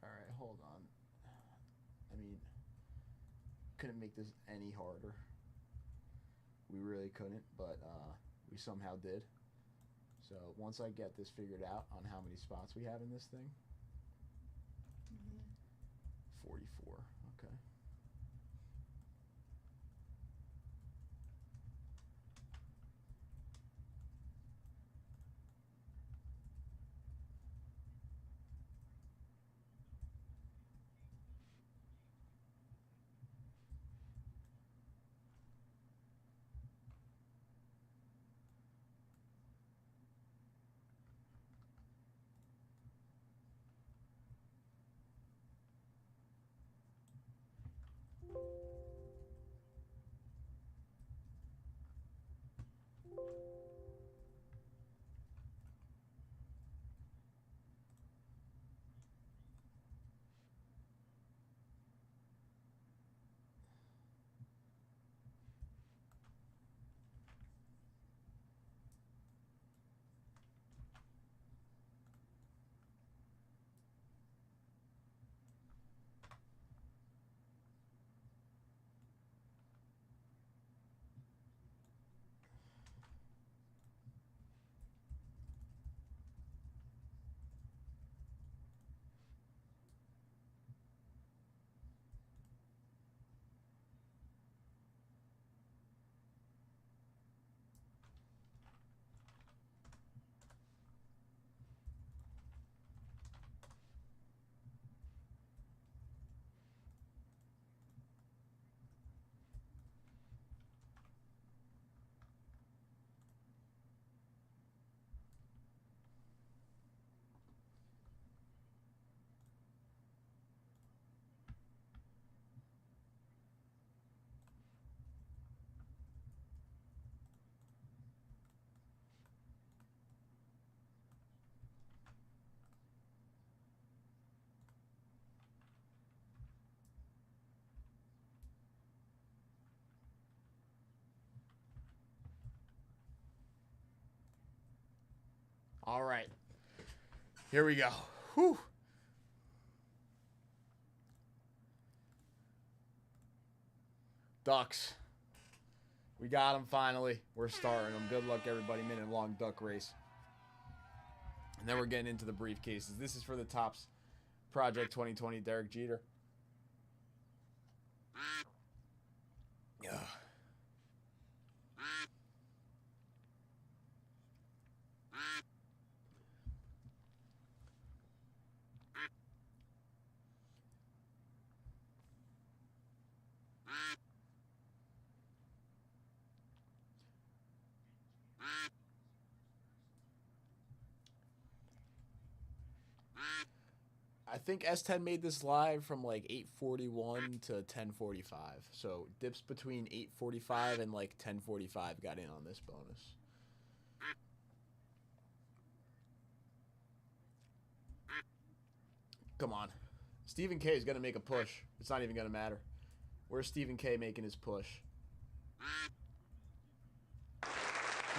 Alright, hold on. I mean, couldn't make this any harder. We really couldn't, but we somehow did. So once I get this figured out on how many spots we have in this thing, 44. Okay. All right. Here we go. Whew. Ducks. We got them finally. We're starting them. Good luck, everybody. Minute-long duck race. And then we're getting into the briefcases. This is for the Topps Project 2020 Derek Jeter. Ugh. I think S10 made this live from like 8:41 to 10:45. So dips between 8:45 and like 10:45 got in on this bonus. Come on. Stephen K is going to make a push. It's not even going to matter. Where's Stephen K making his push?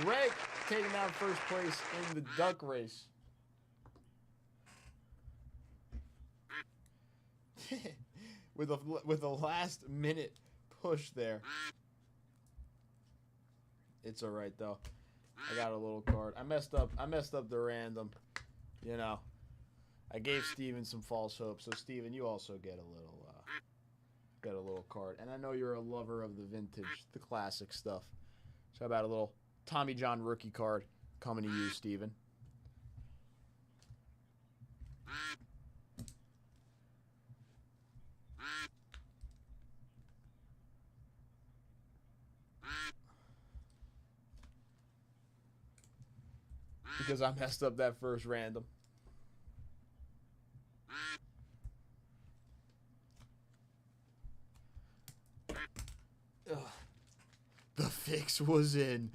Greg taking down first place in the duck race. with a last minute push there. It's all right though. I got a little card. I messed up the random. You know. I gave Steven some false hope. So Steven, you also get a little card. And I know you're a lover of the vintage, the classic stuff. So how about a little Tommy John rookie card coming to you, Steven? Because I messed up that first random. Ugh. The fix was in.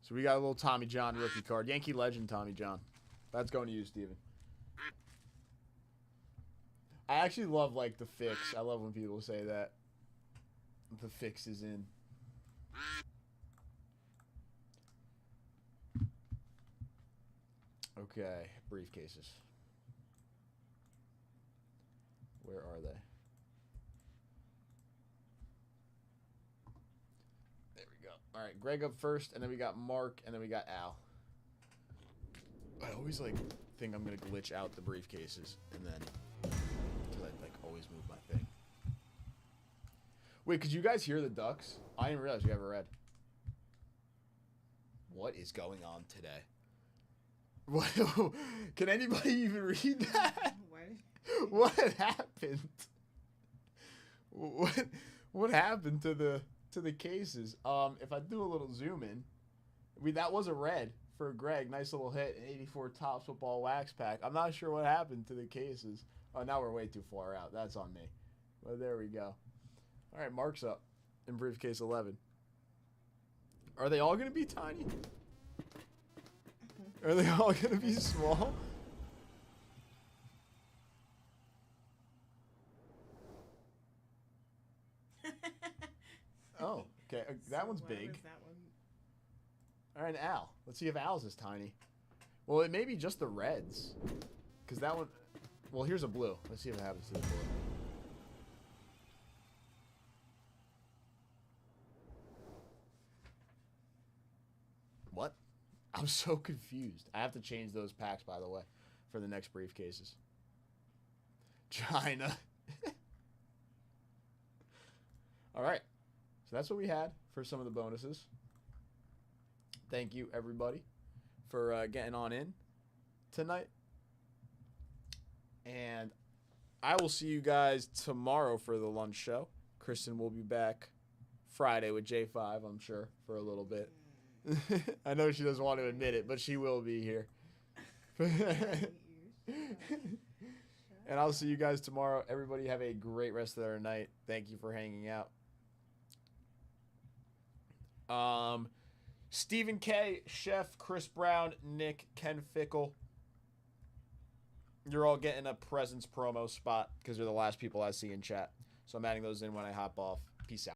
So we got a little Tommy John rookie card. Yankee legend Tommy John. That's going to you, Steven. I actually love, like, the fix. I love when people say that. The fix is in. Okay, briefcases. Where are they? There we go. All right, Greg up first, and then we got Mark, and then we got Al. I always, like, think I'm going to glitch out the briefcases, and then... because I, like, always move my thing. Wait, could you guys hear the ducks? I didn't realize you ever read. What is going on today? What? Can anybody even read that? What happened? What happened to the cases? If I do a little zoom in, that was a red for Greg. Nice little hit, an 84 Topps football wax pack. I'm not sure what happened to the cases. Oh, now we're way too far out. That's on me. Well, there we go. All right, Mark's up in briefcase 11. Are they all going to be tiny? Are they all going to be small? Oh, okay. That one's big. That one? All right, Al. Let's see if Al's is tiny. Well, it may be just the reds. Because that one... Well, here's a blue. Let's see what happens to the blue. What? I'm so confused. I have to change those packs, by the way, for the next briefcases. China. All right. So that's what we had for some of the bonuses. Thank you, everybody, for getting on in tonight. And I will see you guys tomorrow for the lunch show. Kristen will be back Friday with J5, I'm sure, for a little bit. I know she doesn't want to admit it, but she will be here. And I'll see you guys tomorrow. Everybody have a great rest of their night. Thank you for hanging out. Stephen K, Chef, Chris Brown, Nick, Ken Fickle, You're all getting a presents promo spot because you're the last people I see in chat. So I'm adding those in when I hop off. Peace out.